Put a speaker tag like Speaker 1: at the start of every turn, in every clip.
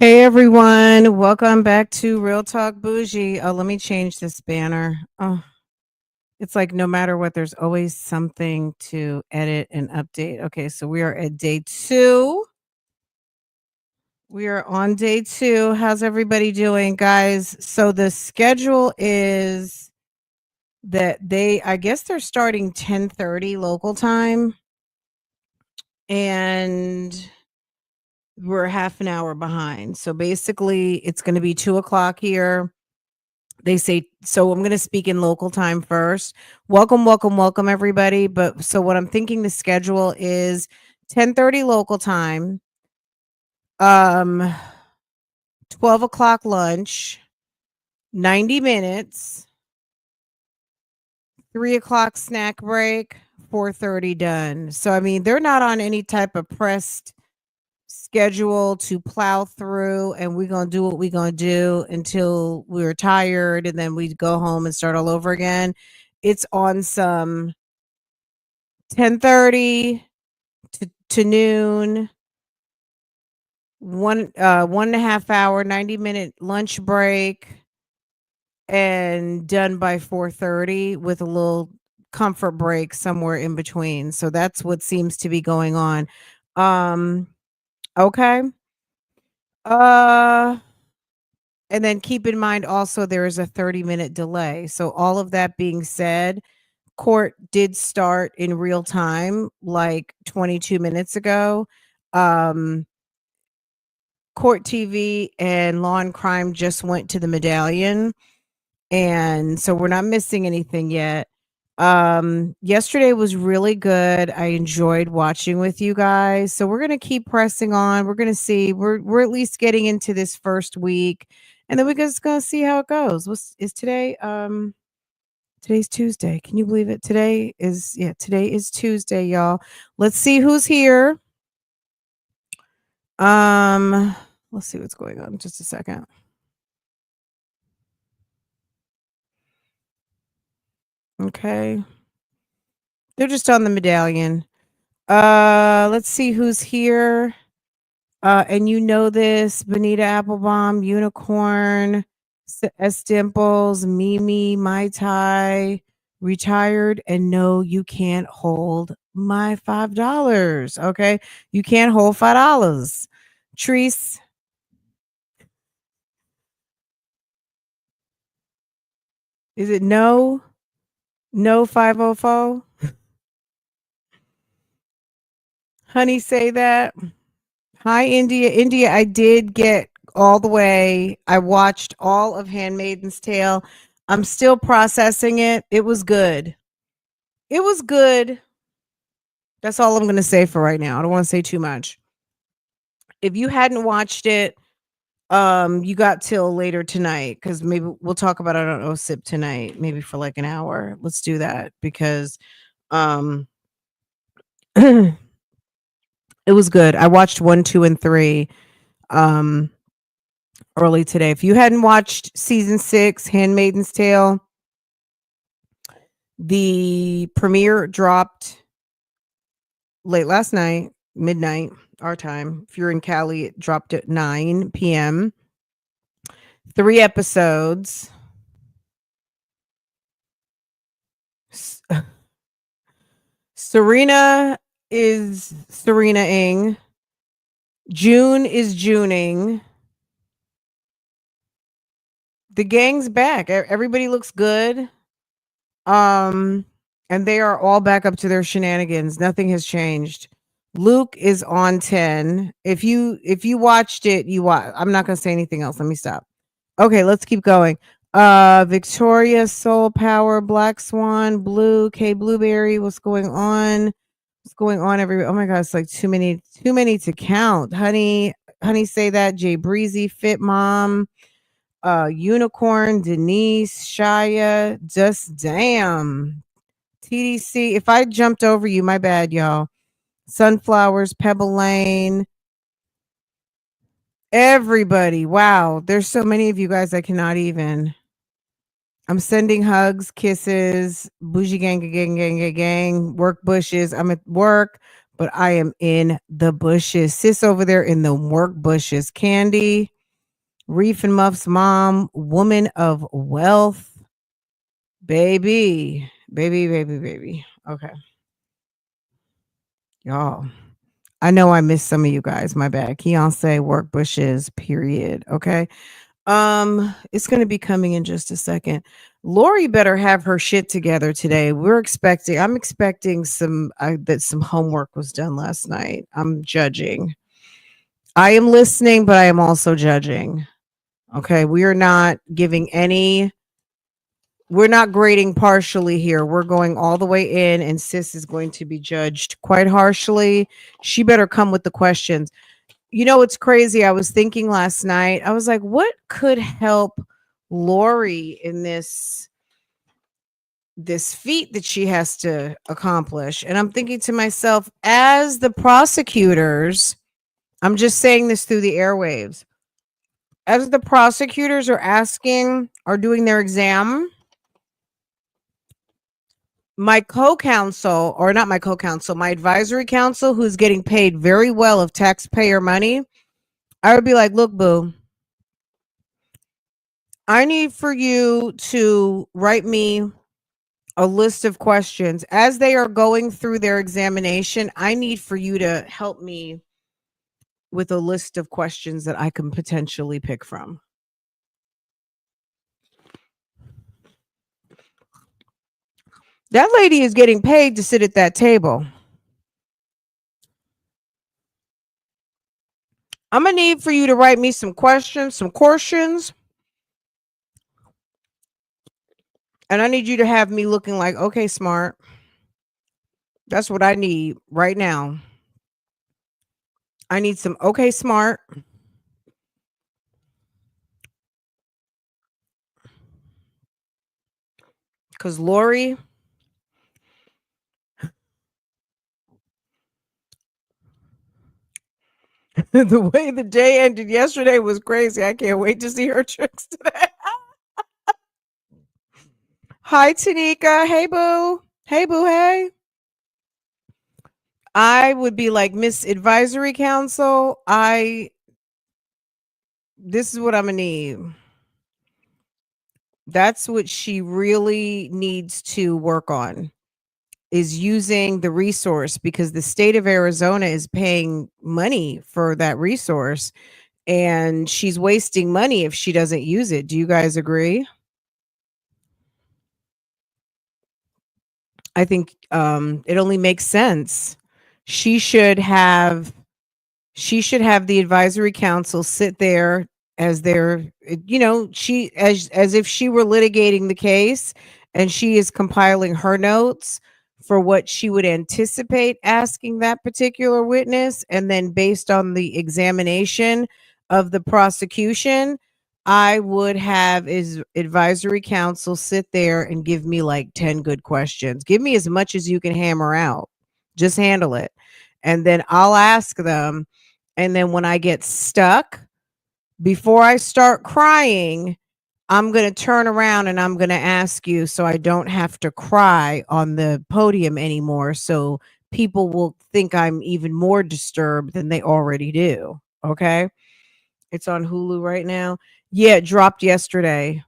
Speaker 1: Hey everyone, welcome back to Real Talk Bougie. Oh, let me change this banner. Oh, it's like no matter what, there's always something to edit and update. Okay, so we are at day 2. We are on day 2. How's everybody doing, guys? So the schedule is that I guess they're starting 10:30 local time, and we're half an hour behind. So basically, it's going to be 2 o'clock here. They say, so I'm going to speak in local time first. Welcome, welcome, welcome, everybody. But so what I'm thinking the schedule is 10:30 local time, um, 12 o'clock lunch, 90 minutes, 3 o'clock snack break, 4:30 done. So I mean, they're not on any type of pressed schedule to plow through, and we're gonna do what we're gonna do until we're tired, and then we go home and start all over again. It's on some 10:30 to noon, 1.5 hour, 90-minute lunch break, and done by 4:30 with a little comfort break somewhere in between. So that's what seems to be going on. Okay. Uh And then keep in mind also there is a 30-minute delay. So all of that being said, court did start in real time like 22 minutes ago. Um Court TV and Law and Crime just went to the Medallion, and so we're not missing anything yet. Yesterday was really good. I enjoyed watching with you guys. So we're going to keep pressing on. We're going to see. We're at least getting into this first week, and then we're just going to see how it goes. What's is today? Today's Tuesday. Can you believe it? Today is Tuesday, y'all. Let's see who's here. Um let's see what's going on. Just a second. Okay. They're just on the Medallion. Let's see who's here. And you know this, Benita Applebaum, Unicorn, S. Dimples, Mimi, Mai Tai, retired, and no, you can't hold my $5. Okay. You can't hold $5. Treese, is it no? No 504? Honey, say that. Hi, India. India, I did get all the way. I watched all of Handmaiden's Tale. I'm still processing it. It was good. It was good. That's all I'm going to say for right now. I don't want to say too much. If you hadn't watched it, you got till later tonight, because maybe we'll talk about it on OSIP tonight, maybe for like an hour. Let's do that because um it was good. I watched 1, 2, and 3 um early today. If you hadn't watched season 6, Handmaiden's Tale, the premiere dropped late last night, midnight, our time. If you're in Cali, it dropped at 9 p.m. 3 episodes. Serena is Serena-ing. June is Juning. The gang's back. Everybody looks good. And they are all back up to their shenanigans. Nothing has changed. Luke is on 10. If you watched it, I'm not going to say anything else. Let me stop. Okay, let's keep going. Victoria, Soul Power, Black Swan, Blue, K Blueberry. What's going on? What's going on everywhere? Oh my god, it's like too many to count. Honey, say that. Jay Breezy, Fit Mom, Unicorn, Denise, Shia, just damn. TDC. If I jumped over you, my bad, y'all. Sunflowers, Pebble Lane, everybody. Wow, there's so many of you guys I cannot even. I'm sending hugs, kisses, bougie gang, gang, gang, gang, gang, work bushes. I'm at work, but I am in the bushes. Sis over there in the work bushes. Candy, Reef and Muff's mom, woman of wealth. Baby, baby, baby, baby. Okay. Y'all. I know I missed some of you guys. My bad. Keonce, work bushes, period. Okay. It's gonna be coming in just a second. Lori better have her shit together today. I'm expecting that some homework was done last night. I'm judging. I am listening, but I am also judging. Okay. We're not grading partially here. We're going all the way in, and sis is going to be judged quite harshly. She better come with the questions. You know, it's crazy. I was thinking last night, I was like, what could help Lori in this feat that she has to accomplish? And I'm thinking to myself, as the prosecutors, I'm just saying this through the airwaves, as the prosecutors are doing their exam, my co-counsel, or not my co-counsel, my advisory counsel, who's getting paid very well of taxpayer money, I would be like, look, boo, I need for you to write me a list of questions as they are going through their examination. I need for you to help me with a list of questions that I can potentially pick from. That lady is getting paid to sit at that table. I'm going to need for you to write me some questions, and I need you to have me looking like, okay, smart. That's what I need right now. I need some okay, smart. Because Lori, the way the day ended yesterday was crazy. I can't wait to see her tricks today. Hi, Tanika. Hey, boo. Hey, boo. Hey. I would be like, Miss Advisory Council, this is what I'm going to need. That's what she really needs to work on, is using the resource, because the state of Arizona is paying money for that resource and she's wasting money if she doesn't use it. Do you guys agree? I think it only makes sense. She should have the advisory council sit there as their, she as if she were litigating the case, and she is compiling her notes for what she would anticipate asking that particular witness, and then based on the examination of the prosecution, I would have is advisory council sit there and give me like 10 good questions. Give me as much as you can hammer out. Just handle it. And then I'll ask them. And then when I get stuck, before I start crying, I'm going to turn around and I'm going to ask you, so I don't have to cry on the podium anymore. So people will think I'm even more disturbed than they already do. Okay. It's on Hulu right now. Yeah, it dropped yesterday.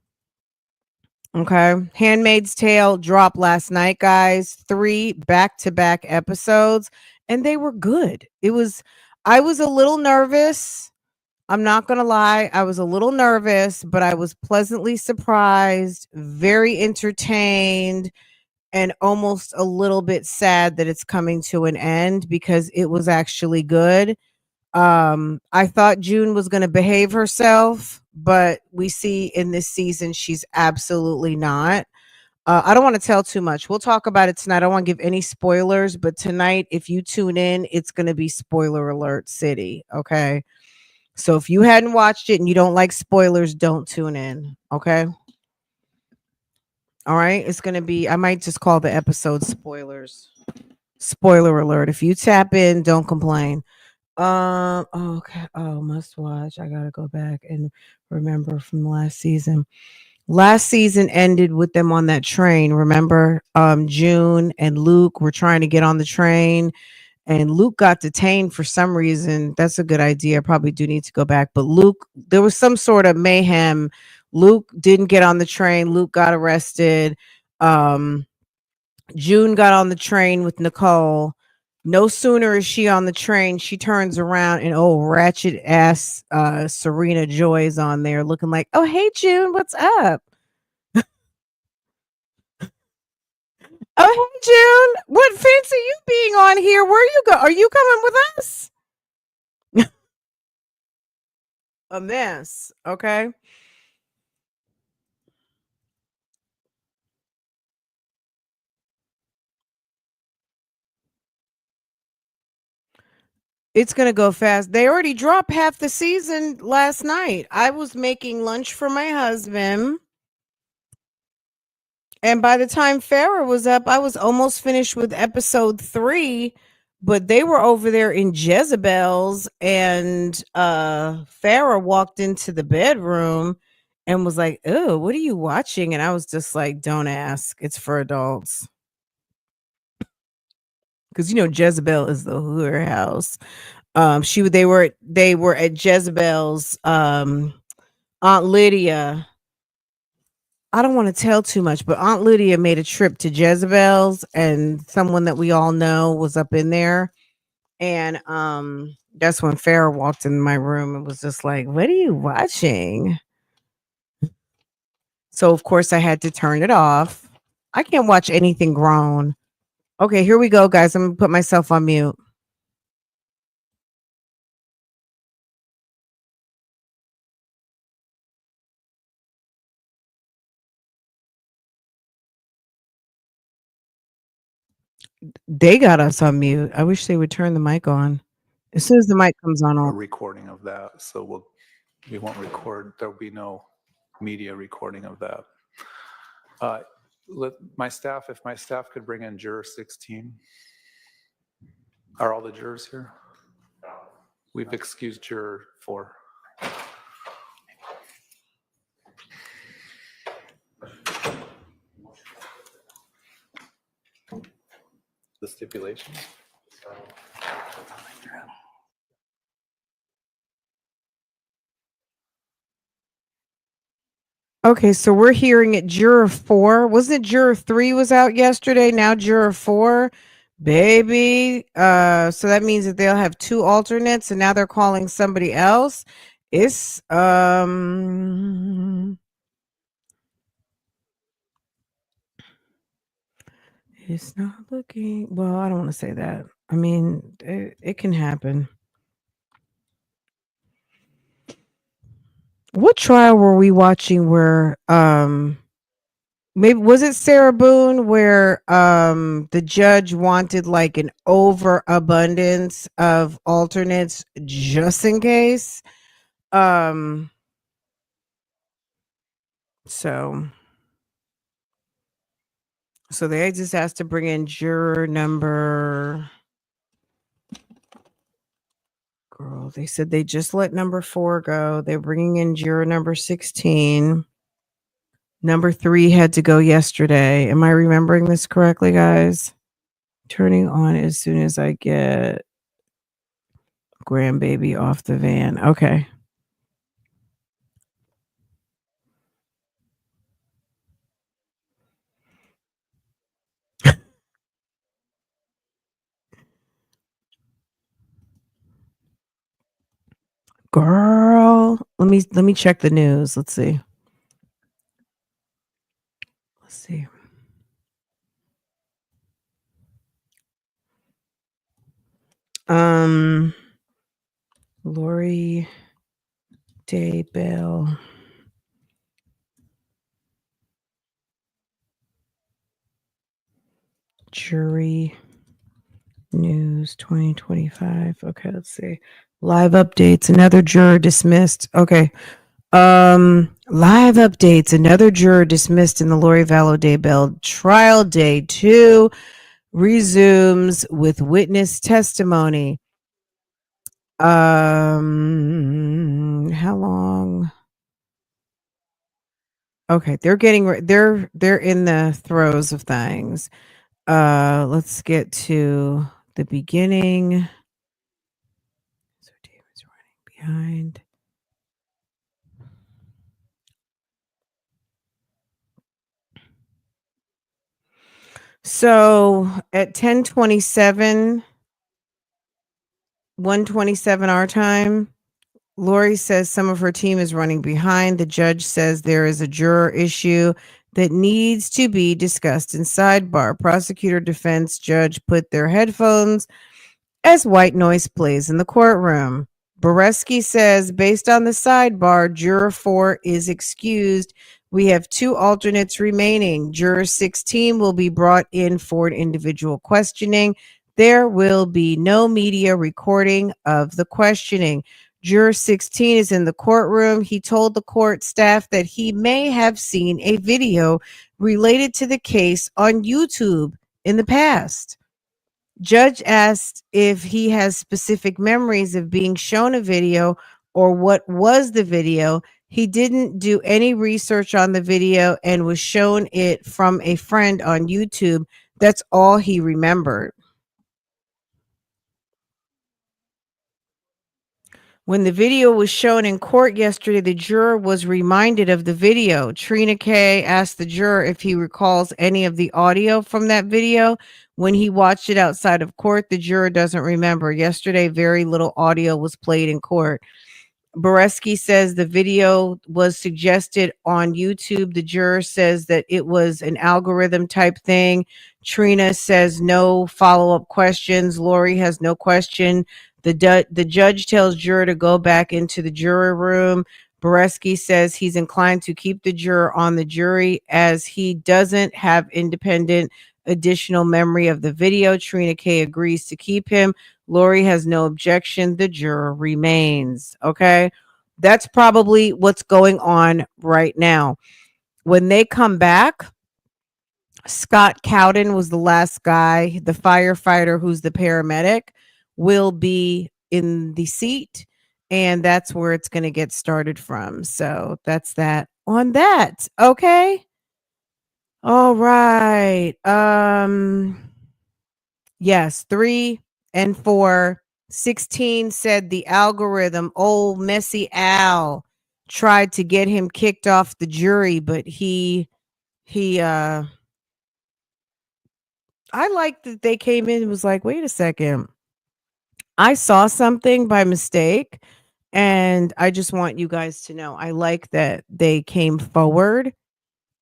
Speaker 1: Okay. Handmaid's Tale dropped last night, guys. 3 back-to-back episodes, and they were good. I was a little nervous. I'm not going to lie. I was a little nervous, but I was pleasantly surprised, very entertained, and almost a little bit sad that it's coming to an end, because it was actually good. I thought June was going to behave herself, but we see in this season she's absolutely not. I don't want to tell too much. We'll talk about it tonight. I don't want to give any spoilers, but tonight, if you tune in, it's going to be spoiler alert city. Okay. So if you hadn't watched it and you don't like spoilers, don't tune in. Okay. All right. It's going to be, I might just call the episode spoilers. Spoiler alert. If you tap in, don't complain. Okay. Oh, must watch. I gotta go back and remember from last season. Last season ended with them on that train. Remember, June and Luke were trying to get on the train, and Luke got detained for some reason. That's a good idea. I probably do need to go back. But Luke, there was some sort of mayhem. Luke didn't get on the train. Luke got arrested. Um, June got on the train with Nicole. No sooner is she on the train, she turns around and ratchet ass Serena Joy's on there looking like, oh hey June, what's up? Oh hey June, what fancy you being on here? Where you go? Are you coming with us? A mess. Okay. It's gonna go fast. They already dropped half the season last night. I was making lunch for my husband. And by the time Farrah was up, I was almost finished with episode 3, but they were over there in Jezebel's, and Farrah walked into the bedroom and was like, "Oh, what are you watching?" And I was just like, "Don't ask. It's for adults." Cuz Jezebel is the whore house. They were at Jezebel's Aunt Lydia. I don't want to tell too much, but Aunt Lydia made a trip to Jezebel's, and someone that we all know was up in there. And that's when Farrah walked in my room and was just like, "What are you watching?" So of course I had to turn it off. I can't watch anything grown. Okay, here we go, guys. I'm gonna put myself on mute. They got us on mute. I wish they would turn the mic on. As soon as the mic comes on,
Speaker 2: A
Speaker 1: I'll
Speaker 2: recording of that, so we won't record. There'll be no media recording of that. If my staff could bring in juror 16. Are all the jurors here? We've excused juror 4. The stipulation.
Speaker 1: Okay, so we're hearing it. Juror 4. Wasn't it Juror 3 was out yesterday? Now Juror 4. Baby. So that means that they'll have 2 alternates, and now they're calling somebody else. It's it's not looking well. I don't want to say that. I mean, it can happen. What trial were we watching where maybe was it Sarah Boone where the judge wanted like an overabundance of alternates just in case? Um so so they just has to bring in juror number girl. They said they just let number 4 go. They're bringing in juror number 16. Number 3 had to go yesterday. Am I remembering this correctly, guys? Turning on as soon as I get grandbaby off the van. Okay. Girl, let me check the news. Let's see. Let's see. Lori Daybell. Jury News 2025. Okay, let's see. Live updates. Another juror dismissed. Okay. Live updates. Another juror dismissed in the Lori Vallow Daybell trial. Day 2 resumes with witness testimony. How long? Okay, they're they're in the throes of things. Let's get to the beginning. So David's running behind. So at 10:27, 1:27 our time, Lori says some of her team is running behind. The judge says there is a juror issue that needs to be discussed in sidebar. Prosecutor, defense, judge put their headphones as white noise plays in the courtroom. Boreski says, based on the sidebar, juror 4 is excused. We have 2 alternates remaining. Juror 16 will be brought in for individual questioning. There will be no media recording of the questioning. Juror 16 is in the courtroom. He told the court staff that he may have seen a video related to the case on YouTube in the past. Judge asked if he has specific memories of being shown a video or what was the video. He didn't do any research on the video and was shown it from a friend on YouTube. That's all he remembered. When the video was shown in court yesterday, the juror was reminded of the video. Trina K asked the juror if he recalls any of the audio from that video. When he watched it outside of court, the juror doesn't remember. Yesterday, very little audio was played in court. Boreski says the video was suggested on YouTube. The juror says that it was an algorithm type thing. Trina says no follow-up questions. Lori has no question. The judge tells juror to go back into the jury room. Boreski says he's inclined to keep the juror on the jury as he doesn't have independent additional memory of the video. Trina K agrees to keep him. Lori has no objection. The juror remains. Okay. That's probably what's going on right now. When they come back, Scott Cowden was the last guy. The firefighter, who's the paramedic, will be in the seat. And that's where it's going to get started from. So that's that on that. Okay. All right. Yes, 3 and 4. 16 said the algorithm, old messy Al, tried to get him kicked off the jury, but I like that they came in and was like, wait a second. I saw something by mistake, and I just want you guys to know I like that they came forward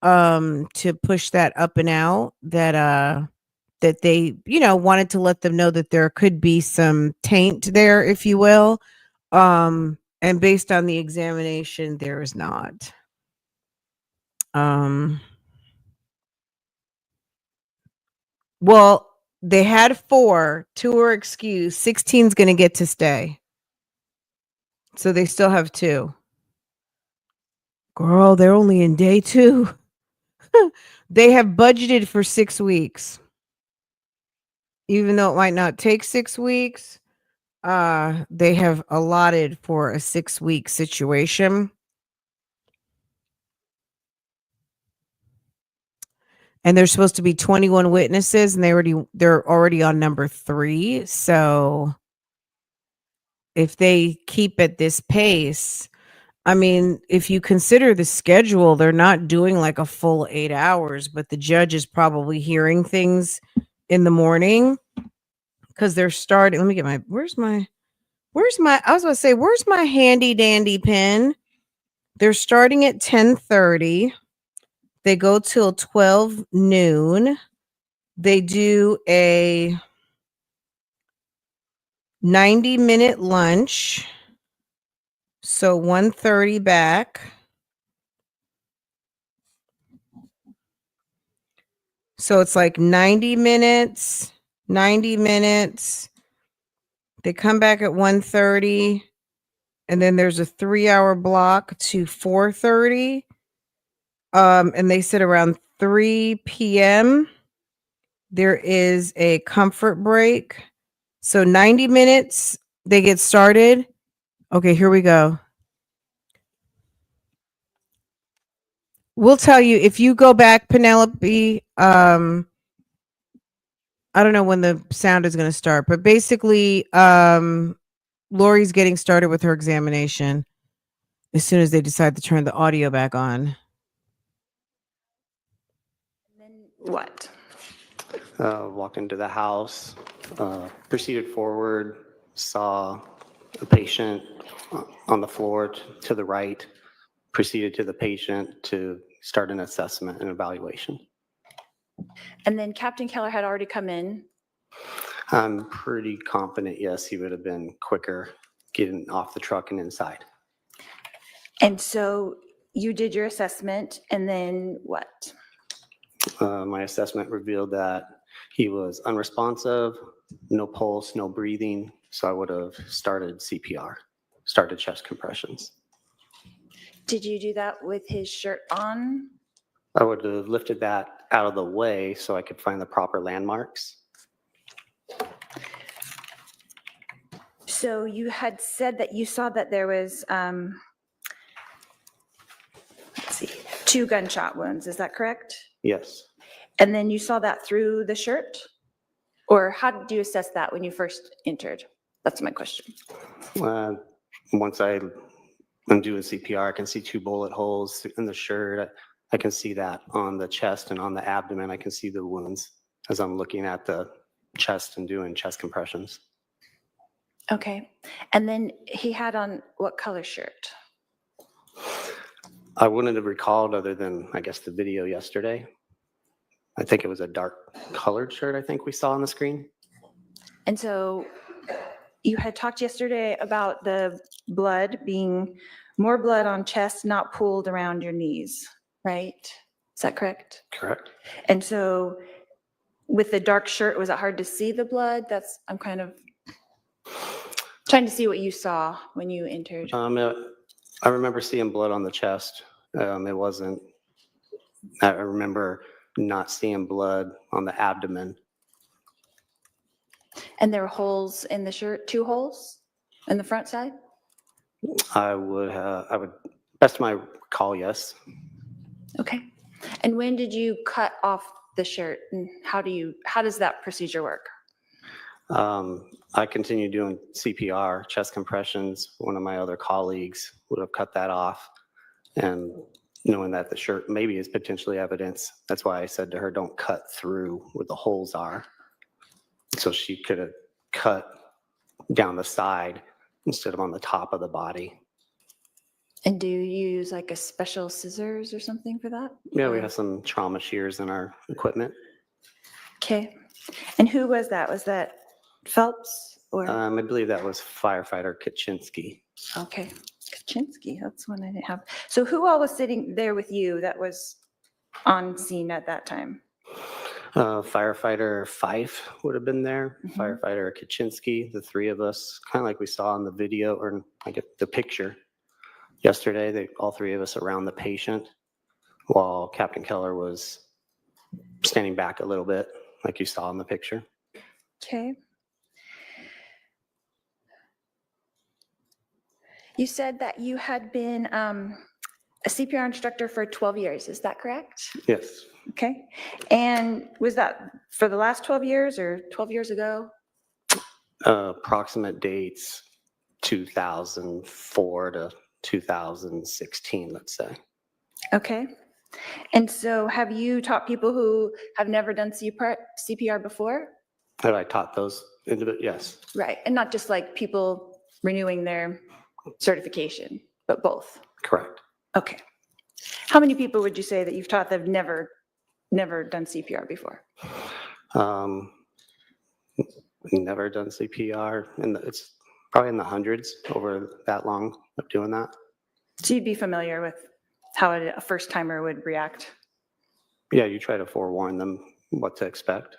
Speaker 1: to push that up and out, that they, wanted to let them know that there could be some taint there, if you will. And based on the examination, there is not. Well, they had 4, 2 are excused, 16's going to get to stay. So they still have 2. Girl, they're only in day 2. They have budgeted for 6 weeks. Even though it might not take 6 weeks, they have allotted for a 6-week situation. And there's supposed to be 21 witnesses, and they're already on number 3. So if they keep at this pace, I mean, if you consider the schedule, they're not doing like a full 8 hours, but the judge is probably hearing things in the morning because they're starting. Let me get my, where's my, I was going to say, where's my handy dandy pen? They're starting at 10:30. They go till 12 noon. They do a 90-minute lunch. So 1:30 back. So it's like 90 minutes, 90 minutes. They come back at 1:30. And then there's a 3-hour block to 4:30. And they said around 3 p.m. there is a comfort break. So 90 minutes, they get started. Okay, here we go. We'll tell you if you go back, Penelope. I don't know when the sound is going to start, but basically, Lori's getting started with her examination as soon as they decide to turn the audio back on.
Speaker 3: And then what?
Speaker 4: Walked into the house, proceeded forward, saw a patient on the floor to the right, proceeded to the patient to start an assessment and evaluation.
Speaker 3: And then Captain Keller had already come in.
Speaker 4: I'm pretty confident, yes, he would have been quicker getting off the truck and inside.
Speaker 3: And so you did your assessment, and then what?
Speaker 4: My assessment revealed that he was unresponsive, no pulse, no breathing, so I would have started CPR, started chest compressions.
Speaker 3: Did you do that with his shirt on?
Speaker 4: I would have lifted that out of the way so I could find the proper landmarks.
Speaker 3: So you had said that you saw that there was, let's see, 2 gunshot wounds, is that correct?
Speaker 4: Yes.
Speaker 3: And then you saw that through the shirt? Or how did you assess that when you first entered? That's my question.
Speaker 4: Once I'm doing CPR, I can see 2 bullet holes in the shirt. I can see that on the chest and on the abdomen. I can see the wounds as I'm looking at the chest and doing chest compressions.
Speaker 3: Okay. And then he had on what color shirt?
Speaker 4: I wouldn't have recalled other than, I guess, the video yesterday. I think it was a dark colored shirt I think we saw on the screen.
Speaker 3: And so you had talked yesterday about the blood being more blood on chest, not pooled around your knees, right? Is that correct?
Speaker 4: Correct.
Speaker 3: And so with the dark shirt, was it hard to see the blood? I'm kind of trying to see what you saw when you entered.
Speaker 4: I remember seeing blood on the chest. It wasn't, I remember not seeing blood on the abdomen.
Speaker 3: And there were holes in the shirt, 2 holes in the front side?
Speaker 4: I would, best of my recall, yes.
Speaker 3: Okay. And when did you cut off the shirt, and how does that procedure work?
Speaker 4: I continued doing CPR, chest compressions. One of my other colleagues would have cut that off. And knowing that the shirt maybe is potentially evidence, that's why I said to her, don't cut through where the holes are. So she could have cut down the side instead of on the top of the body.
Speaker 3: And do you use like a special scissors or something for that?
Speaker 4: Yeah, we have some trauma shears in our equipment.
Speaker 3: Okay. And who was that? Was that Phelps or?
Speaker 4: I believe that was Firefighter Kaczynski.
Speaker 3: Okay. Kaczynski, that's one I didn't have. So who all was sitting there with you that was on scene at that time?
Speaker 4: Firefighter Fife would have been there.
Speaker 3: Mhm.
Speaker 4: Firefighter Kaczynski, the 3 of us, kind of like we saw in the video or I get the picture yesterday. All 3 of us around the patient, while Captain Keller was standing back a little bit, like you saw in the picture.
Speaker 3: Okay. You said that you had been a CPR instructor for 12 years, is that correct?
Speaker 4: Yes.
Speaker 3: Okay. And was that for the last 12 years or 12 years ago?
Speaker 4: Approximate dates 2004 to 2016, let's say.
Speaker 3: Okay. And so have you taught people who have never done CPR before?
Speaker 4: Have I taught those individuals? Yes.
Speaker 3: Right. And not just like people renewing their certification, but both?
Speaker 4: Correct.
Speaker 3: Okay. How many people would you say that you've taught that have never done CPR before?
Speaker 4: Never done CPR, and it's probably in the hundreds over that long of doing that.
Speaker 3: So you'd be familiar with how a first timer would react?
Speaker 4: Yeah, you try to forewarn them what to expect.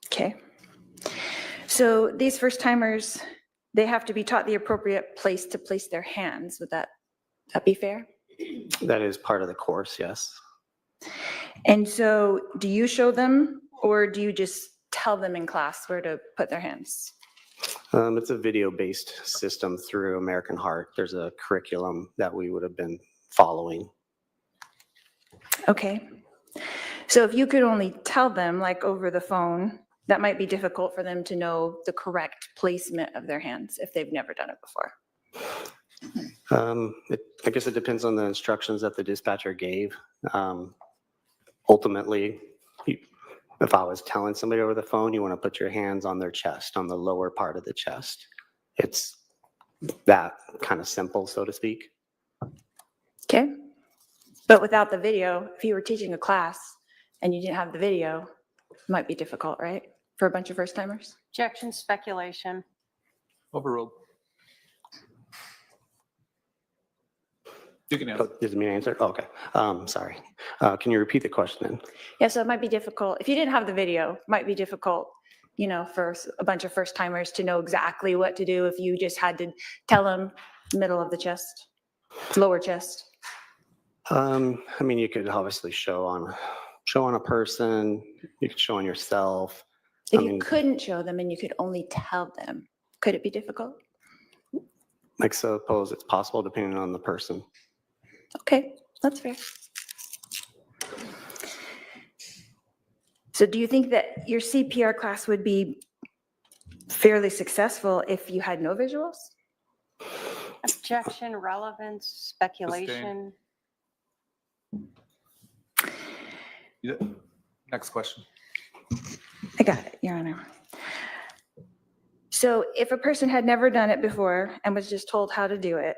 Speaker 3: Okay. So these first timers, they have to be taught the appropriate place to place their hands. Would that be fair?
Speaker 4: That is part of the course, yes.
Speaker 3: And so do you show them, or do you just tell them in class where to put their hands?
Speaker 4: It's a video-based system through American Heart. There's a curriculum that we would have been following.
Speaker 3: Okay. So if you could only tell them, like over the phone, that might be difficult for them to know the correct placement of their hands if they've never done it before.
Speaker 4: I guess it depends on the instructions that the dispatcher gave. Ultimately, if I was telling somebody over the phone, you want to put your hands on their chest, on the lower part of the chest. It's that kind of simple, so to speak.
Speaker 3: Okay. But without the video, if you were teaching a class and you didn't have the video, it might be difficult, right? For a bunch of first timers?
Speaker 5: Objection, speculation.
Speaker 2: Overruled. You can answer.
Speaker 4: Does it mean answer? Oh, okay. Sorry. Can you repeat the question then?
Speaker 3: Yeah, so it might be difficult. If you didn't have the video, it might be difficult, you know, for a bunch of first timers to know exactly what to do if you just had to tell them middle of the chest, lower chest.
Speaker 4: I mean, you could obviously show on a person, you could show on yourself.
Speaker 3: If
Speaker 4: I
Speaker 3: you
Speaker 4: mean,
Speaker 3: couldn't show them and you could only tell them, could it be difficult?
Speaker 4: I suppose it's possible depending on the person.
Speaker 3: Okay, that's fair. So do you think that your CPR class would be fairly successful if you had no visuals?
Speaker 5: Objection, relevance, speculation.
Speaker 2: Next question.
Speaker 3: I got it, Your Honor. So if a person had never done it before and was just told how to do it,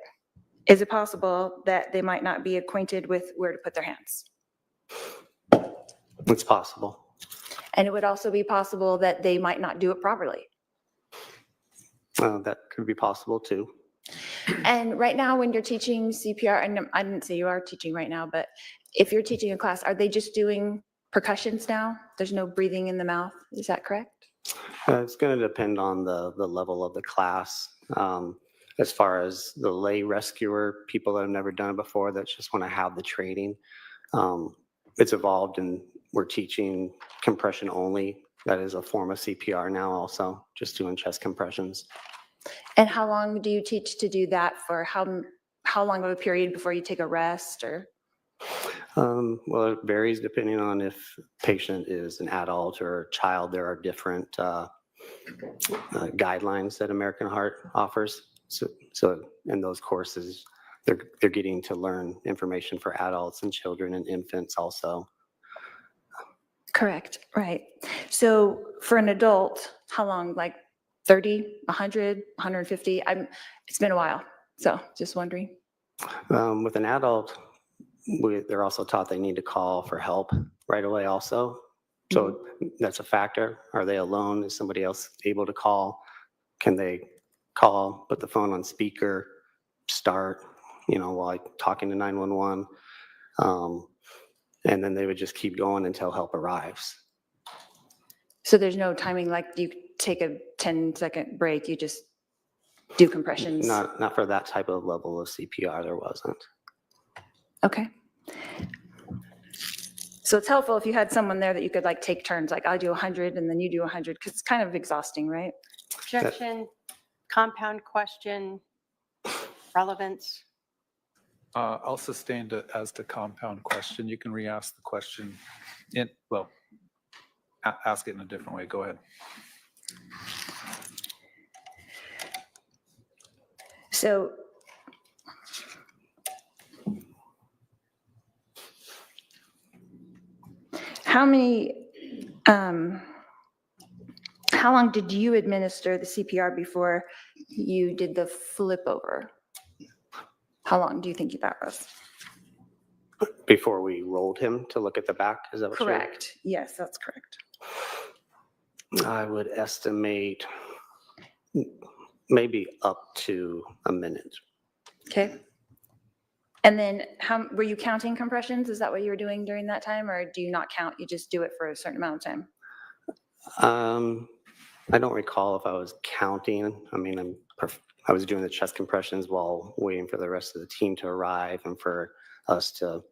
Speaker 3: is it possible that they might not be acquainted with where to put their hands?
Speaker 4: It's possible.
Speaker 3: And it would also be possible that they might not do it properly.
Speaker 4: That could be possible too.
Speaker 3: And right now, when you're teaching CPR, and I didn't say you are teaching right now, but if you're teaching a class, are they just doing percussions now? There's no breathing in the mouth, is that correct?
Speaker 4: It's going to depend on the level of the class. As far as the lay rescuer, people that have never done it before, that just want to have the training. It's evolved and we're teaching compression only. That is a form of CPR now also, just doing chest compressions.
Speaker 3: And how long do you teach to do that for? How long of a period before you take a rest or?
Speaker 4: Well, it varies depending on if patient is an adult or a child. There are different guidelines that American Heart offers. So in those courses, they're getting to learn information for adults and children and infants also.
Speaker 3: Correct, right. So for an adult, how long, like 30, 100, 150? It's been a while, so just wondering.
Speaker 4: With an adult, they're also taught they need to call for help right away also. So that's a factor. Are they alone? Is somebody else able to call? Can they call, put the phone on speaker, start, while talking to 911? And then they would just keep going until help arrives.
Speaker 3: So there's no timing, like you take a 10-second break, you just do compressions?
Speaker 4: Not for that type of level of CPR, there wasn't.
Speaker 3: Okay. So it's helpful if you had someone there that you could like take turns, like I do 100 and then you do 100, because it's kind of exhausting, right?
Speaker 5: Objection, compound question, relevance.
Speaker 2: I'll sustain it as the compound question. You can re-ask the question ask it in a different way. Go ahead.
Speaker 3: So how long did you administer the CPR before you did the flip over? How long do you think that was?
Speaker 4: Before we rolled him to look at the back, is that what you're?
Speaker 3: Correct. Yes, that's correct.
Speaker 4: I would estimate maybe up to a minute.
Speaker 3: Okay. And then were you counting compressions? Is that what you were doing during that time, or do you not count? You just do it for a certain amount of time?
Speaker 4: I don't recall if I was counting. I mean, I was doing the chest compressions while waiting for the rest of the team to arrive and for us to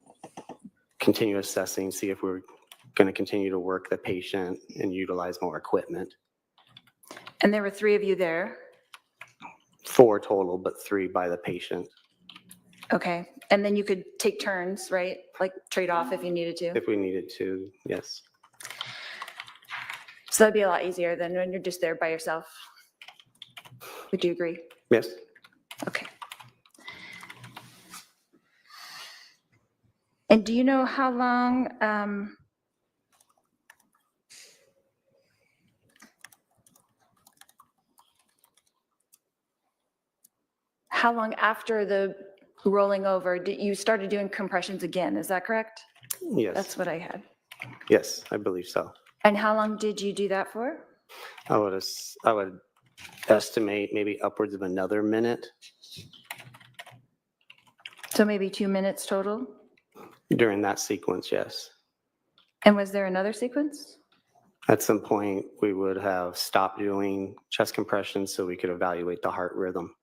Speaker 4: continue assessing, see if we're going to continue to work the patient and utilize more equipment.
Speaker 3: And there were 3 of you there?
Speaker 4: 4 total, but 3 by the patient.
Speaker 3: Okay. And then you could take turns, right? Like trade off if you needed to?
Speaker 4: If we needed to, yes.
Speaker 3: So that'd be a lot easier than when you're just there by yourself. Would you agree?
Speaker 4: Yes.
Speaker 3: Okay. And do you know how long, after the rolling over, did you started doing compressions again? Is that correct?
Speaker 4: Yes.
Speaker 3: That's what I had.
Speaker 4: Yes, I believe so.
Speaker 3: And how long did you do that for?
Speaker 4: I would estimate maybe upwards of another minute.
Speaker 3: So maybe 2 minutes total?
Speaker 4: During that sequence, yes.
Speaker 3: And was there another sequence?
Speaker 4: At some point, we would have stopped doing chest compressions so we could evaluate the heart rhythm.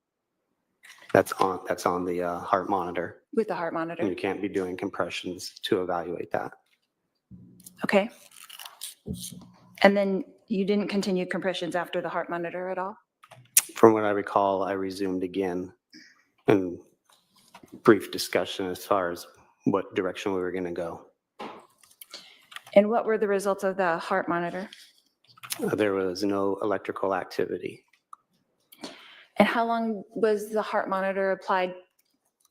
Speaker 4: That's on the heart monitor.
Speaker 3: With the heart
Speaker 4: And
Speaker 3: monitor?
Speaker 4: you can't be doing compressions to evaluate that.
Speaker 3: Okay. And then you didn't continue compressions after the heart monitor at all?
Speaker 4: From what I recall, I resumed again and brief discussion as far as what direction we were going to go.
Speaker 3: And what were the results of the heart monitor?
Speaker 4: There was no electrical activity.
Speaker 3: And how long was the heart monitor applied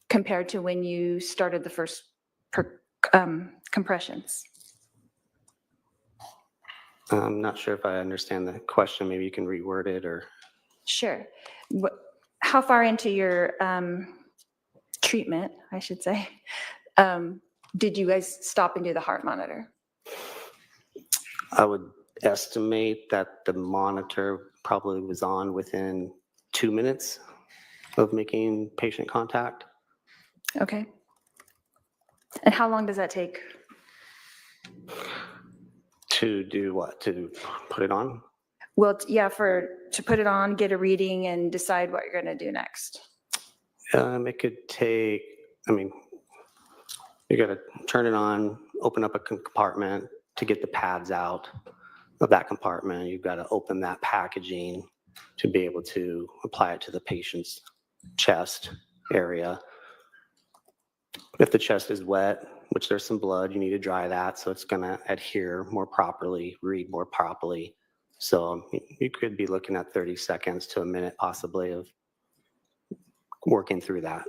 Speaker 3: compared to when you started the first compressions?
Speaker 4: I'm not sure if I understand the question. Maybe you can reword it or.
Speaker 3: Sure. How far into your treatment, I should say, did you guys stop and do the heart monitor?
Speaker 4: I would estimate that the monitor probably was on within 2 minutes of making patient contact.
Speaker 3: Okay. And how long does that take?
Speaker 4: To do what? To put it on?
Speaker 3: Well, yeah, to put it on, get a reading, and decide what you're going to do next.
Speaker 4: It could take, you got to turn it on, open up a compartment to get the pads out of that compartment. You've got to open that packaging to be able to apply it to the patient's chest area. If the chest is wet, which there's some blood, you need to dry that so it's going to adhere more properly, read more properly. So you could be looking at 30 seconds to a minute possibly of working through that.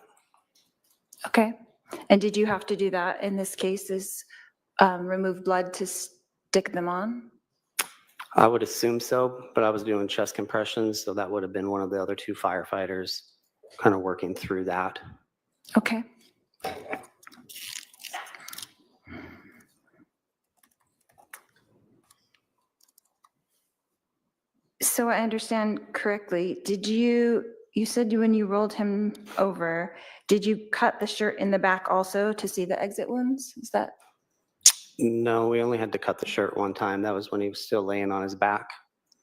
Speaker 3: Okay. And did you have to do that in this case, is remove blood to stick them on?
Speaker 4: I would assume so, but I was doing chest compressions, so that would have been one of the other two firefighters kind of working through that.
Speaker 3: Okay. So I understand correctly, you said when you rolled him over, did you cut the shirt in the back also to see the exit wounds? Is that?
Speaker 4: No, we only had to cut the shirt one time. That was when he was still laying on his back.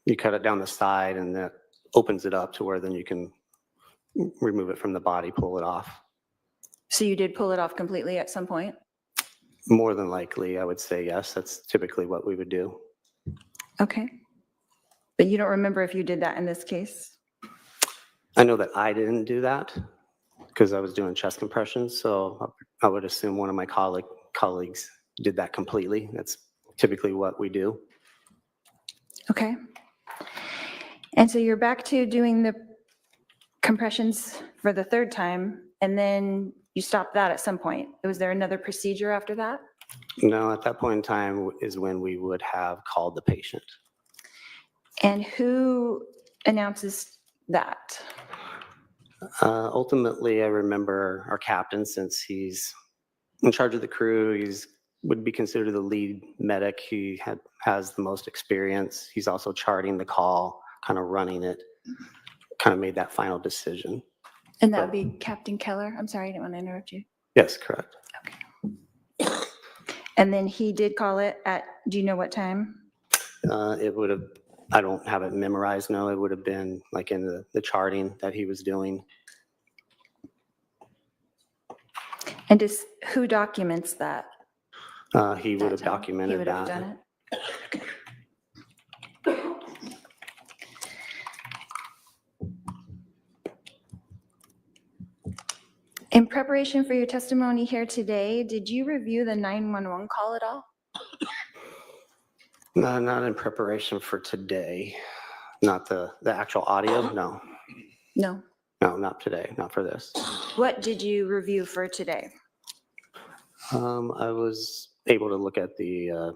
Speaker 4: You cut it down the side and that opens it up to where then you can remove it from the body, pull it off.
Speaker 3: So you did pull it off completely at some point?
Speaker 4: More than likely, I would say yes. That's typically what we would do.
Speaker 3: Okay. But you don't remember if you did that in this case?
Speaker 4: I know that I didn't do that because I was doing chest compressions. So I would assume one of my colleagues did that completely. That's typically what we do.
Speaker 3: Okay. And so you're back to doing the compressions for the third time, and then you stopped that at some point. Was there another procedure after that?
Speaker 4: No, at that point in time is when we would have called the patient.
Speaker 3: And who announces that?
Speaker 4: Ultimately, I remember our captain, since he's in charge of the crew, would be considered the lead medic. He has the most experience. He's also charting the call, kind of running it, kind of made that final decision.
Speaker 3: And that would be Captain Keller? I'm sorry, I didn't want to interrupt you.
Speaker 4: Yes, correct.
Speaker 3: Okay. And then he did call it at, do you know what time?
Speaker 4: It would have, I don't have it memorized, no, it would have been like in the charting that he was doing.
Speaker 3: And who documents that?
Speaker 4: He would have
Speaker 3: That time?
Speaker 4: documented
Speaker 3: He would have
Speaker 4: that.
Speaker 3: done it? Okay. In preparation for your testimony here today, did you review the 911 call at all?
Speaker 4: No, not in preparation for today. Not the actual audio, no.
Speaker 3: No.
Speaker 4: No, not today, not for this.
Speaker 3: What did you review for today?
Speaker 4: I was able to look at the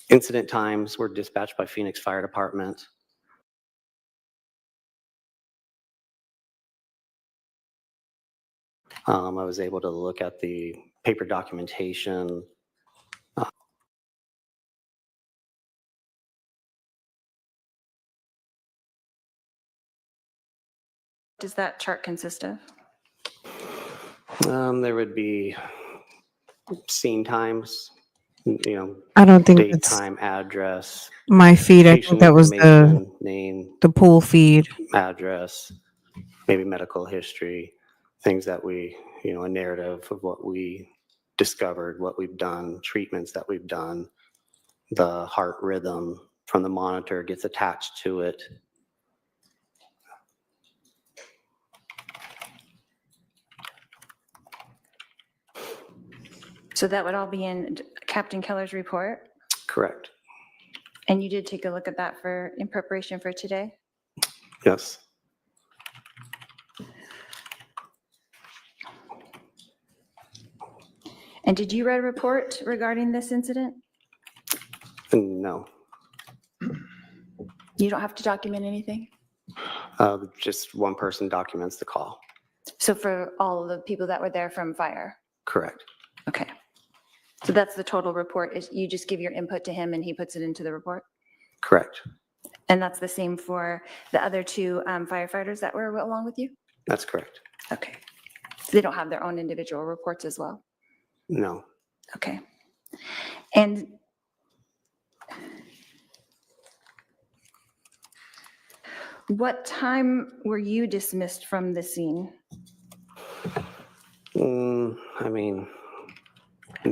Speaker 4: incident times were dispatched by Phoenix Fire Department. I was able to look at the paper documentation.
Speaker 3: Does that chart consist of?
Speaker 4: There would be scene times,
Speaker 1: I don't think
Speaker 4: date,
Speaker 1: that's
Speaker 4: time, address,
Speaker 1: my feed. I think
Speaker 4: patient
Speaker 1: that was the
Speaker 4: information, name,
Speaker 1: pool feed.
Speaker 4: address, maybe medical history, things that we, a narrative of what we discovered, what we've done, treatments that we've done, the heart rhythm from the monitor gets attached to it.
Speaker 3: So that would all be in Captain Keller's report?
Speaker 4: Correct.
Speaker 3: And you did take a look at that in preparation for today?
Speaker 4: Yes.
Speaker 3: And did you write a report regarding this incident?
Speaker 4: No.
Speaker 3: You don't have to document anything?
Speaker 4: Just one person documents the call.
Speaker 3: So for all of the people that were there from fire?
Speaker 4: Correct.
Speaker 3: Okay. So that's the total report, is you just give your input to him and he puts it into the report?
Speaker 4: Correct.
Speaker 3: And that's the same for the other two firefighters that were along with you?
Speaker 4: That's correct.
Speaker 3: Okay. So they don't have their own individual reports as well?
Speaker 4: No.
Speaker 3: Okay. And what time were you dismissed from the scene?
Speaker 4: I mean,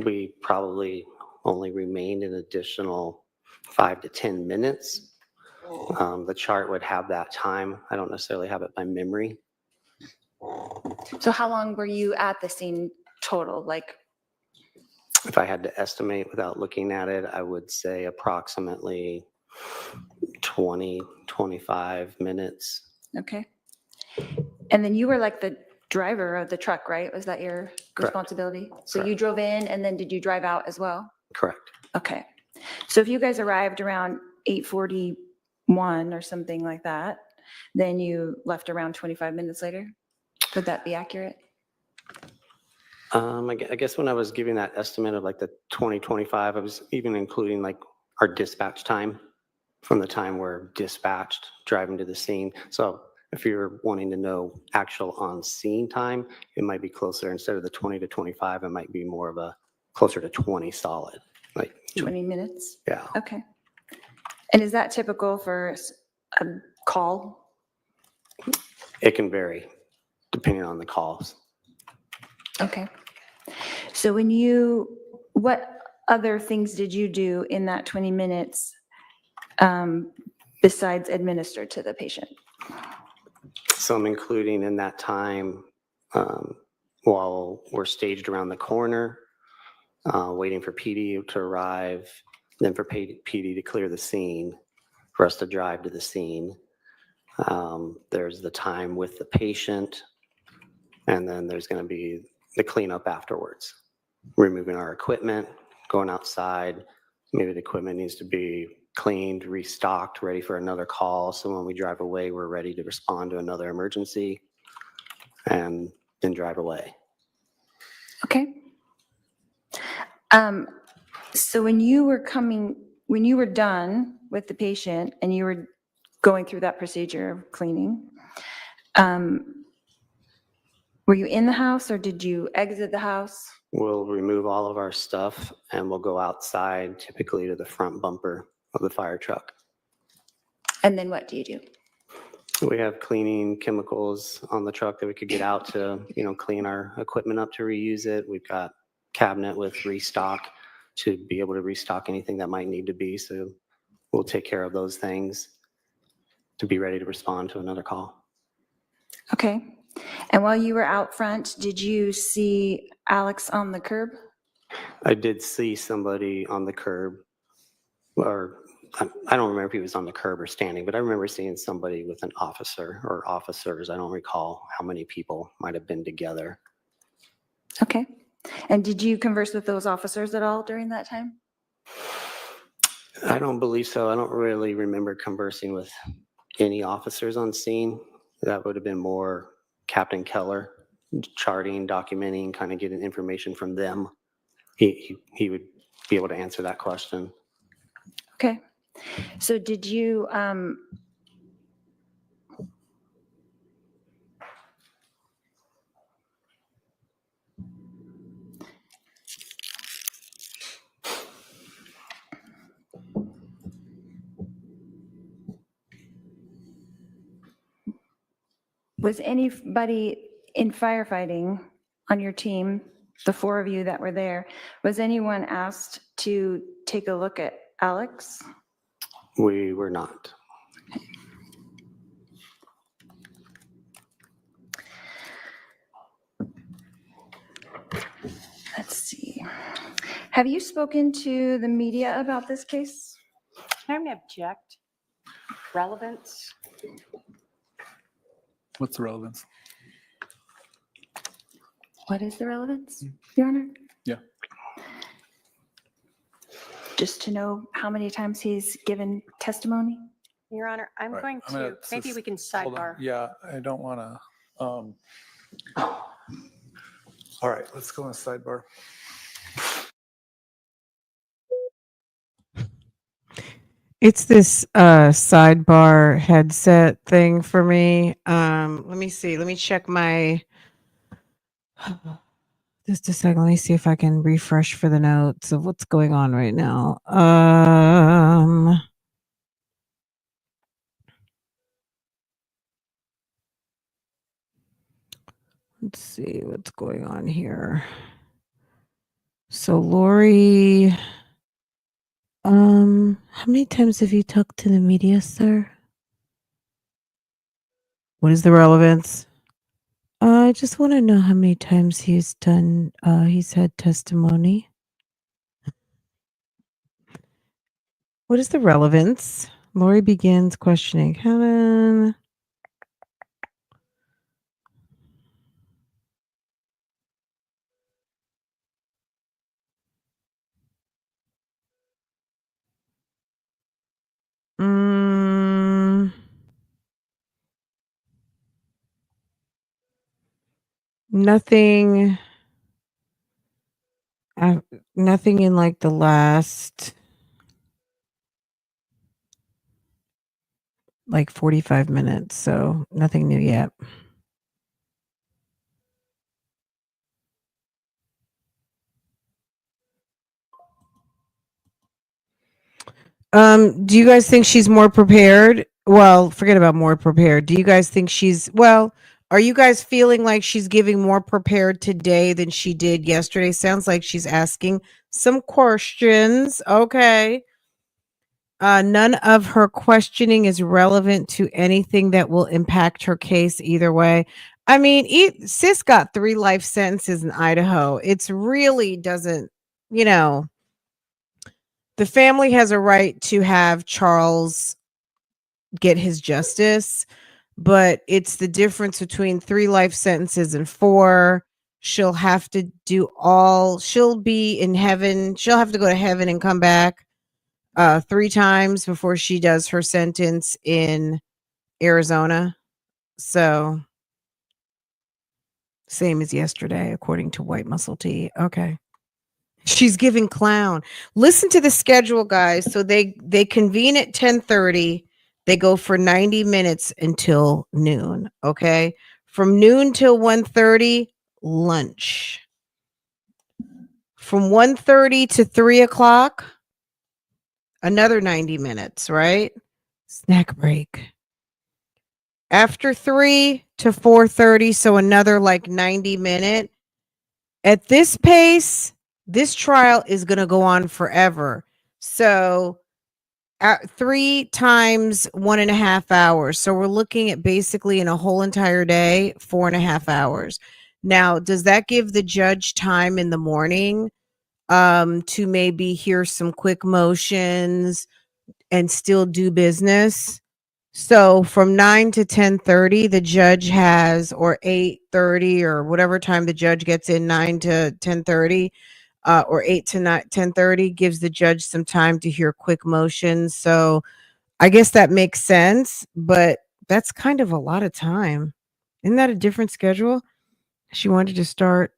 Speaker 4: we probably only remained an additional 5 to 10 minutes. The chart would have that time. I don't necessarily have it by memory.
Speaker 3: So how long were you at the scene total? Like,
Speaker 4: If I had to estimate without looking at it, I would say approximately 20, 25 minutes.
Speaker 3: okay. And then you were like the driver of the truck, right? Was that your responsibility? So you
Speaker 4: Correct.
Speaker 3: drove in and then did you drive out as well?
Speaker 4: Correct.
Speaker 3: Okay. So if you guys arrived around 8:41 or something like that, then you left around 25 minutes later? Would that be accurate?
Speaker 4: I guess when I was giving that estimate of like the 2025, I was even including like our dispatch time from the time we're dispatched driving to the scene. So if you're wanting to know actual on scene time, it might be closer, instead of the 20 to 25, it might be more of a closer to 20 solid. Like,
Speaker 3: 20 minutes?
Speaker 4: yeah.
Speaker 3: Okay. And is that typical for a call?
Speaker 4: It can vary depending on the calls.
Speaker 3: Okay. So what other things did you do in that 20 minutes besides administer to the patient?
Speaker 4: So I'm including in that time while we're staged around the corner, waiting for PD to arrive, then for PD to clear the scene, for us to drive to the scene. There's the time with the patient, and then there's going to be the cleanup afterwards, removing our equipment, going outside. Maybe the equipment needs to be cleaned, restocked, ready for another call. So when we drive away, we're ready to respond to another emergency and then drive away.
Speaker 3: Okay. So when you were done with the patient and you were going through that procedure of cleaning, were you in the house or did you exit the house?
Speaker 4: We'll remove all of our stuff and we'll go outside, typically to the front bumper of the fire truck.
Speaker 3: And then what do you do?
Speaker 4: We have cleaning chemicals on the truck that we could get out to, clean our equipment up to reuse it. We've got cabinet with restock to be able to restock anything that might need to be. So we'll take care of those things to be ready to respond to another call.
Speaker 3: Okay. And while you were out front, did you see Alex on the curb?
Speaker 4: I did see somebody on the curb. or I don't remember if he was on the curb or standing, but I remember seeing somebody with an officer or officers. I don't recall how many people might have been together.
Speaker 3: Okay. And did you converse with those officers at all during that time?
Speaker 4: I don't believe so. I don't really remember conversing with any officers on scene. That would have been more Captain Keller, charting, documenting, kind of getting information from them. He would be able to answer that question.
Speaker 3: Okay. So did you, was anybody in firefighting on your team, the four of you that were there, was anyone asked to take a look at Alex?
Speaker 4: We were not.
Speaker 3: Let's see. Have you spoken to the media about this case?
Speaker 5: Can I object? Relevance?
Speaker 2: What's the relevance?
Speaker 3: What is the relevance, Your Honor?
Speaker 2: Yeah.
Speaker 3: Just to know how many times he's given testimony?
Speaker 5: Your Honor, I'm
Speaker 2: Right,
Speaker 5: going
Speaker 2: I'm gonna
Speaker 5: to, maybe we can
Speaker 2: hold on.
Speaker 5: sidebar.
Speaker 2: Yeah, I don't want to. All right, let's go on a sidebar.
Speaker 1: It's this sidebar headset thing for me. Let me see. Let me check my just a second. Let me see if I can refresh for the notes of what's going on right now. Let's see what's going on here. So Lori, how many times have you talked to the media, sir? What is the relevance? I just want to know how many times he's had testimony. What is the relevance? Lori begins questioning Helen. Nothing. Nothing in like the last like 45 minutes. So nothing new yet. Do you guys think she's more prepared? Well, forget about more prepared. Do you guys think are you guys feeling like she's giving more prepared today than she did yesterday? Sounds like she's asking some questions. Okay. None of her questioning is relevant to anything that will impact her case either way. I mean, sis got 3 life sentences in Idaho. It's really doesn't, the family has a right to have Charles get his justice, but it's the difference between 3 life sentences and 4. She'll have to she'll be in heaven. She'll have to go to heaven and come back 3 times before she does her sentence in Arizona. So same as yesterday, according to White Muscle Tea. Okay. She's giving clown. Listen to the schedule, guys. So they convene at 10:30. They go for 90 minutes until noon. Okay. From noon till 1:30, lunch. From 1:30 to 3 o'clock, another 90 minutes, right? Snack break. After 3 to 4:30, so another like 90 minute. At this pace, this trial is going to go on forever. So at 3 times 1.5 hours. So we're looking at basically in a whole entire day, 4.5 hours. Now, does that give the judge time in the morning? to maybe hear some quick motions and still do business. So from 9 to 10:30, the judge has, or 8:30, or whatever time the judge gets in, 9 to 10:30, or 8 to 10:30, gives the judge some time to hear quick motions. So I guess that makes sense, but that's kind of a lot of time. Isn't that a different schedule? She wanted to start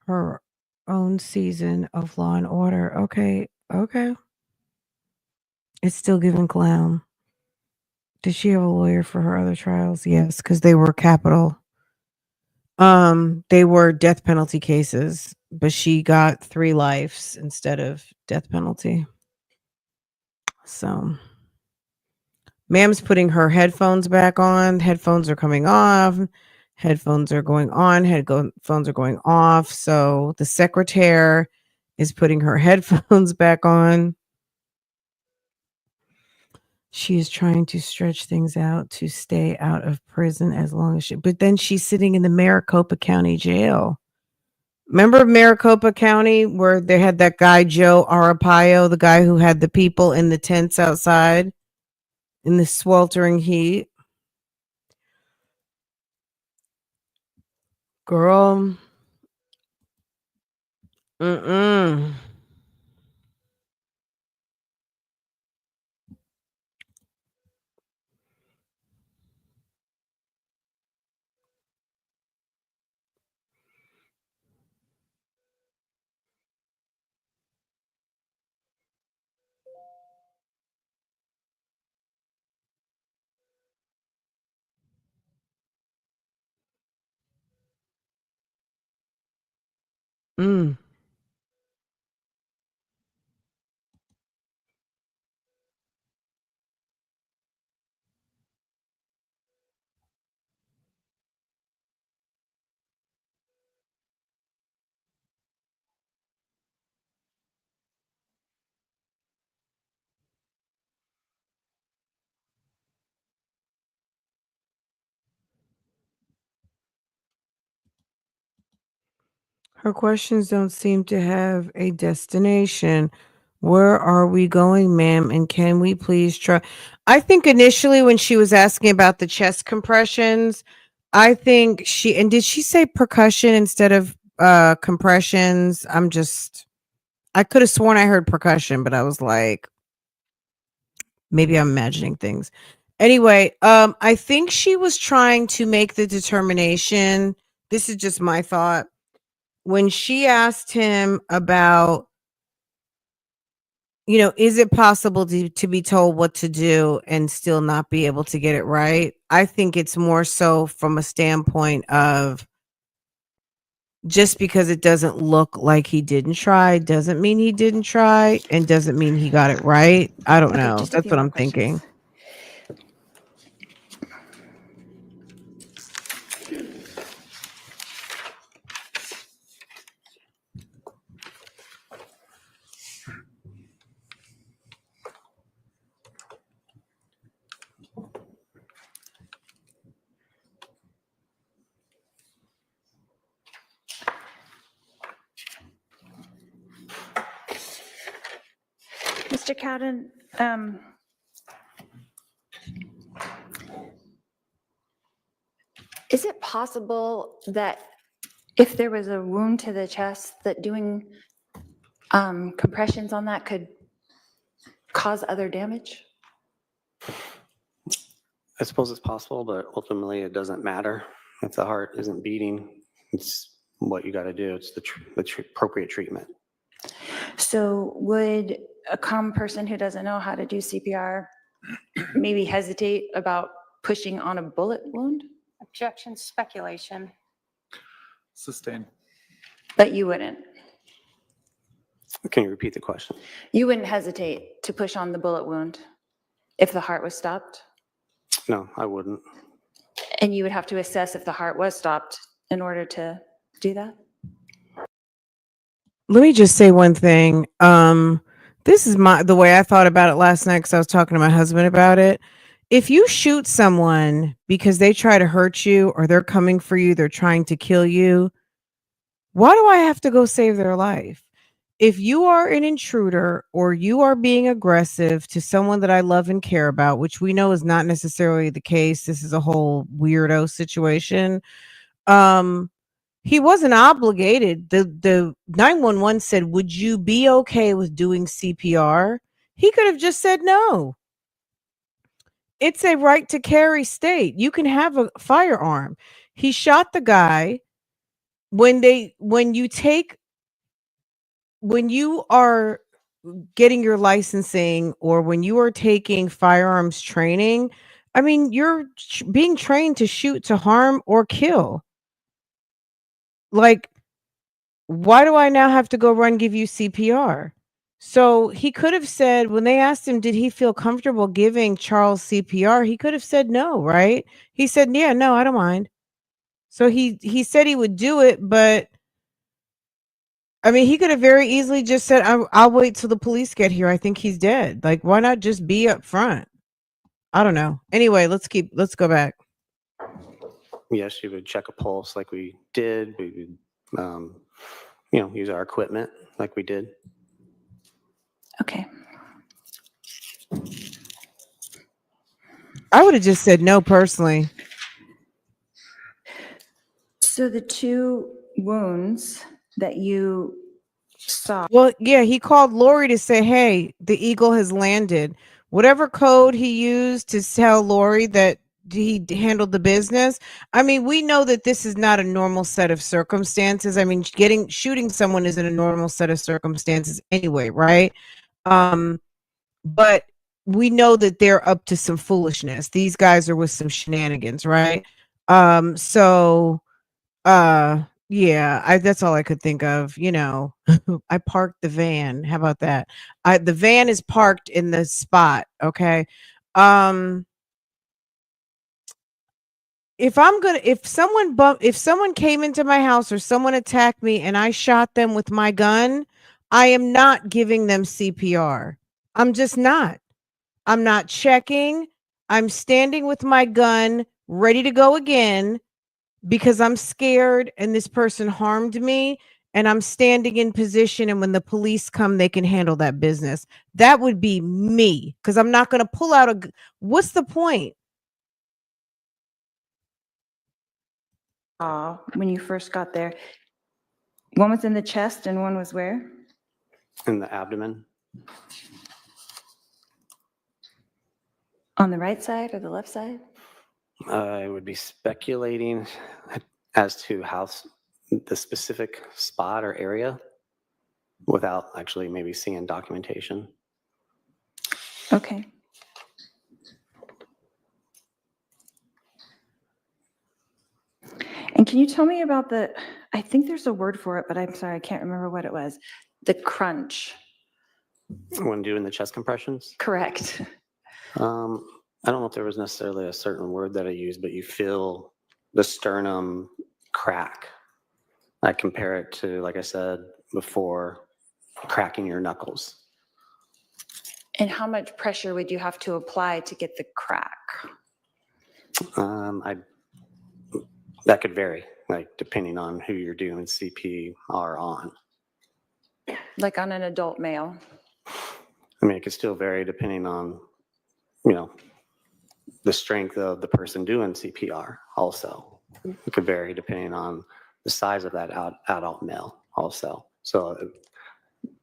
Speaker 1: her own season of Law and Order. Okay. Okay. It's still giving clown. Did she have a lawyer for her other trials? Yes, because they were capital. They were death penalty cases, but she got 3 lives instead of death penalty. So, ma'am's putting her headphones back on. Headphones are coming off. Headphones are going on. Headphones are going off. So the secretary is putting her headphones back on. She is trying to stretch things out to stay out of prison as long as she, but then she's sitting in the Maricopa County Jail. Remember Maricopa County where they had that guy, Joe Arpaio, the guy who had the people in the tents outside in the sweltering heat? Girl. Mm-mm. Mm. Her questions don't seem to have a destination. Where are we going, ma'am? And can we please try? I think initially when she was asking about the chest compressions, I think she, and did she say percussion instead of compressions? I could have sworn I heard percussion, but I was like, maybe I'm imagining things. Anyway, I think she was trying to make the determination. This is just my thought. When she asked him about, is it possible to be told what to do and still not be able to get it right? I think it's more so from a standpoint of, just because it doesn't look like he didn't try doesn't mean he didn't try, and doesn't mean he got it right. I don't
Speaker 3: Okay,
Speaker 1: know.
Speaker 3: just a
Speaker 1: That's
Speaker 3: few
Speaker 1: what
Speaker 3: more
Speaker 1: I'm thinking.
Speaker 3: questions. Mr. Cowden, is it possible that if there was a wound to the chest, that doing compressions on that could cause other damage?
Speaker 4: I suppose it's possible, but ultimately it doesn't matter. If the heart isn't beating, it's what you got to do. It's the appropriate treatment.
Speaker 3: So would a common person who doesn't know how to do CPR maybe hesitate about pushing on a bullet wound?
Speaker 5: Objection, speculation.
Speaker 2: Sustained.
Speaker 3: But you wouldn't?
Speaker 4: Can you repeat the question?
Speaker 3: You wouldn't hesitate to push on the bullet wound if the heart was stopped?
Speaker 4: No, I wouldn't.
Speaker 3: And you would have to assess if the heart was stopped in order to do that?
Speaker 1: Let me just say one thing. This is the way I thought about it last night, because I was talking to my husband about it. If you shoot someone because they try to hurt you, or they're coming for you, they're trying to kill you, why do I have to go save their life? if you are an intruder or you are being aggressive to someone that I love and care about, which we know is not necessarily the case, this is a whole weirdo situation. He wasn't obligated. The 911 said, "Would you be okay with doing CPR?" He could have just said no. It's a right to carry state. You can have a firearm. He shot the guy. When you are getting your licensing or when you are taking firearms training, I mean, you're being trained to shoot to harm or kill. Like, why do I now have to go run give you CPR? So he could have said, when they asked him, did he feel comfortable giving Charles CPR? He could have said no, right? He said, yeah, no, I don't mind. So he said he would do it, but I mean, he could have very easily just said, I'll wait till the police get here. I think he's dead. Like, why not just be up front? I don't know. Anyway, let's go back.
Speaker 4: Yes, you would check a pulse like we did. We would, use our equipment like we did.
Speaker 3: Okay.
Speaker 1: I would have just said no personally.
Speaker 3: So the 2 wounds that you saw,
Speaker 1: Well, yeah, he called Lori to say, hey, the Eagle has landed. Whatever code he used to tell Lori that he handled the business. I mean, we know that this is not a normal set of circumstances. I mean, shooting someone isn't a normal set of circumstances anyway, right? But we know that they're up to some foolishness. These guys are with some shenanigans, right? So yeah, that's all I could think of. I parked the van. How about that? The van is parked in the spot. Okay. If someone came into my house or someone attacked me and I shot them with my gun, I am not giving them CPR. I'm just not. I'm not checking. I'm standing with my gun ready to go again because I'm scared and this person harmed me and I'm standing in position, and when the police come, they can handle that business. That would be me, because I'm not going to pull out what's the point?
Speaker 3: when you first got there, one was in the chest and one was where?
Speaker 4: In the abdomen.
Speaker 3: On the right side or the left side?
Speaker 4: I would be speculating as to the specific spot or area without actually maybe seeing documentation.
Speaker 3: Okay. And can you tell me about I think there's a word for it, but I'm sorry, I can't remember what it was. The crunch.
Speaker 4: When doing the chest compressions?
Speaker 3: Correct.
Speaker 4: I don't know if there was necessarily a certain word that I used, but you feel the sternum crack. I compare it to, like I said before, cracking your knuckles.
Speaker 3: And how much pressure would you have to apply to get the crack?
Speaker 4: That could vary, like depending on who you're doing CPR on.
Speaker 3: Like on an adult male?
Speaker 4: I mean, it could still vary depending on, the strength of the person doing CPR also. It could vary depending on the size of that adult male also. So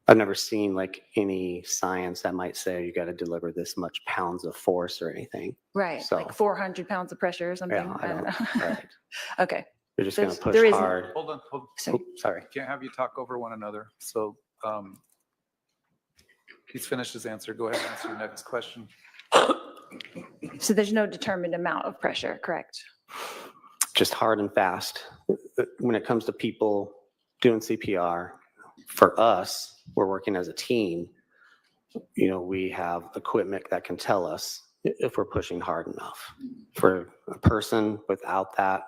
Speaker 4: I've never seen like any science that might say you got to deliver this much pounds of force or anything.
Speaker 3: Right,
Speaker 4: So-
Speaker 3: like 400 pounds of pressure or something?
Speaker 4: Yeah, I don't know. Right.
Speaker 3: Okay.
Speaker 4: You're just going to push
Speaker 3: There isn't-
Speaker 4: hard.
Speaker 2: Hold on.
Speaker 3: So,
Speaker 4: Sorry.
Speaker 2: Can't have you talk over one another. So he's finished his answer. Go ahead and answer your next question.
Speaker 3: so there's no determined amount of pressure, correct?
Speaker 4: Just hard and fast. When it comes to people doing CPR, for us, we're working as a team. We have equipment that can tell us if we're pushing hard enough. For a person without that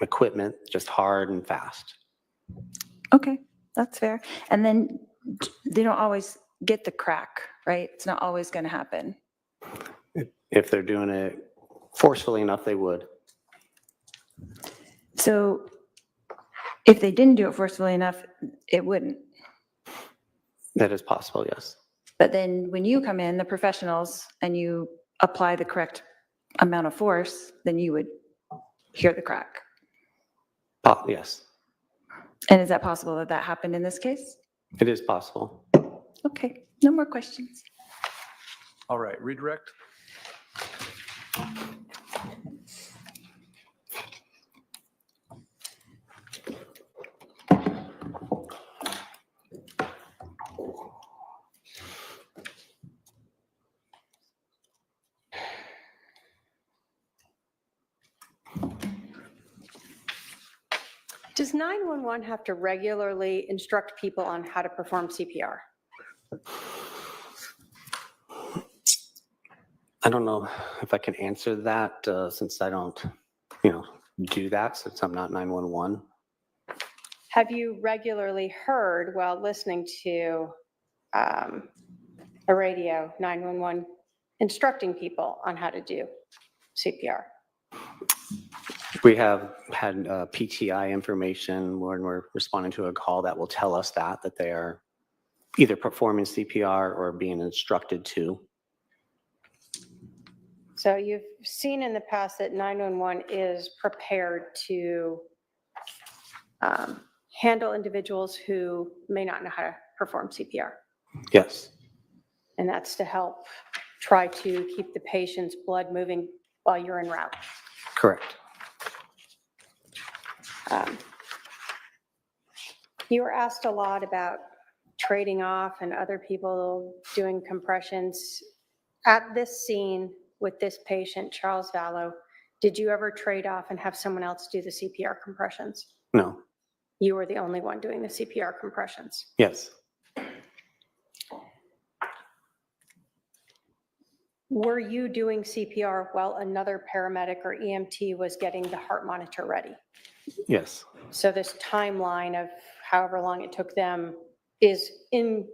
Speaker 4: equipment, just hard and fast.
Speaker 3: Okay, that's fair. And then they don't always get the crack, right? It's not always going to happen.
Speaker 4: If they're doing it forcefully enough, they would.
Speaker 3: So if they didn't do it forcefully enough, it wouldn't.
Speaker 4: That is possible, yes.
Speaker 3: But then when you come in, the professionals, and you apply the correct amount of force, then you would hear the crack.
Speaker 4: Yes,
Speaker 3: And is that possible that that happened in this case?
Speaker 4: it is possible.
Speaker 3: Okay, no more questions.
Speaker 2: All right, redirect.
Speaker 5: Does 911 have to regularly instruct people on how to perform CPR?
Speaker 4: I don't know if I can answer that since I don't, do that since I'm not 911.
Speaker 5: Have you regularly heard while listening to a radio 911 instructing people on how to do CPR?
Speaker 4: We have had PTI information when we're responding to a call that will tell us that they are either performing CPR or being instructed to.
Speaker 5: So you've seen in the past that 911 is prepared to handle individuals who may not know how to perform CPR.
Speaker 4: Yes,
Speaker 5: And that's to help try to keep the patient's blood moving while you're en route.
Speaker 4: correct.
Speaker 5: You were asked a lot about trading off and other people doing compressions. At this scene with this patient, Charles Vallow, did you ever trade off and have someone else do the CPR compressions?
Speaker 4: No,
Speaker 5: You were the only one doing the CPR compressions.
Speaker 4: yes,
Speaker 5: Were you doing CPR while another paramedic or EMT was getting the heart monitor ready?
Speaker 4: yes,
Speaker 5: So this timeline of however long it took them is in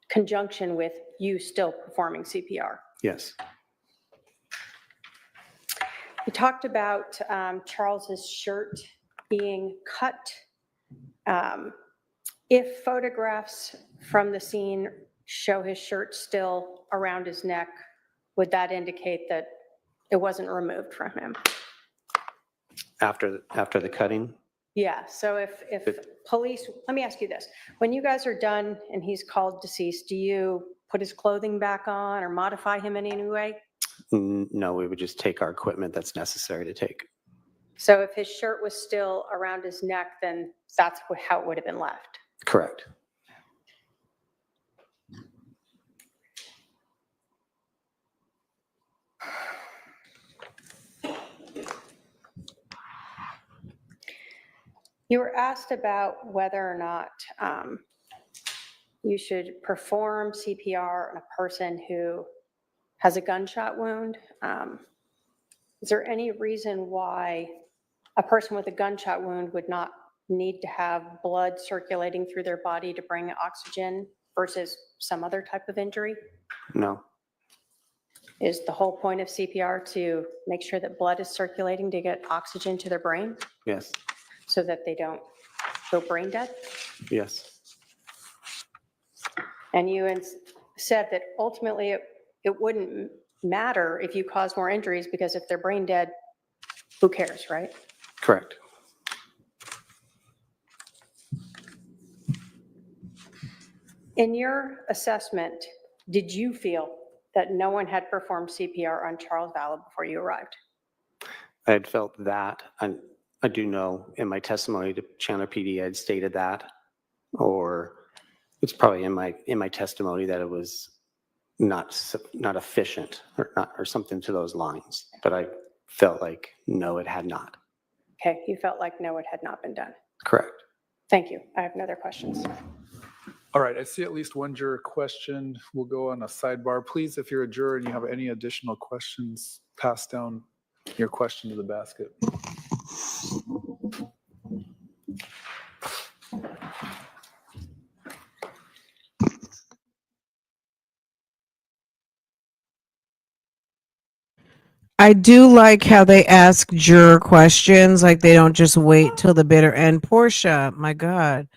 Speaker 5: conjunction with you still performing CPR.
Speaker 4: yes,
Speaker 5: We talked about Charles's shirt being cut. If photographs from the scene show his shirt still around his neck, would that indicate that it wasn't removed from him?
Speaker 4: after the cutting.
Speaker 5: Yeah, so if police, let me ask you this. When you guys are done and he's called deceased, do you put his clothing back on or modify him in any way?
Speaker 4: No, we would just take our equipment that's necessary to take.
Speaker 5: So if his shirt was still around his neck, then that's how it would have been left.
Speaker 4: Correct.
Speaker 5: You were asked about whether or not you should perform CPR on a person who has a gunshot wound. Is there any reason why a person with a gunshot wound would not need to have blood circulating through their body to bring oxygen versus some other type of injury?
Speaker 4: No,
Speaker 5: Is the whole point of CPR to make sure that blood is circulating to get oxygen to their brain
Speaker 4: yes,
Speaker 5: so that they don't go brain dead?
Speaker 4: yes,
Speaker 5: And you said that ultimately it wouldn't matter if you cause more injuries because if they're brain dead, who cares, right?
Speaker 4: correct.
Speaker 5: In your assessment, did you feel that no one had performed CPR on Charles Vallow before you arrived?
Speaker 4: I had felt that, and I do know in my testimony to Chandler PD, I had stated that, or it's probably in my testimony that it was not efficient or something to those lines, but I felt like no, it had not.
Speaker 5: Okay, you felt like no, it had not been done.
Speaker 4: Correct.
Speaker 5: Thank you. I have no other questions.
Speaker 2: All right, I see at least one juror question. We'll go on a sidebar. Please, if you're a juror and you have any additional questions, pass down your question to the basket.
Speaker 1: I do like how they ask juror questions, like they don't just wait till the bitter end. Portia, my God,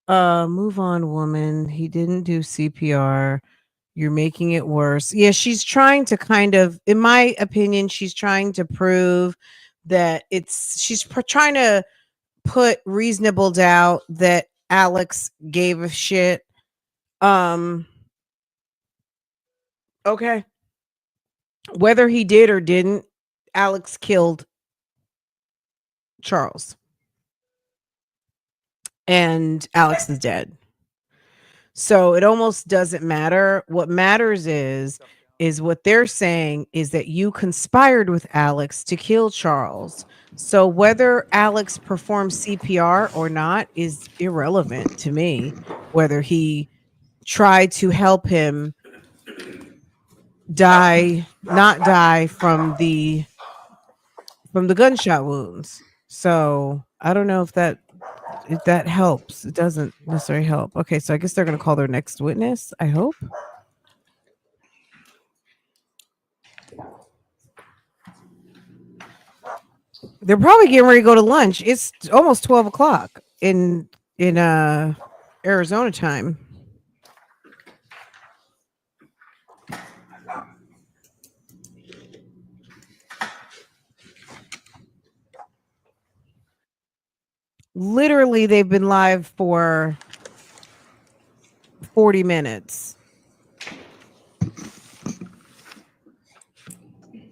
Speaker 1: Move on, woman. He didn't do CPR. You're making it worse. Yeah, she's trying to kind of, in my opinion, she's trying to prove that trying to put reasonable doubt that Alex gave a shit. Okay. Whether he did or didn't, Alex killed Charles. And Alex is dead. So it almost doesn't matter. What matters is what they're saying is that you conspired with Alex to kill Charles. So whether Alex performed CPR or not is irrelevant to me. Whether he tried to help him not die from the gunshot wounds. So I don't know if that helps. It doesn't necessarily help. Okay, so I guess they're going to call their next witness, I hope. They're probably getting ready to go to lunch. It's almost 12 o'clock in Arizona time. Literally, they've been live for 40 minutes.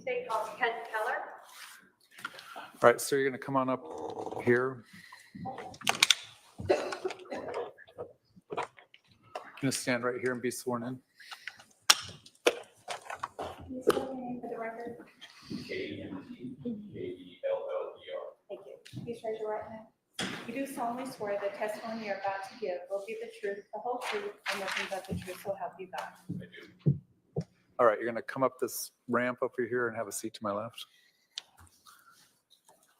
Speaker 5: State called Kent Keller.
Speaker 2: All right, so you're going to come on up here. Going to stand right here and be sworn in.
Speaker 3: Thank you. Please raise your right hand. You do solemnly swear the testimony you're about to give will be the truth, the whole truth, and nothing but the truth, so help you God.
Speaker 2: All right, you're going to come up this ramp over here and have a seat to my left.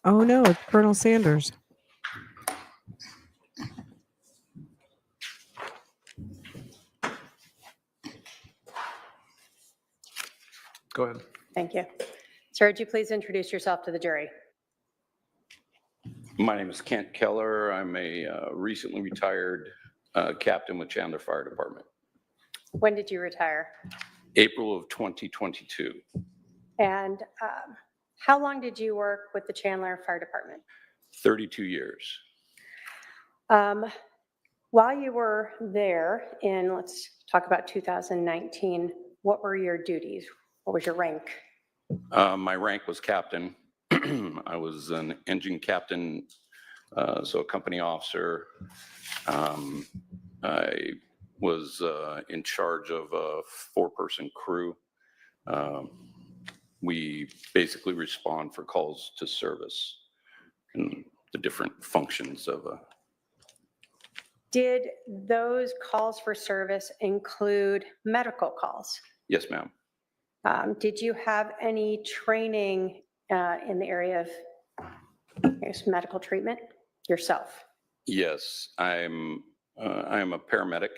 Speaker 1: Oh no, it's Colonel Sanders.
Speaker 2: Go ahead.
Speaker 5: Thank you. Sir, would you please introduce yourself to the jury?
Speaker 6: My name is Kent Keller. I'm a recently retired captain with Chandler Fire Department.
Speaker 5: When did you retire?
Speaker 6: April of 2022.
Speaker 5: And how long did you work with the Chandler Fire Department?
Speaker 6: 32 years.
Speaker 5: While you were there in, let's talk about 2019, what were your duties? What was your rank?
Speaker 6: My rank was captain. I was an engine captain, so a company officer. I was in charge of a 4-person crew. We basically respond for calls to service and the different functions of a.
Speaker 5: Did those calls for service include medical calls?
Speaker 6: Yes, ma'am.
Speaker 5: Did you have any training in the area of, I guess, medical treatment yourself?
Speaker 6: Yes, I am a paramedic.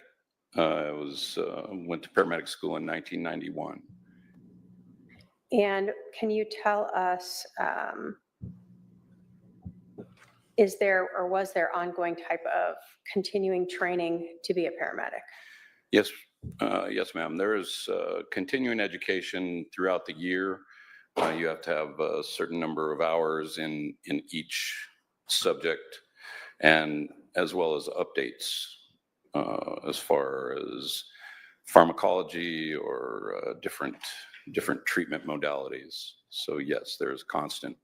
Speaker 6: I went to paramedic school in 1991.
Speaker 5: And can you tell us, is there or was there ongoing type of continuing training to be a paramedic?
Speaker 6: Yes, yes, ma'am. There is continuing education throughout the year. You have to have a certain number of hours in each subject, and as well as updates as far as pharmacology or different treatment modalities. So yes, there is constant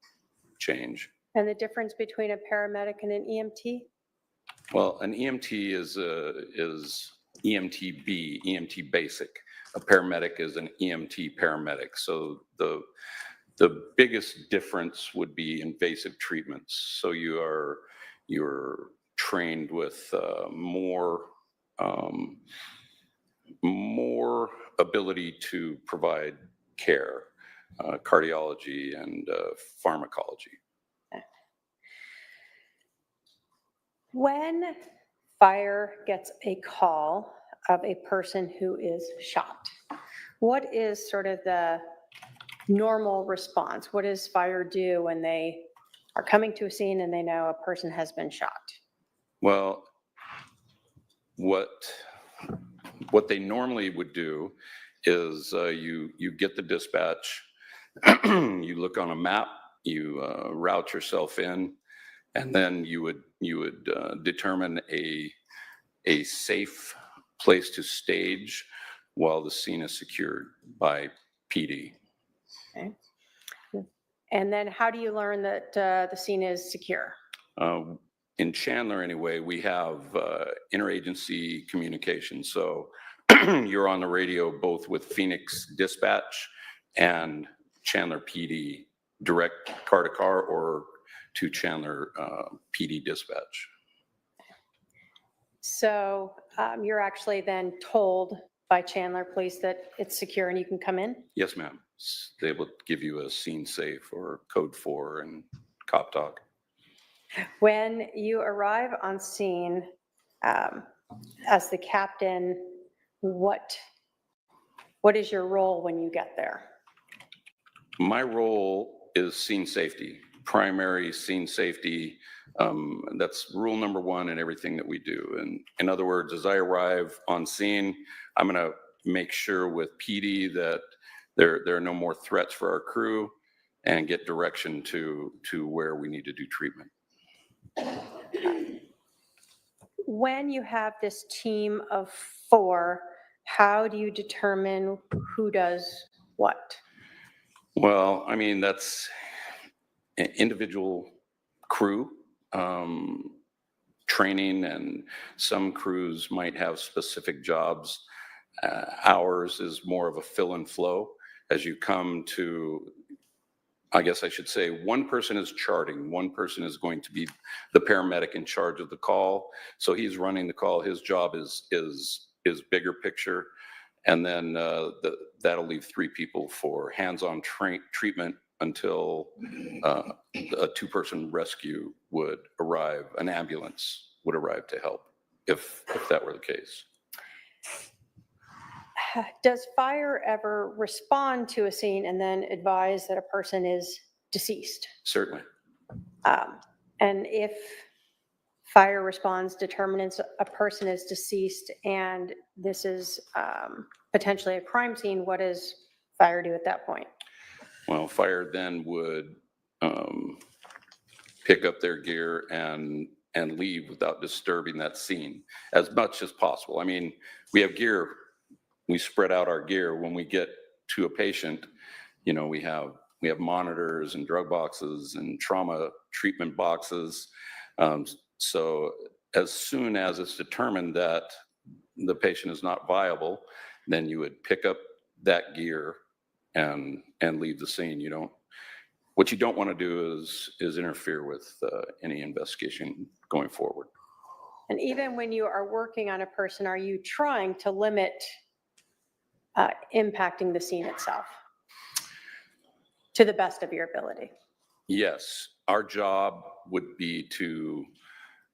Speaker 6: change.
Speaker 5: And the difference between a paramedic and an EMT?
Speaker 6: Well, an EMT is EMTB, EMT basic. A paramedic is an EMT paramedic. So the biggest difference would be invasive treatments. So you're trained with more ability to provide care, cardiology and pharmacology.
Speaker 5: When fire gets a call of a person who is shot, what is sort of the normal response? What does fire do when they are coming to a scene and they know a person has been shot?
Speaker 6: Well, what they normally would do is you get the dispatch, you look on a map, you route yourself in, and then you would determine a safe place to stage while the scene is secured by PD.
Speaker 5: Okay. And then how do you learn that the scene is secure?
Speaker 6: In Chandler, anyway, we have interagency communication. So you're on the radio both with Phoenix Dispatch and Chandler PD, direct car to car or to Chandler PD Dispatch.
Speaker 5: So you're actually then told by Chandler Police that it's secure and you can come in?
Speaker 6: Yes, ma'am. They will give you a scene safe or code 4 and cop talk.
Speaker 5: When you arrive on scene as the captain, what is your role when you get there?
Speaker 6: My role is scene safety, primary scene safety. That's rule number 1 in everything that we do. And in other words, as I arrive on scene, I'm going to make sure with PD that there are no more threats for our crew and get direction to where we need to do treatment.
Speaker 5: When you have this team of 4, how do you determine who does what?
Speaker 6: Well, I mean, that's an individual crew training, and some crews might have specific jobs. Ours is more of a fill and flow. As you come to, I guess I should say, one person is charting, one person is going to be the paramedic in charge of the call. So he's running the call. His job is bigger picture. And then that'll leave 3 people for hands-on treatment until a 2-person rescue would arrive, an ambulance would arrive to help, if that were the case.
Speaker 5: Does fire ever respond to a scene and then advise that a person is deceased?
Speaker 6: Certainly.
Speaker 5: And if fire responds, determines a person is deceased, and this is potentially a crime scene, what does fire do at that point?
Speaker 6: Well, fire then would pick up their gear and leave without disturbing that scene as much as possible. I mean, we have gear, we spread out our gear. When we get to a patient, you know, we have monitors and drug boxes and trauma treatment boxes. So as soon as it's determined that the patient is not viable, then you would pick up that gear and leave the scene. What you don't want to do is interfere with any investigation going forward.
Speaker 5: And even when you are working on a person, are you trying to limit impacting the scene itself to the best of your ability?
Speaker 6: Yes, our job would be to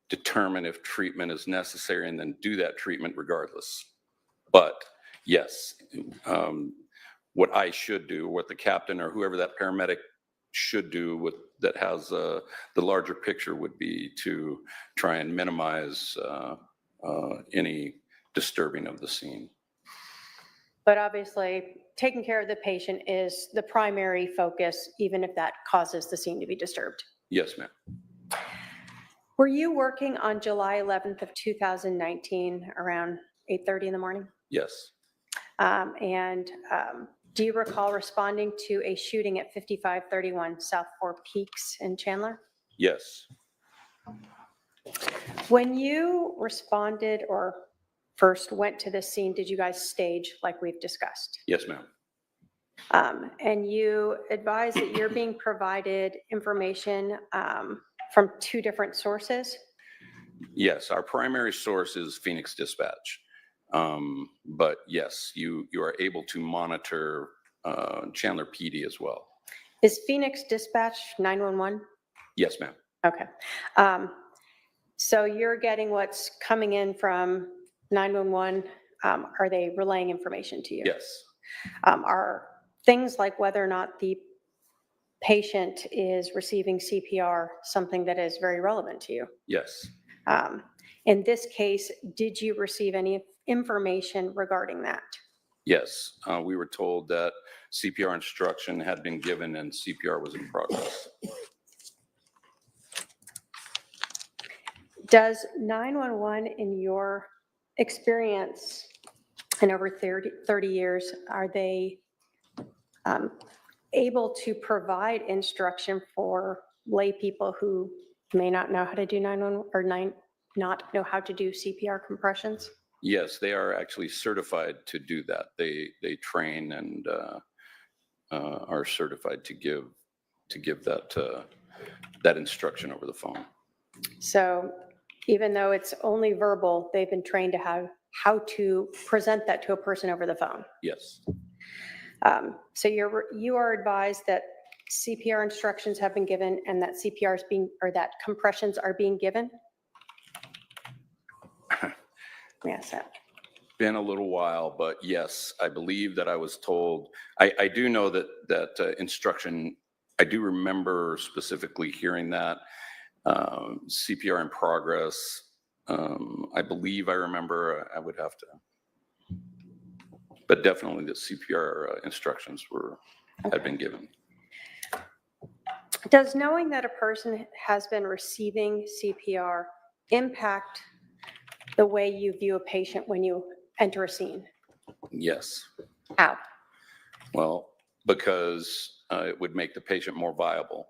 Speaker 6: determine if treatment is necessary and then do that treatment regardless. But yes, what I should do, what the captain or whoever that paramedic should do that has the larger picture would be to try and minimize any disturbing of the scene.
Speaker 5: But obviously, taking care of the patient is the primary focus, even if that causes the scene to be disturbed.
Speaker 6: Yes, ma'am.
Speaker 5: Were you working on July 11th of 2019 around 8:30 in the morning?
Speaker 6: Yes.
Speaker 5: Do you recall responding to a shooting at 5531 South 4 Peaks in Chandler?
Speaker 6: Yes.
Speaker 5: When you responded or first went to this scene, did you guys stage like we've discussed?
Speaker 6: Yes, ma'am.
Speaker 5: And you advise that you're being provided information from 2 different sources?
Speaker 6: Yes, our primary source is Phoenix Dispatch. But yes, you are able to monitor Chandler PD as well.
Speaker 5: Is Phoenix Dispatch 911?
Speaker 6: Yes, ma'am.
Speaker 5: Okay. So you're getting what's coming in from 911. Are they relaying information to you?
Speaker 6: Yes.
Speaker 5: Are things like whether or not the patient is receiving CPR something that is very relevant to you?
Speaker 6: Yes.
Speaker 5: In this case, did you receive any information regarding that?
Speaker 6: Yes, we were told that CPR instruction had been given and CPR was in progress.
Speaker 5: Does 911, in your experience in over 30 years, are they able to provide instruction for lay people who may not know how to do 911 or not know how to do CPR compressions?
Speaker 6: Yes, they are actually certified to do that. They train and are certified to give that instruction over the phone.
Speaker 5: So even though it's only verbal, they've been trained to how to present that to a person over the phone.
Speaker 6: Yes,
Speaker 5: So you are advised that CPR instructions have been given and that CPR is that compressions are being given? Yes.
Speaker 6: been a little while, but yes, I believe that I was told. I do know that instruction. I do remember specifically hearing that CPR in progress. I believe I remember. I would have to, but definitely the CPR instructions had been given.
Speaker 5: Does knowing that a person has been receiving CPR impact the way you view a patient when you enter a scene?
Speaker 6: Yes.
Speaker 5: How?
Speaker 6: Well, because it would make the patient more viable.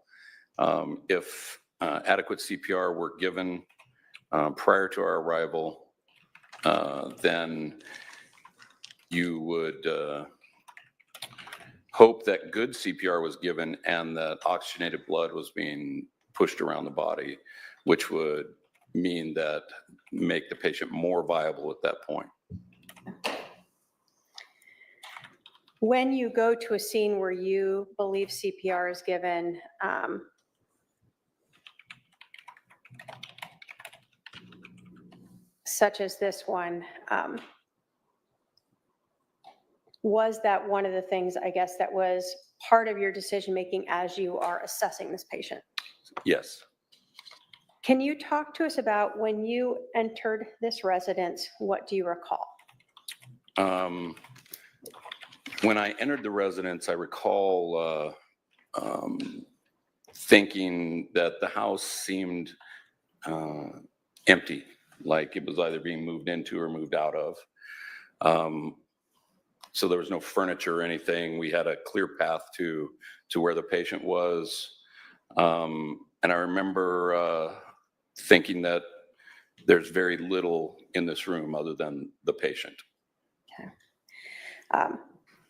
Speaker 6: If adequate CPR were given prior to our arrival, then you would hope that good CPR was given and that oxygenated blood was being pushed around the body, which would mean that make the patient more viable at that point.
Speaker 5: When you go to a scene where you believe CPR is given, such as this one, was that one of the things, I guess, that was part of your decision-making as you are assessing this patient?
Speaker 6: Yes.
Speaker 5: Can you talk to us about when you entered this residence, what do you recall?
Speaker 6: When I entered the residence, I recall thinking that the house seemed empty, like it was either being moved into or moved out of. So there was no furniture or anything. We had a clear path to where the patient was. And I remember thinking that there's very little in this room other than the patient.
Speaker 5: Okay.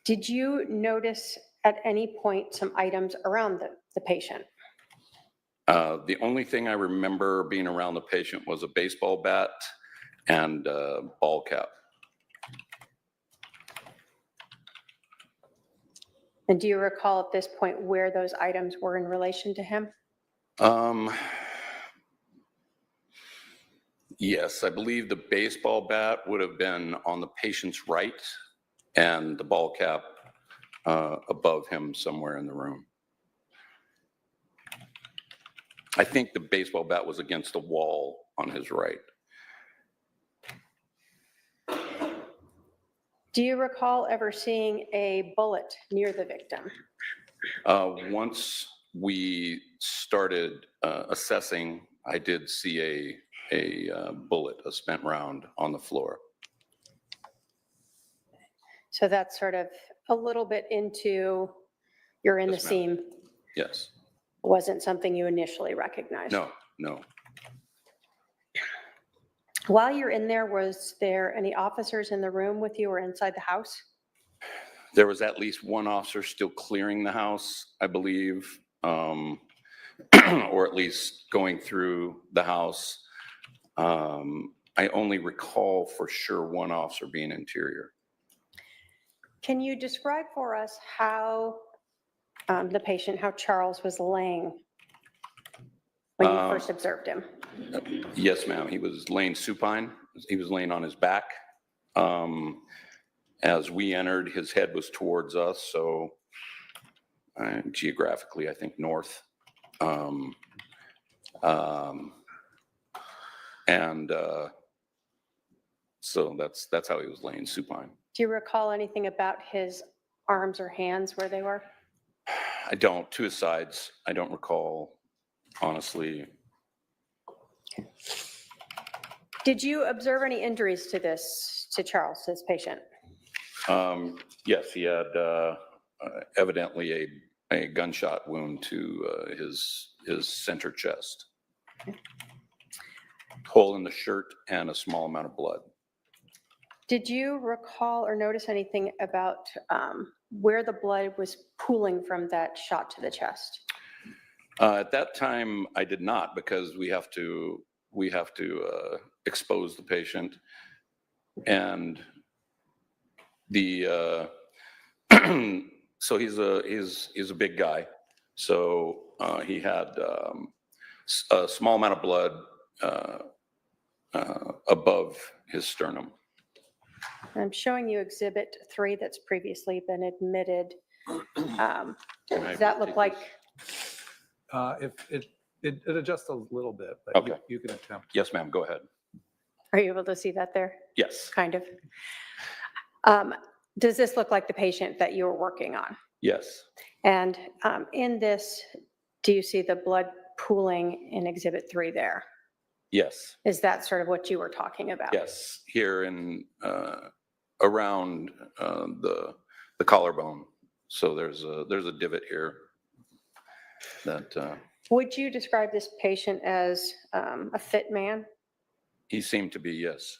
Speaker 5: Did you notice at any point some items around the patient?
Speaker 6: The only thing I remember being around the patient was a baseball bat and a ball cap.
Speaker 5: And do you recall at this point where those items were in relation to him?
Speaker 6: Yes, I believe the baseball bat would have been on the patient's right and the ball cap above him somewhere in the room. I think the baseball bat was against the wall on his right.
Speaker 5: Do you recall ever seeing a bullet near the victim?
Speaker 6: Once we started assessing, I did see a bullet, a spent round on the floor.
Speaker 5: So that's sort of a little bit into you're in
Speaker 6: Yes,
Speaker 5: the
Speaker 6: ma'am.
Speaker 5: scene.
Speaker 6: Yes.
Speaker 5: Wasn't something you initially recognized?
Speaker 6: No.
Speaker 5: While you're in there, was there any officers in the room with you or inside the house?
Speaker 6: There was at least one officer still clearing the house, I believe, or at least going through the house. I only recall for sure one officer being interior.
Speaker 5: Can you describe for us how the patient, how Charles was laying when you first observed him?
Speaker 6: Yes, ma'am. He was laying supine. He was laying on his back. As we entered, his head was towards us, so geographically, I think north. And so that's how he was laying supine.
Speaker 5: Do you recall anything about his arms or hands where they were?
Speaker 6: I don't, to his sides. I don't recall, honestly.
Speaker 5: Did you observe any injuries to Charles, his patient?
Speaker 6: Yes, he had evidently a gunshot wound to his center chest. Hole in the shirt and a small amount of blood.
Speaker 5: Did you recall or notice anything about where the blood was pooling from that shot to the chest?
Speaker 6: At that time, I did not, because we have to expose the patient, and the so he's a big guy, so he had a small amount of blood above his sternum.
Speaker 5: I'm showing you Exhibit 3 that's previously been admitted. Does that look like?
Speaker 2: If it adjusts a little bit, but
Speaker 6: Okay.
Speaker 2: you can attempt.
Speaker 6: Yes, ma'am, go ahead.
Speaker 5: Are you able to see that there?
Speaker 6: Yes,
Speaker 5: Kind of. Does this look like the patient that you were working on?
Speaker 6: yes,
Speaker 5: And in this, do you see the blood pooling in Exhibit 3 there?
Speaker 6: yes,
Speaker 5: Is that sort of what you were talking about?
Speaker 6: yes. Here in around the collarbone. So there's a divot here that
Speaker 5: Would you describe this patient as a fit man?
Speaker 6: he seemed to be, yes.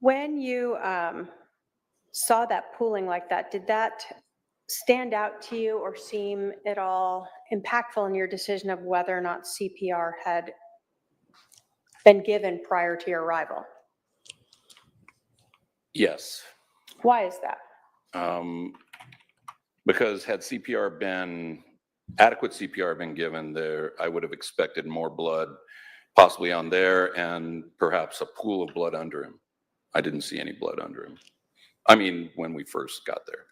Speaker 5: When you saw that pooling like that, did that stand out to you or seem at all impactful in your decision of whether or not CPR had been given prior to your arrival?
Speaker 6: Yes.
Speaker 5: Why is that?
Speaker 6: Because had adequate CPR been given there, I would have expected more blood possibly on there and perhaps a pool of blood under him. I didn't see any blood under him. I mean, when we first got there.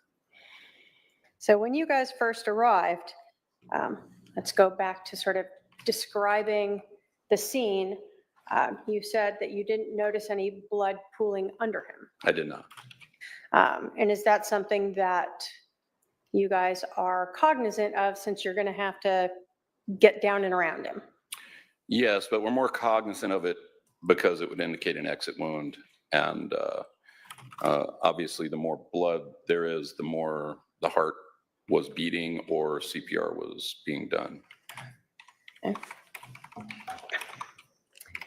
Speaker 5: So when you guys first arrived, let's go back to sort of describing the scene. You said that you didn't notice any blood pooling under him.
Speaker 6: I did not.
Speaker 5: And is that something that you guys are cognizant of since you're going to have to get down and around him?
Speaker 6: Yes, but we're more cognizant of it because it would indicate an exit wound. And obviously, the more blood there is, the more the heart was beating or CPR was being done.
Speaker 5: Okay.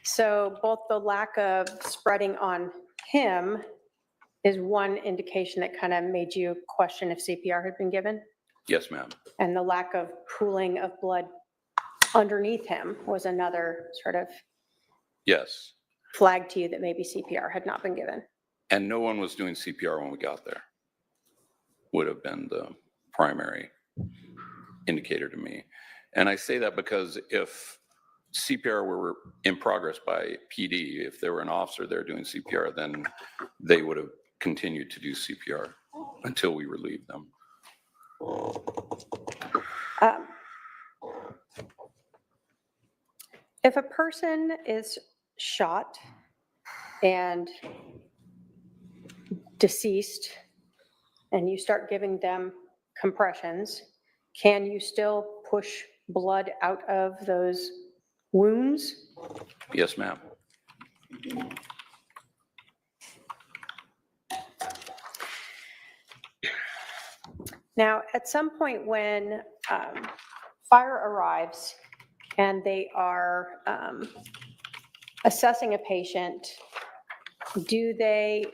Speaker 5: So both the lack of spreading on him is one indication that kind of made you question if CPR had been given?
Speaker 6: Yes, ma'am.
Speaker 5: And the lack of pooling of blood underneath him was another sort of
Speaker 6: Yes.
Speaker 5: flag to you that maybe CPR had not been given.
Speaker 6: And no one was doing CPR when we got there. Would have been the primary indicator to me. And I say that because if CPR were in progress by PD, if there were an officer there doing CPR, then they would have continued to do CPR until we relieved them.
Speaker 5: If a person is shot and deceased and you start giving them compressions, can you still push blood out of those wounds?
Speaker 6: Yes, ma'am.
Speaker 5: Now, at some point when fire arrives and they are assessing a patient, do they,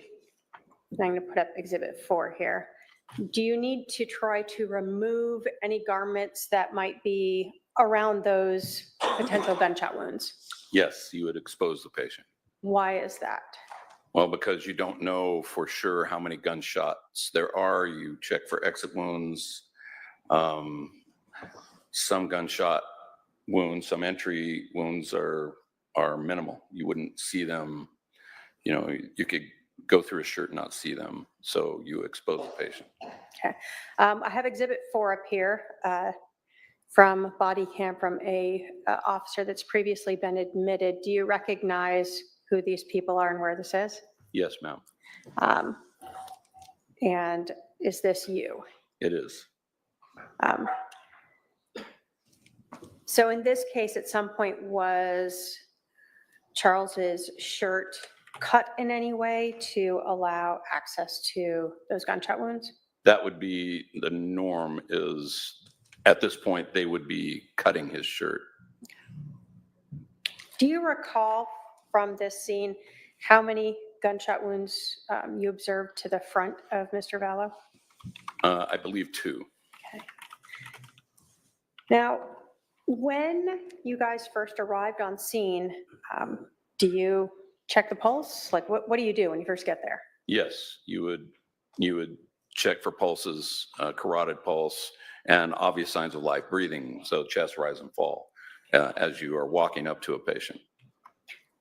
Speaker 5: I'm going to put up Exhibit 4 here. Do you need to try to remove any garments that might be around those potential gunshot wounds?
Speaker 6: Yes, you would expose the patient.
Speaker 5: Why is that?
Speaker 6: Well, because you don't know for sure how many gunshots there are. You check for exit wounds. Some gunshot wounds, some entry wounds are minimal. You wouldn't see them. You know, you could go through a shirt and not see them. So you expose the patient.
Speaker 5: Okay. I have Exhibit 4 up here. from body cam from a officer that's previously been admitted. Do you recognize who these people are and where this is?
Speaker 6: Yes, ma'am.
Speaker 5: And is this you?
Speaker 6: It is.
Speaker 5: So in this case, at some point, was Charles's shirt cut in any way to allow access to those gunshot wounds?
Speaker 6: That would be the norm, is at this point, they would be cutting his shirt.
Speaker 5: Do you recall from this scene how many gunshot wounds you observed to the front of Mr. Vallow?
Speaker 6: I believe 2.
Speaker 5: Okay. Now, when you guys first arrived on scene, do you check the pulse? Like, what do you do when you first get there?
Speaker 6: Yes, you would check for pulses, carotid pulse, and obvious signs of life breathing, so chest rise and fall, as you are walking up to a patient.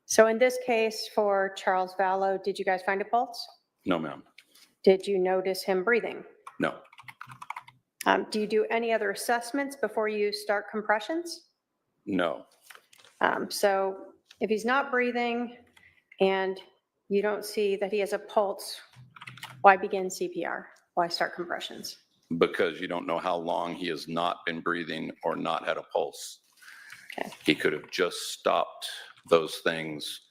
Speaker 5: So in this case, for Charles Vallow, did you guys find a pulse?
Speaker 6: No, ma'am.
Speaker 5: Did you notice him breathing?
Speaker 6: No.
Speaker 5: Do you do any other assessments before you start compressions?
Speaker 6: No.
Speaker 5: So if he's not breathing and you don't see that he has a pulse, why begin CPR? Why start compressions?
Speaker 6: Because you don't know how long he has not been breathing or not had a pulse.
Speaker 5: Okay.
Speaker 6: He could have just stopped those things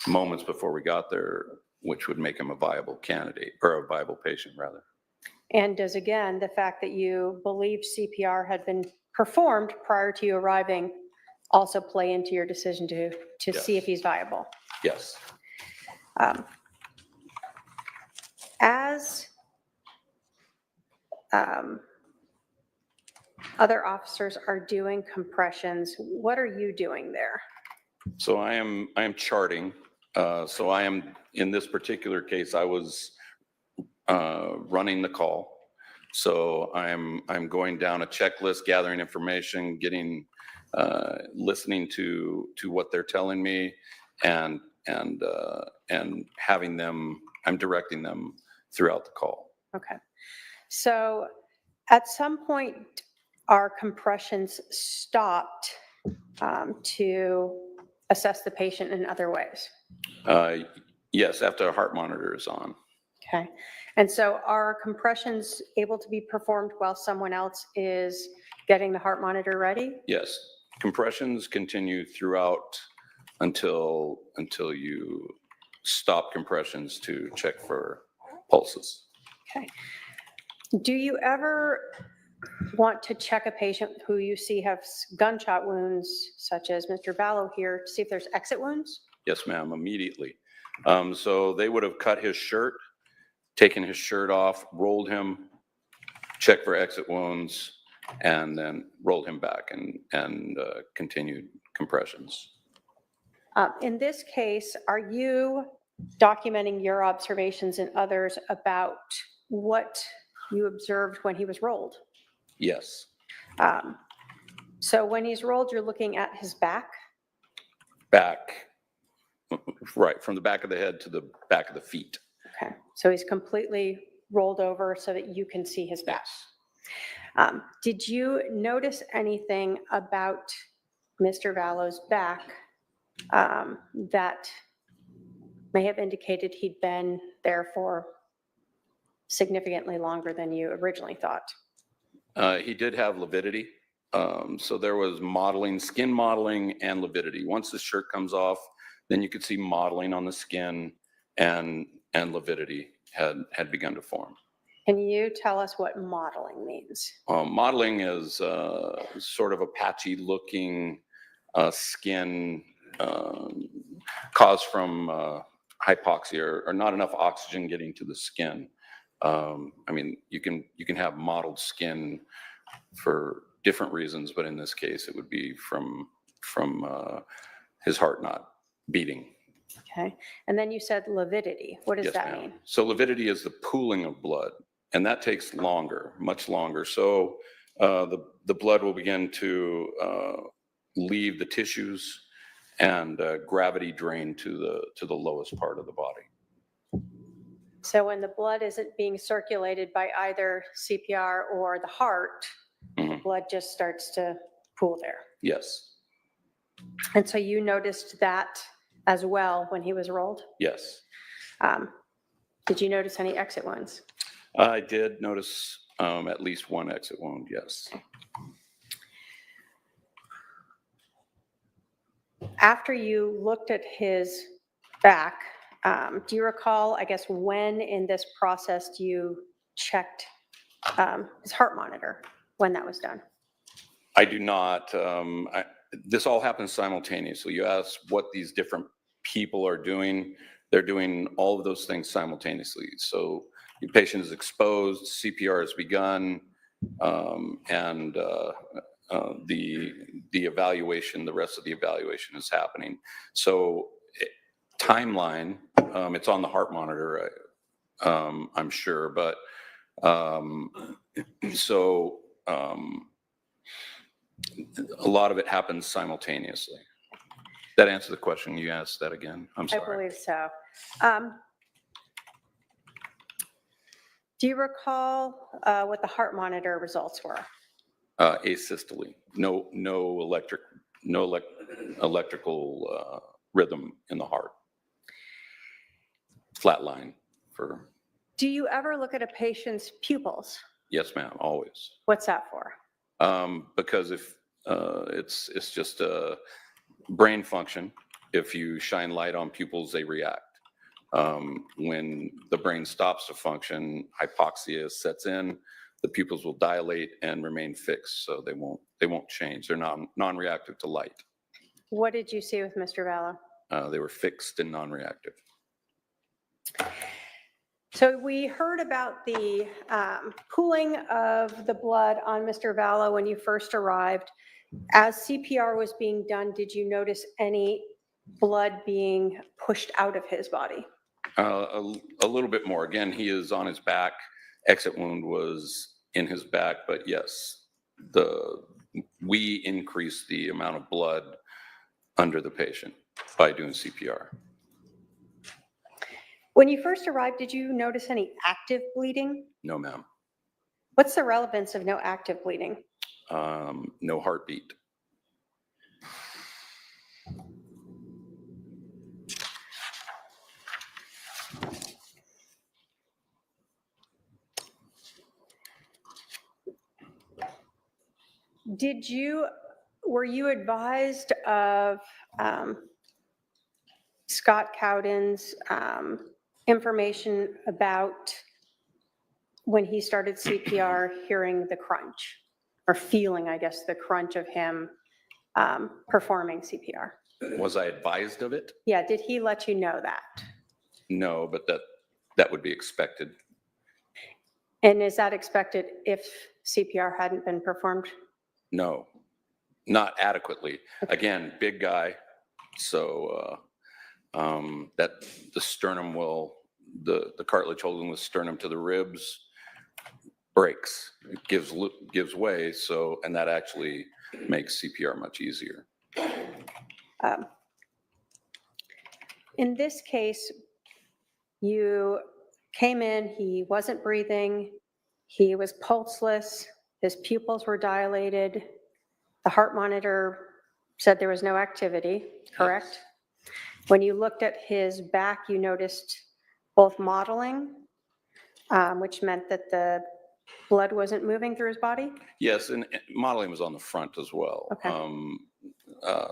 Speaker 6: moments before we got there, which would make him a viable candidate, or a viable patient, rather.
Speaker 5: And does, again, the fact that you believe CPR had been performed prior to you arriving also play into your decision to
Speaker 6: Yes.
Speaker 5: see if he's viable?
Speaker 6: Yes.
Speaker 5: As other officers are doing compressions, what are you doing there?
Speaker 6: So I am charting. So I am, in this particular case, I was running the call. So I'm going down a checklist, gathering information, getting, listening to what they're telling me, and having them, I'm directing them throughout the call.
Speaker 5: Okay. So at some point, are compressions stopped to assess the patient in other ways?
Speaker 6: Yes, after a heart monitor is on.
Speaker 5: Okay. And so are compressions able to be performed while someone else is getting the heart monitor ready?
Speaker 6: Yes, compressions continue throughout until you stop compressions to check for pulses.
Speaker 5: Okay. Do you ever want to check a patient who you see has gunshot wounds, such as Mr. Vallow here, to see if there's exit wounds?
Speaker 6: Yes, ma'am, immediately. So they would have cut his shirt, taken his shirt off, rolled him, checked for exit wounds, and then rolled him back and continued compressions.
Speaker 5: In this case, are you documenting your observations and others about what you observed when he was rolled?
Speaker 6: Yes.
Speaker 5: So when he's rolled, you're looking at his back?
Speaker 6: Back, right, from the back of the head to the back of the feet.
Speaker 5: Okay, so he's completely rolled over so that you can see his back.
Speaker 6: Yes.
Speaker 5: Did you notice anything about Mr. Vallow's back that may have indicated he'd been there for significantly longer than you originally thought?
Speaker 6: He did have lividity. So there was modeling, skin modeling and lividity. Once the shirt comes off, then you could see modeling on the skin, and lividity had begun to form.
Speaker 5: Can you tell us what modeling means?
Speaker 6: Modeling is sort of a patchy looking skin caused from hypoxia or not enough oxygen getting to the skin. I mean, you can have mottled skin for different reasons, but in this case, it would be from his heart not beating.
Speaker 5: Okay, and then you said lividity. What does
Speaker 6: Yes,
Speaker 5: that
Speaker 6: ma'am.
Speaker 5: mean?
Speaker 6: So lividity is the pooling of blood, and that takes longer, much longer. So the blood will begin to leave the tissues and gravity drain to the lowest part of the body.
Speaker 5: So when the blood isn't being circulated by either CPR or the heart, the blood just starts to pool there.
Speaker 6: Yes,
Speaker 5: And so you noticed that as well when he was rolled?
Speaker 6: yes.
Speaker 5: Did you notice any exit wounds?
Speaker 6: I did notice at least one exit wound, yes.
Speaker 5: After you looked at his back, do you recall, I guess, when in this process you checked his heart monitor, when that was done?
Speaker 6: I do not. This all happens simultaneously. You asked what these different people are doing. They're doing all of those things simultaneously. So your patient is exposed, CPR has begun, and the evaluation, the rest of the evaluation is happening. So timeline, it's on the heart monitor, I'm sure, but so a lot of it happens simultaneously. That answer the question? You asked that again? I'm
Speaker 5: I
Speaker 6: sorry.
Speaker 5: believe so. Do you recall what the heart monitor results were?
Speaker 6: Asystole, no electrical rhythm in the heart. Flat line for,
Speaker 5: Do you ever look at a patient's pupils?
Speaker 6: yes, ma'am, always.
Speaker 5: What's that for?
Speaker 6: Because if it's just a brain function. If you shine light on pupils, they react. When the brain stops to function, hypoxia sets in, the pupils will dilate and remain fixed, so they won't change. They're non-reactive to light.
Speaker 5: What did you see with Mr. Vallow?
Speaker 6: They were fixed and non-reactive.
Speaker 5: So we heard about the pooling of the blood on Mr. Vallow when you first arrived. As CPR was being done, did you notice any blood being pushed out of his body?
Speaker 6: A little bit more. Again, he is on his back. Exit wound was in his back, but yes, we increased the amount of blood under the patient by doing CPR.
Speaker 5: When you first arrived, did you notice any active bleeding?
Speaker 6: No, ma'am.
Speaker 5: What's the relevance of no active bleeding?
Speaker 6: No heartbeat.
Speaker 5: Were you advised of Scott Cowden's information about when he started CPR, hearing the crunch, or feeling, I guess, the crunch of him performing CPR?
Speaker 6: Was I advised of it?
Speaker 5: Yeah, did he let you know that?
Speaker 6: No, but that would be expected.
Speaker 5: And is that expected if CPR hadn't been performed?
Speaker 6: No, not adequately. Again, big guy, so that the sternum the cartilage holding the sternum to the ribs breaks. It gives way. So, and that actually makes CPR much easier.
Speaker 5: In this case, you came in, he wasn't breathing, he was pulseless, his pupils were dilated, the heart monitor said there was no activity, correct?
Speaker 6: Yes.
Speaker 5: When you looked at his back, you noticed both mottling, which meant that the blood wasn't moving through his body?
Speaker 6: Yes, and modeling was on the front as well.
Speaker 5: Okay.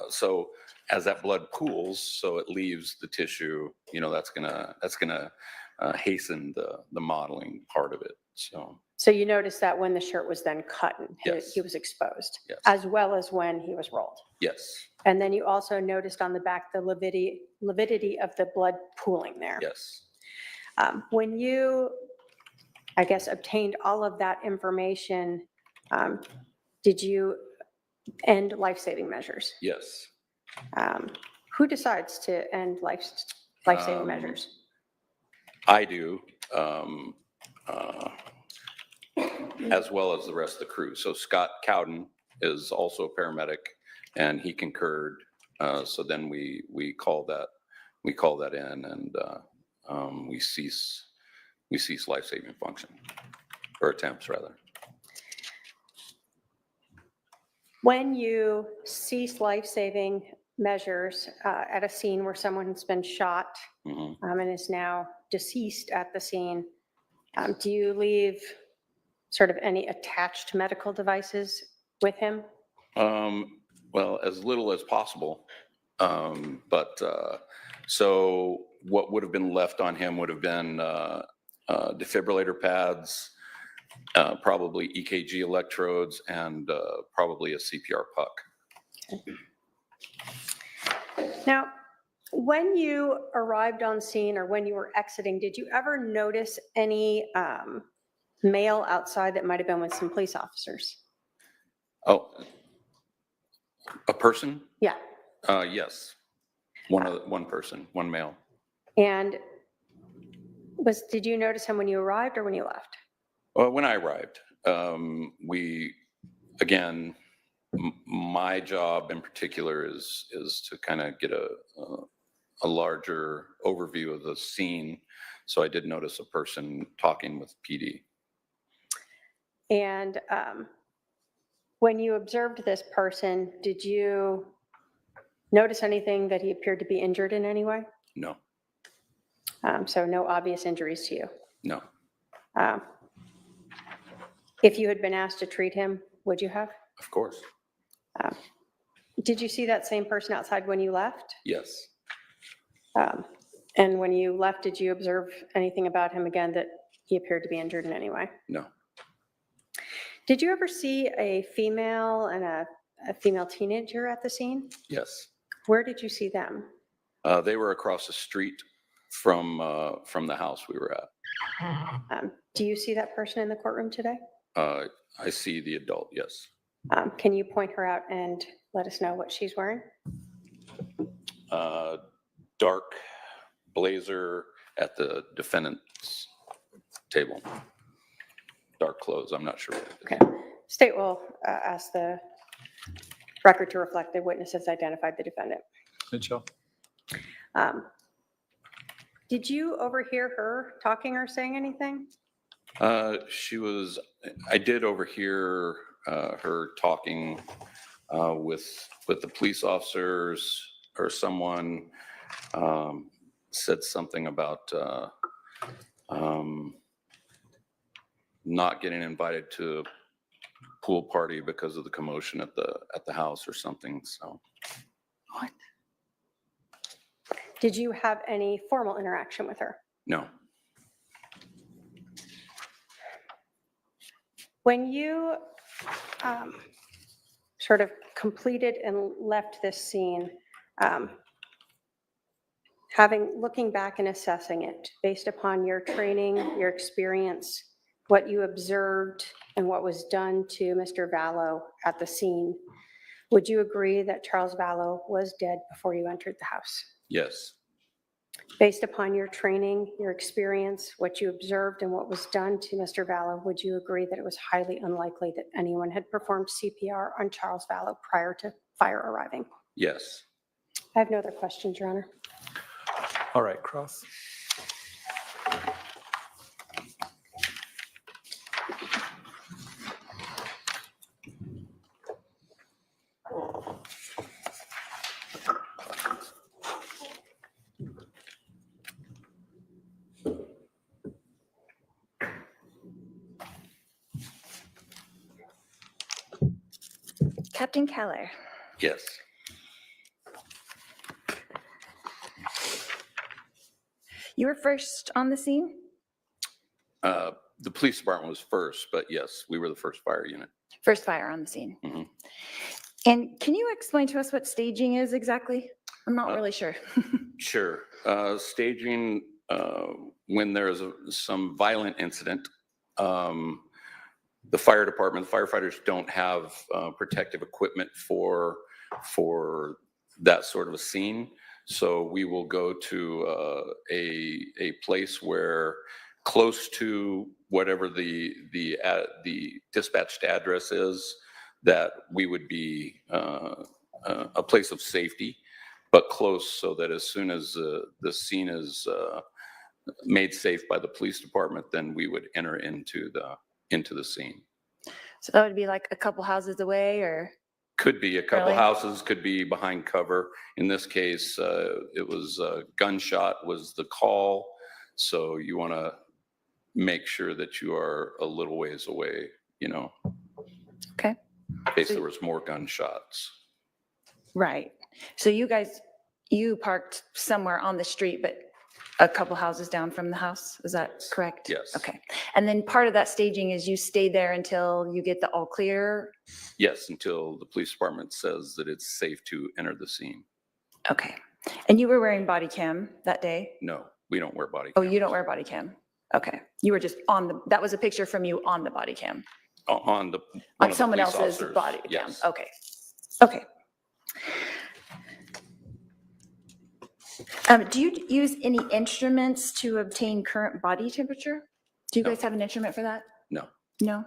Speaker 6: So as that blood pools, so it leaves the tissue, that's gonna hasten the modeling part of it.
Speaker 5: So you noticed that when the shirt was then cut and
Speaker 6: Yes.
Speaker 5: he was exposed,
Speaker 6: Yes.
Speaker 5: as well as when he was rolled.
Speaker 6: Yes,
Speaker 5: And then you also noticed on the back the lividity of the blood pooling there.
Speaker 6: yes.
Speaker 5: When you, I guess, obtained all of that information, did you end life-saving measures?
Speaker 6: Yes.
Speaker 5: Who decides to end life-saving measures?
Speaker 6: I do, as well as the rest of the crew. So Scott Cowden is also a paramedic, and he concurred. So then we call that in, and we cease life-saving function, or attempts rather.
Speaker 5: When you cease life-saving measures at a scene where someone's been shot
Speaker 6: Mhm.
Speaker 5: and is now deceased at the scene, do you leave sort of any attached medical devices with him?
Speaker 6: Well, as little as possible. But so what would have been left on him would have been defibrillator pads, probably EKG electrodes, and probably a CPR puck.
Speaker 5: Now, when you arrived on scene or when you were exiting, did you ever notice any male outside that might have been with some police officers?
Speaker 6: Oh, a person?
Speaker 5: Yeah.
Speaker 6: Yes. One person, one male.
Speaker 5: And did you notice him when you arrived or when you left?
Speaker 6: When I arrived, again, my job in particular is to kind of get a larger overview of the scene. So I did notice a person talking with PD.
Speaker 5: And when you observed this person, did you notice anything that he appeared to be injured in any way?
Speaker 6: No,
Speaker 5: So no obvious injuries to you?
Speaker 6: no.
Speaker 5: If you had been asked to treat him, would you have?
Speaker 6: Of course.
Speaker 5: Did you see that same person outside when you left?
Speaker 6: Yes.
Speaker 5: And when you left, did you observe anything about him again that he appeared to be injured in any way?
Speaker 6: No.
Speaker 5: Did you ever see a female and a female teenager at the scene?
Speaker 6: Yes.
Speaker 5: Where did you see them?
Speaker 6: They were across the street from the house we were at.
Speaker 5: Do you see that person in the courtroom today?
Speaker 6: I see the adult, yes.
Speaker 5: Can you point her out and let us know what she's wearing?
Speaker 6: Dark blazer at the defendant's table. Dark clothes, I'm not sure what it is.
Speaker 5: Okay. State will ask the record to reflect the witness has identified the defendant.
Speaker 2: Mitchell?
Speaker 5: Did you overhear her talking or saying anything?
Speaker 6: I did overhear her talking with the police officers, or someone said something about not getting invited to a pool party because of the commotion at the house or something, so.
Speaker 5: What? Did you have any formal interaction with her?
Speaker 6: No.
Speaker 5: When you sort of completed and left this scene, looking back and assessing it based upon your training, your experience, what you observed and what was done to Mr. Vallow at the scene, would you agree that Charles Vallow was dead before you entered the house?
Speaker 6: Yes.
Speaker 5: Based upon your training, your experience, what you observed and what was done to Mr. Vallow, would you agree that it was highly unlikely that anyone had performed CPR on Charles Vallow prior to fire arriving?
Speaker 6: Yes.
Speaker 5: I have no other questions, Your Honor.
Speaker 2: All right, Cross.
Speaker 3: Captain Keller,
Speaker 6: Yes.
Speaker 3: you were first on the scene?
Speaker 6: The police department was first, but yes, we were the first fire unit.
Speaker 3: First fire on the scene.
Speaker 6: Mhm.
Speaker 3: And can you explain to us what staging is exactly? I'm not really sure.
Speaker 6: Sure. Staging, when there's some violent incident, the fire department, the firefighters don't have protective equipment for that sort of a scene. So we will go to a place where close to whatever the dispatched address is, that we would be a place of safety, but close, so that as soon as the scene is made safe by the police department, then we would enter into the scene.
Speaker 3: So that would be like a couple houses away, or?
Speaker 6: Could be a couple
Speaker 3: Really?
Speaker 6: houses, could be behind cover. In this case, it was a gunshot was the call. So you want to make sure that you are a little ways away, you know,
Speaker 3: Okay.
Speaker 6: in case there was more gunshots.
Speaker 3: Right. So you parked somewhere on the street, but a couple houses down from the house. Is that correct?
Speaker 6: Yes.
Speaker 3: Okay. And then part of that staging is you stay there until you get the all clear?
Speaker 6: Yes, until the police department says that it's safe to enter the scene.
Speaker 3: Okay. And you were wearing body cam that day?
Speaker 6: No, we don't wear body
Speaker 3: Oh,
Speaker 6: cams.
Speaker 3: you don't wear body cam? Okay. You were just that was a picture from you on the body cam?
Speaker 6: On the. one
Speaker 3: On
Speaker 6: of the
Speaker 3: someone
Speaker 6: police
Speaker 3: else's
Speaker 6: officers,
Speaker 3: body cam?
Speaker 6: yes.
Speaker 3: Okay. Okay. Do you use any instruments to obtain current body temperature? Do you
Speaker 6: No.
Speaker 3: guys have an instrument for that?
Speaker 6: No.
Speaker 3: No?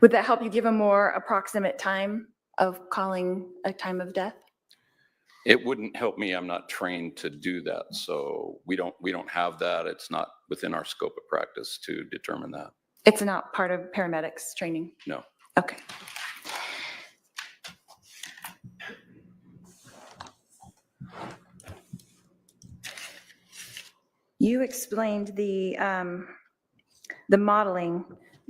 Speaker 3: Would that help you give a more approximate time of calling a time of death?
Speaker 6: It wouldn't help me. I'm not trained to do that. So we don't have that. It's not within our scope of practice to determine that.
Speaker 3: It's not part of paramedics training?
Speaker 6: No.
Speaker 3: Okay. You explained the modeling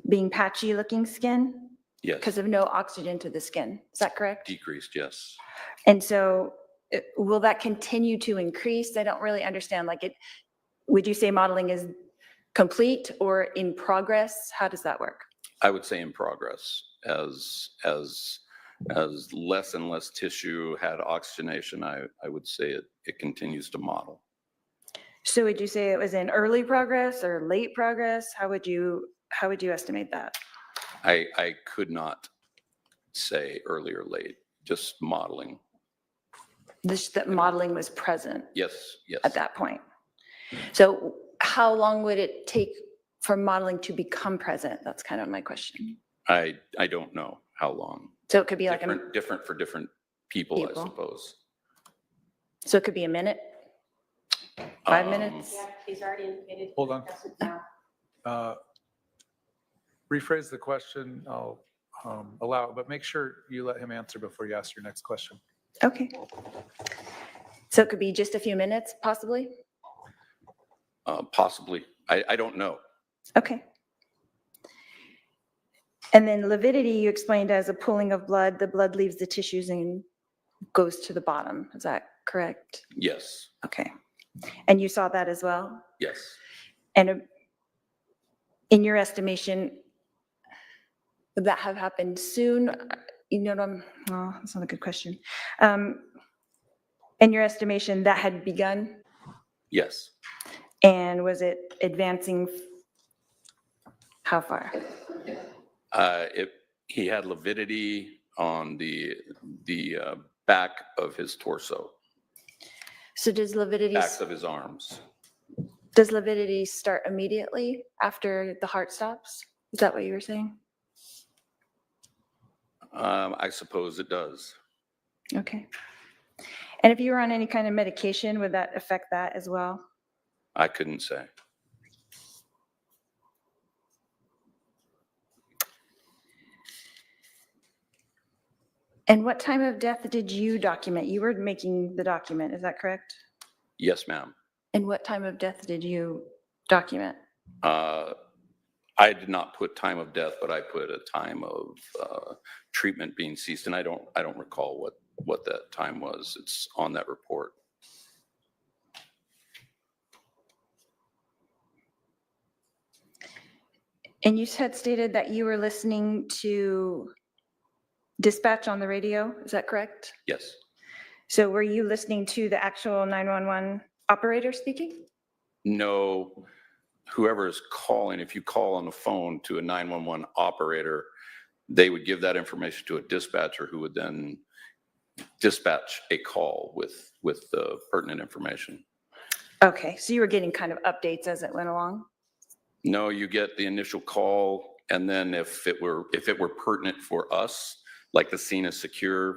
Speaker 3: being patchy looking skin
Speaker 6: Yes.
Speaker 3: because of no oxygen to the skin. Is that correct?
Speaker 6: Decreased, yes.
Speaker 3: And so will that continue to increase? I don't really understand, like would you say modeling is complete or in progress? How does that work?
Speaker 6: I would say in progress as less and less tissue had oxygenation, I would say it continues to model.
Speaker 3: So would you say it was in early progress or late progress? How would you estimate that?
Speaker 6: I could not say early or late, just modeling.
Speaker 3: That modeling was present
Speaker 6: Yes, yes.
Speaker 3: at that point. So how long would it take for modeling to become present? That's kind of my question.
Speaker 6: I don't know how long.
Speaker 3: So it could be like
Speaker 6: Different for different people, I
Speaker 3: People.
Speaker 6: suppose.
Speaker 3: so it could be a minute, 5 minutes?
Speaker 5: Yeah, he's already indicated.
Speaker 2: Hold on.
Speaker 5: Doesn't know.
Speaker 2: Rephrase the question. I'll allow it, but make sure you let him answer before you ask your next question.
Speaker 3: Okay. So it could be just a few minutes, possibly?
Speaker 6: Possibly. I don't know.
Speaker 3: Okay. And then lividity, you explained as a pooling of blood. The blood leaves the tissues and goes to the bottom. Is that correct?
Speaker 6: Yes,
Speaker 3: Okay. And you saw that as well?
Speaker 6: yes.
Speaker 3: And in your estimation, would that have happened soon? You know, well, that's not a good question. In your estimation, that had begun?
Speaker 6: Yes.
Speaker 3: And was it advancing how far?
Speaker 6: He had lividity on the back of his torso,
Speaker 3: So does lividity,
Speaker 6: backs of his arms.
Speaker 3: start immediately after the heart stops? Is that what you were saying?
Speaker 6: I suppose it does.
Speaker 3: Okay. And if you were on any kind of medication, would that affect that as well?
Speaker 6: I couldn't say.
Speaker 3: And what time of death did you document? You were making the document, is that correct?
Speaker 6: Yes, ma'am.
Speaker 3: And what time of death did you document?
Speaker 6: I did not put time of death, but I put a time of treatment being ceased, and I don't recall what that time was. It's on that report.
Speaker 3: And you had stated that you were listening to dispatch on the radio, is that correct?
Speaker 6: Yes.
Speaker 3: So were you listening to the actual 911 operator speaking?
Speaker 6: No, whoever is calling, if you call on the phone to a 911 operator, they would give that information to a dispatcher who would then dispatch a call with the pertinent information.
Speaker 3: Okay, so you were getting kind of updates as it went along?
Speaker 6: No, you get the initial call, and then if it were pertinent for us, like the scene is secure,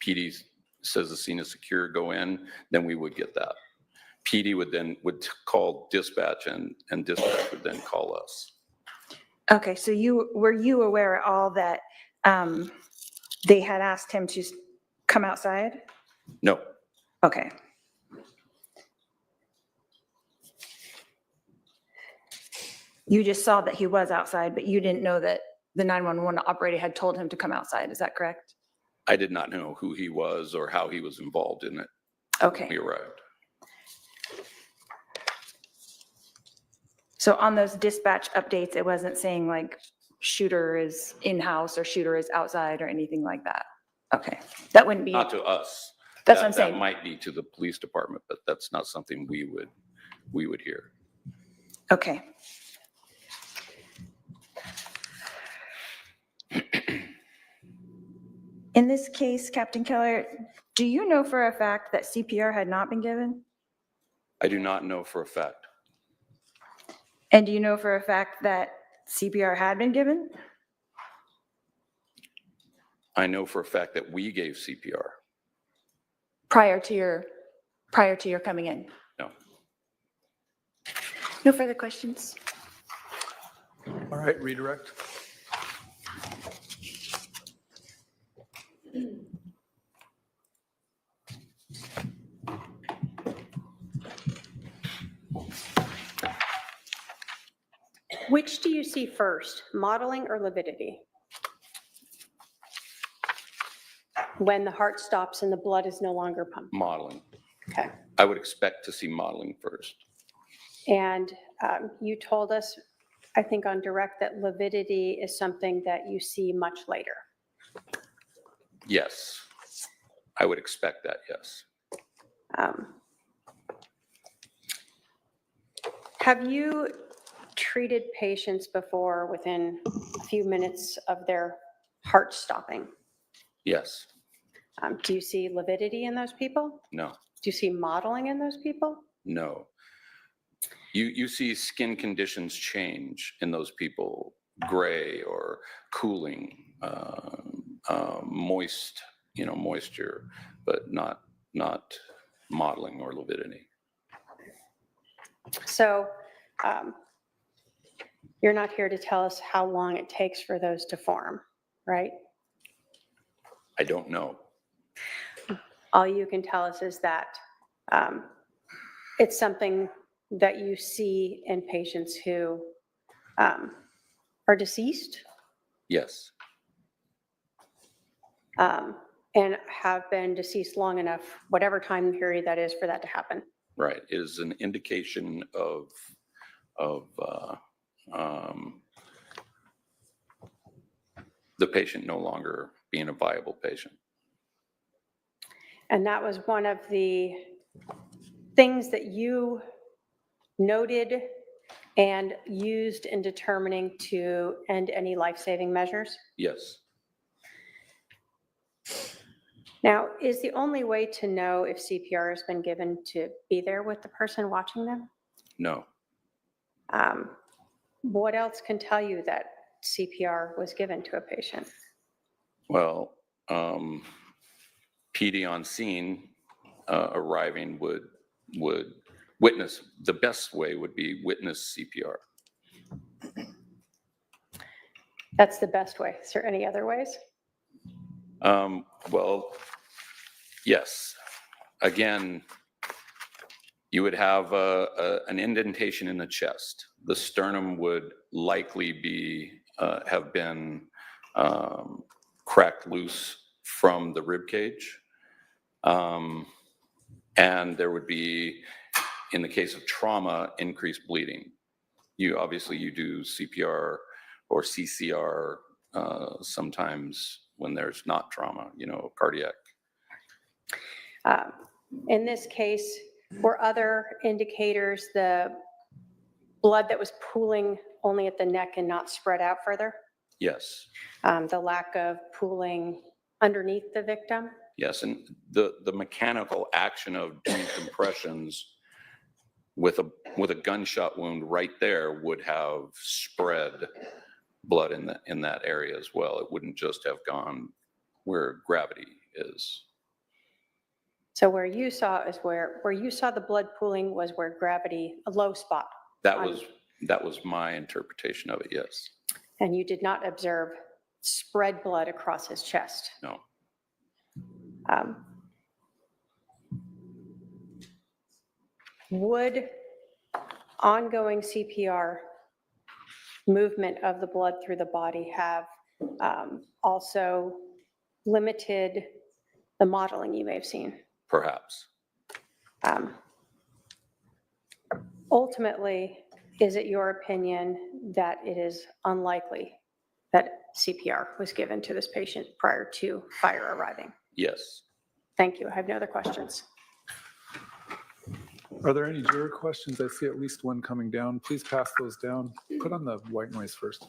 Speaker 6: PD says the scene is secure, go in, then we would get that. PD would call dispatch, and dispatch would then call us.
Speaker 3: Okay, so were you aware at all that they had asked him to come outside?
Speaker 6: No,
Speaker 3: Okay. You just saw that he was outside, but you didn't know that the 911 operator had told him to come outside. Is that correct?
Speaker 6: I did not know who he was or how he was involved in it when we
Speaker 3: Okay.
Speaker 6: arrived.
Speaker 3: So on those dispatch updates, it wasn't saying like shooter is in-house or shooter is outside or anything like that? Okay. That wouldn't be,
Speaker 6: Not to us.
Speaker 3: That's what I'm
Speaker 6: That
Speaker 3: saying.
Speaker 6: might be to the police department, but that's not something we would hear.
Speaker 3: okay. In this case, Captain Keller, do you know for a fact that CPR had not been given?
Speaker 6: I do not know for a fact.
Speaker 3: And do you know for a fact that CPR had been given?
Speaker 6: I know for a fact that we gave CPR.
Speaker 3: Prior to your coming in?
Speaker 6: No.
Speaker 3: No further questions?
Speaker 2: All right, redirect.
Speaker 5: Which do you see first, modeling or lividity? When the heart stops and the blood is no longer pumping.
Speaker 6: Modeling.
Speaker 5: Okay.
Speaker 6: I would expect to see modeling first.
Speaker 5: And you told us, I think on direct, that lividity is something that you see much later.
Speaker 6: Yes. I would expect that, yes.
Speaker 5: Have you treated patients before within a few minutes of their heart stopping?
Speaker 6: Yes.
Speaker 5: Do you see lividity in those people?
Speaker 6: No.
Speaker 5: Do you see modeling in those people?
Speaker 6: No. You see skin conditions change in those people, gray or cooling, moist, moisture, but not modeling or lividity.
Speaker 5: So you're not here to tell us how long it takes for those to form, right?
Speaker 6: I don't know.
Speaker 5: All you can tell us is that it's something that you see in patients who are deceased
Speaker 6: Yes.
Speaker 5: and have been deceased long enough, whatever time period that is, for that to happen.
Speaker 6: Right. It is an indication of the patient no longer being a viable patient.
Speaker 5: And that was one of the things that you noted and used in determining to end any life-saving measures?
Speaker 6: Yes.
Speaker 5: Now, is the only way to know if CPR has been given to be there with the person watching them?
Speaker 6: No.
Speaker 5: What else can tell you that CPR was given to a patient?
Speaker 6: Well, PD on scene arriving would witness, the best way would be witness CPR.
Speaker 5: That's the best way. Is there any other ways?
Speaker 6: Well, yes. Again, you would have an indentation in the chest. The sternum would likely be have been cracked loose from the rib cage. And there would be, in the case of trauma, increased bleeding. You do CPR or CCR sometimes when there's not trauma, cardiac.
Speaker 5: In this case, were other indicators the blood that was pooling only at the neck and not spread out further?
Speaker 6: Yes.
Speaker 5: The lack of pooling underneath the victim?
Speaker 6: Yes, and the mechanical action of doing compressions with a gunshot wound right there would have spread blood in that area as well. It wouldn't just have gone where gravity is.
Speaker 5: So where you saw is where you saw the blood pooling was where gravity, a low spot.
Speaker 6: That was my interpretation of it, yes.
Speaker 5: And you did not observe spread blood across his chest.
Speaker 6: No.
Speaker 5: Would ongoing CPR movement of the blood through the body have also limited the modeling you may have seen?
Speaker 6: Perhaps.
Speaker 5: Ultimately, is it your opinion that it is unlikely that CPR was given to this patient prior to fire arriving?
Speaker 6: Yes.
Speaker 5: Thank you. I have no other questions.
Speaker 2: Are there any juror questions? I see at least one coming down. Please pass those down. Put on the white noise first.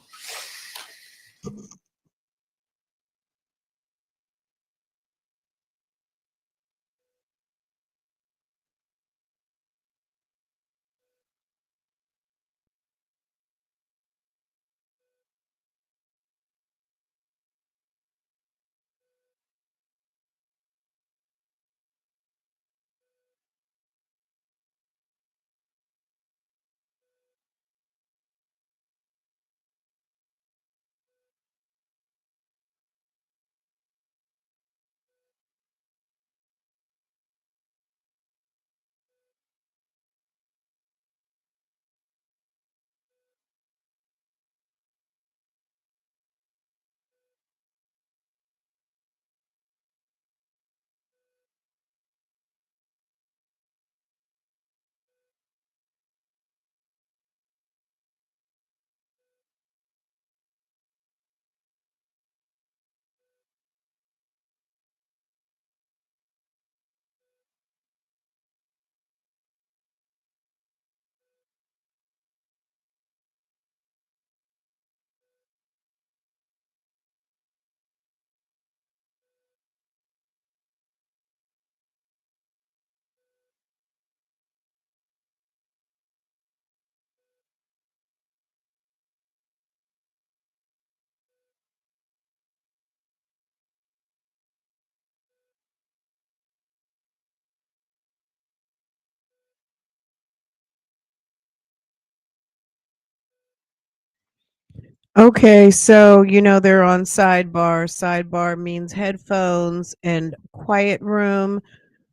Speaker 1: Okay, so they're on sidebar. Sidebar means headphones and quiet room.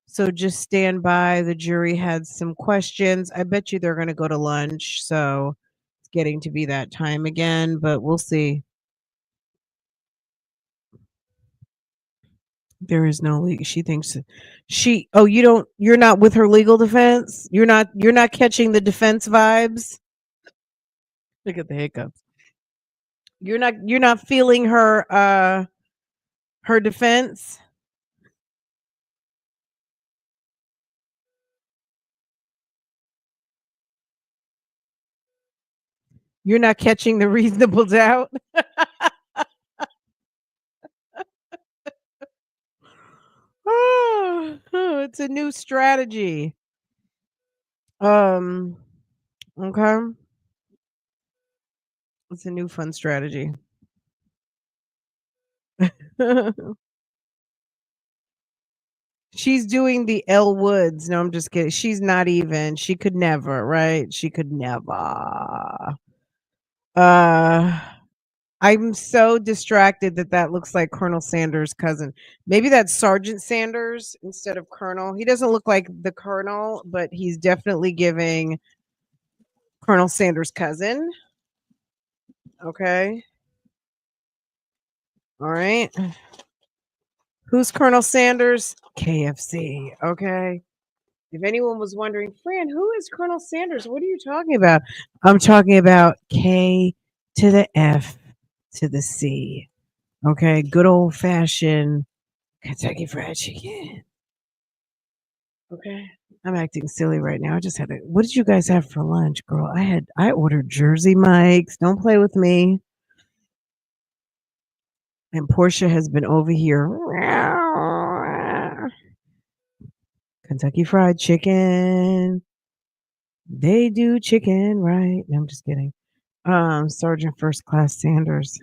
Speaker 1: So just stand by. The jury had some questions. I bet you they're going to go to lunch. So it's getting to be that time again, but we'll see. There is no legal. She thinks you're not with her legal defense. You're not catching the defense vibes. Look at the hiccups. You're not feeling her defense. You're not catching the reasonable doubt. Oh, it's a new strategy. Okay. It's a new fun strategy. She's doing the Elle Woods. No, I'm just kidding. She's not even. She could never, right? She could never. I'm so distracted that looks like Colonel Sanders' cousin. Maybe that's Sergeant Sanders instead of Colonel. He doesn't look like the Colonel, but he's definitely giving Colonel Sanders' cousin. Okay. All right. Who's Colonel Sanders? KFC. Okay. If anyone was wondering, Fran, who is Colonel Sanders? What are you talking about? I'm talking about K to the F to the C. Okay. Good old fashioned Kentucky Fried Chicken. Okay. I'm acting silly right now. I just had what did you guys have for lunch, girl? I ordered Jersey Mike's. Don't play with me. And Portia has been over here. Kentucky Fried Chicken. They do chicken right. No, I'm just kidding. Sergeant First Class Sanders.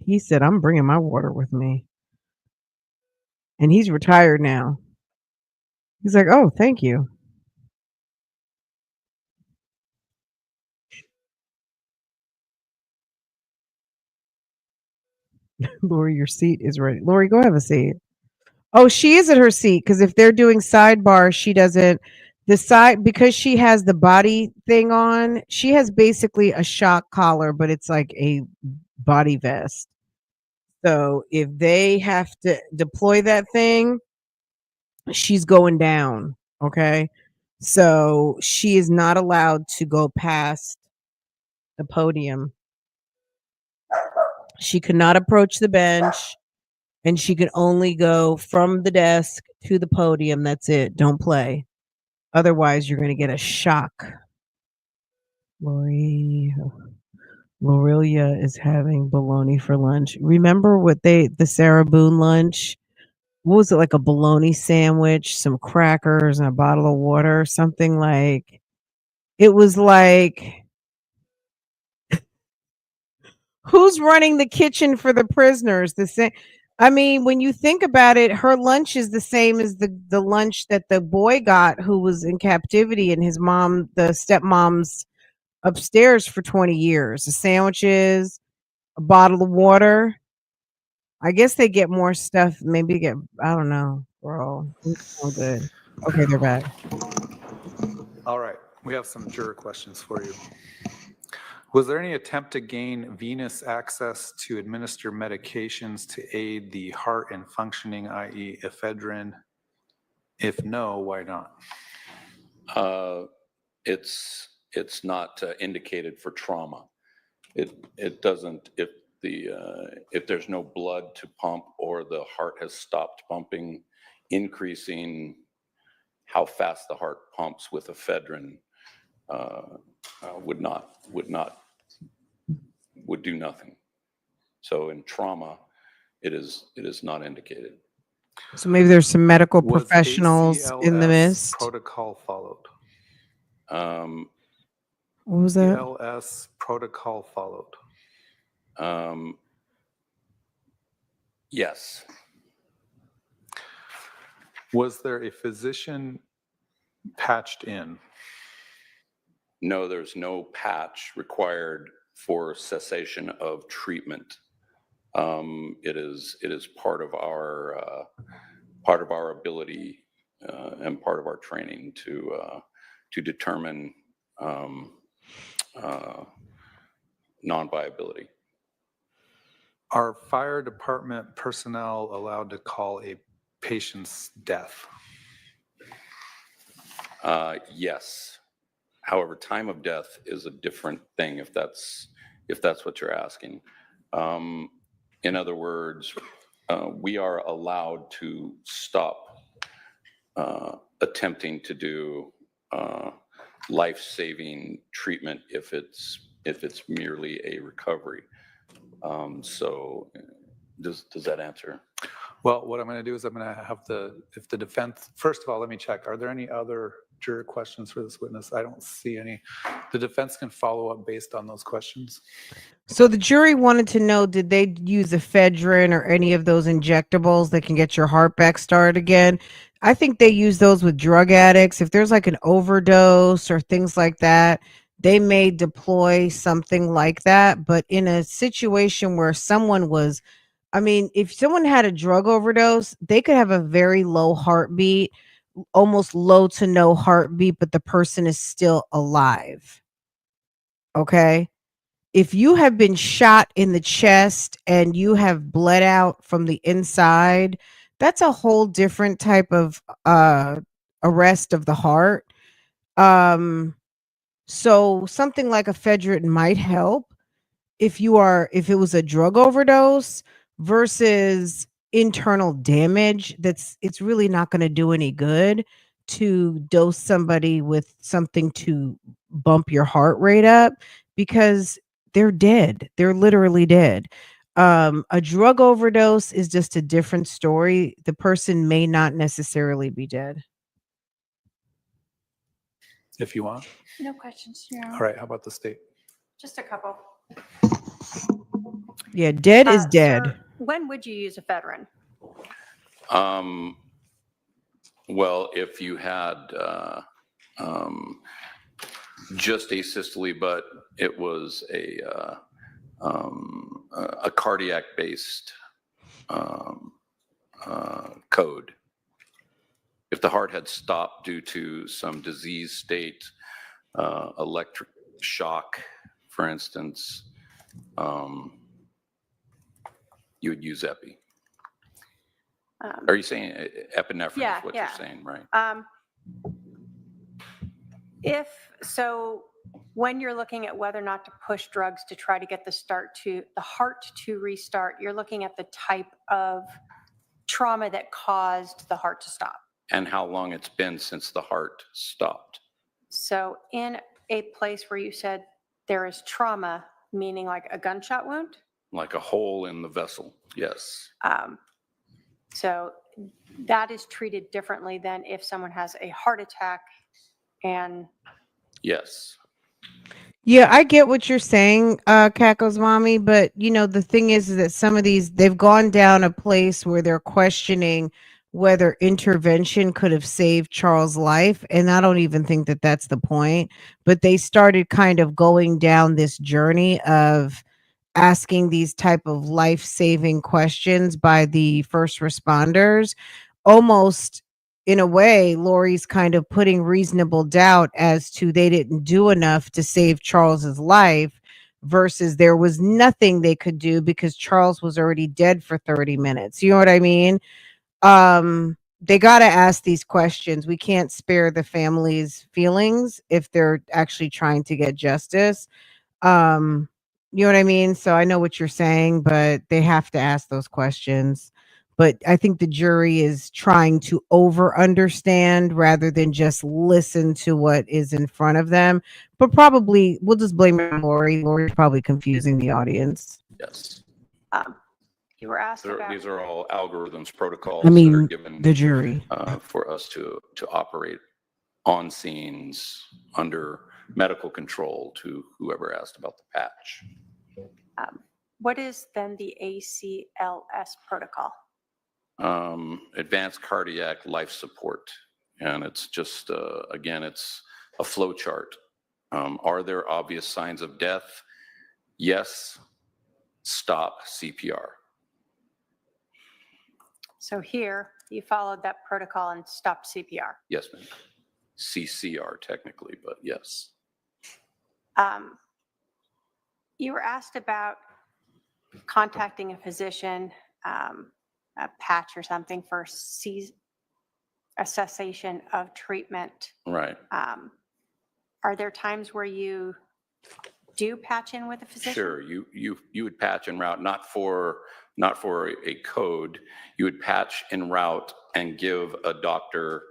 Speaker 1: He said, I'm bringing my water with me. And he's retired now. He's like, oh, thank you. Lori, your seat is ready. Lori, go have a seat. Oh, she is at her seat because if they're doing sidebar, she doesn't. The side, because she has the body thing on, she has basically a shock collar, but it's like a body vest. So if they have to deploy that thing, she's going down. Okay. So she is not allowed to go past the podium. She could not approach the bench, and she could only go from the desk to the podium. That's it. Don't play. Otherwise, you're going to get a shock. Lori, Lorelia is having bologna for lunch. Remember what the Sarah Boone lunch? What was it, like a bologna sandwich, some crackers, and a bottle of water? Something like, it was like, who's running the kitchen for the prisoners? The same. I mean, when you think about it, her lunch is the same as the lunch that the boy got who was in captivity, and his mom, the stepmom's upstairs for 20 years. The sandwiches, a bottle of water. I guess they get more stuff. Maybe get, I don't know. Girl, it's all good. Okay, they're back.
Speaker 2: All right, we have some juror questions for you. Was there any attempt to gain venous access to administer medications to aid the heart and functioning, i.e. ephedrine? If no, why not?
Speaker 6: It's not indicated for trauma. It doesn't, if there's no blood to pump or the heart has stopped pumping, increasing how fast the heart pumps with ephedrine would do nothing. So in trauma, it is not indicated.
Speaker 1: So maybe there's some medical
Speaker 2: Was
Speaker 1: professionals in the
Speaker 2: ACLS
Speaker 1: mist.
Speaker 2: protocol followed?
Speaker 1: What was that?
Speaker 2: ALS protocol followed.
Speaker 6: Yes.
Speaker 2: Was there a physician patched in?
Speaker 6: No, there's no patch required for cessation of treatment. It is part of our ability and part of our training to determine non-viability.
Speaker 2: Are fire department personnel allowed to call a patient's death?
Speaker 6: Yes. However, time of death is a different thing if that's what you're asking. In other words, we are allowed to stop attempting to do life-saving treatment if it's merely a recovery. So does that answer?
Speaker 2: Well, what I'm going to do is I'm going to have if the defense, first of all, let me check. Are there any other juror questions for this witness? I don't see any. The defense can follow up based on those questions.
Speaker 1: So the jury wanted to know, did they use ephedrine or any of those injectables that can get your heart back started again? I think they use those with drug addicts. If there's like an overdose or things like that, they may deploy something like that. But in a situation where someone was, I mean, if someone had a drug overdose, they could have a very low heartbeat, almost low to no heartbeat, but the person is still alive. Okay. If you have been shot in the chest and you have bled out from the inside, that's a whole different type of arrest of the heart. So something like ephedrine might help if it was a drug overdose versus internal damage. It's really not going to do any good to dose somebody with something to bump your heart rate up, because they're dead. They're literally dead. A drug overdose is just a different story. The person may not necessarily be dead.
Speaker 2: If you want.
Speaker 5: No questions, Your Honor.
Speaker 2: All right, how about the state?
Speaker 5: Just a couple.
Speaker 1: Yeah, dead is dead.
Speaker 5: Sir, when would you use ephedrine?
Speaker 6: Well, if you had just asystole, but it was a a cardiac-based code. If the heart had stopped due to some disease state, electric shock, for instance, you would use epi. Are you saying epinephrine
Speaker 5: Yeah,
Speaker 6: is what
Speaker 5: yeah.
Speaker 6: you're saying, right?
Speaker 5: So when you're looking at whether or not to push drugs to try to get the heart to restart, you're looking at the type of trauma that caused the heart to stop.
Speaker 6: And how long it's been since the heart stopped.
Speaker 5: So in a place where you said there is trauma, meaning like a gunshot wound?
Speaker 6: Like a hole in the vessel, yes.
Speaker 5: So that is treated differently than if someone has a heart attack and
Speaker 6: Yes.
Speaker 1: Yeah, I get what you're saying, Caco's mommy, but the thing is that some of these they've gone down a place where they're questioning whether intervention could have saved Charles' life, and I don't even think that that's the point. But they started kind of going down this journey of asking these type of life-saving questions by the first responders, almost in a way. Lori's kind of putting reasonable doubt as to they didn't do enough to save Charles's life versus there was nothing they could do because Charles was already dead for 30 minutes. You know what I mean? They got to ask these questions. We can't spare the family's feelings if they're actually trying to get justice. You know what I mean? So I know what you're saying, but they have to ask those questions. But I think the jury is trying to over understand rather than just listen to what is in front of them. But probably we'll just blame it on Lori. Lori's probably confusing the audience.
Speaker 6: Yes.
Speaker 5: you were asked about.
Speaker 6: These are all algorithms, protocols
Speaker 1: I
Speaker 6: that are
Speaker 1: mean,
Speaker 6: given
Speaker 1: the jury.
Speaker 6: for us to operate on scenes under medical control to whoever asked about the patch.
Speaker 5: What is then the ACLS protocol?
Speaker 6: Advanced cardiac life support. And it's just, again, it's a flow chart. Are there obvious signs of death? Yes. Stop CPR.
Speaker 5: So here, you followed that protocol and stopped CPR.
Speaker 6: Yes, ma'am. CCR technically, but yes.
Speaker 5: You were asked about contacting a physician, a patch or something for a cessation of treatment.
Speaker 6: Right.
Speaker 5: Are there times where you do patch in with a physician?
Speaker 6: Sure. You would patch en route, not for a code. You would patch en route and give a doctor,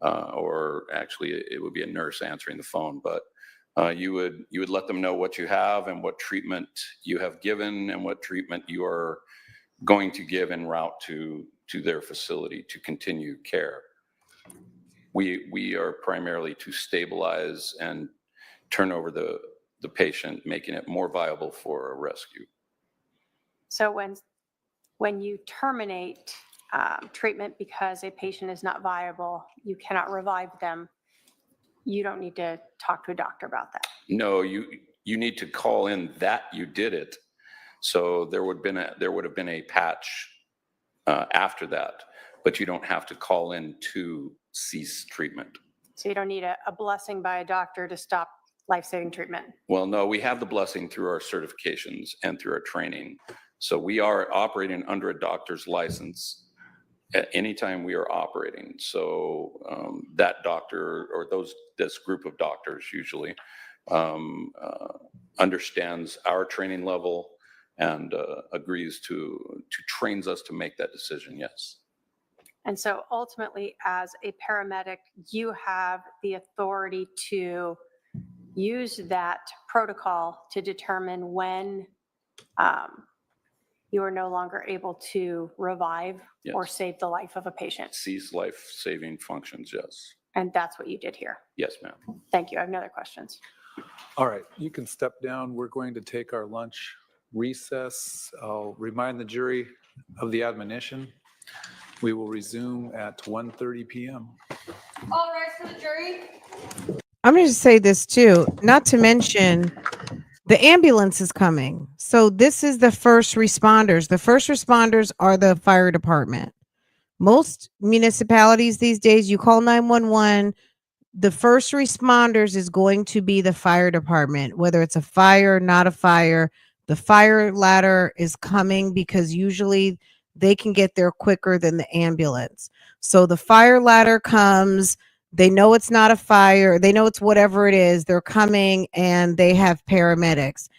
Speaker 6: or actually it would be a nurse answering the phone, but you would let them know what you have and what treatment you have given and what treatment you are going to give en route to their facility to continue care. We are primarily to stabilize and turn over the patient, making it more viable for a rescue.
Speaker 5: So when you terminate treatment because a patient is not viable, you cannot revive them, you don't need to talk to a doctor about that.
Speaker 6: No, you need to call in that you did it. So there would have been a patch after that, but you don't have to call in to cease treatment.
Speaker 5: So you don't need a blessing by a doctor to stop life-saving treatment.
Speaker 6: Well, no, we have the blessing through our certifications and through our training. So we are operating under a doctor's license at any time we are operating. So that doctor or this group of doctors usually understands our training level and agrees to trains us to make that decision, yes.
Speaker 5: And so ultimately, as a paramedic, you have the authority to use that protocol to determine when you are no longer able to revive or save the life of a patient.
Speaker 6: Cease life-saving functions, yes.
Speaker 5: And that's what you did here.
Speaker 6: Yes, ma'am.
Speaker 5: Thank you. I have no other questions.
Speaker 2: All right, you can step down. We're going to take our lunch recess. I'll remind the jury of the admonition. We will resume at 1:30 p.m.
Speaker 7: All rise for the jury.
Speaker 1: I'm going to say this too, not to mention the ambulance is coming. So this is the first responders. The first responders are the fire department. Most municipalities these days, you call 911, the first responders is going to be the fire department, whether it's a fire, not a fire. The fire ladder is coming because usually they can get there quicker than the ambulance. So the fire ladder comes, they know it's not a fire, they know it's whatever it is, they're coming and they have paramedics.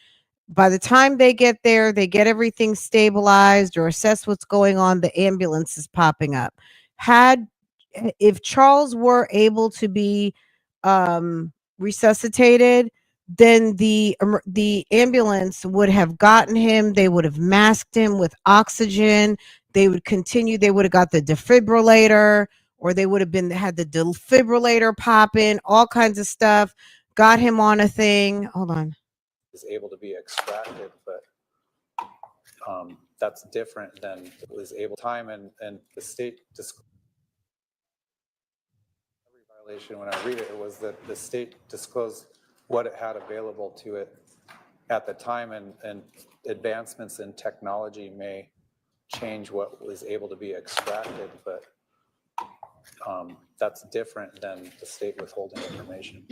Speaker 1: By the time they get there, they get everything stabilized or assess what's going on, the ambulance is popping up. If Charles were able to be resuscitated, then the ambulance would have gotten him, they would have masked him with oxygen, they would have got the defibrillator, or they would have had the defibrillator pop in, all kinds of stuff, got him on a thing. Hold on.
Speaker 2: Is able to be extracted, but that's different than it was able time and the state violation. When I read it, it was that the state disclosed what it had available to it at the time, and advancements in technology may change what was able to be extracted, but that's different than the state withholding information.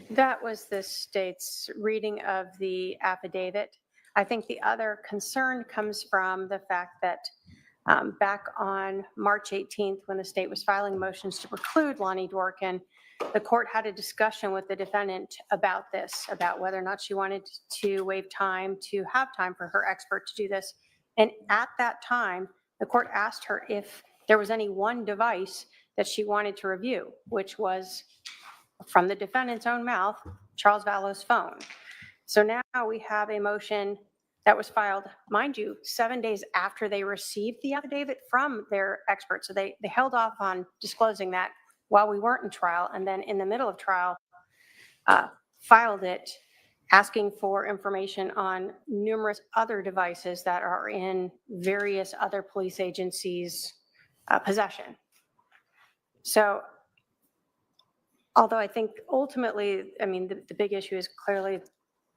Speaker 5: That was the state's reading of the affidavit. I think the other concern comes from the fact that back on March 18th, when the state was filing motions to preclude Lonnie Dworkin, the court had a discussion with the defendant about this, about whether or not she wanted to waive time to have time for her expert to do this. And at that time, the court asked her if there was any one device that she wanted to review, which was, from the defendant's own mouth, Charles Vallow's phone. So now we have a motion that was filed, mind you, 7 days after they received the affidavit from their expert. So they held off on disclosing that while we weren't in trial, and then in the middle of trial, filed it, asking for information on numerous other devices that are in various other police agencies' possession. So, although I think ultimately, I mean, the big issue is clearly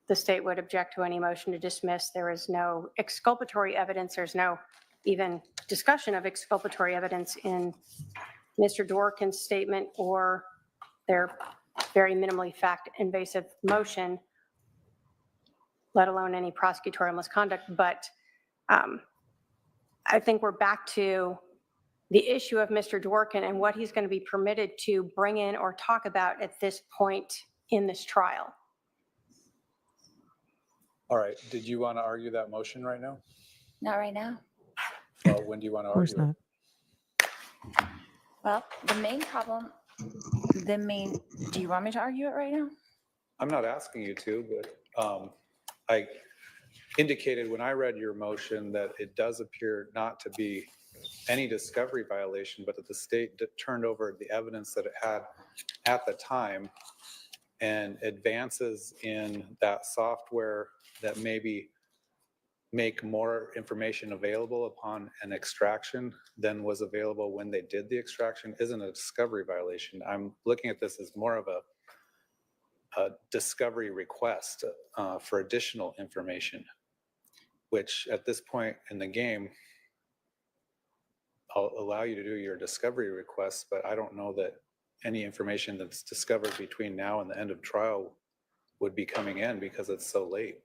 Speaker 5: the state would object to any motion to dismiss. There is no exculpatory evidence. There's no even discussion of exculpatory evidence in Mr. Dworkin's statement or their very minimally fact-invasive motion, let alone any prosecutorial misconduct. But I think we're back to the issue of Mr. Dworkin and what he's going to be permitted to bring in or talk about at this point in this trial.
Speaker 2: All right, did you want to argue that motion right now?
Speaker 8: Not right now.
Speaker 2: Well, when do you want to
Speaker 1: Of course
Speaker 2: argue it?
Speaker 1: not.
Speaker 8: Well, the main problem, do you want me to argue it right now?
Speaker 2: I'm not asking you to, but I indicated when I read your motion that it does appear not to be any discovery violation, but that the state turned over the evidence that it had at the time, and advances in that software that maybe make more information available upon an extraction than was available when they did the extraction isn't a discovery violation. I'm looking at this as more of a discovery request for additional information, which at this point in the game, I'll allow you to do your discovery requests, but I don't know that any information that's discovered between now and the end of trial would be coming in because it's so late.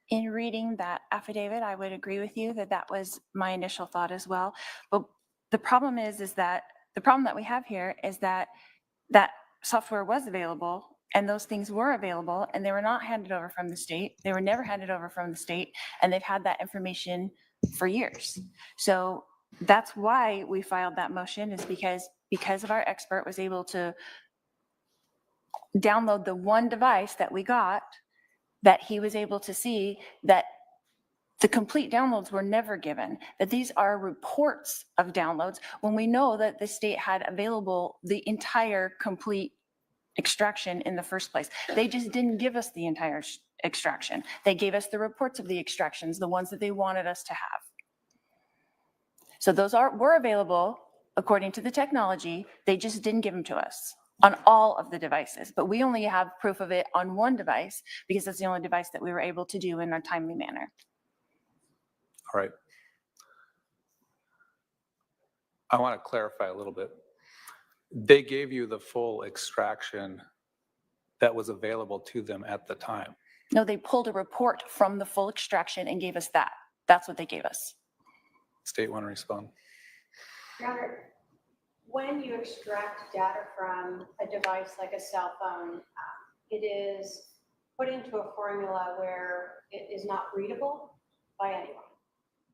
Speaker 8: In reading that affidavit, I would agree with you that that was my initial thought as well. But the problem is that the problem that we have here is that that software was available and those things were available and they were not handed over from the state. They were never handed over from the state, and they've had that information for years. So that's why we filed that motion, is because of our expert was able to download the one device that we got, that he was able to see that the complete downloads were never given, that these are reports of downloads when we know that the state had available the entire complete extraction in the first place. They just didn't give us the entire extraction. They gave us the reports of the extractions, the ones that they wanted us to have. So those were available according to the technology. They just didn't give them to us. on all of the devices, but we only have proof of it on one device because that's the only device that we were able to do in a timely manner.
Speaker 2: All right. I want to clarify a little bit. They gave you the full extraction that was available to them at the time.
Speaker 8: No, they pulled a report from the full extraction and gave us that. That's what they gave us.
Speaker 2: State want to respond?
Speaker 5: Your Honor, when you extract data from a device like a cell phone, it is put into a formula where it is not readable by anyone,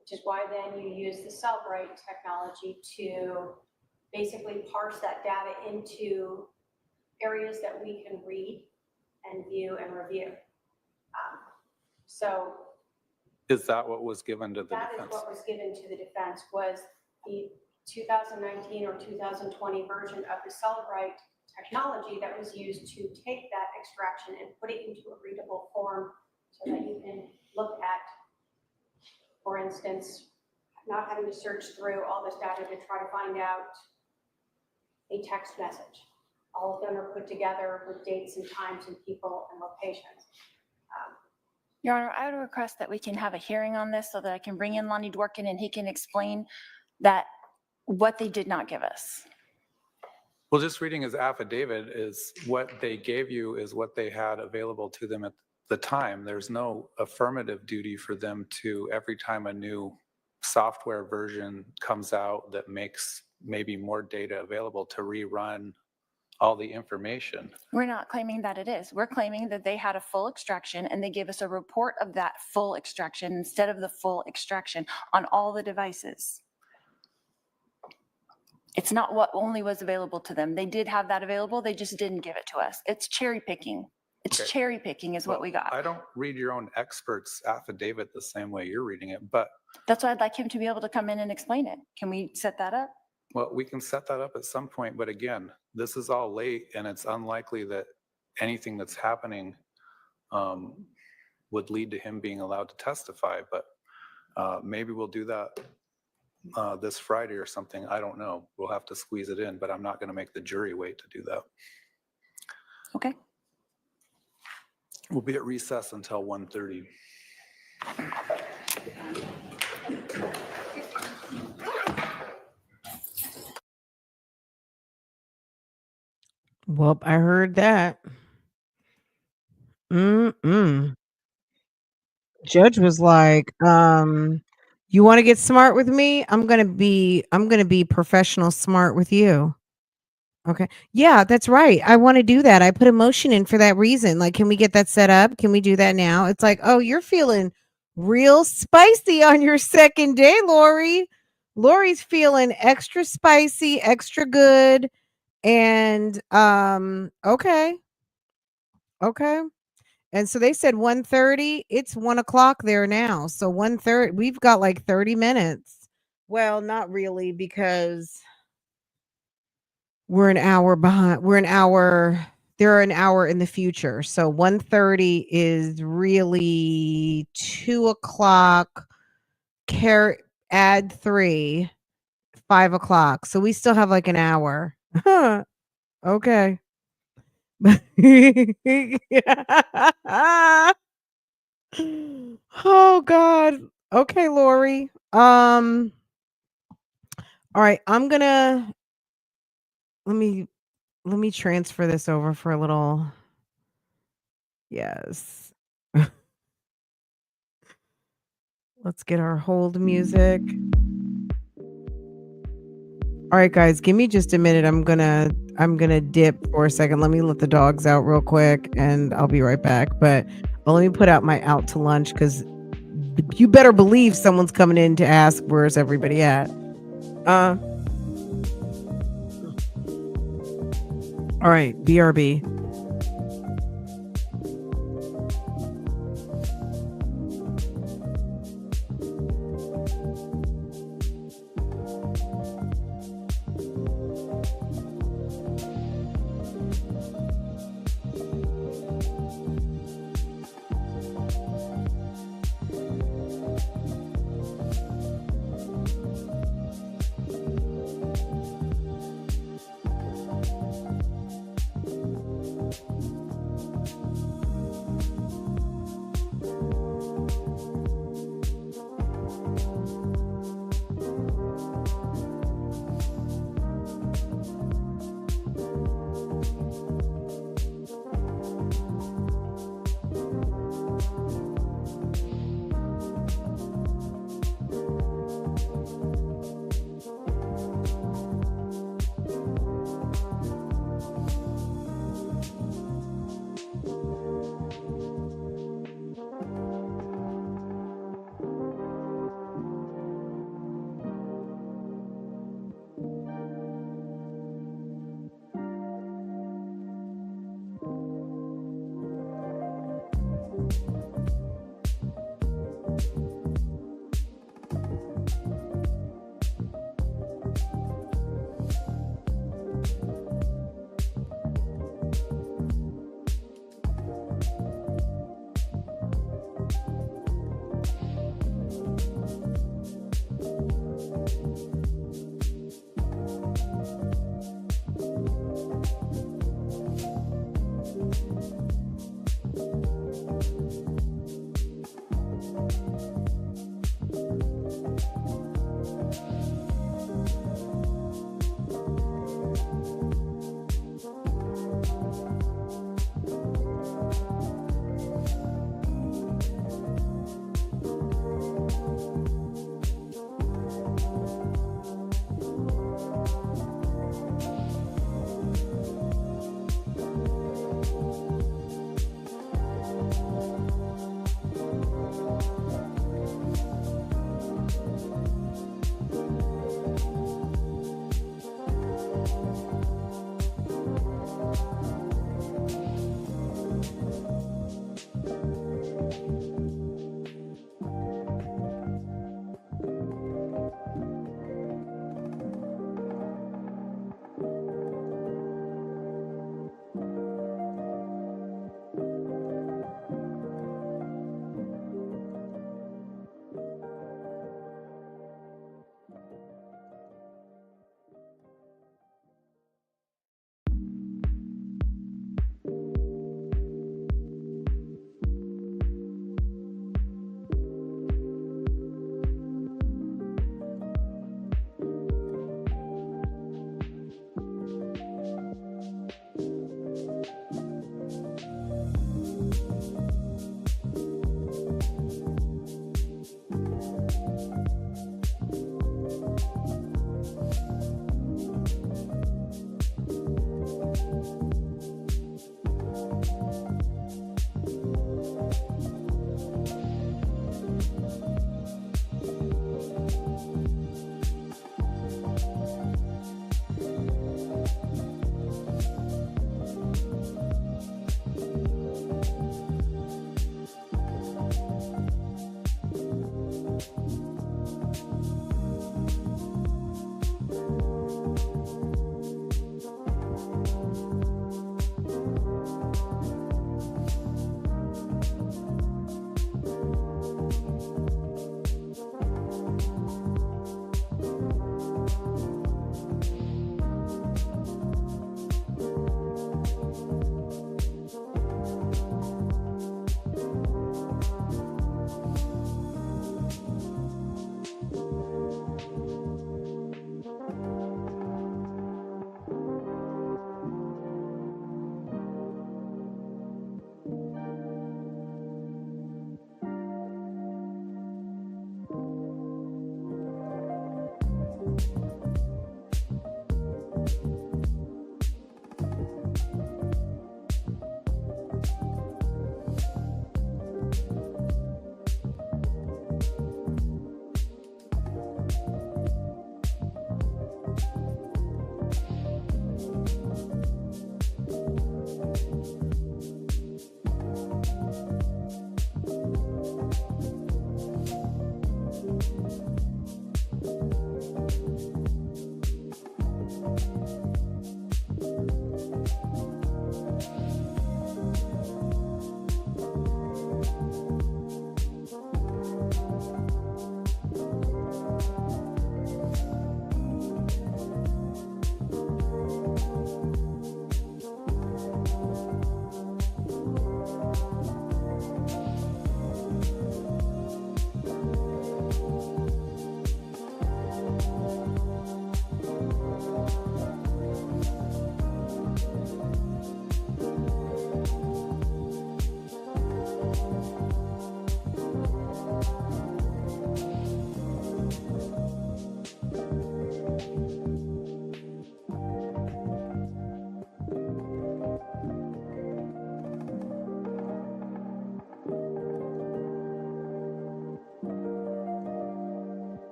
Speaker 5: which is why then you use the Cellbrite technology to basically parse that data into areas that we can read and view and review. So
Speaker 2: Is that what was given to the
Speaker 5: that is
Speaker 2: defense?
Speaker 5: what was given to the defense, was the 2019 or 2020 version of the Cellbrite technology that was used to take that extraction and put it into a readable form so that you can look at, for instance, not having to search through all this data to try to find out a text message. All of them are put together with dates and times and people and locations.
Speaker 8: Your Honor, I would request that we can have a hearing on this so that I can bring in Lonnie Dworkin and he can explain that what they did not give us.
Speaker 2: Well, just reading his affidavit is what they gave you is what they had available to them at the time. There's no affirmative duty for them to, every time a new software version comes out that makes maybe more data available, to rerun all the information.
Speaker 8: We're not claiming that it is. We're claiming that they had a full extraction and they gave us a report of that full extraction instead of the full extraction on all the devices. It's not what only was available to them. They did have that available. They just didn't give it to us. It's cherry picking. It's
Speaker 2: Okay.
Speaker 8: cherry picking is what we got.
Speaker 2: I don't read your own expert's affidavit the same way you're reading it, but
Speaker 8: That's why I'd like him to be able to come in and explain it. Can we set that up?
Speaker 2: well, we can set that up at some point, but again, this is all late and it's unlikely that anything that's happening would lead to him being allowed to testify, but maybe we'll do that this Friday or something. I don't know. We'll have to squeeze it in, but I'm not going to make the jury wait to do that.
Speaker 8: Okay.
Speaker 2: We'll be at recess until 1:30.
Speaker 1: Well, I heard that. Judge was like, you want to get smart with me? I'm gonna be professional smart with you. Okay. Yeah, that's right. I want to do that. I put a motion in for that reason. Like, can we get that set up? Can we do that now? It's like, oh, you're feeling real spicy on your second day, Lori. Lori's feeling extra spicy, extra good. And okay. Okay. And so they said 1:30. It's 1:00 there now. So 1:30, we've got like 30 minutes. Well, not really, because we're an hour behind. They're an hour in the future. So 1:30 is really 2:00. Add 3, 5:00. So we still have like an hour. Okay. Oh God. Okay, Lori. All right, I'm gonna let me transfer this over for a little. Yes. Let's get our hold music. All right, guys, give me just a minute. I'm gonna dip for a second. Let me let the dogs out real quick, and I'll be right back. But let me put out my out to lunch, because you better believe someone's coming in to ask where's everybody at. All right, BRB.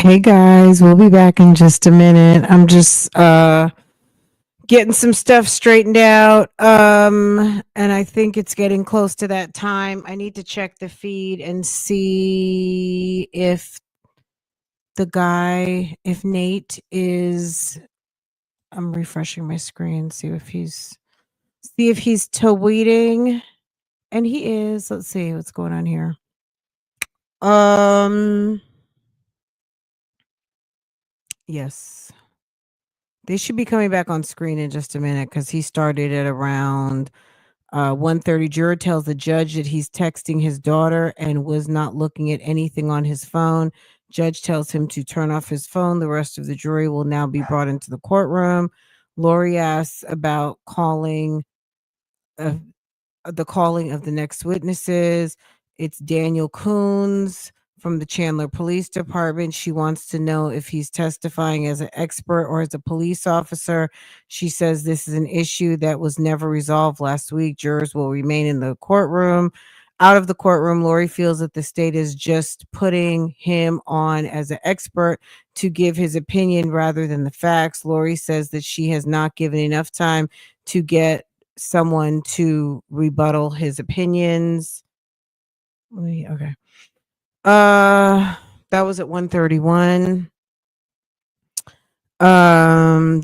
Speaker 1: Hey guys, we'll be back in just a minute. I'm just getting some stuff straightened out. And I think it's getting close to that time. I need to check the feed and see if Nate is, I'm refreshing my screen, see if he's tweeting. And he is. Let's see what's going on here. Yes. They should be coming back on screen in just a minute because he started at around 1:30. Juror tells the judge that he's texting his daughter and was not looking at anything on his phone. Judge tells him to turn off his phone. The rest of the jury will now be brought into the courtroom. Lori asks about the calling of the next witnesses. It's Daniel Coons from the Chandler Police Department. She wants to know if he's testifying as an expert or as a police officer. She says this is an issue that was never resolved last week. Jurors will remain in the courtroom. Out of the courtroom, Lori feels that the state is just putting him on as an expert to give his opinion rather than the facts. Lori says that she has not given enough time to get someone to rebuttal his opinions. Okay. That was at 1:31.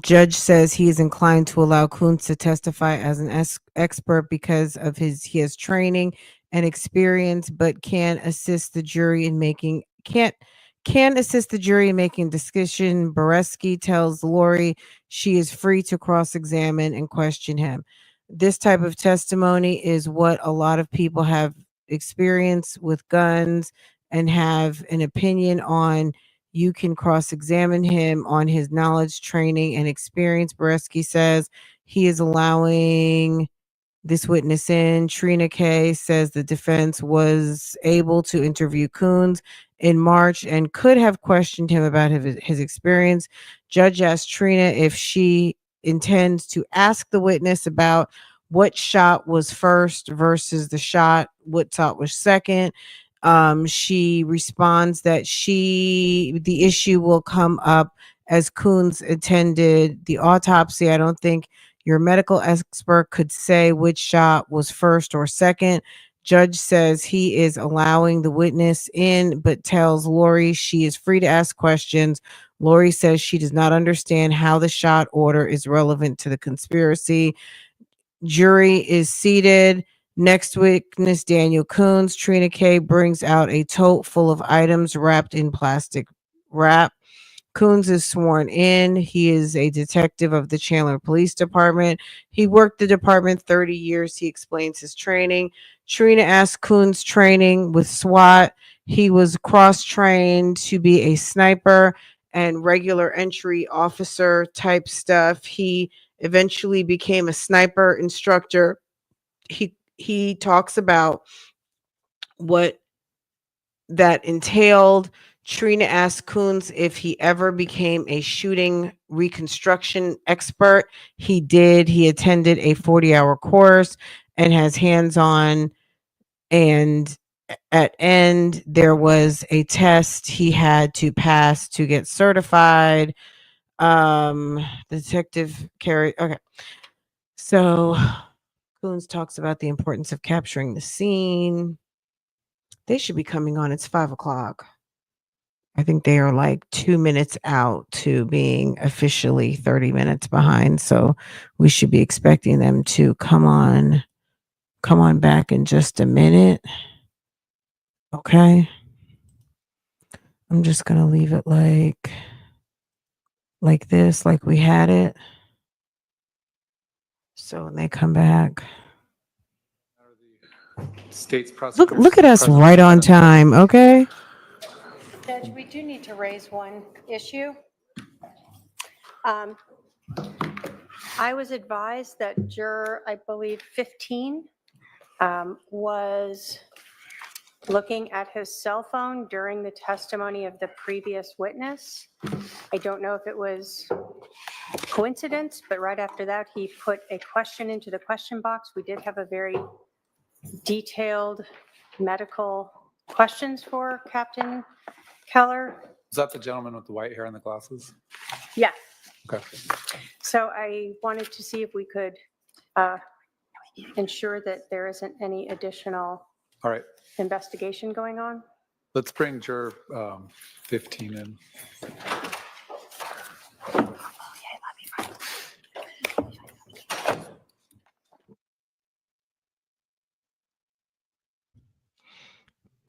Speaker 1: Judge says he is inclined to allow Kuntz to testify as an expert because of he has training and experience, but can assist the jury in making decision. Boreski tells Lori she is free to cross-examine and question him. This type of testimony is what a lot of people have experience with guns and have an opinion on. You can cross-examine him on his knowledge, training, and experience. Boreski says he is allowing this witness in. Trina K says the defense was able to interview Coons in March and could have questioned him about his experience. Judge asked Trina if she intends to ask the witness about what shot was first versus what shot was second. She responds that the issue will come up as Coons attended the autopsy. I don't think your medical expert could say which shot was first or second. Judge says he is allowing the witness in, but tells Lori she is free to ask questions. Lori says she does not understand how the shot order is relevant to the conspiracy. Jury is seated. Next witness, Daniel Coons. Trina K brings out a tote full of items wrapped in plastic wrap. Coons is sworn in. He is a detective of the Chandler Police Department. He worked the department 30 years. He explains his training. Trina asks Coons' training with SWAT. He was cross-trained to be a sniper and regular entry officer type stuff. He eventually became a sniper instructor. He talks about what that entailed. Trina asked Coons if he ever became a shooting reconstruction expert. He did. He attended a 40-hour course and has hands-on. And at end, there was a test he had to pass to get certified. Detective Carey. Okay. So Coons talks about the importance of capturing the scene. They should be coming on. It's 5:00. I think they are like 2 minutes out to being officially 30 minutes behind. So we should be expecting them to come on back in just a minute. Okay. I'm just going to leave it like this, like we had it. So when they come back,
Speaker 2: State's prosecutors.
Speaker 1: look at us right on time. Okay.
Speaker 5: Judge, we do need to raise one issue. I was advised that juror, I believe 15, was looking at his cell phone during the testimony of the previous witness. I don't know if it was coincidence, but right after that, he put a question into the question box. We did have a very detailed medical questions for Captain Keller.
Speaker 2: Is that the gentleman with the white hair and the glasses?
Speaker 5: Yeah.
Speaker 2: Okay.
Speaker 5: So I wanted to see if we could ensure that there isn't any additional
Speaker 2: All right.
Speaker 5: investigation going on.
Speaker 2: Let's bring juror 15 in.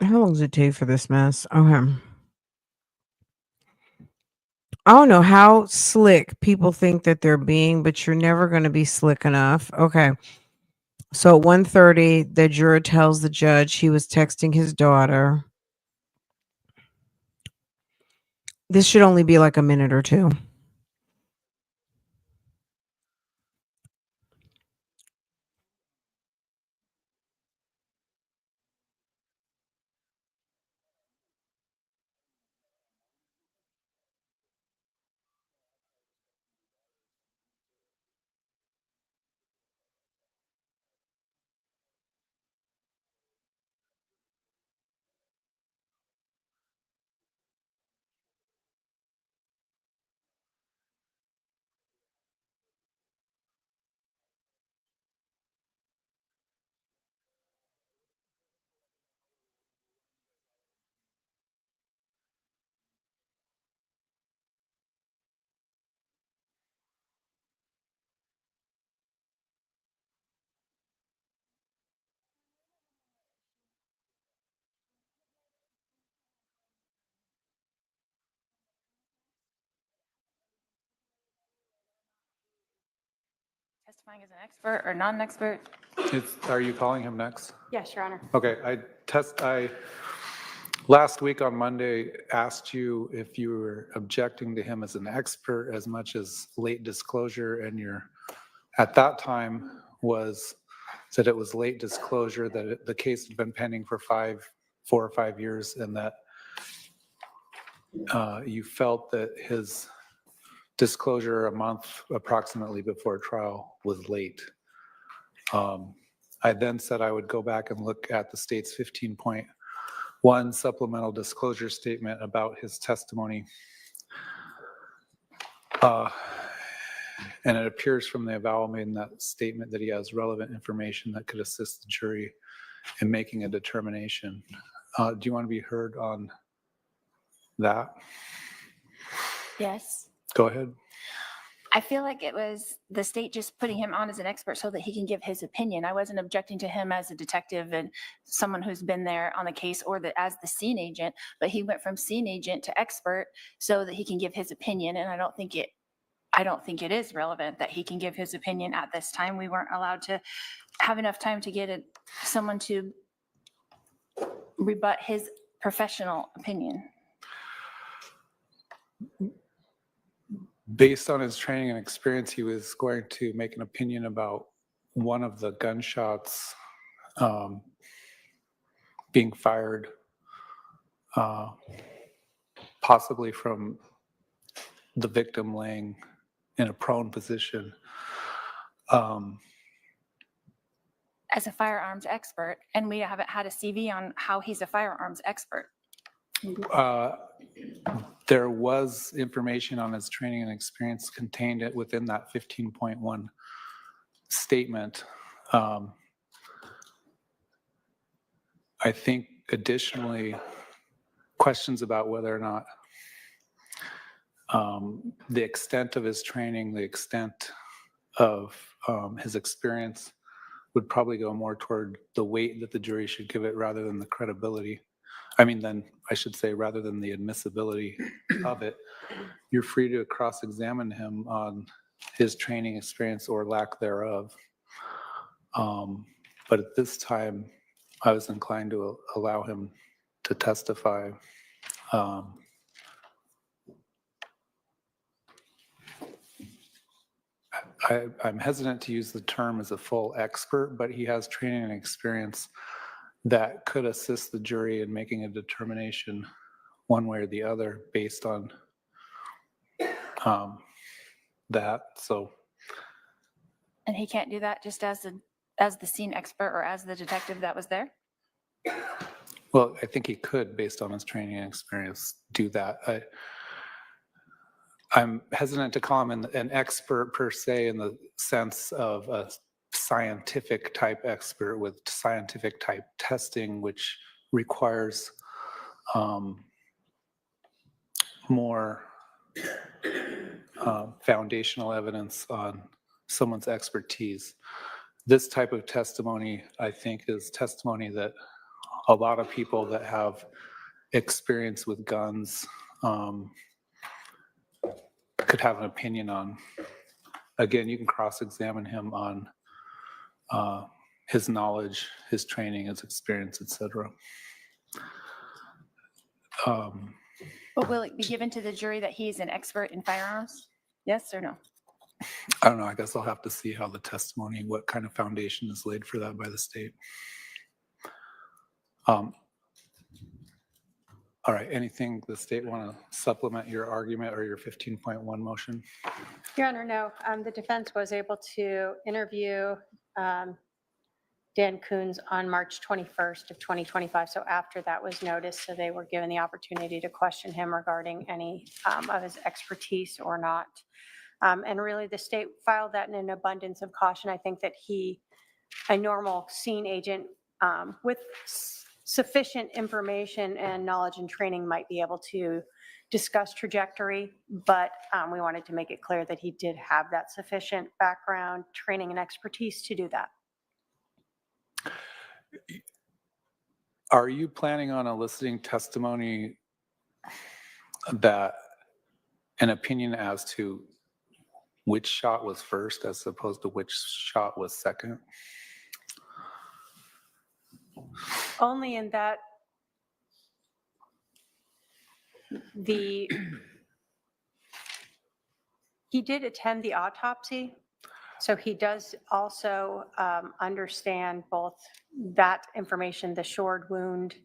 Speaker 1: How long does it take for this mess? Okay. I don't know how slick people think that they're being, but you're never going to be slick enough. Okay. So at 1:30, the juror tells the judge he was texting his daughter. This should only be like a minute or two.
Speaker 8: Testifying as an expert or non-expert?
Speaker 2: Are you calling him next?
Speaker 5: Yes, Your Honor.
Speaker 2: Okay. I last week on Monday asked you if you were objecting to him as an expert as much as late disclosure, and your at that time said it was late disclosure, that the case had been pending for 4 or 5 years, and that you felt that his disclosure a month approximately before trial was late. I then said I would go back and look at the state's 15.1 supplemental disclosure statement about his testimony. And it appears from the avowal made in that statement that he has relevant information that could assist the jury in making a determination. Do you want to be heard on that?
Speaker 8: Yes.
Speaker 2: Go ahead.
Speaker 8: I feel like it was the state just putting him on as an expert so that he can give his opinion. I wasn't objecting to him as a detective and someone who's been there on the case, or as the scene agent, but he went from scene agent to expert so that he can give his opinion. And I don't think it is relevant that he can give his opinion at this time. We weren't allowed to have enough time to get someone to rebut his professional opinion.
Speaker 2: Based on his training and experience, he was going to make an opinion about one of the gunshots being fired, possibly from the victim laying in a prone position.
Speaker 8: As a firearms expert, and we haven't had a CV on how he's a firearms expert.
Speaker 2: There was information on his training and experience contained within that 15.1 statement. I think additionally, questions about whether or not the extent of his training, the extent of his experience would probably go more toward the weight that the jury should give it rather than the credibility. I should say, rather than the admissibility of it. You're free to cross-examine him on his training experience or lack thereof. But at this time, I was inclined to allow him to testify. I'm hesitant to use the term as a full expert, but he has training and experience that could assist the jury in making a determination one way or the other based on that. So.
Speaker 8: And he can't do that just as the scene expert or as the detective that was there?
Speaker 2: Well, Well, I think he could, based on his training and experience, do that. I'm hesitant to call him an expert per se in the sense of a scientific type expert with scientific type testing, which requires more foundational evidence on someone's expertise. This type of testimony, I think, is testimony that a lot of people that have experience with guns could have an opinion on. Again, you can cross-examine him on his knowledge, his training, his experience, etc.
Speaker 8: But will it be given to the jury that he's an expert in firearms? Yes or no?
Speaker 2: I don't know. I guess I'll have to see how the testimony, what kind of foundation is laid for that by the state. All right. Anything the state want to supplement your argument or your 15.1 motion?
Speaker 5: Your Honor, no. The defense was able to interview Dan Coons on March 21st of 2025. So after that was noticed, so they were given the opportunity to question him regarding any of his expertise or not. And really the state filed that in an abundance of caution. I think that a normal scene agent with sufficient information and knowledge and training might be able to discuss trajectory, but we wanted to make it clear that he did have that sufficient background, training, and expertise to do that.
Speaker 2: Are you planning on eliciting testimony that an opinion as to which shot was first as opposed to which shot was second?
Speaker 5: Only in that he did attend the autopsy, so he does also understand both that information, the shored wound,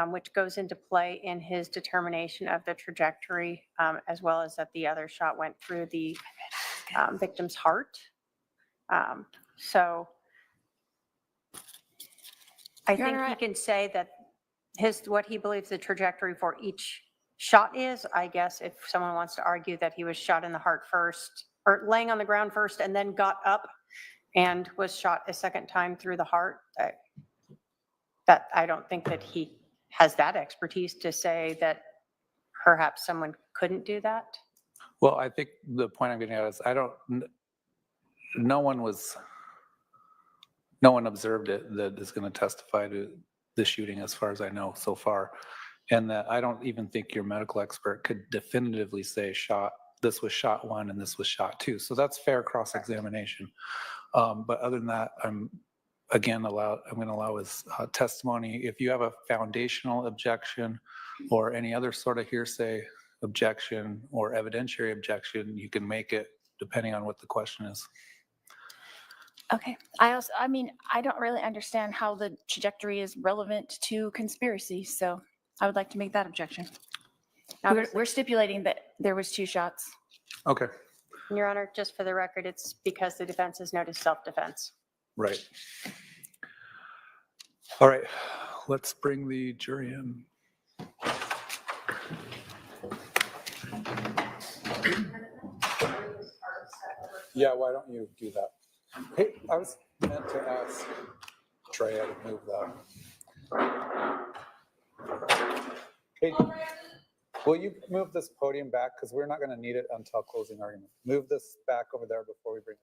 Speaker 5: which goes into play in his determination of the trajectory, as well as that the other shot went through the victim's heart. So I think he can say that what he believes the trajectory for each shot is. I guess if someone wants to argue that he was shot in the heart first, or laying on the ground first and then got up and was shot a second time through the heart, that I don't think that he has that expertise to say that perhaps someone couldn't do that.
Speaker 2: Well, I think the point I'm getting at is no one observed it that is going to testify to the shooting as far as I know so far. And that I don't even think your medical expert could definitively say this was shot 1 and this was shot 2. So that's fair cross-examination. But other than that, I'm going to allow his testimony. If you have a foundational objection or any other sort of hearsay objection or evidentiary objection, you can make it depending on what the question is.
Speaker 8: Okay. I mean, I don't really understand how the trajectory is relevant to conspiracy, so I would like to make that objection. We're stipulating that there was 2 shots.
Speaker 2: Okay.
Speaker 5: Your Honor, just for the record, it's because the defense has noticed self-defense.
Speaker 2: Right. All right. Let's bring the jury in. Yeah, why don't you do that? Hey, I was meant to ask Trey to move that. Hey, will you move this podium back? Because we're not going to need it until closing argument. Move this back over there before we bring it.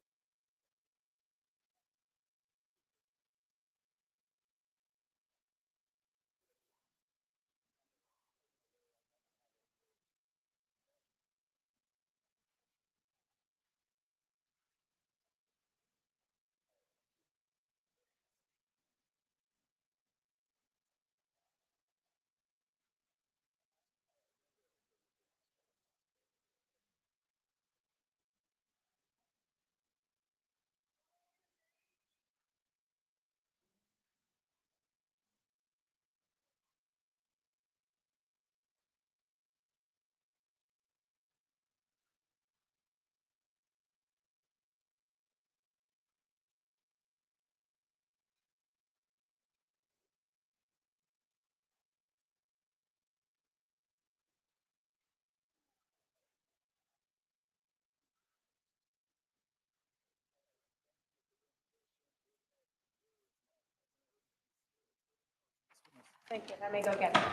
Speaker 5: Thank you. Let me go get it.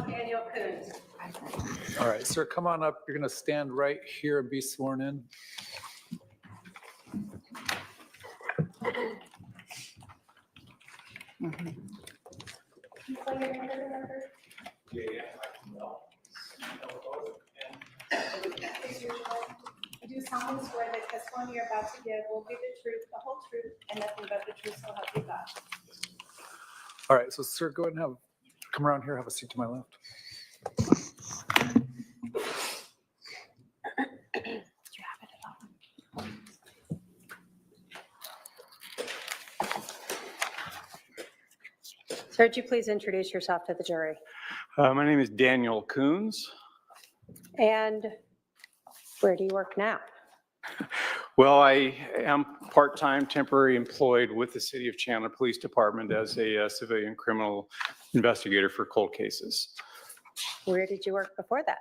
Speaker 5: Daniel Coons.
Speaker 2: All right, sir, come on up. You're going to stand right here and be sworn in.
Speaker 5: I do solemnly swear that testimony you're about to give will be the truth, the whole truth, and nothing but the truth, so help you God.
Speaker 2: All right, so sir, go ahead and come around here, have a seat to my left.
Speaker 5: Sir, would you please introduce yourself to the jury?
Speaker 9: My name is Daniel Coons.
Speaker 5: And where do you work now?
Speaker 9: Well, I am part-time temporary employed with the City of Chandler Police Department as a civilian criminal investigator for cold cases.
Speaker 5: Where did you work before that?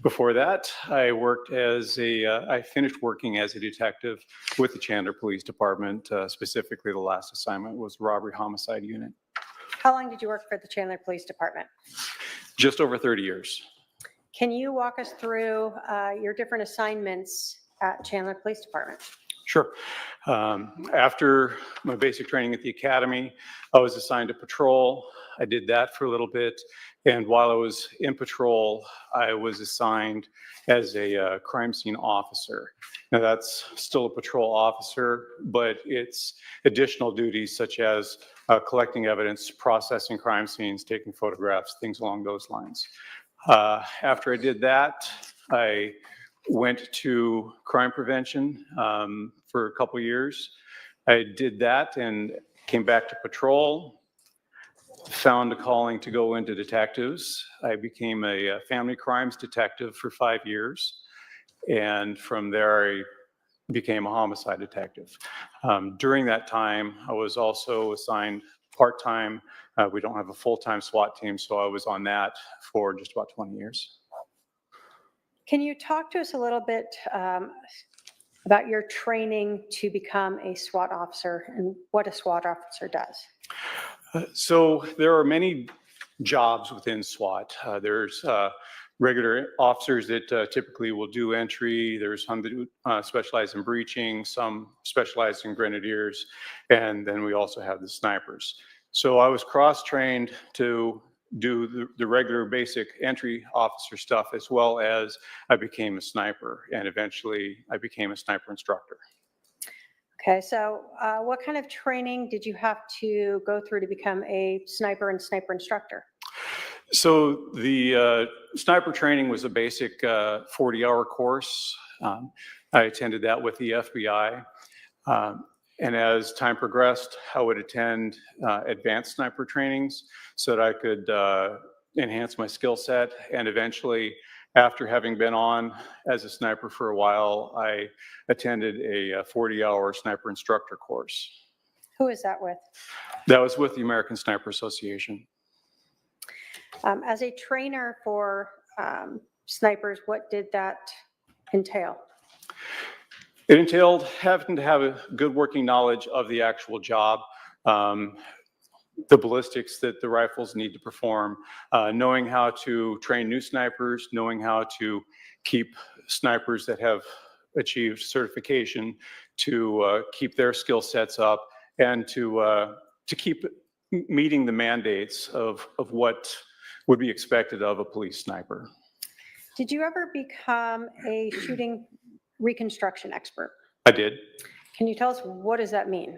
Speaker 9: Before that, I worked as I finished working as a detective with the Chandler Police Department. Specifically, the last assignment was robbery homicide unit.
Speaker 5: How long did you work for the Chandler Police Department?
Speaker 9: Just over 30 years.
Speaker 5: Can you walk us through your different assignments at Chandler Police Department?
Speaker 9: Sure. After my basic training at the academy, I was assigned to patrol. I did that for a little bit. And while I was in patrol, I was assigned as a crime scene officer. Now that's still a patrol officer, but it's additional duties such as collecting evidence, processing crime scenes, taking photographs, things along those lines. After I did that, I went to crime prevention for a couple years. I did that and came back to patrol, found a calling to go into detectives. I became a family crimes detective for 5 years. And from there, I became a homicide detective. During that time, I was also assigned part-time. We don't have a full-time SWAT team, so I was on that for just about 20 years.
Speaker 5: Can you talk to us a little bit about your training to become a SWAT officer and what a SWAT officer does?
Speaker 9: So there are many jobs within SWAT. There's regular officers that typically will do entry. There's some that specialize in breaching, some specialize in grenadiers, and then we also have the snipers. So I was cross-trained to do the regular basic entry officer stuff, as well as I became a sniper, and eventually I became a sniper instructor.
Speaker 5: Okay, so what kind of training did you have to go through to become a sniper and sniper instructor?
Speaker 9: So the sniper training was a basic 40-hour course. I attended that with the FBI. And as time progressed, I would attend advanced sniper trainings so that I could enhance my skill set. And eventually, after having been on as a sniper for a while, I attended a 40-hour sniper instructor course.
Speaker 5: Who is that with?
Speaker 9: That was with the American Sniper Association.
Speaker 5: As a trainer for snipers, what did that entail?
Speaker 9: It entailed having to have a good working knowledge of the actual job, the ballistics that the rifles need to perform, knowing how to train new snipers, knowing how to keep snipers that have achieved certification to keep their skill sets up, and to keep meeting the mandates of what would be expected of a police sniper.
Speaker 5: Did you ever become a shooting reconstruction expert?
Speaker 9: I did.
Speaker 5: Can you tell us, what does that mean?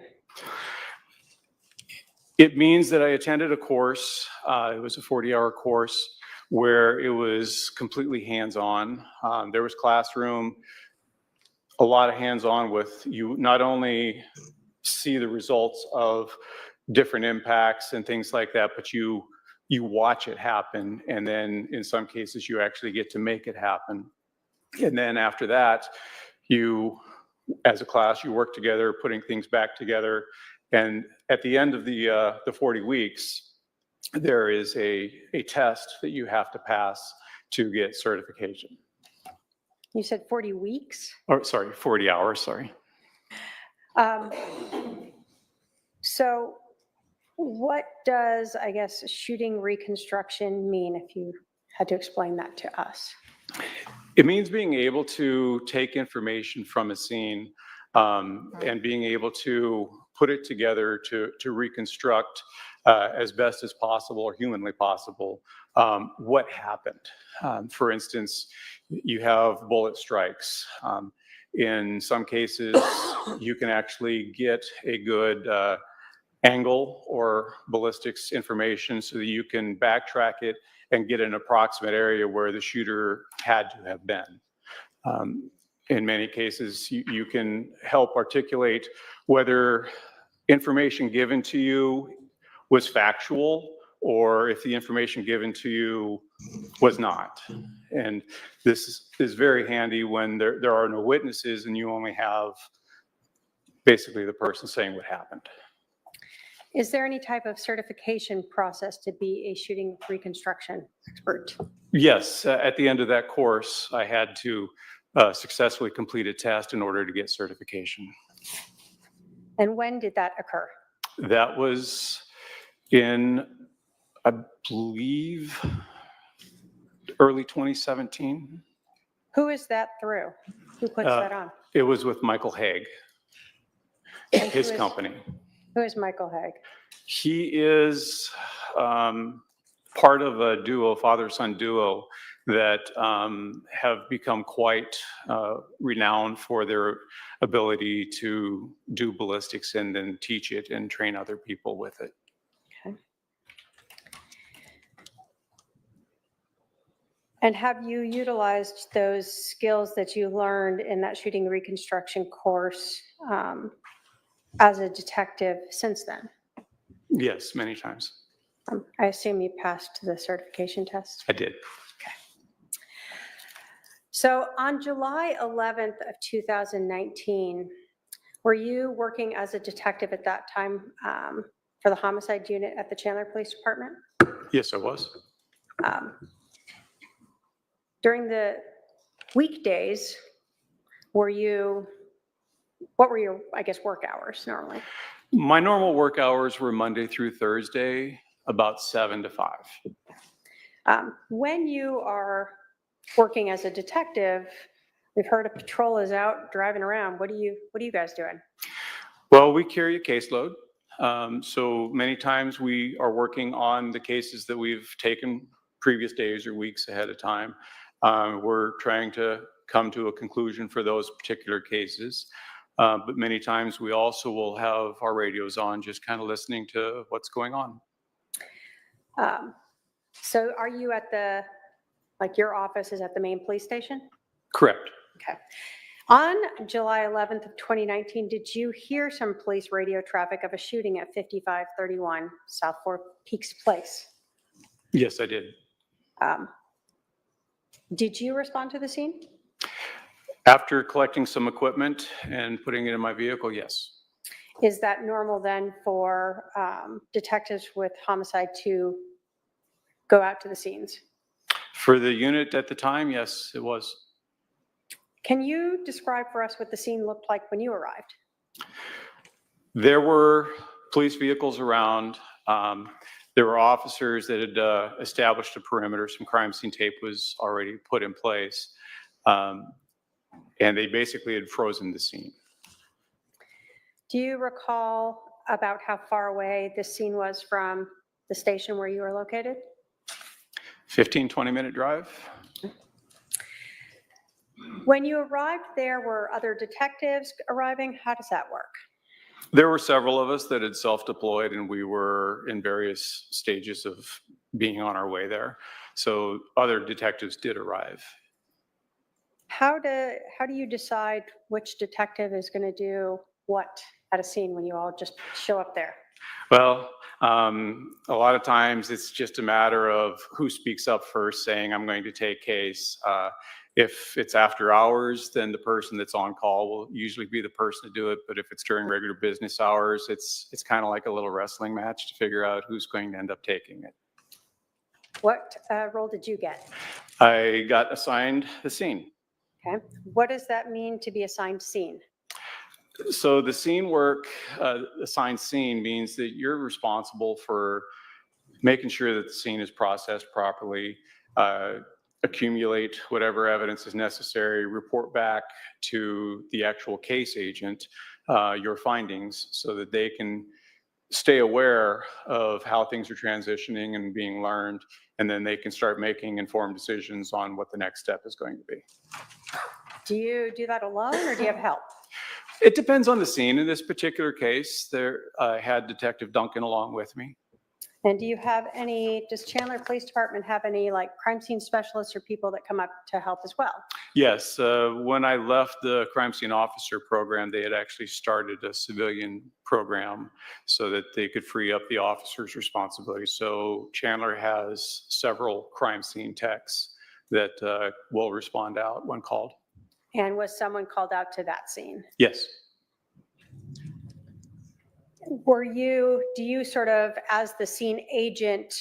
Speaker 9: It means that I attended a course. It was a 40-hour course where it was completely hands-on. There was classroom, a lot of hands-on with you not only see the results of different impacts and things like that, but you watch it happen, and then in some cases you actually get to make it happen. And then after that, you, as a class, you work together, putting things back together. And at the end of the 40 weeks, there is a test that you have to pass to get certification.
Speaker 5: You said 40 weeks?
Speaker 9: Or sorry, 40 hours, sorry.
Speaker 5: So what does, I guess, shooting reconstruction mean, if you had to explain that to us?
Speaker 9: It means being able to take information from a scene and being able to put it together to reconstruct as best as possible or humanly possible what happened. For instance, you have bullet strikes. In some cases, you can actually get a good angle or ballistics information so that you can backtrack it and get an approximate area where the shooter had to have been. In many cases, you can help articulate whether information given to you was factual or if the information given to you was not. And this is very handy when there are no witnesses and you only have basically the person saying what happened.
Speaker 5: Is there any type of certification process to be a shooting reconstruction expert?
Speaker 9: Yes, at the end of that course, I had to successfully complete a test in order to get certification.
Speaker 5: And when did that occur?
Speaker 9: That was in, I believe, early 2017.
Speaker 5: Who is that through? Who puts that on?
Speaker 9: It was with Michael Haig,
Speaker 5: And
Speaker 9: his
Speaker 5: who is-
Speaker 9: company.
Speaker 5: Who is Michael Haig?
Speaker 9: He is part of a duo, father-son duo, that have become quite renowned for their ability to do ballistics and then teach it and train other people with it.
Speaker 5: Okay. And have you utilized those skills that you learned in that shooting reconstruction course as a detective since then?
Speaker 9: Yes, many times.
Speaker 5: I assume you passed the certification test?
Speaker 9: I did.
Speaker 5: So on July 11th of 2019, were you working as a detective at that time for the homicide unit at the Chandler Police Department?
Speaker 9: Yes, I was.
Speaker 5: During the weekdays, what were your, I guess, work hours normally?
Speaker 9: My normal work hours were Monday through Thursday, about 7 to 5.
Speaker 5: When you are working as a detective, we've heard a patrol is out driving around. What are you guys doing?
Speaker 9: Well, we carry a caseload. So many times we are working on the cases that we've taken previous days or weeks ahead of time. We're trying to come to a conclusion for those particular cases. But many times we also will have our radios on, just kind of listening to what's going on.
Speaker 5: So are you at your office is at the main police station?
Speaker 9: Correct.
Speaker 5: Okay. On July 11th of 2019, did you hear some police radio traffic of a shooting at 5531 South Four Peaks Place?
Speaker 9: Yes, I did.
Speaker 5: Did you respond to the scene?
Speaker 9: After collecting some equipment and putting it in my vehicle, yes.
Speaker 5: Is that normal then for detectives with homicide to go out to the scenes?
Speaker 9: For the unit at the time, yes, it was.
Speaker 5: Can you describe for us what the scene looked like when you arrived?
Speaker 9: There were police vehicles around. There were officers that had established a perimeter. Some crime scene tape was already put in place. And they basically had frozen the scene.
Speaker 5: Do you recall about how far away this scene was from the station where you were located?
Speaker 9: 15, 20-minute drive.
Speaker 5: When you arrived there, were other detectives arriving? How does that work?
Speaker 9: There were several of us that had self-deployed, and we were in various stages of being on our way there. So other detectives did arrive.
Speaker 5: How do you decide which detective is going to do what at a scene when you all just show up there?
Speaker 9: Well, a lot of times it's just a matter of who speaks up first saying, I'm going to take case. If it's after hours, then the person that's on call will usually be the person to do it. But if it's during regular business hours, it's kind of like a little wrestling match to figure out who's going to end up taking it.
Speaker 5: What role did you get?
Speaker 9: I got assigned the scene.
Speaker 5: Okay. What does that mean to be assigned scene?
Speaker 9: So the scene work, assigned scene means that you're responsible for making sure that the scene is processed properly, accumulate whatever evidence is necessary, report back to the actual case agent your findings so that they can stay aware of how things are transitioning and being learned, and then they can start making informed decisions on what the next step is going to be.
Speaker 5: Do you do that alone or do you have help?
Speaker 9: It depends on the scene. In this particular case, I had Detective Duncan along with me.
Speaker 5: And do you have any, does Chandler Police Department have any like crime scene specialists or people that come up to help as well?
Speaker 9: Yes, when I left the crime scene officer program, they had actually started a civilian program so that they could free up the officer's responsibility. So Chandler has several crime scene techs that will respond out when called.
Speaker 5: And was someone called out to that scene?
Speaker 9: Yes.
Speaker 5: Do you sort of, as the scene agent,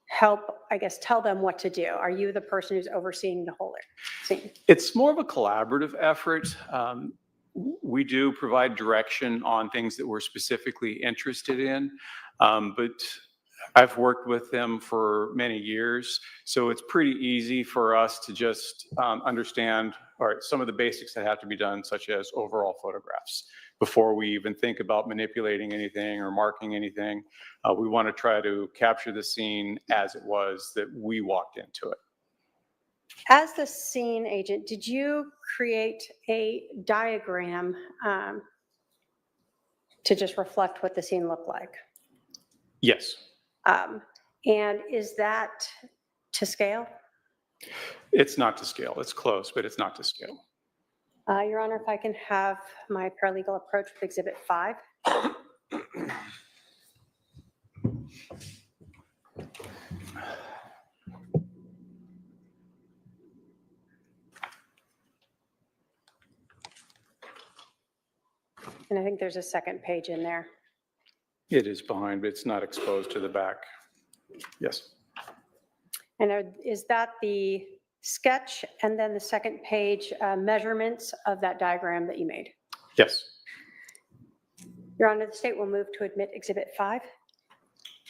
Speaker 5: help, I guess, tell them what to do? Are you the person who's overseeing the whole scene?
Speaker 9: It's more of a collaborative effort. We do provide direction on things that we're specifically interested in, but I've worked with them for many years, so it's pretty easy for us to just understand some of the basics that have to be done, such as overall photographs. Before we even think about manipulating anything or marking anything, we want to try to capture the scene as it was that we walked into it.
Speaker 5: As the scene agent, did you create a diagram to just reflect what the scene looked like?
Speaker 9: Yes.
Speaker 5: And is that to scale?
Speaker 9: It's not to scale. It's close, but it's not to scale.
Speaker 5: Your Honor, if I can have my paralegal approach with Exhibit 5. And I think there's a second page in there.
Speaker 9: It is behind, but it's not exposed to the back. Yes.
Speaker 5: And is that the sketch and then the second page measurements of that diagram that you made?
Speaker 9: Yes.
Speaker 5: Your Honor, the state will move to admit Exhibit 5.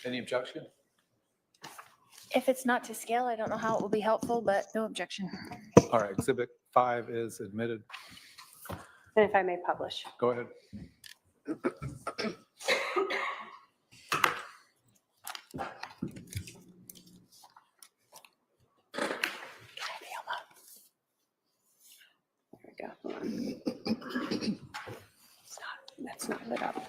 Speaker 2: Any objection?
Speaker 8: If it's not to scale, I don't know how it will be helpful, but no objection.
Speaker 2: All right, Exhibit 5 is admitted.
Speaker 5: And if I may publish.
Speaker 2: Go ahead.
Speaker 5: There we go. Hold on. That's not lit up.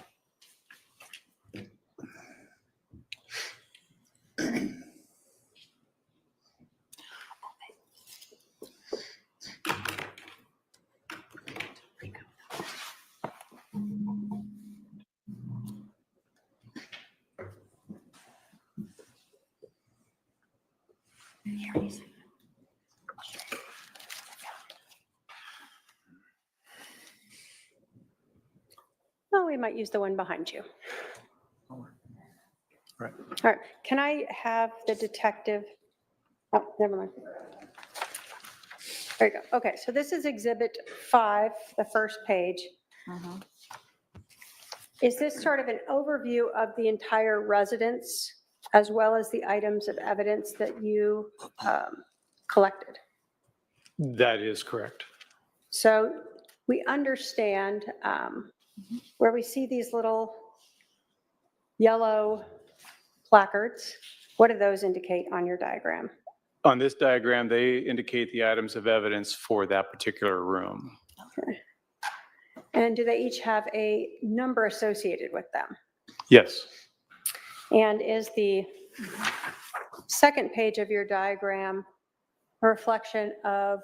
Speaker 5: Oh, we might use the one behind you.
Speaker 2: Right.
Speaker 5: All right, can I have the detective? Oh, never mind. There you go. Okay, so this is Exhibit 5, the first page. Is this sort of an overview of the entire residence as well as the items of evidence that you collected?
Speaker 9: That is correct.
Speaker 5: So we understand where we see these little yellow placards. What do those indicate on your diagram?
Speaker 9: On this diagram, they indicate the items of evidence for that particular room.
Speaker 5: Okay. And do they each have a number associated with them?
Speaker 9: Yes.
Speaker 5: And is the second page of your diagram a reflection of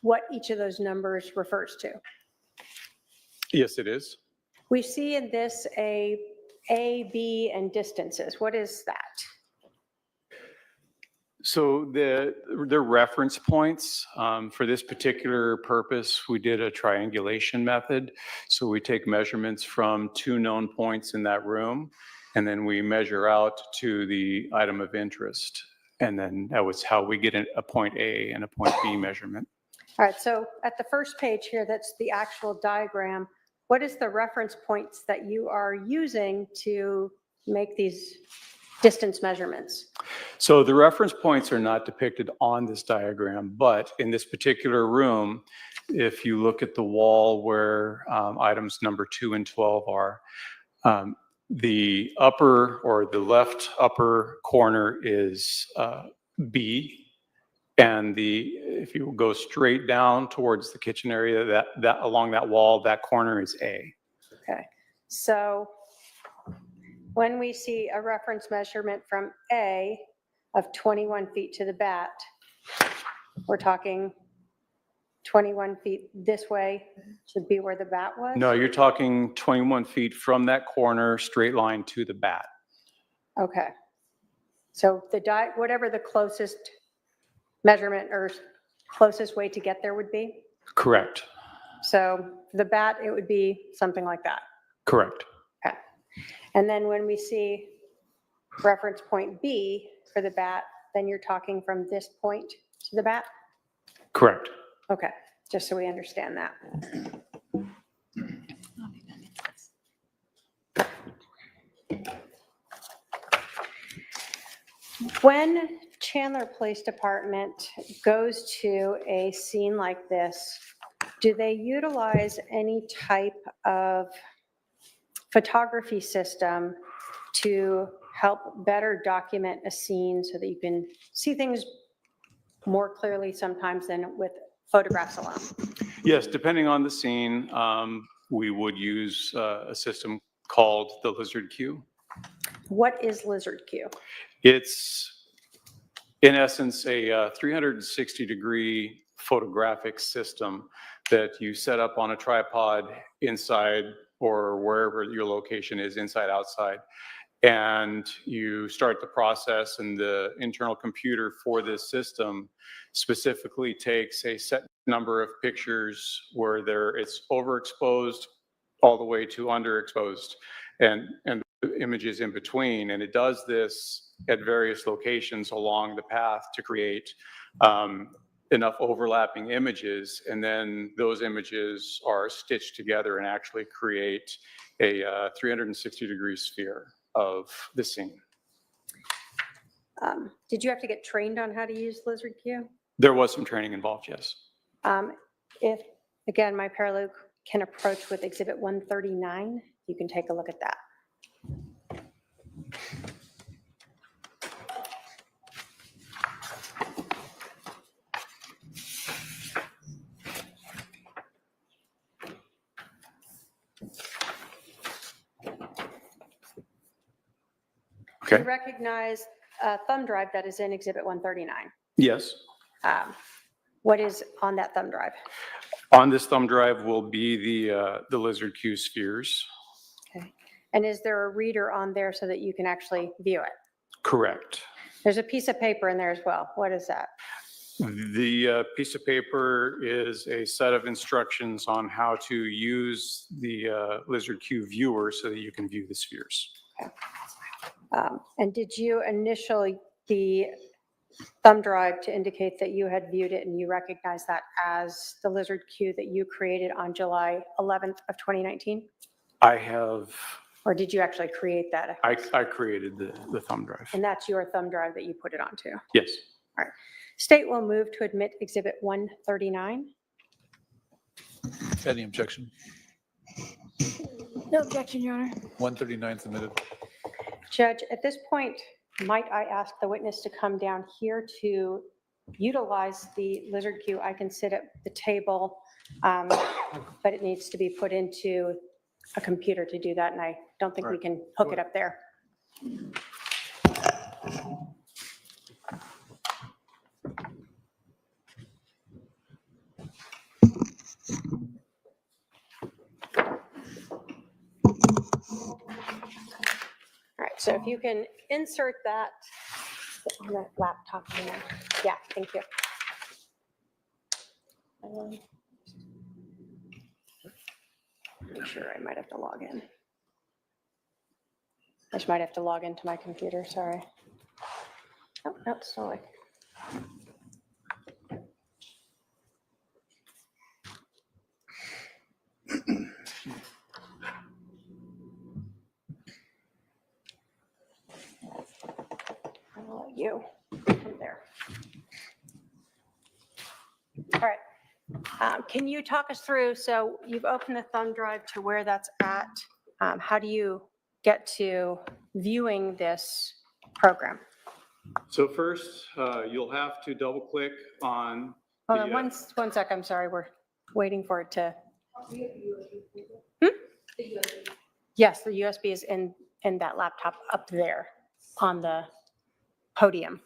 Speaker 5: what each of those numbers refers to?
Speaker 9: Yes, it is.
Speaker 5: We see in this A, B, and distances. What is that?
Speaker 9: So the reference points, for this particular purpose, we did a triangulation method. So we take measurements from 2 known points in that room, and then we measure out to the item of interest. And then that was how we get a point A and a point B measurement.
Speaker 5: All right, so at the first page here, that's the actual diagram. What is the reference points that you are using to make these distance measurements?
Speaker 9: So the reference points are not depicted on this diagram, but in this particular room, if you look at the wall where items number 2 and 12 are, the upper or the left upper corner is B, and if you go straight down towards the kitchen area, that along that wall, that corner is A.
Speaker 5: Okay, so when we see a reference measurement from A of 21 feet to the bat, we're talking 21 feet this way should be where the bat was?
Speaker 9: No, you're talking 21 feet from that corner, straight line to the bat.
Speaker 5: Okay. So whatever the closest measurement or closest way to get there would be?
Speaker 9: Correct.
Speaker 5: So the bat, it would be something like that.
Speaker 9: Correct.
Speaker 5: Okay. And then when we see reference point B for the bat, then you're talking from this point to the bat?
Speaker 9: Correct.
Speaker 5: Okay, just so we understand that. When Chandler Police Department goes to a scene like this, do they utilize any type of photography system to help better document a scene so that you can see things more clearly sometimes than with photographs alone?
Speaker 9: Yes, depending on the scene, we would use a system called the Lizard Q.
Speaker 5: What is Lizard Q?
Speaker 9: It's, in essence, a 360-degree photographic system that you set up on a tripod inside or wherever your location is, inside, outside. And you start the process, and the internal computer for this system specifically takes a set number of pictures where it's overexposed all the way to underexposed, and images in between. And it does this at various locations along the path to create enough overlapping images. And then those images are stitched together and actually create a 360-degree sphere of the scene.
Speaker 5: Did you have to get trained on how to use Lizard Q?
Speaker 9: There was some training involved, yes.
Speaker 5: If, again, my paralegal can approach with Exhibit 139, you can take a look at that.
Speaker 9: Okay.
Speaker 5: You recognize a thumb drive that is in Exhibit 139.
Speaker 9: Yes.
Speaker 5: What is on that thumb drive?
Speaker 9: On this thumb drive will be the Lizard Q spheres.
Speaker 5: Okay. And is there a reader on there so that you can actually view it?
Speaker 9: Correct.
Speaker 5: There's a piece of paper in there as well. What is that?
Speaker 9: The piece of paper is a set of instructions on how to use the Lizard Q viewer so that you can view the spheres.
Speaker 5: Okay. And did you initial the thumb drive to indicate that you had viewed it and you recognize that as the Lizard Q that you created on July 11th of 2019?
Speaker 9: I have.
Speaker 5: Or did you actually create that?
Speaker 9: I created the thumb drive.
Speaker 5: And that's your thumb drive that you put it onto?
Speaker 9: Yes.
Speaker 5: All right. State will move to admit Exhibit 139.
Speaker 2: Any objection?
Speaker 8: No objection, Your Honor.
Speaker 2: 139 submitted.
Speaker 5: Judge, at this point, might I ask the witness to come down here to utilize the Lizard Q? I can sit at the table, but it needs to be put into a computer to do that, and I don't think we can hook it up there. All right, so if you can insert that On the laptop in there. Yeah, thank you. I'm sure I might have to log in. I just might have to log into my computer, sorry. Oh, no, still like. I'll let you come there. All right. Can you talk us through, so you've opened the thumb drive to where that's at. How do you get to viewing this program?
Speaker 9: So first, you'll have to double click on.
Speaker 5: Hold on,
Speaker 9: the,
Speaker 5: one sec, I'm sorry, we're waiting for it to. Yes, the USB is in that laptop up there on the podium.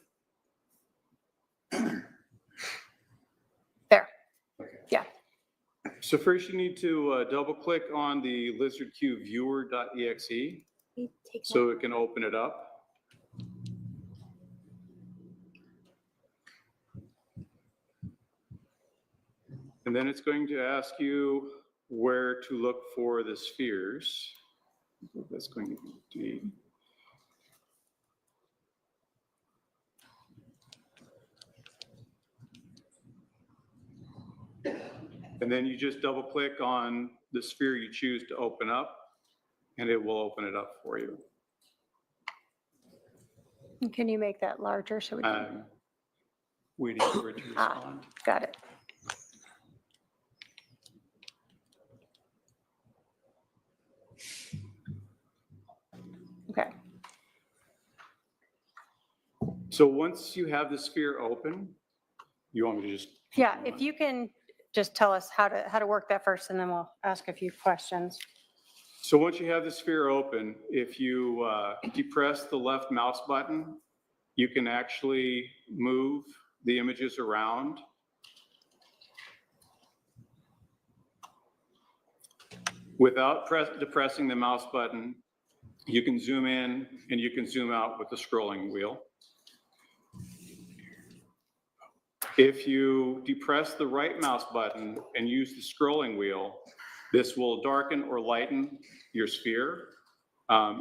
Speaker 5: There, yeah.
Speaker 9: So first you need to double click on the lizardqviewer.exe so it can open it up. And then it's going to ask you where to look for the spheres. That's going to be D. And then you just double click on the sphere you choose to open up, and it will open it up for you.
Speaker 5: Can you make that larger so we can?
Speaker 9: Waiting for it to respond.
Speaker 5: Got it. Okay.
Speaker 9: So once you have the sphere open, you want me to just?
Speaker 5: Yeah, if you can just tell us how to work that first, and then we'll ask a few questions.
Speaker 9: So once you have the sphere open, if you depress the left mouse button, you can actually move the images around. Without depressing the mouse button, you can zoom in and you can zoom out with the scrolling wheel. If you depress the right mouse button and use the scrolling wheel, this will darken or lighten your sphere.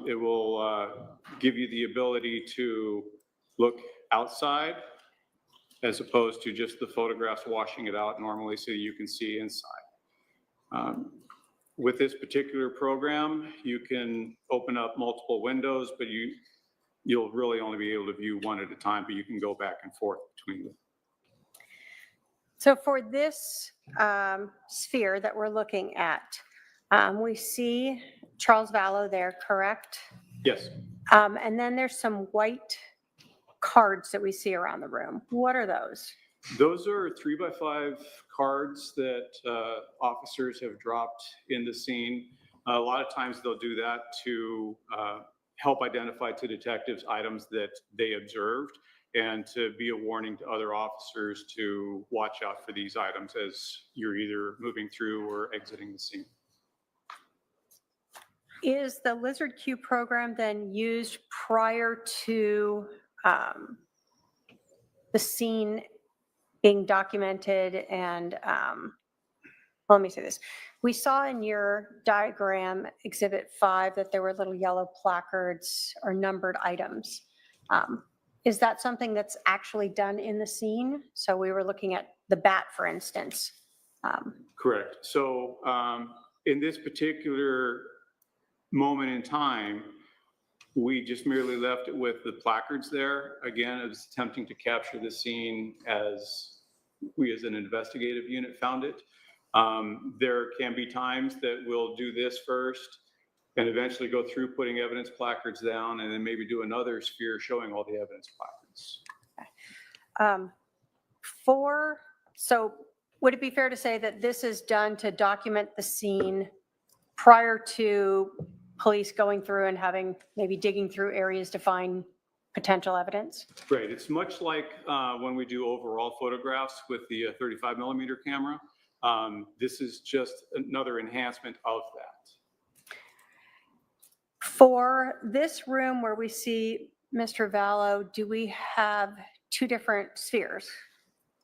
Speaker 9: It will give you the ability to look outside as opposed to just the photographs washing it out normally so you can see inside. With this particular program, you can open up multiple windows, but you'll really only be able to view one at a time, but you can go back and forth between them.
Speaker 5: So for this sphere that we're looking at, we see Charles Vallow there, correct?
Speaker 9: Yes.
Speaker 5: And then there's some white cards that we see around the room. What are those?
Speaker 9: Those are 3x5 cards that officers have dropped in the scene. A lot of times they'll do that to help identify to detectives items that they observed and to be a warning to other officers to watch out for these items as you're either moving through or exiting the scene.
Speaker 5: Is the Lizard Q program then used prior to the scene being documented? And let me say this. We saw in your diagram, Exhibit 5, that there were little yellow placards or numbered items. Is that something that's actually done in the scene? So we were looking at the bat, for instance.
Speaker 9: Correct. So in this particular moment in time, we just merely left it with the placards there. Again, it was attempting to capture the scene as we as an investigative unit found it. There can be times that we'll do this first and eventually go through putting evidence placards down and then maybe do another sphere showing all the evidence placards.
Speaker 5: So would it be fair to say that this is done to document the scene prior to police going through and maybe digging through areas to find potential evidence?
Speaker 9: Right. It's much like when we do overall photographs with the 35 millimeter camera. This is just another enhancement of that.
Speaker 5: For this room where we see Mr. Vallow, do we have two different spheres?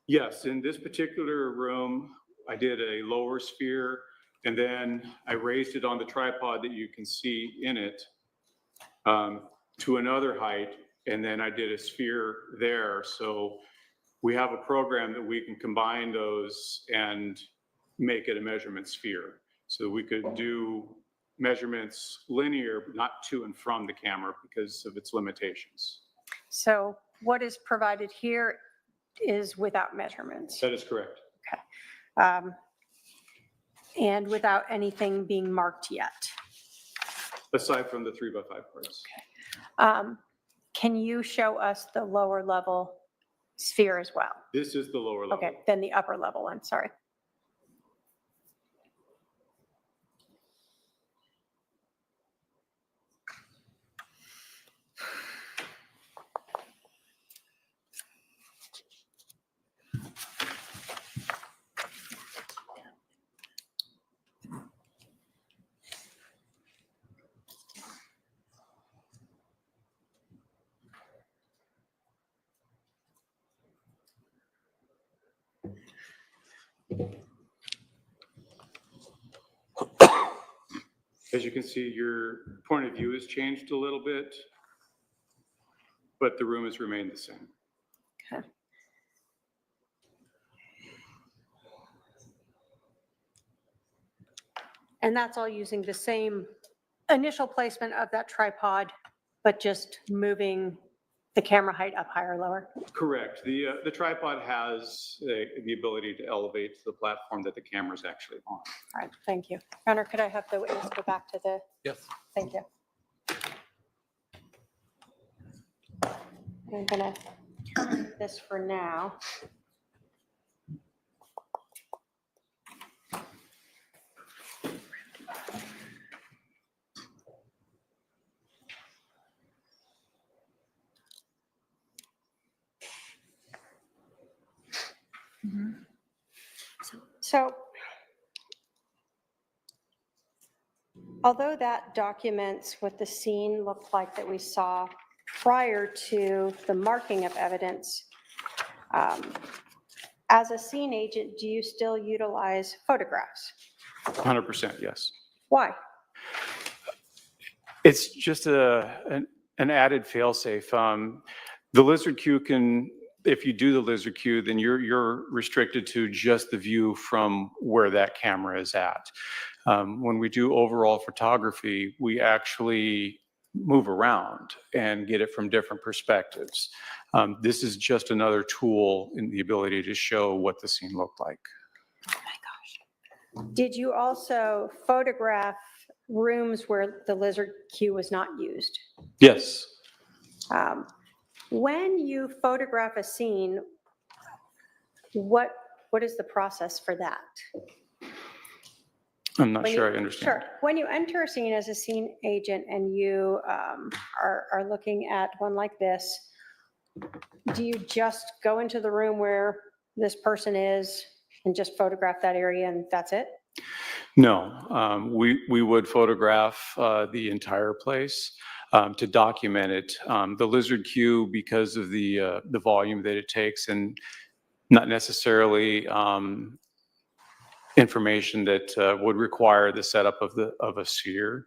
Speaker 9: Yes, in this particular room, I did a lower sphere, and then I raised it on the tripod that you can see in it to another height, and then I did a sphere there. So we have a program that we can combine those and make it a measurement sphere. So we could do measurements linear, but not to and from the camera because of its limitations.
Speaker 5: So what is provided here is without measurements.
Speaker 9: That is correct.
Speaker 5: And without anything being marked yet.
Speaker 9: Aside from the 3x5 parts.
Speaker 5: Can you show us the lower level sphere as well?
Speaker 9: This is the lower level.
Speaker 5: Okay, then the upper level, I'm sorry.
Speaker 9: As you can see, your point of view has changed a little bit, but the room has remained the same.
Speaker 5: Okay. And that's all using the same initial placement of that tripod, but just moving the camera height up higher or lower?
Speaker 9: Correct. The tripod has the ability to elevate to the platform that the camera is actually on.
Speaker 5: All right, thank you. Your Honor, could I have the witness go back to the,
Speaker 2: Yes.
Speaker 5: thank you. I'm gonna turn this for now. So although that documents what the scene looked like that we saw prior to the marking of evidence, as a scene agent, do you still utilize photographs?
Speaker 9: 100%, yes.
Speaker 5: Why?
Speaker 9: It's just an added fail-safe. The lizard queue can, if you do the lizard queue, then you're restricted to just the view from where that camera is at. When we do overall photography, we actually move around and get it from different perspectives. This is just another tool in the ability to show what the scene looked like.
Speaker 5: Oh my gosh. Did you also photograph rooms where the lizard queue was not used?
Speaker 9: Yes.
Speaker 5: When you photograph a scene, what is the process for that?
Speaker 9: I'm not
Speaker 5: When
Speaker 9: sure
Speaker 5: you-
Speaker 9: I understand.
Speaker 5: Sure. When you enter a scene as a scene agent and you are looking at one like this, do you just go into the room where this person is and just photograph that area and that's it?
Speaker 9: No, we would photograph the entire place to document it. The lizard queue, because of the volume that it takes and not necessarily information that would require the setup of a sphere,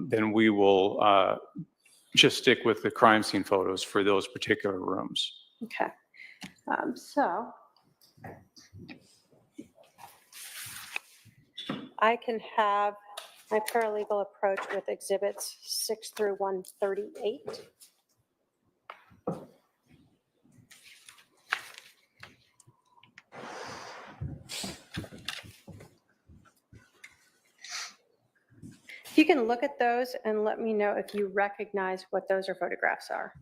Speaker 9: then we will just stick with the crime scene photos for those particular rooms.
Speaker 5: Okay. So I can have my paralegal approach with exhibits 6 through 138. If you can look at those and let me know if you recognize what those or photographs are.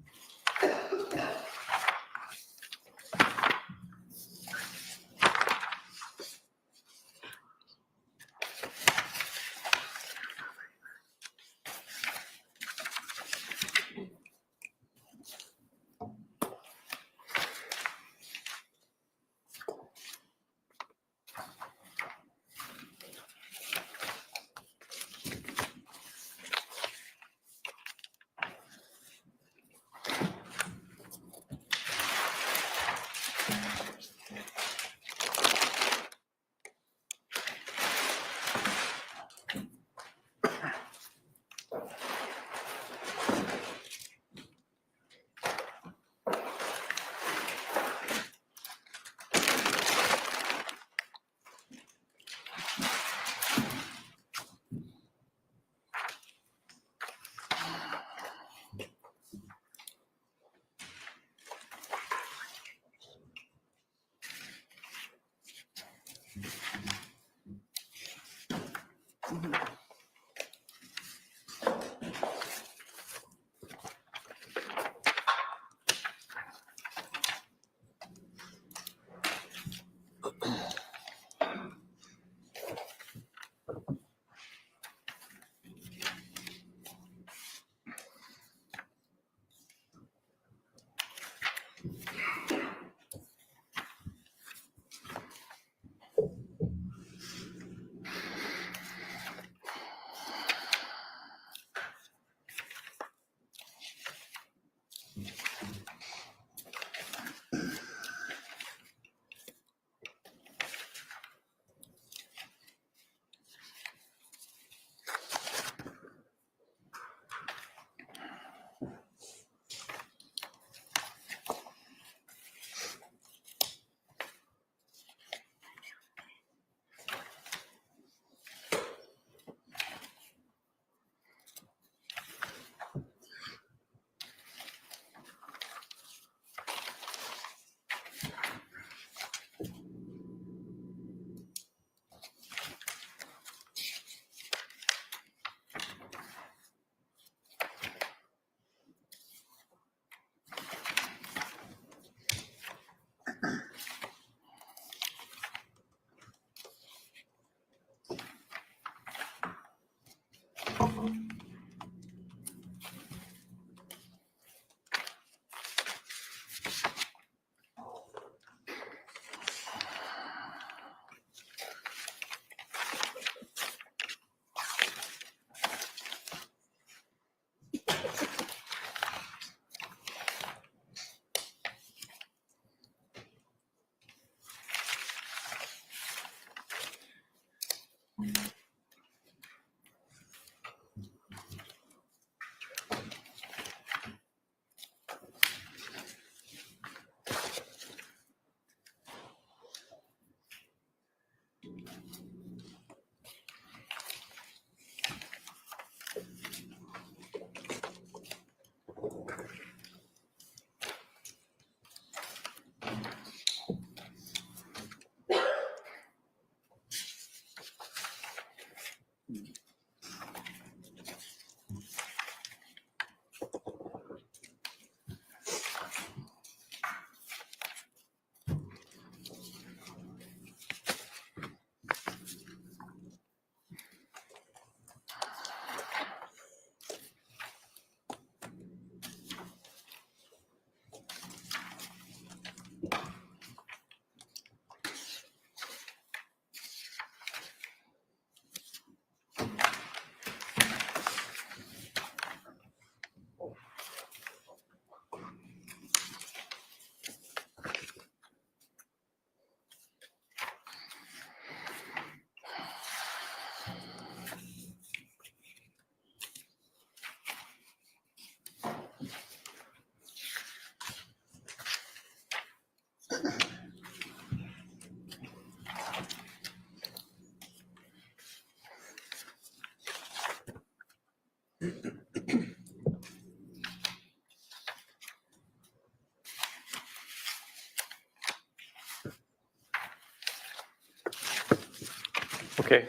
Speaker 9: Okay,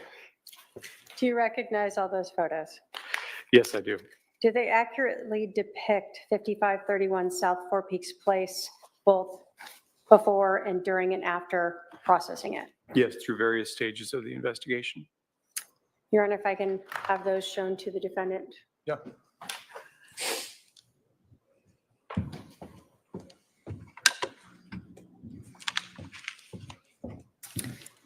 Speaker 5: Do you recognize all those photos?
Speaker 9: yes, I do.
Speaker 5: Do they accurately depict 5531 South Four Peaks Place, both before and during and after processing it?
Speaker 9: Yes, through various stages of the investigation.
Speaker 5: Your Honor, if I can have those shown to the defendant.
Speaker 2: Yeah.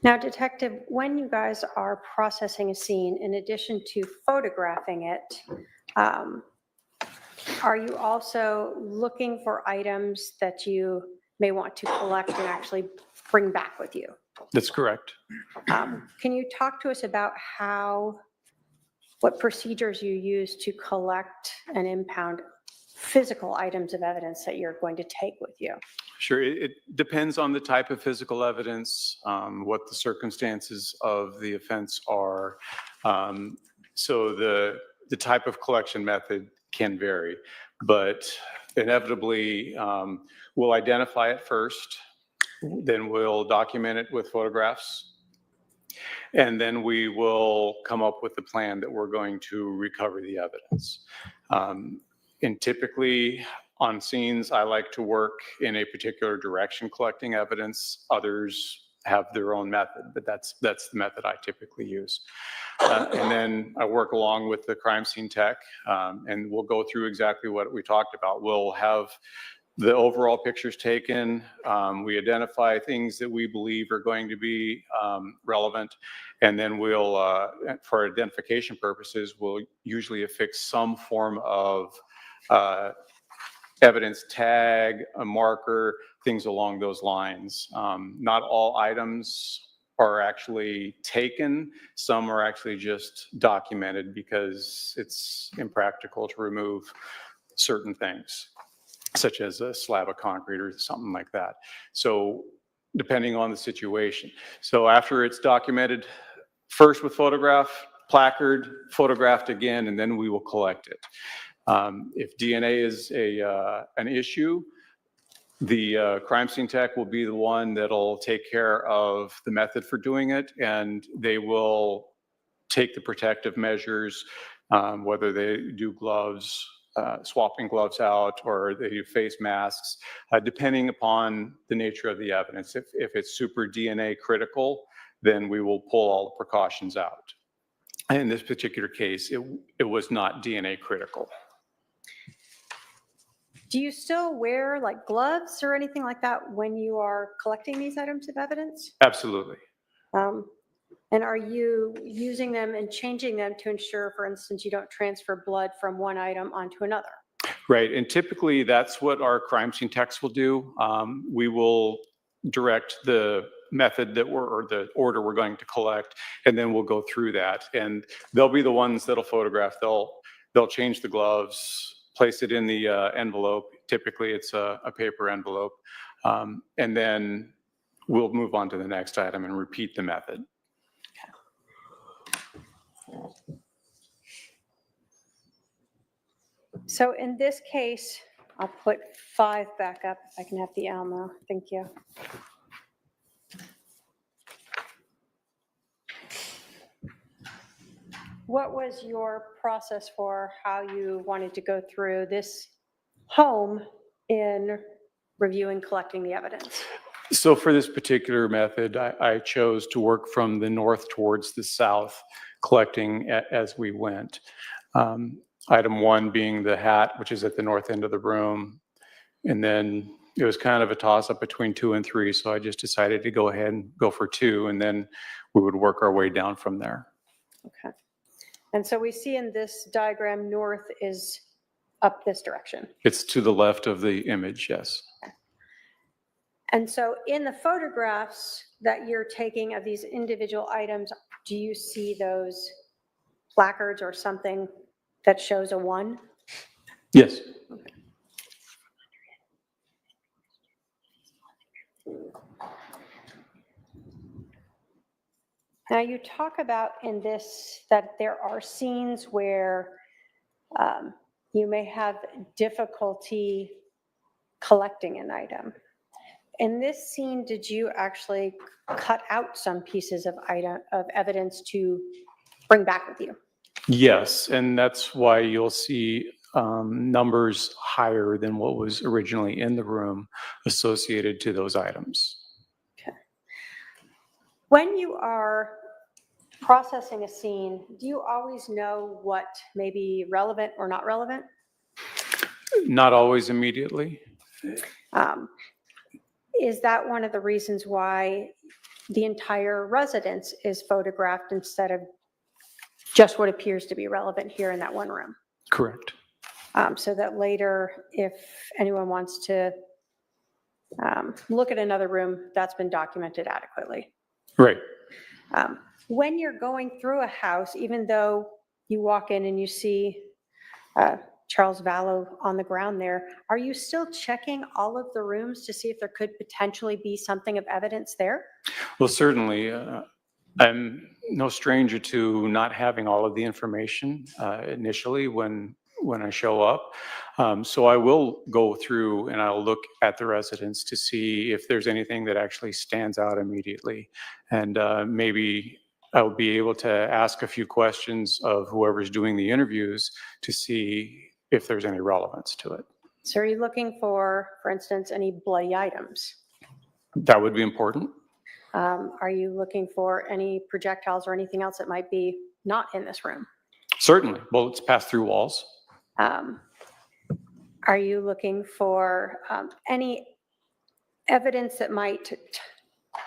Speaker 5: Now, Detective, when you guys are processing a scene, in addition to photographing it, are you also looking for items that you may want to collect and actually bring back with you?
Speaker 9: That's correct.
Speaker 5: Can you talk to us about what procedures you use to collect and impound physical items of evidence that you're going to take with you?
Speaker 9: Sure, it depends on the type of physical evidence, what the circumstances of the offense are. So the type of collection method can vary, but inevitably we'll identify it first, then we'll document it with photographs, and then we will come up with the plan that we're going to recover the evidence. And typically on scenes, I like to work in a particular direction collecting evidence. Others have their own method, but that's the method I typically use. And then I work along with the crime scene tech, and we'll go through exactly what we talked about. We'll have the overall pictures taken. We identify things that we believe are going to be relevant, and then we'll, for identification purposes, we'll usually affix some form of evidence tag, a marker, things along those lines. Not all items are actually taken. Some are actually just documented because it's impractical to remove certain things, such as a slab of concrete or something like that. So depending on the situation. So after it's documented, first with photograph, placard, photographed again, and then we will collect it. If DNA is an issue, the crime scene tech will be the one that'll take care of the method for doing it, and they will take the protective measures, whether they do gloves, swapping gloves out, or they do face masks, depending upon the nature of the evidence. If it's super DNA critical, then we will pull all the precautions out. In this particular case, it was not DNA critical.
Speaker 5: Do you still wear like gloves or anything like that when you are collecting these items of evidence?
Speaker 9: Absolutely.
Speaker 5: And are you using them and changing them to ensure, for instance, you don't transfer blood from one item onto another?
Speaker 9: Right, and typically that's what our crime scene techs will do. We will direct the method or the order we're going to collect, and then we'll go through that. And they'll be the ones that'll photograph. They'll change the gloves, place it in the envelope. Typically it's a paper envelope. And then we'll move on to the next item and repeat the method.
Speaker 5: So in this case, I'll put 5 back up if I can have the Alamo. Thank you. What was your process for how you wanted to go through this home in reviewing, collecting the evidence?
Speaker 9: So for this particular method, I chose to work from the north towards the south, collecting as we went. Item 1 being the hat, which is at the north end of the room. And then it was kind of a toss-up between 2 and 3, so I just decided to go ahead and go for 2, and then we would work our way down from there.
Speaker 5: Okay. And so we see in this diagram, north is up this direction.
Speaker 9: It's to the left of the image, yes.
Speaker 5: And so in the photographs that you're taking of these individual items, do you see those placards or something that shows a 1?
Speaker 9: Yes.
Speaker 5: Okay. Now you talk about in this that there are scenes where you may have difficulty collecting an item. In this scene, did you actually cut out some pieces of evidence to bring back with you?
Speaker 9: Yes, and that's why you'll see numbers higher than what was originally in the room associated to those items.
Speaker 5: When you are processing a scene, do you always know what may be relevant or not relevant?
Speaker 9: Not always immediately.
Speaker 5: Is that one of the reasons why the entire residence is photographed instead of just what appears to be relevant here in that one room?
Speaker 9: Correct.
Speaker 5: So that later, if anyone wants to look at another room, that's been documented adequately.
Speaker 9: Right.
Speaker 5: When you're going through a house, even though you walk in and you see Charles Vallow on the ground there, are you still checking all of the rooms to see if there could potentially be something of evidence there?
Speaker 9: Well, certainly. I'm no stranger to not having all of the information initially when I show up. So I will go through and I'll look at the residence to see if there's anything that actually stands out immediately. And maybe I'll be able to ask a few questions of whoever's doing the interviews to see if there's any relevance to it.
Speaker 5: So are you looking for instance, any bloody items?
Speaker 9: That would be important.
Speaker 5: Are you looking for any projectiles or anything else that might be not in this room?
Speaker 9: Certainly. Bullets pass through walls.
Speaker 5: Are you looking for any evidence that might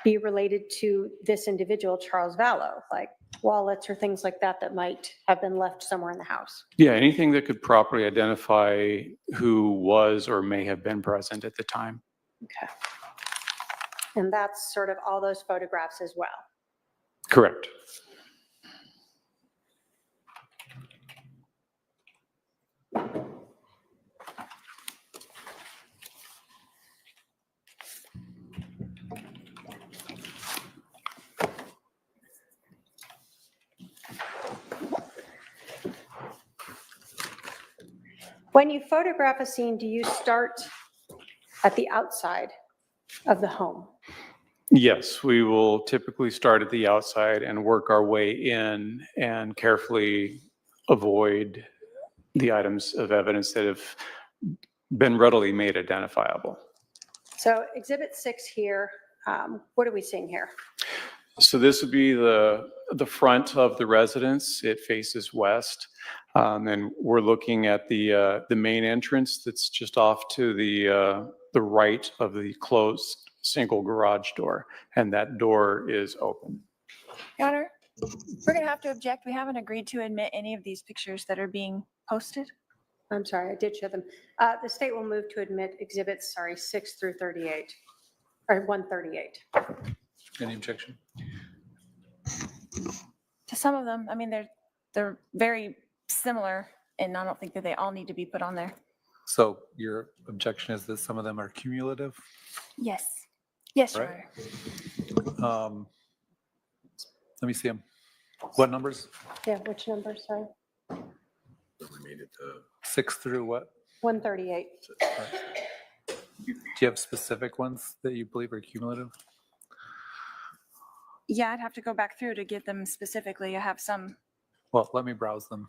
Speaker 5: be related to this individual, Charles Vallow, like wallets or things like that that might have been left somewhere in the house?
Speaker 9: Yeah, anything that could properly identify who was or may have been present at the time.
Speaker 5: Okay. And that's sort of all those photographs as well.
Speaker 9: Correct.
Speaker 5: When you photograph a scene, do you start at the outside of the home?
Speaker 9: Yes, we will typically start at the outside and work our way in and carefully avoid the items of evidence that have been readily made identifiable.
Speaker 5: So Exhibit 6 here, what are we seeing here?
Speaker 9: So this would be the front of the residence. It faces west. And we're looking at the main entrance that's just off to the right of the closed single garage door. And that door is open.
Speaker 8: Your Honor, we're going to have to object. We haven't agreed to admit any of these pictures that are being posted.
Speaker 5: I'm sorry, I did show them. The state will move to admit exhibits, 6 through 38, or 138.
Speaker 2: Any objection?
Speaker 8: To some of them, I mean, they're very similar, and I don't think that they all need to be put on there.
Speaker 2: So your objection is that some of them are cumulative?
Speaker 8: Yes. Yes, Your
Speaker 2: Right.
Speaker 8: Honor.
Speaker 2: Let me see them. What numbers?
Speaker 5: Yeah, which number, sorry?
Speaker 2: 6 through what?
Speaker 5: 138.
Speaker 2: Do you have specific ones that you believe are cumulative?
Speaker 8: Yeah, I'd have to go back through to get them specifically. I have some.
Speaker 2: Well, let me browse them.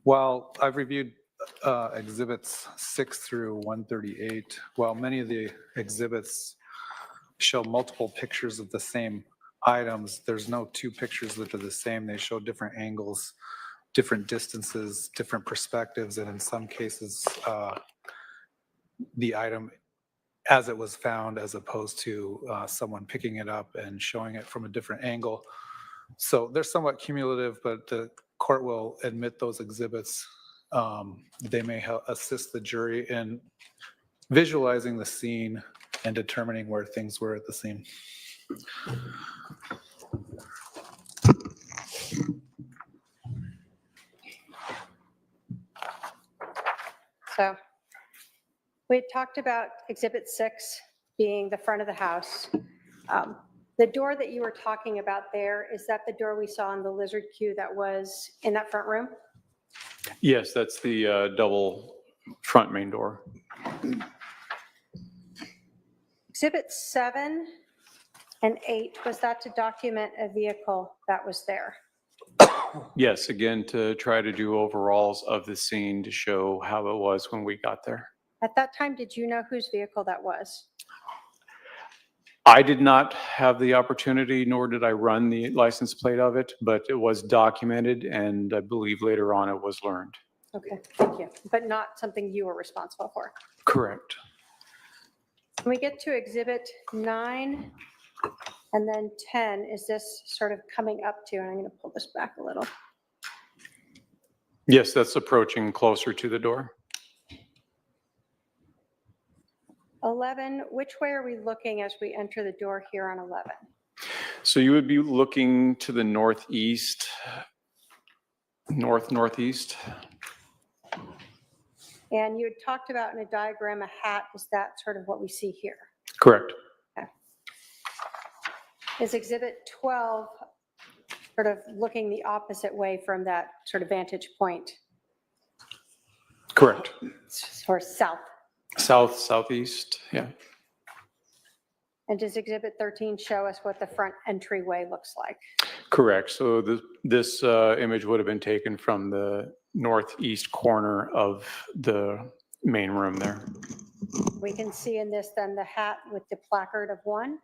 Speaker 2: While I've reviewed exhibits 6 through 138, while many of the exhibits show multiple pictures of the same items, there's no two pictures that are the same. They show different angles, different distances, different perspectives, and in some cases, the item as it was found as opposed to someone picking it up and showing it from a different angle. So they're somewhat cumulative, but the court will admit those exhibits. They may help assist the jury in visualizing the scene and determining where things were at the scene.
Speaker 5: So we had talked about Exhibit 6 being the front of the house. The door that you were talking about there, is that the door we saw in the lizard queue that was in that front room?
Speaker 9: Yes, that's the double front main door.
Speaker 5: Exhibit 7 and 8, was that to document a vehicle that was there?
Speaker 9: Yes, again, to try to do overalls of the scene to show how it was when we got there.
Speaker 5: At that time, did you know whose vehicle that was?
Speaker 9: I did not have the opportunity, nor did I run the license plate of it, but it was documented, and I believe later on it was learned.
Speaker 5: Okay, thank you. But not something you were responsible for?
Speaker 9: Correct.
Speaker 5: When we get to Exhibit 9 and then 10, is this sort of coming up to, and I'm going to pull this back a little.
Speaker 9: Yes, that's approaching closer to the door.
Speaker 5: 11, which way are we looking as we enter the door here on 11?
Speaker 9: So you would be looking to the northeast, northeast.
Speaker 5: And you had talked about in a diagram a hat. Is that sort of what we see here?
Speaker 9: Correct.
Speaker 5: Okay. Is Exhibit 12 sort of looking the opposite way from that sort of vantage point?
Speaker 9: Correct.
Speaker 5: Or south?
Speaker 9: Southeast, yeah.
Speaker 5: And does Exhibit 13 show us what the front entryway looks like?
Speaker 9: Correct. So this image would have been taken from the northeast corner of the main room there.
Speaker 5: We can see in this then the hat with the placard of 1.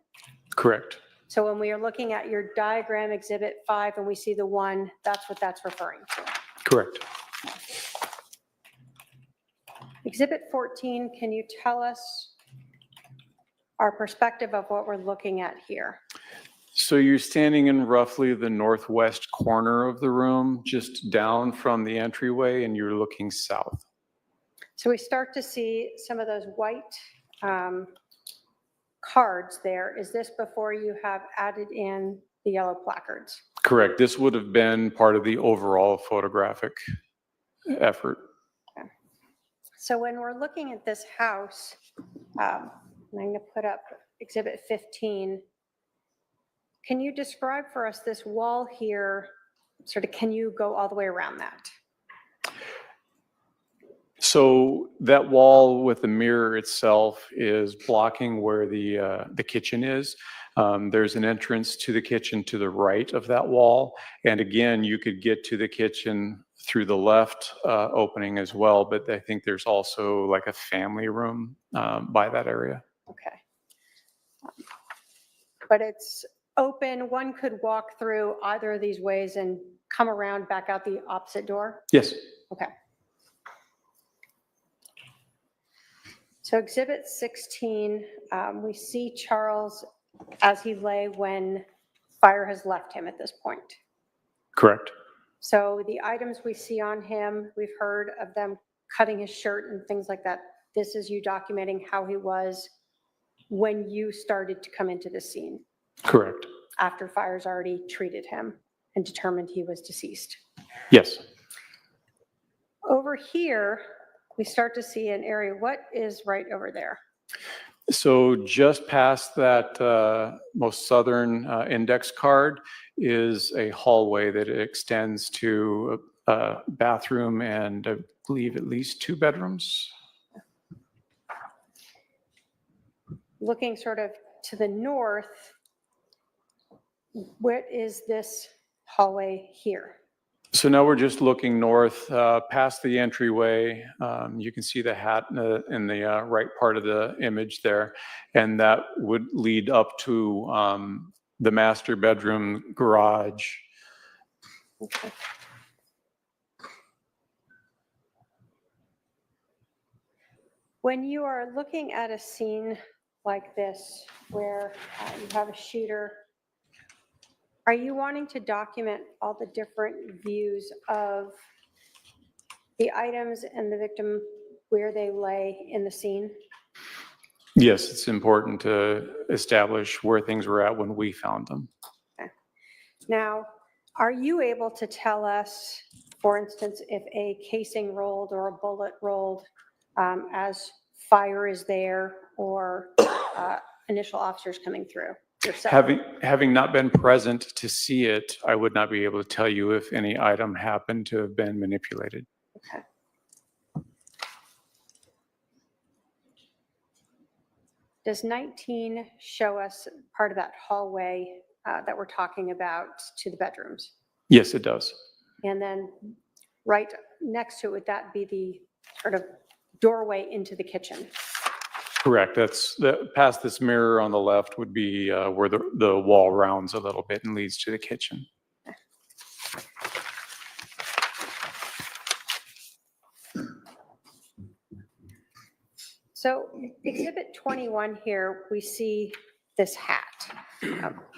Speaker 9: Correct.
Speaker 5: So when we are looking at your diagram, Exhibit 5, and we see the 1, that's what that's referring to.
Speaker 9: Correct.
Speaker 5: Exhibit 14, can you tell us our perspective of what we're looking at here?
Speaker 9: So you're standing in roughly the northwest corner of the room, just down from the entryway, and you're looking south.
Speaker 5: So we start to see some of those white cards there. Is this before you have added in the yellow placards?
Speaker 9: Correct. This would have been part of the overall photographic effort.
Speaker 5: Okay. So when we're looking at this house, I'm going to put up Exhibit 15. Can you describe for us this wall here? Sort of, can you go all the way around that?
Speaker 9: So that wall with the mirror itself is blocking where the kitchen is. There's an entrance to the kitchen to the right of that wall. And again, you could get to the kitchen through the left opening as well, but I think there's also like a family room by that area.
Speaker 5: Okay. But it's open. One could walk through either of these ways and come around back out the opposite door?
Speaker 9: Yes.
Speaker 5: Okay. So Exhibit 16, we see Charles as he lay when fire has left him at this point.
Speaker 9: Correct.
Speaker 5: So the items we see on him, we've heard of them cutting his shirt and things like that. This is you documenting how he was when you started to come into the scene.
Speaker 9: Correct.
Speaker 5: After fire's already treated him and determined he was deceased.
Speaker 9: Yes.
Speaker 5: Over here, we start to see an area. What is right over there?
Speaker 9: So just past that most southern index card is a hallway that extends to a bathroom and I believe at least 2 bedrooms.
Speaker 5: Looking sort of to the north, what is this hallway here?
Speaker 9: So now we're just looking north, past the entryway. You can see the hat in the right part of the image there, and that would lead up to the master bedroom garage.
Speaker 5: Okay. When you are looking at a scene like this, where you have a shooter, are you wanting to document all the different views of the items and the victim where they lay in the scene?
Speaker 9: Yes, it's important to establish where things were at when we found them.
Speaker 5: Okay. Now, are you able to tell us, for instance, if a casing rolled or a bullet rolled as fire is there or initial officers coming through yourself?
Speaker 9: Having not been present to see it, I would not be able to tell you if any item happened to have been manipulated.
Speaker 5: Okay. Does 19 show us part of that hallway that we're talking about to the bedrooms?
Speaker 9: Yes, it does.
Speaker 5: And then right next to it, would that be the sort of doorway into the kitchen?
Speaker 9: Correct. That's past this mirror on the left would be where the wall rounds a little bit and leads to the kitchen.
Speaker 5: So exhibit 21 here, we see this hat.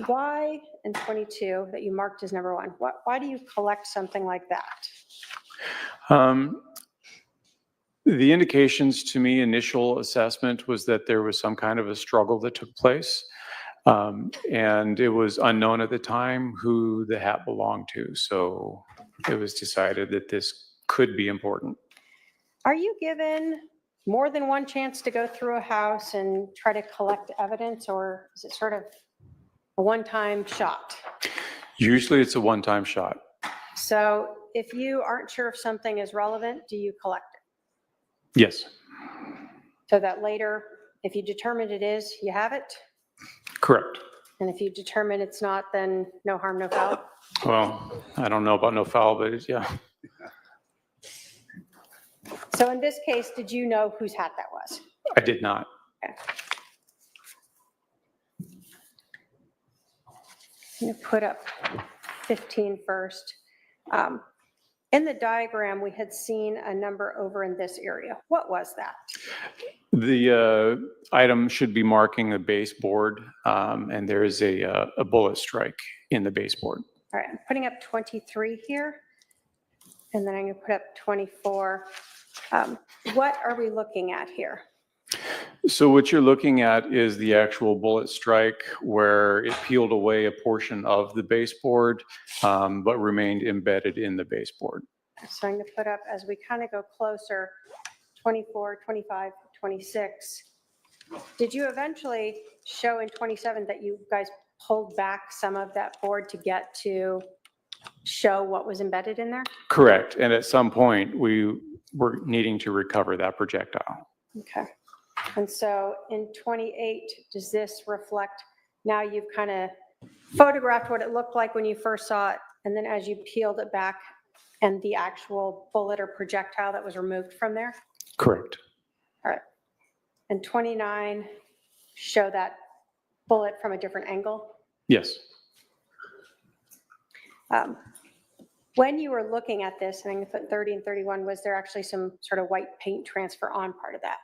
Speaker 5: Why, in 22, that you marked as number 1, why do you collect something like that?
Speaker 9: The indications to me, initial assessment was that there was some kind of a struggle that took place. And it was unknown at the time who the hat belonged to. So it was decided that this could be important.
Speaker 5: Are you given more than one chance to go through a house and try to collect evidence, or is it sort of a one-time shot?
Speaker 9: Usually it's a one-time shot.
Speaker 5: So if you aren't sure if something is relevant, do you collect it?
Speaker 9: Yes.
Speaker 5: So that later, if you determine it is, you have it?
Speaker 9: Correct.
Speaker 5: And if you determine it's not, then no harm, no foul?
Speaker 9: Well, I don't know about no foul, but yeah.
Speaker 5: So in this case, did you know whose hat that was?
Speaker 9: I did not.
Speaker 5: Okay. I'm going to put up 15 first. In the diagram, we had seen a number over in this area. What was that?
Speaker 9: The item should be marking a baseboard, and there is a bullet strike in the baseboard.
Speaker 5: All right, I'm putting up 23 here, and then I'm going to put up 24. What are we looking at here?
Speaker 9: So what you're looking at is the actual bullet strike where it peeled away a portion of the baseboard, but remained embedded in the baseboard.
Speaker 5: So I'm going to put up, as we kind of go closer, 24, 25, 26. Did you eventually show in 27 that you guys pulled back some of that board to get to show what was embedded in there?
Speaker 9: Correct. And at some point, we were needing to recover that projectile.
Speaker 5: Okay. And so in 28, does this reflect, now you've kind of photographed what it looked like when you first saw it, and then as you peeled it back and the actual bullet or projectile that was removed from there?
Speaker 9: Correct.
Speaker 5: All right. And 29, show that bullet from a different angle?
Speaker 9: Yes.
Speaker 5: When you were looking at this, and I'm going to put 30 and 31, was there actually some sort of white paint transfer on part of that?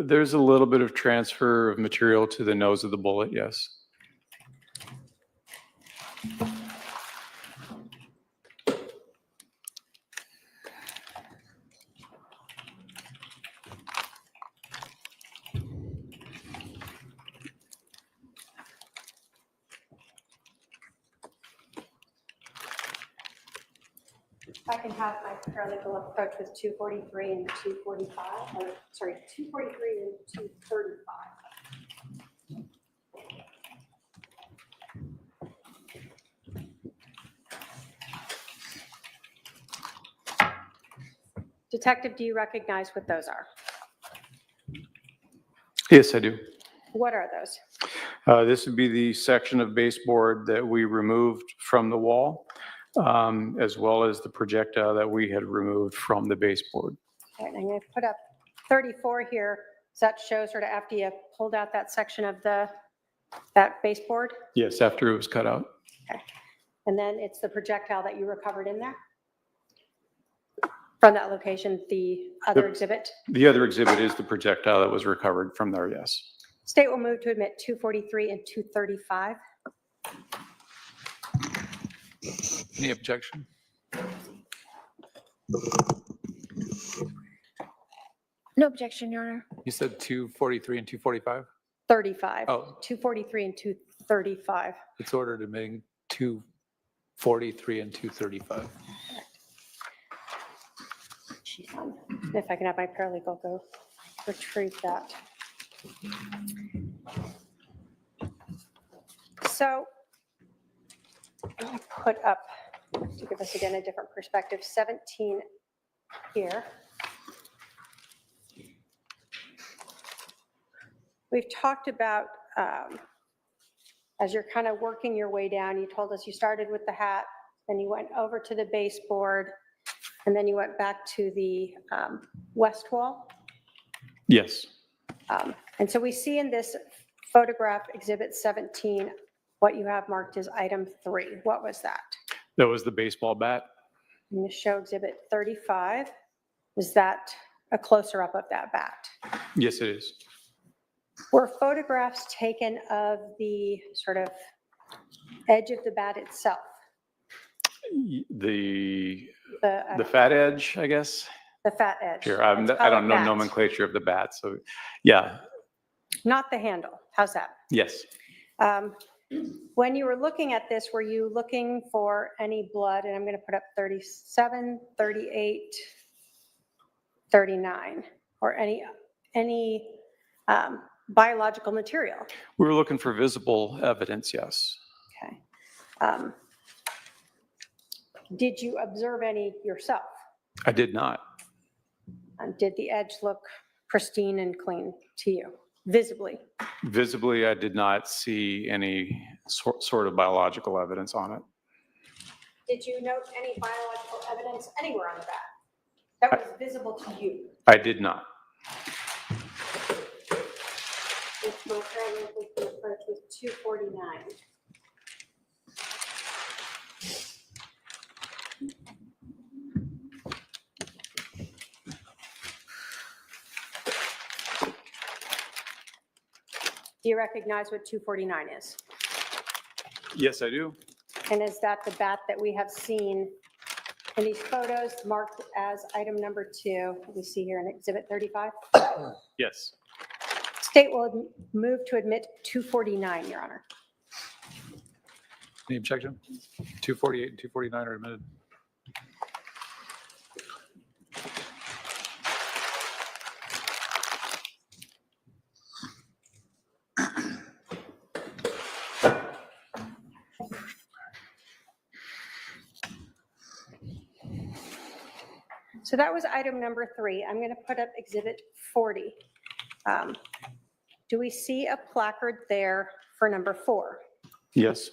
Speaker 9: There's a little bit of transfer of material to the nose of the bullet, yes.
Speaker 5: I can have my paralegal approach with 243 and 245, or sorry, 243 and 235. Detective, do you recognize what those are?
Speaker 9: Yes, I do.
Speaker 5: What are those?
Speaker 9: This would be the section of baseboard that we removed from the wall. as well as the projectile that we had removed from the baseboard.
Speaker 5: All right, I'm going to put up 34 here. Does that show sort of after you pulled out that section of that baseboard?
Speaker 9: Yes, after it was cut out.
Speaker 5: Okay. And then it's the projectile that you recovered in there? From that location, the other exhibit?
Speaker 9: The other exhibit is the projectile that was recovered from there, yes.
Speaker 5: State will move to admit 243 and 235.
Speaker 2: Any objection?
Speaker 8: No objection, Your Honor.
Speaker 2: You said 243 and 245?
Speaker 5: 35.
Speaker 2: Oh.
Speaker 5: 243 and 235.
Speaker 2: It's ordered admitting 243 and 235.
Speaker 5: If I can have my paralegal go retrieve that. So let me put up, to give us again a different perspective, 17 here. We've talked about, as you're kind of working your way down, you told us you started with the hat, then you went over to the baseboard, and then you went back to the west wall.
Speaker 9: Yes.
Speaker 5: And so we see in this photograph, Exhibit 17, what you have marked as item 3. What was that?
Speaker 9: That was the baseball bat.
Speaker 5: I'm going to show Exhibit 35. Is that a closer up of that bat?
Speaker 9: Yes, it is.
Speaker 5: Were photographs taken of the sort of edge of the bat itself?
Speaker 9: The
Speaker 5: The
Speaker 9: fat edge, I guess.
Speaker 5: the fat edge?
Speaker 9: Here, I
Speaker 5: Let's
Speaker 9: don't
Speaker 5: call it
Speaker 9: know
Speaker 5: that.
Speaker 9: nomenclature of the bat, so yeah,
Speaker 5: Not the handle. How's that?
Speaker 9: yes.
Speaker 5: When you were looking at this, were you looking for any blood? And I'm going to put up 37, 38, 39, or any biological material?
Speaker 9: We were looking for visible evidence, yes.
Speaker 5: Okay. Did you observe any yourself?
Speaker 9: I did not.
Speaker 5: Did the edge look pristine and clean to you, visibly?
Speaker 9: Visibly, I did not see any sort of biological evidence on it.
Speaker 5: Did you note any biological evidence anywhere on the bat that was visible to you?
Speaker 9: I did not.
Speaker 5: If my paralegal can approach with 249. Do you recognize what 249 is?
Speaker 9: Yes, I do.
Speaker 5: And is that the bat that we have seen in these photos marked as item number 2, we see here in Exhibit 35?
Speaker 9: Yes.
Speaker 5: State will move to admit 249, Your Honor.
Speaker 2: Any objection? 248 and 249 are admitted.
Speaker 5: So that was item number 3. I'm going to put up Exhibit 40. Do we see a placard there for number 4?
Speaker 9: Yes.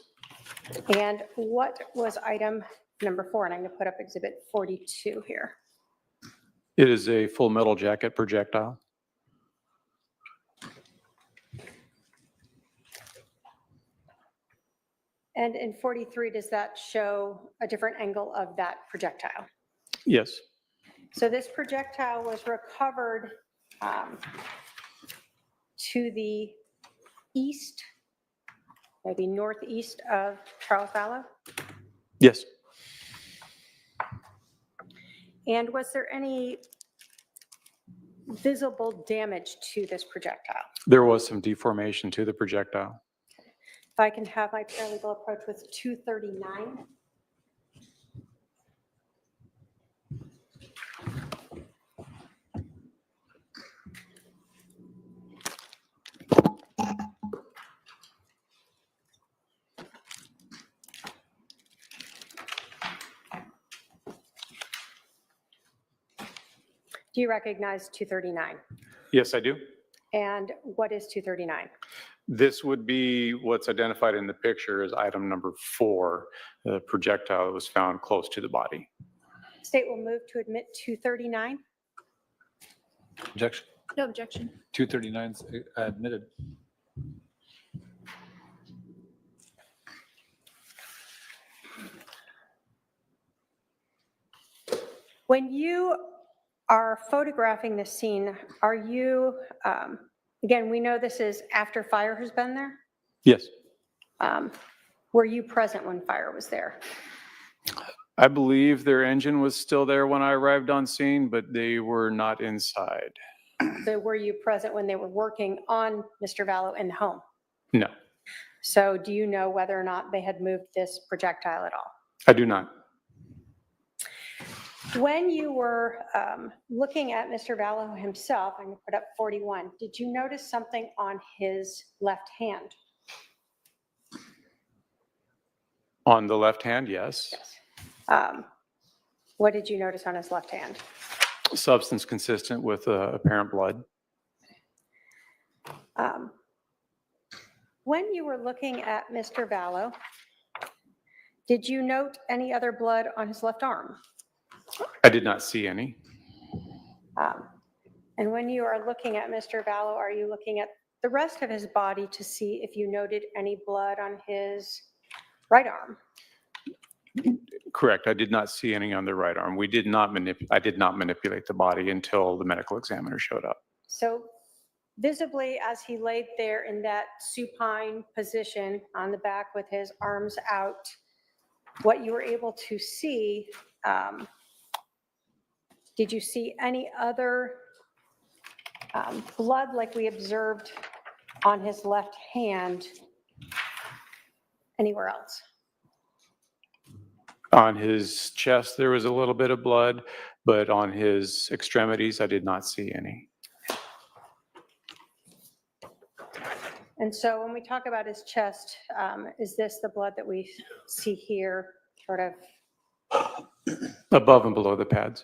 Speaker 5: And what was item number 4? And I'm going to put up Exhibit 42 here.
Speaker 9: It is a full metal jacket projectile.
Speaker 5: And in 43, does that show a different angle of that projectile?
Speaker 9: Yes.
Speaker 5: So this projectile was recovered to the east, maybe northeast of Charles Vallow?
Speaker 9: Yes.
Speaker 5: And was there any visible damage to this projectile?
Speaker 9: There was some deformation to the projectile.
Speaker 5: If I can have my paralegal approach with 239. Do you recognize 239?
Speaker 9: Yes, I do.
Speaker 5: And what is 239?
Speaker 9: This would be what's identified in the picture as item number 4, the projectile that was found close to the body.
Speaker 5: State will move to admit 239.
Speaker 2: Objection.
Speaker 7: No objection.
Speaker 2: 239 is admitted.
Speaker 5: When you are photographing this scene, are you, again, we know this is after fire has been there.
Speaker 9: Yes.
Speaker 5: Were you present when fire was there?
Speaker 9: I believe their engine was still there when I arrived on scene, but they were not inside.
Speaker 5: So were you present when they were working on Mr. Vallow in the home?
Speaker 9: No,
Speaker 5: So do you know whether or not they had moved this projectile at all?
Speaker 9: I do not.
Speaker 5: When you were looking at Mr. Vallow himself, I'm going to put up 41, did you notice something on his left hand?
Speaker 9: On the left hand, yes.
Speaker 5: What did you notice on his left hand?
Speaker 9: Substance consistent with apparent blood.
Speaker 5: When you were looking at Mr. Vallow, did you note any other blood on his left arm?
Speaker 9: I did not see any.
Speaker 5: And when you are looking at Mr. Vallow, are you looking at the rest of his body to see if you noted any blood on his right arm?
Speaker 9: Correct. I did not see any on the right arm. I did not manipulate the body until the medical examiner showed up.
Speaker 5: So visibly, as he laid there in that supine position on the back with his arms out, what you were able to see, did you see any other blood like we observed on his left hand anywhere else?
Speaker 9: On his chest, there was a little bit of blood, but on his extremities, I did not see any.
Speaker 5: And so when we talk about his chest, is this the blood that we see here, sort of?
Speaker 9: Above and below the pads.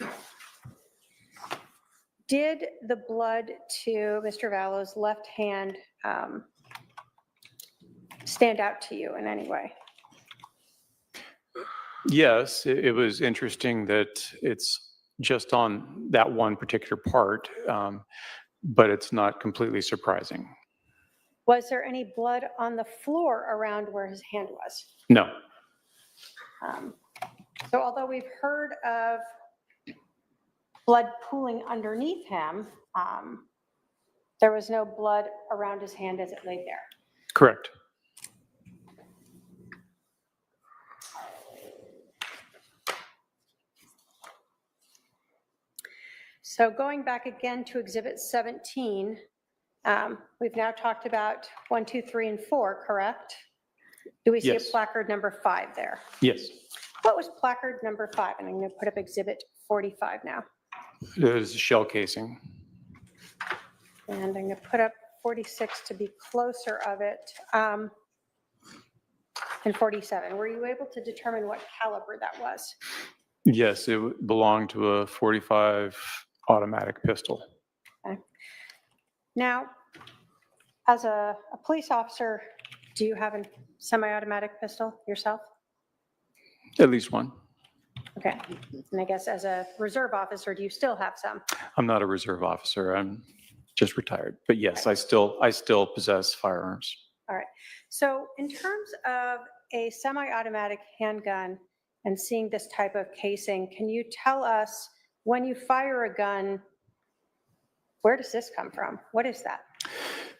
Speaker 5: Okay. Did the blood to Mr. Vallow's left hand stand out to you in any way?
Speaker 9: Yes, it was interesting that it's just on that one particular part, but it's not completely surprising.
Speaker 5: Was there any blood on the floor around where his hand was?
Speaker 9: No.
Speaker 5: So although we've heard of blood pooling underneath him, there was no blood around his hand as it laid there.
Speaker 9: Correct.
Speaker 5: So going back again to Exhibit 17, we've now talked about 1, 2, 3, and 4, correct? Do we see
Speaker 9: Yes.
Speaker 5: a placard number 5 there?
Speaker 9: Yes.
Speaker 5: What was placard number 5? And I'm going to put up Exhibit 45 now.
Speaker 9: There's a shell casing.
Speaker 5: And I'm going to put up 46 to be closer of it. And 47. Were you able to determine what caliber that was?
Speaker 9: Yes, it belonged to a .45 automatic pistol.
Speaker 5: Okay. Now, as a police officer, do you have a semi-automatic pistol yourself?
Speaker 9: At least one.
Speaker 5: Okay. And I guess as a reserve officer, do you still have some?
Speaker 9: I'm not a reserve officer. I'm just retired. But yes, I still possess firearms.
Speaker 5: All right. So in terms of a semi-automatic handgun and seeing this type of casing, can you tell us when you fire a gun, where does this come from? What is that?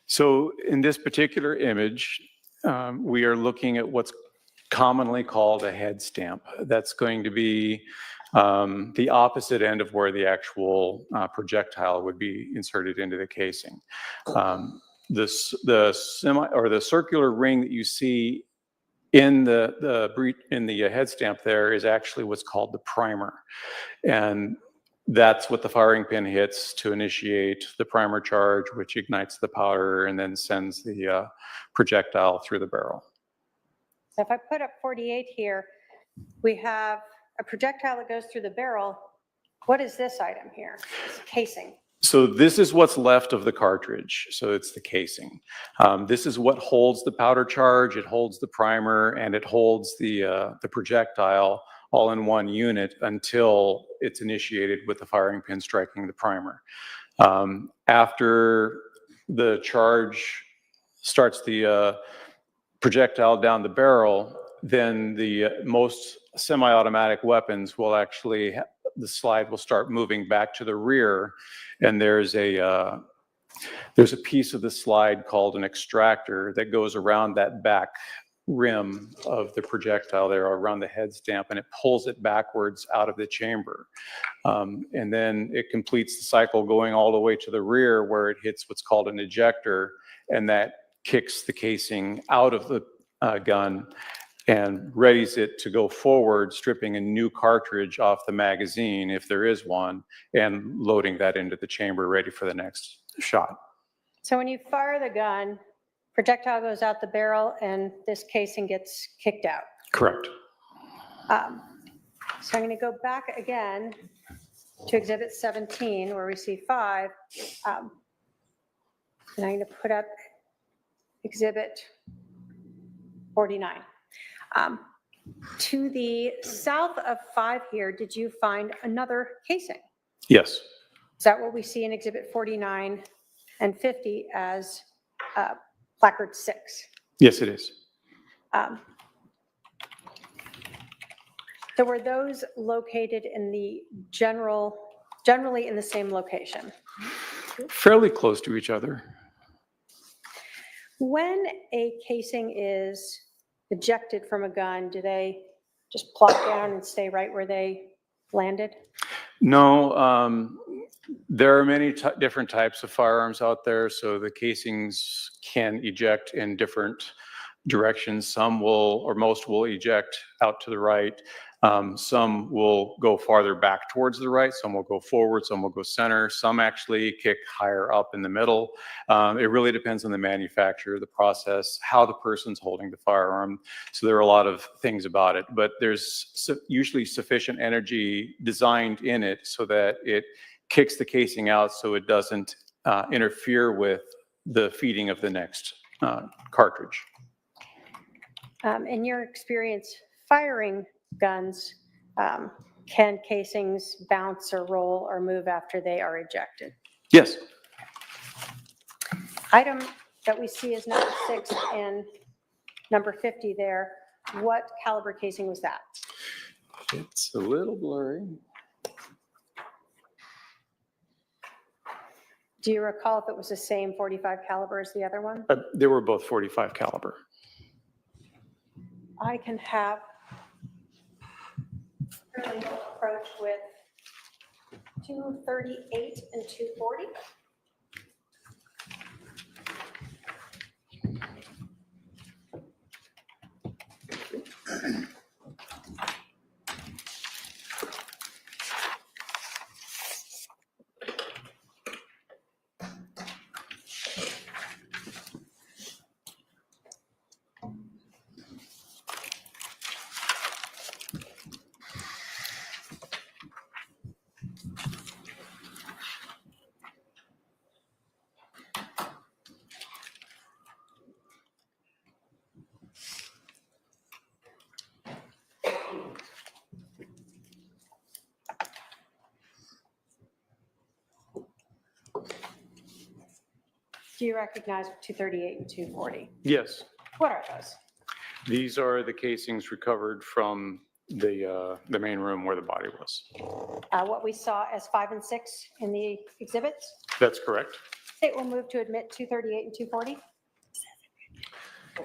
Speaker 9: So in this particular image, we are looking at what's commonly called a head stamp. That's going to be the opposite end of where the actual projectile would be inserted into the casing. The circular ring that you see in the head stamp there is actually what's called the primer, and that's what the firing pin hits to initiate the primer charge, which ignites the powder and then sends the projectile through the barrel.
Speaker 5: So if I put up 48 here, we have a projectile that goes through the barrel. What is this item here? It's casing.
Speaker 9: So this is what's left of the cartridge. So it's the casing. This is what holds the powder charge. It holds the primer, and it holds the projectile all in one unit until it's initiated with the firing pin striking the primer. After the charge starts the projectile down the barrel, then the most semi-automatic weapons will actually, the slide will start moving back to the rear, and there's a piece of the slide called an extractor that goes around that back rim of the projectile there, around the head stamp, and it pulls it backwards out of the chamber. And then it completes the cycle going all the way to the rear where it hits what's called an ejector, and that kicks the casing out of the gun and readies it to go forward, stripping a new cartridge off the magazine, if there is one, and loading that into the chamber ready for the next shot.
Speaker 5: So when you fire the gun, projectile goes out the barrel and this casing gets kicked out.
Speaker 9: Correct.
Speaker 5: So I'm going to go back again to Exhibit 17 where we see 5. And I'm going to put up Exhibit 49. To the south of 5 here, did you find another casing?
Speaker 9: Yes.
Speaker 5: Is that what we see in Exhibit 49 and 50 as placard 6?
Speaker 9: Yes, it is.
Speaker 5: So were those located in the generally in the same location?
Speaker 9: Fairly close to each other.
Speaker 5: When a casing is ejected from a gun, do they just plop down and stay right where they landed?
Speaker 9: No, there are many different types of firearms out there, so the casings can eject in different directions. Some will, or most will eject out to the right. Some will go farther back towards the right. Some will go forward. Some will go center. Some actually kick higher up in the middle. It really depends on the manufacturer, the process, how the person's holding the firearm. So there are a lot of things about it, but there's usually sufficient energy designed in it so that it kicks the casing out so it doesn't interfere with the feeding of the next cartridge.
Speaker 5: In your experience firing guns, can casings bounce or roll or move after they are ejected?
Speaker 9: Yes.
Speaker 5: Item that we see is number 6 and number 50 there. What caliber casing was that?
Speaker 9: It's a little blurry.
Speaker 5: Do you recall if it was the same 45 caliber as the other one?
Speaker 9: They were both 45 caliber.
Speaker 5: I can have approach with 238 and 240. Do you recognize 238 and 240?
Speaker 9: Yes.
Speaker 5: What are those?
Speaker 9: These are the casings recovered from the main room where the body was.
Speaker 5: What we saw as 5 and 6 in the exhibits?
Speaker 9: That's correct.
Speaker 5: State will move to admit 238 and 240.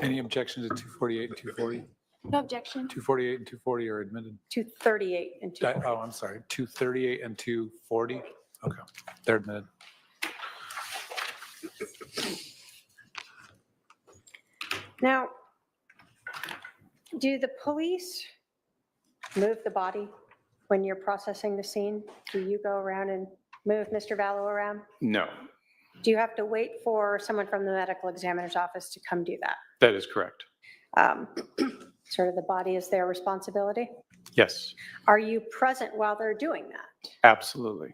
Speaker 2: Any objection to 248 and 240?
Speaker 8: No objection.
Speaker 2: 248 and 240 are admitted.
Speaker 5: 238 and 240.
Speaker 2: Oh, I'm sorry, 238 and 240? Okay, they're admitted.
Speaker 5: Now, do the police move the body when you're processing the scene? Do you go around and move Mr. Vallow around?
Speaker 9: No,
Speaker 5: Do you have to wait for someone from the medical examiner's office to come do that?
Speaker 9: that is correct.
Speaker 5: Sort of the body is their responsibility?
Speaker 9: Yes,
Speaker 5: Are you present while they're doing that?
Speaker 9: absolutely.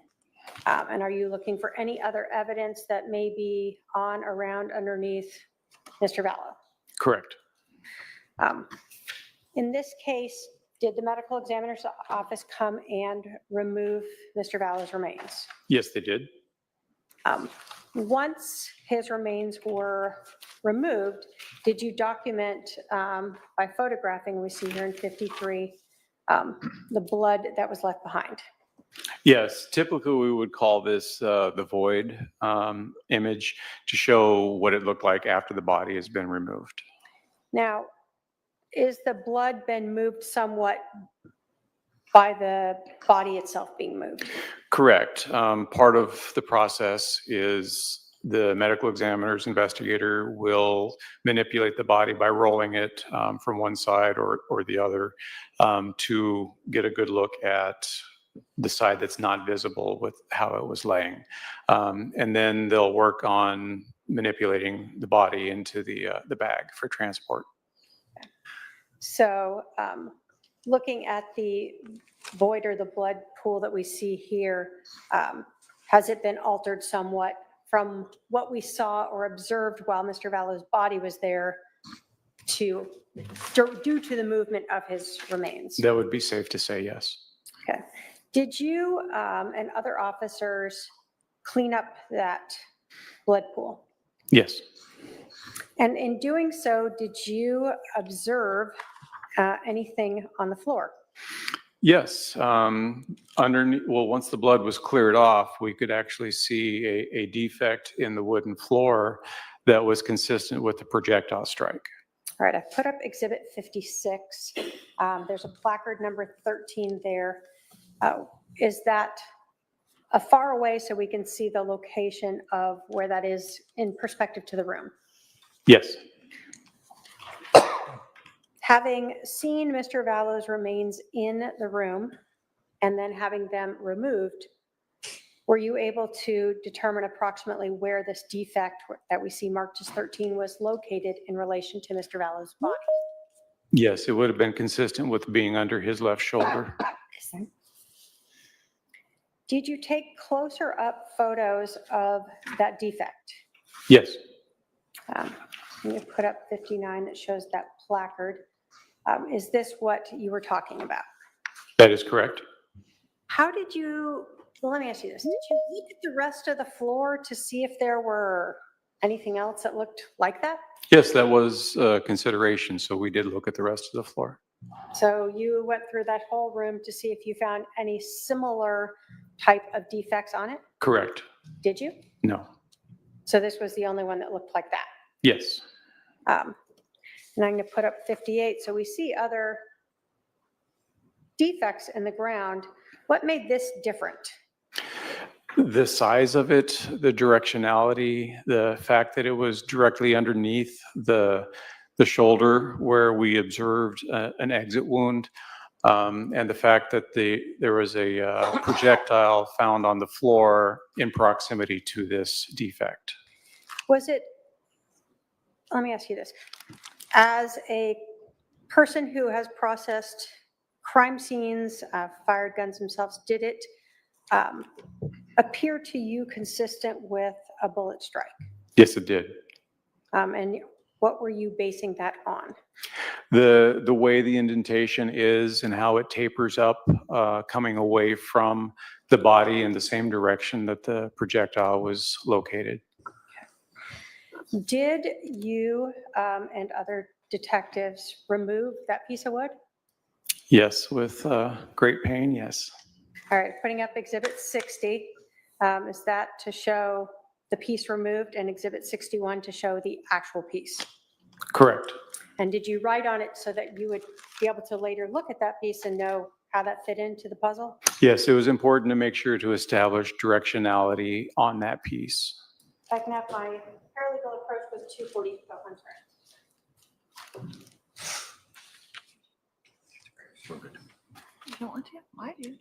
Speaker 5: And are you looking for any other evidence that may be on, around, underneath Mr. Vallow?
Speaker 9: Correct.
Speaker 5: In this case, did the medical examiner's office come and remove Mr. Vallow's remains?
Speaker 9: Yes, they did.
Speaker 5: Once his remains were removed, did you document by photographing, we see here in 53, the blood that was left behind?
Speaker 9: Yes, typically we would call this the void image to show what it looked like after the body has been removed.
Speaker 5: Now, is the blood been moved somewhat by the body itself being moved?
Speaker 9: Correct. Part of the process is the medical examiner's investigator will manipulate the body by rolling it from one side or the other to get a good look at the side that's not visible with how it was laying. And then they'll work on manipulating the body into the bag for transport.
Speaker 5: So looking at the void or the blood pool that we see here, has it been altered somewhat from what we saw or observed while Mr. Vallow's body was there due to the movement of his remains?
Speaker 9: That would be safe to say, yes.
Speaker 5: Okay. Did you and other officers clean up that blood pool?
Speaker 9: Yes.
Speaker 5: And in doing so, did you observe anything on the floor?
Speaker 9: Yes. Underneath, well, once the blood was cleared off, we could actually see a defect in the wooden floor that was consistent with the projectile strike.
Speaker 5: All right, I've put up Exhibit 56. There's a placard number 13 there. Is that far away so we can see the location of where that is in perspective to the room?
Speaker 9: Yes.
Speaker 5: Having seen Mr. Vallow's remains in the room and then having them removed, were you able to determine approximately where this defect that we see marked as 13 was located in relation to Mr. Vallow's body?
Speaker 9: Yes, it would have been consistent with being under his left shoulder.
Speaker 5: Did you take closer up photos of that defect?
Speaker 9: Yes.
Speaker 5: I'm going to put up 59 that shows that placard. Is this what you were talking about?
Speaker 9: That is correct.
Speaker 5: How did you, well, let me ask you this. Did you look at the rest of the floor to see if there were anything else that looked like that?
Speaker 9: Yes, that was consideration. So we did look at the rest of the floor.
Speaker 5: So you went through that whole room to see if you found any similar type of defects on it?
Speaker 9: Correct.
Speaker 5: Did you?
Speaker 9: No.
Speaker 5: So this was the only one that looked like that?
Speaker 9: Yes.
Speaker 5: And I'm going to put up 58. So we see other defects in the ground. What made this different?
Speaker 9: The size of it, the directionality, the fact that it was directly underneath the shoulder where we observed an exit wound, and the fact that there was a projectile found on the floor in proximity to this defect.
Speaker 5: Was it, let me ask you this. As a person who has processed crime scenes, fired guns themselves, did it appear to you consistent with a bullet strike?
Speaker 9: Yes, it did.
Speaker 5: And what were you basing that on?
Speaker 9: The way the indentation is and how it tapers up, coming away from the body in the same direction that the projectile was located.
Speaker 5: Did you and other detectives remove that piece of wood?
Speaker 9: Yes, with great pain, yes.
Speaker 5: All right, putting up Exhibit 60. Is that to show the piece removed and Exhibit 61 to show the actual piece?
Speaker 9: Correct.
Speaker 5: And did you write on it so that you would be able to later look at that piece and know how that fit into the puzzle?
Speaker 9: Yes, it was important to make sure to establish directionality on that piece.
Speaker 5: I can have my paralegal approach with 240 Hunter.
Speaker 8: You don't want to? I do.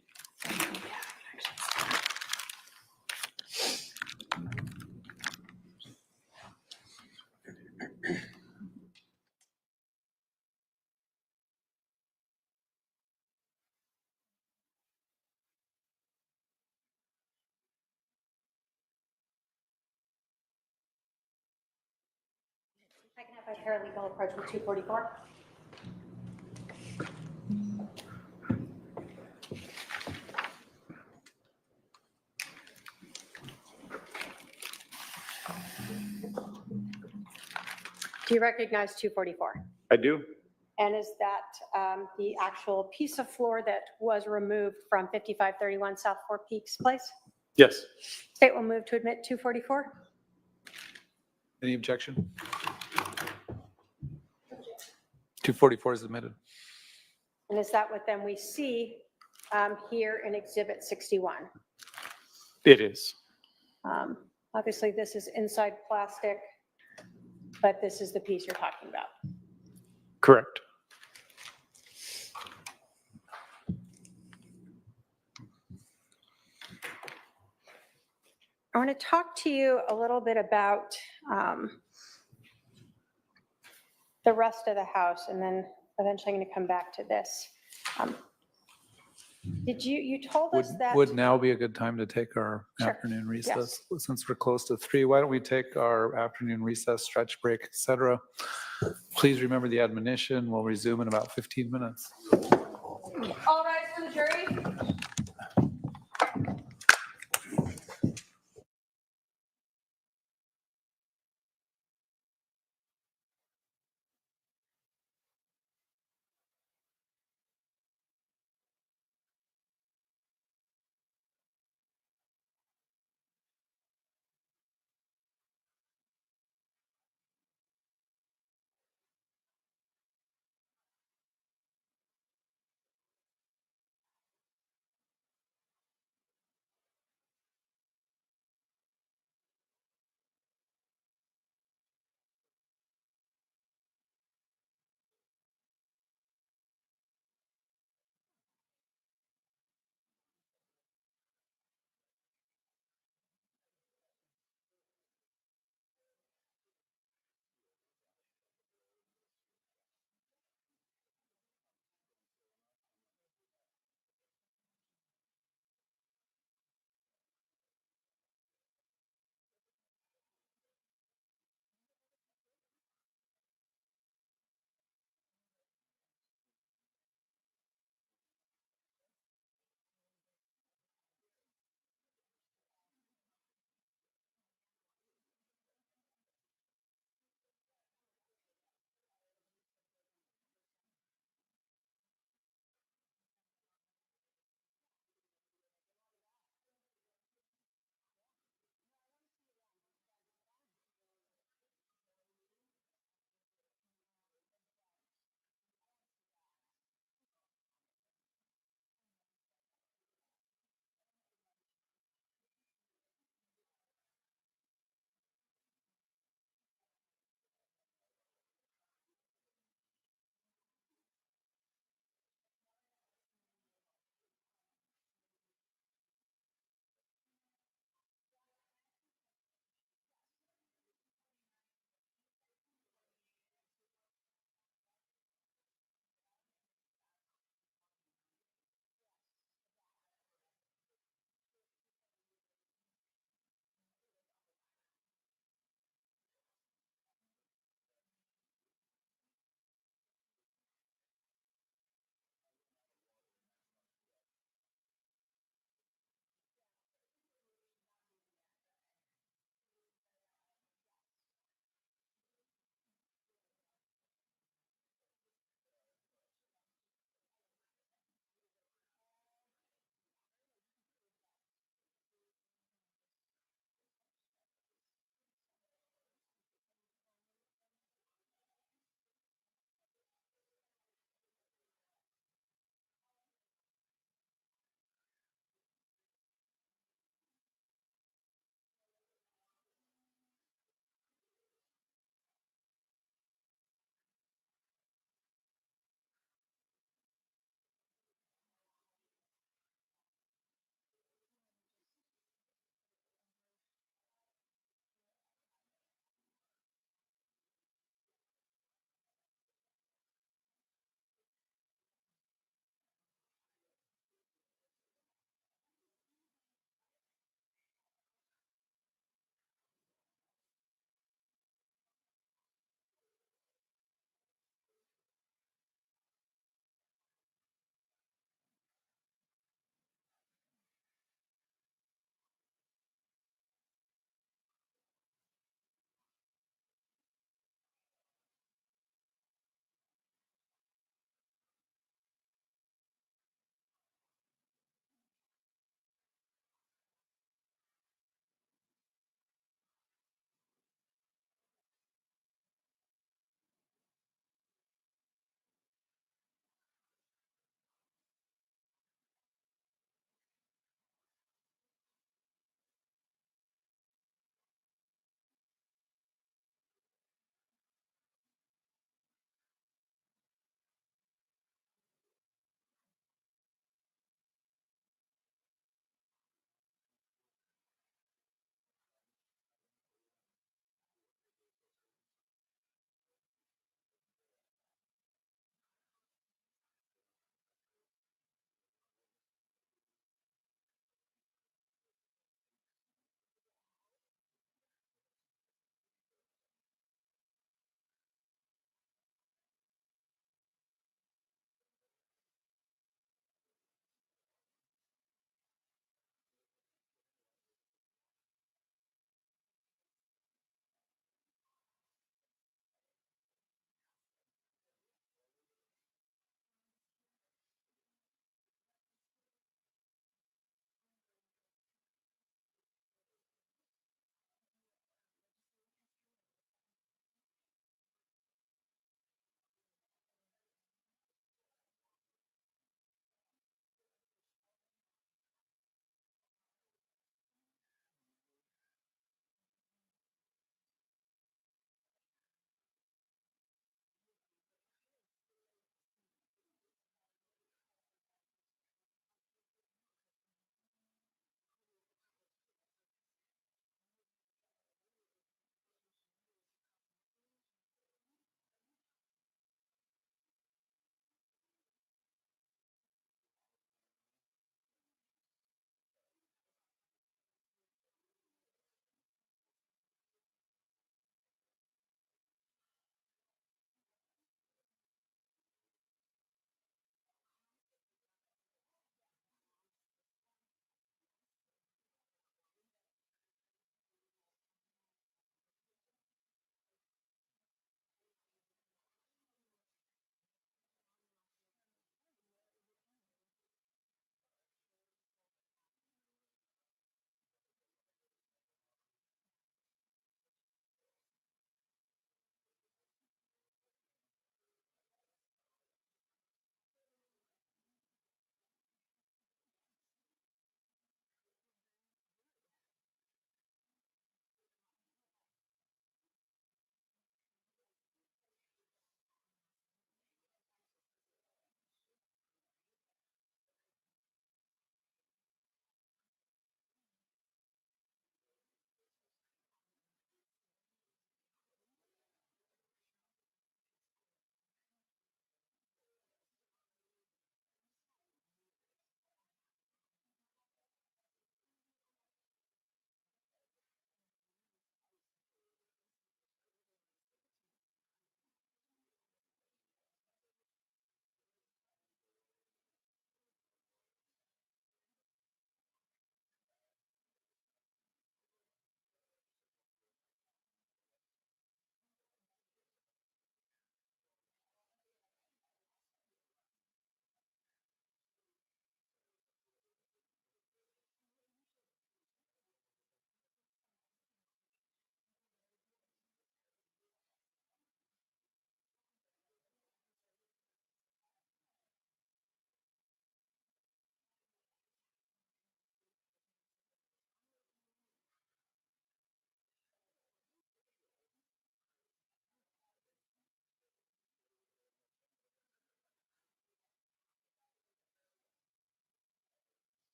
Speaker 5: I can have a paralegal approach with 244. Do you recognize 244?
Speaker 9: I do.
Speaker 5: And is that the actual piece of floor that was removed from 5531 South Four Peaks Place?
Speaker 9: Yes.
Speaker 5: State will move to admit 244.
Speaker 2: Any objection? 244 is admitted.
Speaker 5: And is that what then we see here in Exhibit 61?
Speaker 9: It is.
Speaker 5: Obviously, this is inside plastic, but this is the piece you're talking about.
Speaker 9: Correct.
Speaker 5: I want to talk to you a little bit about the rest of the house, and then eventually I'm going to come back to this. You told us that.
Speaker 2: Would now be a good time to take our
Speaker 5: Sure.
Speaker 2: afternoon recess? Since we're close to 3, why don't we take our afternoon recess, stretch break, et cetera? Please remember the admonition. We'll resume in about 15 minutes.
Speaker 7: All rise for the jury.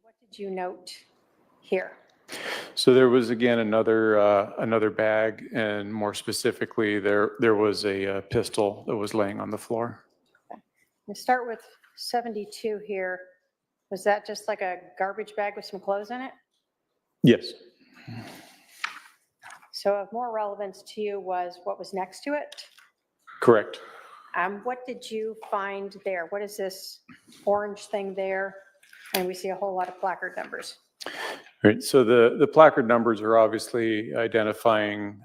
Speaker 5: what did you note here?
Speaker 9: So there was, again, another bag, and more specifically, there was a pistol that was laying on the floor.
Speaker 5: We'll start with 72 here. Was that just like a garbage bag with some clothes in it?
Speaker 9: Yes.
Speaker 5: So of more relevance to you was what was next to it?
Speaker 9: Correct.
Speaker 5: What did you find there? What is this orange thing there? And we see a whole lot of placard numbers.
Speaker 9: Right, so the placard numbers are obviously identifying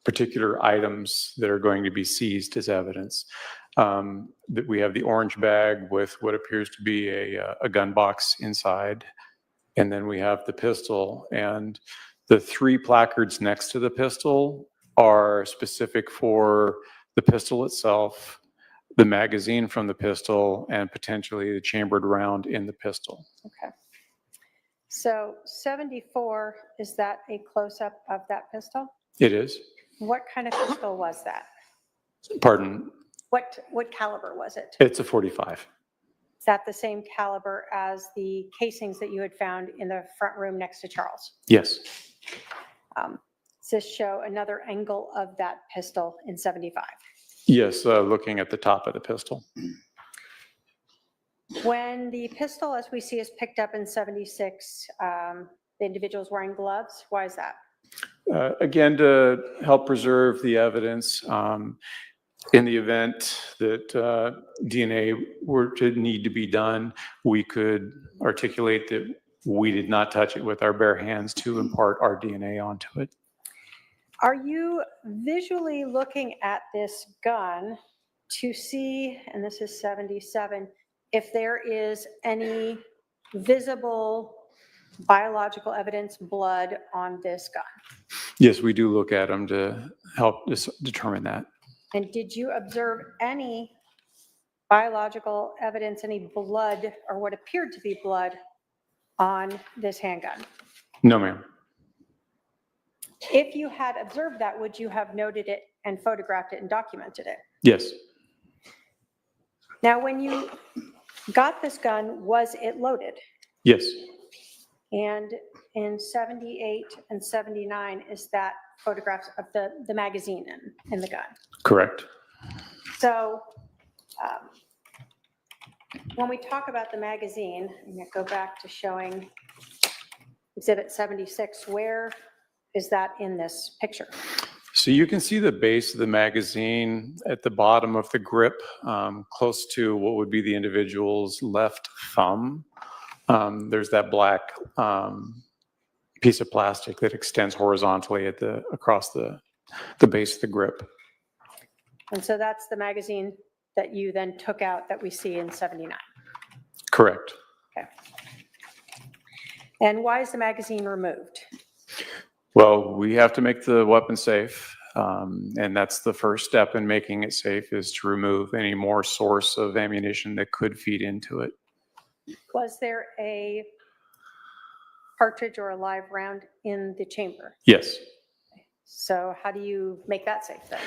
Speaker 9: particular items that are going to be seized as evidence. That we have the orange bag with what appears to be a gun box inside, and then we have the pistol. And the 3 placards next to the pistol are specific for the pistol itself, the magazine from the pistol, and potentially the chambered round in the pistol.
Speaker 5: Okay. So 74, is that a close-up of that pistol?
Speaker 9: It is.
Speaker 5: What kind of pistol was that?
Speaker 9: Pardon?
Speaker 5: What caliber was it?
Speaker 9: It's a 45.
Speaker 5: Is that the same caliber as the casings that you had found in the front room next to Charles?
Speaker 9: Yes.
Speaker 5: Does this show another angle of that pistol in 75?
Speaker 9: Yes, looking at the top of the pistol.
Speaker 5: When the pistol, as we see, is picked up in 76, the individual's wearing gloves. Why is that?
Speaker 9: Again, to help preserve the evidence, in the event that DNA were to need to be done, we could articulate that we did not touch it with our bare hands to impart our DNA onto it.
Speaker 5: Are you visually looking at this gun to see, and this is 77, if there is any visible biological evidence, blood on this gun?
Speaker 9: Yes, we do look at them to help determine that.
Speaker 5: And did you observe any biological evidence, any blood or what appeared to be blood on this handgun?
Speaker 9: No, ma'am.
Speaker 5: If you had observed that, would you have noted it and photographed it and documented it?
Speaker 9: Yes.
Speaker 5: Now, when you got this gun, was it loaded?
Speaker 9: Yes.
Speaker 5: And in 78 and 79, is that photographs of the magazine in the gun?
Speaker 9: Correct.
Speaker 5: So when we talk about the magazine, I'm going to go back to showing Exhibit 76. Where is that in this picture?
Speaker 9: So you can see the base of the magazine at the bottom of the grip, close to what would be the individual's left thumb. There's that black piece of plastic that extends horizontally across the base of the grip.
Speaker 5: And so that's the magazine that you then took out that we see in 79.
Speaker 9: Correct.
Speaker 5: Okay. And why is the magazine removed?
Speaker 9: Well, we have to make the weapon safe, and that's the first step in making it safe, is to remove any more source of ammunition that could feed into it.
Speaker 5: Was there a cartridge or a live round in the chamber?
Speaker 9: Yes.
Speaker 5: So how do you make that safe then?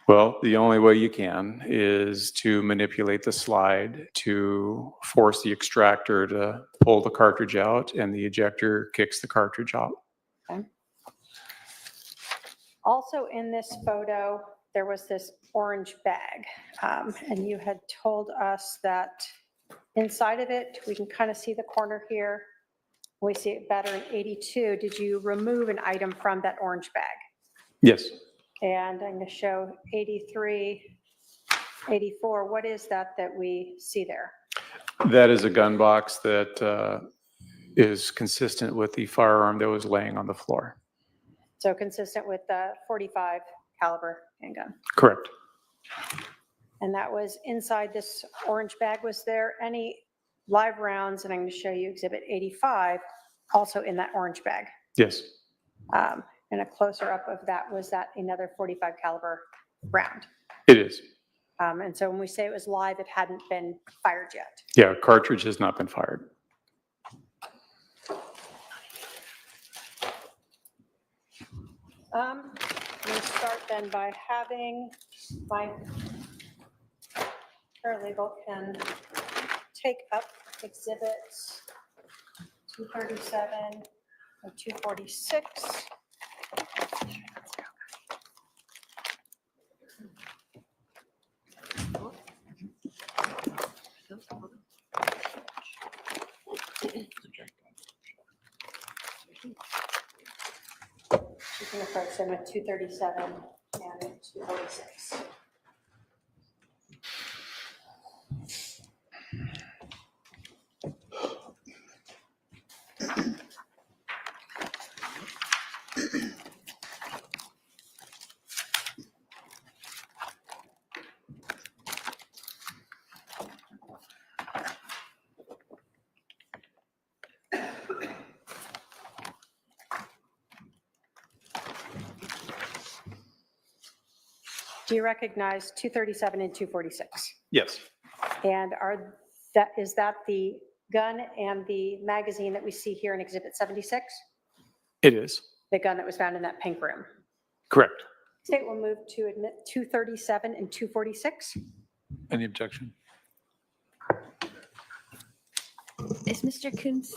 Speaker 9: Well, the only way you can is to manipulate the slide to force the extractor to pull the cartridge out, and the ejector kicks the cartridge out.
Speaker 5: Okay. Also in this photo, there was this orange bag, and you had told us that inside of it, we can kind of see the corner here. We see it better in 82. Did you remove an item from that orange bag?
Speaker 9: Yes.
Speaker 5: And I'm going to show 83, 84. What is that we see there?
Speaker 9: That is a gun box that is consistent with the firearm that was laying on the floor.
Speaker 5: So consistent with the 45 caliber handgun.
Speaker 9: Correct.
Speaker 5: And that was inside this orange bag. Was there any live rounds, and I'm going to show you Exhibit 85, also in that orange bag?
Speaker 9: Yes.
Speaker 5: And a closer up of that, was that another 45 caliber round?
Speaker 9: It is.
Speaker 5: And so when we say it was live, it hadn't been fired yet.
Speaker 9: Yeah, cartridge has not been fired.
Speaker 5: I'm going to start then by having my paralegal can take up Exhibit 237 and 246. She's going to approach them with 237 and 246. Do you recognize 237 and 246?
Speaker 9: Yes,
Speaker 5: And is that the gun and the magazine that we see here in Exhibit 76?
Speaker 9: it is.
Speaker 5: The gun that was found in that pink room?
Speaker 9: Correct.
Speaker 5: State will move to admit 237 and 246.
Speaker 2: Any objection?
Speaker 8: Is Mr. Coons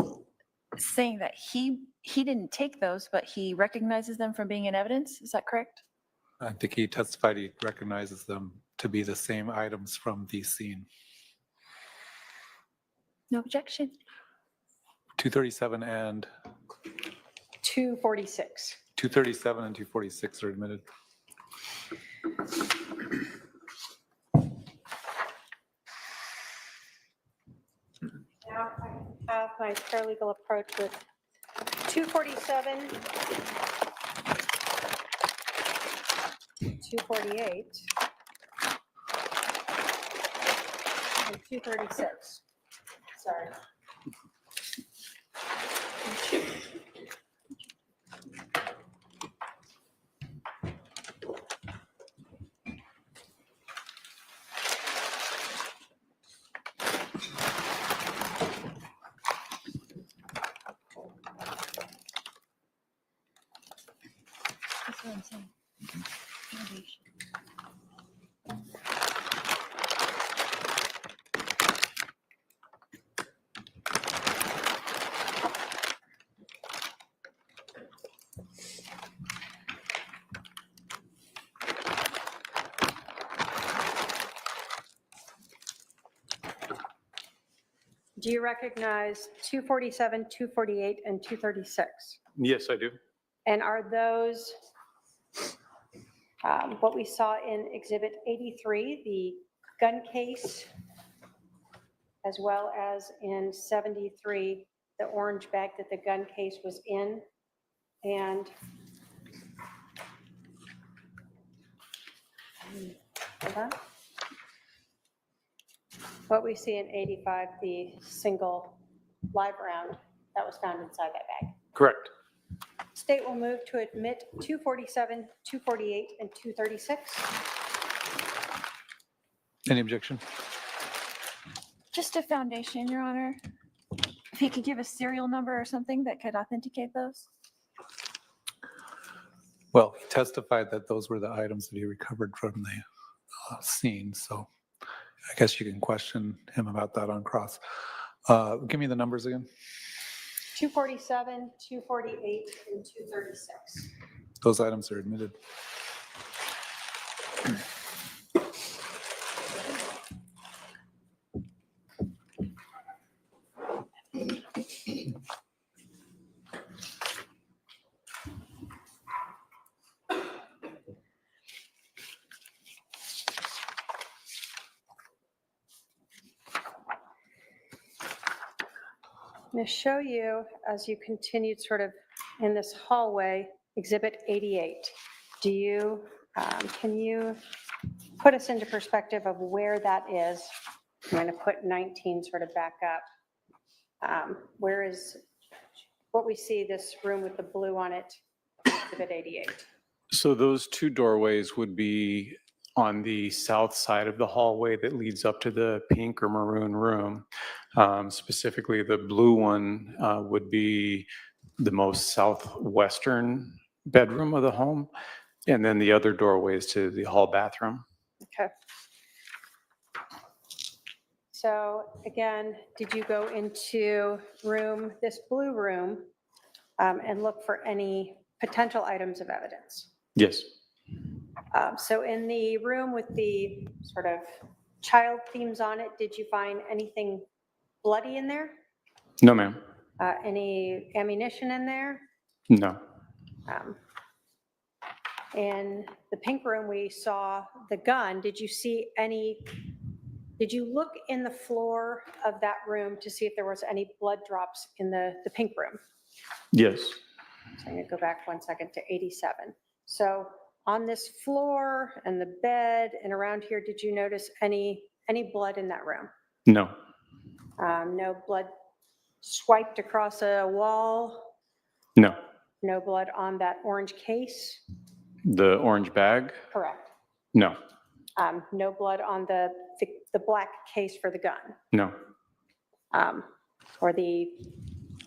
Speaker 8: saying that he didn't take those, but he recognizes them from being in evidence? Is that correct?
Speaker 2: I think he testified he recognizes them to be the same items from the scene.
Speaker 8: No objection.
Speaker 2: 237 and
Speaker 5: 246.
Speaker 2: 237 and 246 are admitted.
Speaker 5: Now I have my paralegal approach with 247, 248, and 236. Sorry.
Speaker 8: That's what I'm saying. Innovation.
Speaker 5: Do you recognize 247, 248, and 236?
Speaker 9: Yes, I do.
Speaker 5: And are those what we saw in Exhibit 83, the gun case, as well as in 73, the orange bag that the gun case was in, and hold on. What we see in 85, the single live round that was found inside that bag.
Speaker 9: Correct.
Speaker 5: State will move to admit 247, 248, and 236.
Speaker 2: Any objection?
Speaker 8: Just a foundation, Your Honor. If he could give a serial number or something that could authenticate those.
Speaker 2: Well, he testified that those were the items that he recovered from the scene, so I guess you can question him about that on cross. Give me the numbers again.
Speaker 5: 247, 248, and 236.
Speaker 2: Those items are admitted.
Speaker 5: I'm going to show you, as you continued sort of in this hallway, Exhibit 88. Do you, can you put us into perspective of where that is? I'm going to put 19 sort of back up. Where is, what we see, this room with the blue on it, Exhibit 88?
Speaker 9: So those two doorways would be on the south side of the hallway that leads up to the pink or maroon room. Specifically, the blue one would be the most southwestern bedroom of the home. And then the other doorways to the hall bathroom.
Speaker 5: Okay. So again, did you go into this blue room, and look for any potential items of evidence?
Speaker 9: Yes.
Speaker 5: So in the room with the sort of child themes on it, did you find anything bloody in there?
Speaker 9: No, ma'am.
Speaker 5: Any ammunition in there?
Speaker 9: No.
Speaker 5: In the pink room, we saw the gun. Did you look in the floor of that room to see if there was any blood drops in the pink room?
Speaker 9: Yes.
Speaker 5: So I'm gonna go back 1 second to 87. So on this floor and the bed and around here, did you notice any blood in that room?
Speaker 9: No.
Speaker 5: No blood swiped across a wall?
Speaker 9: No.
Speaker 5: No blood on that orange case?
Speaker 9: The orange bag?
Speaker 5: Correct.
Speaker 9: No.
Speaker 5: No blood on the black case for the gun?
Speaker 9: No.
Speaker 5: Or the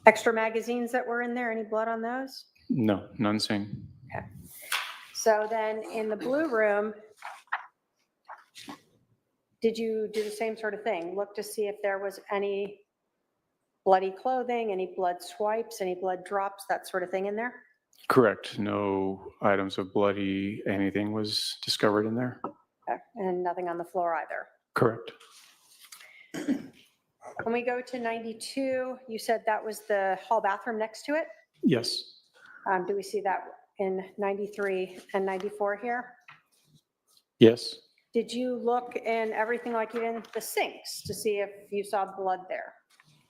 Speaker 5: extra magazines that were in there, any blood on those?
Speaker 9: No. None seen.
Speaker 5: Okay. So then in the blue room, did you do the same sort of thing? Look to see if there was any bloody clothing, any blood swipes, any blood drops, that sort of thing in there?
Speaker 9: Correct. No items of bloody anything was discovered in there.
Speaker 5: Okay. And nothing on the floor either?
Speaker 9: Correct.
Speaker 5: When we go to 92, you said that was the hall bathroom next to it?
Speaker 9: Yes.
Speaker 5: Do we see that in 93 and 94 here?
Speaker 9: Yes.
Speaker 5: Did you look in everything, like even the sinks, to see if you saw blood there?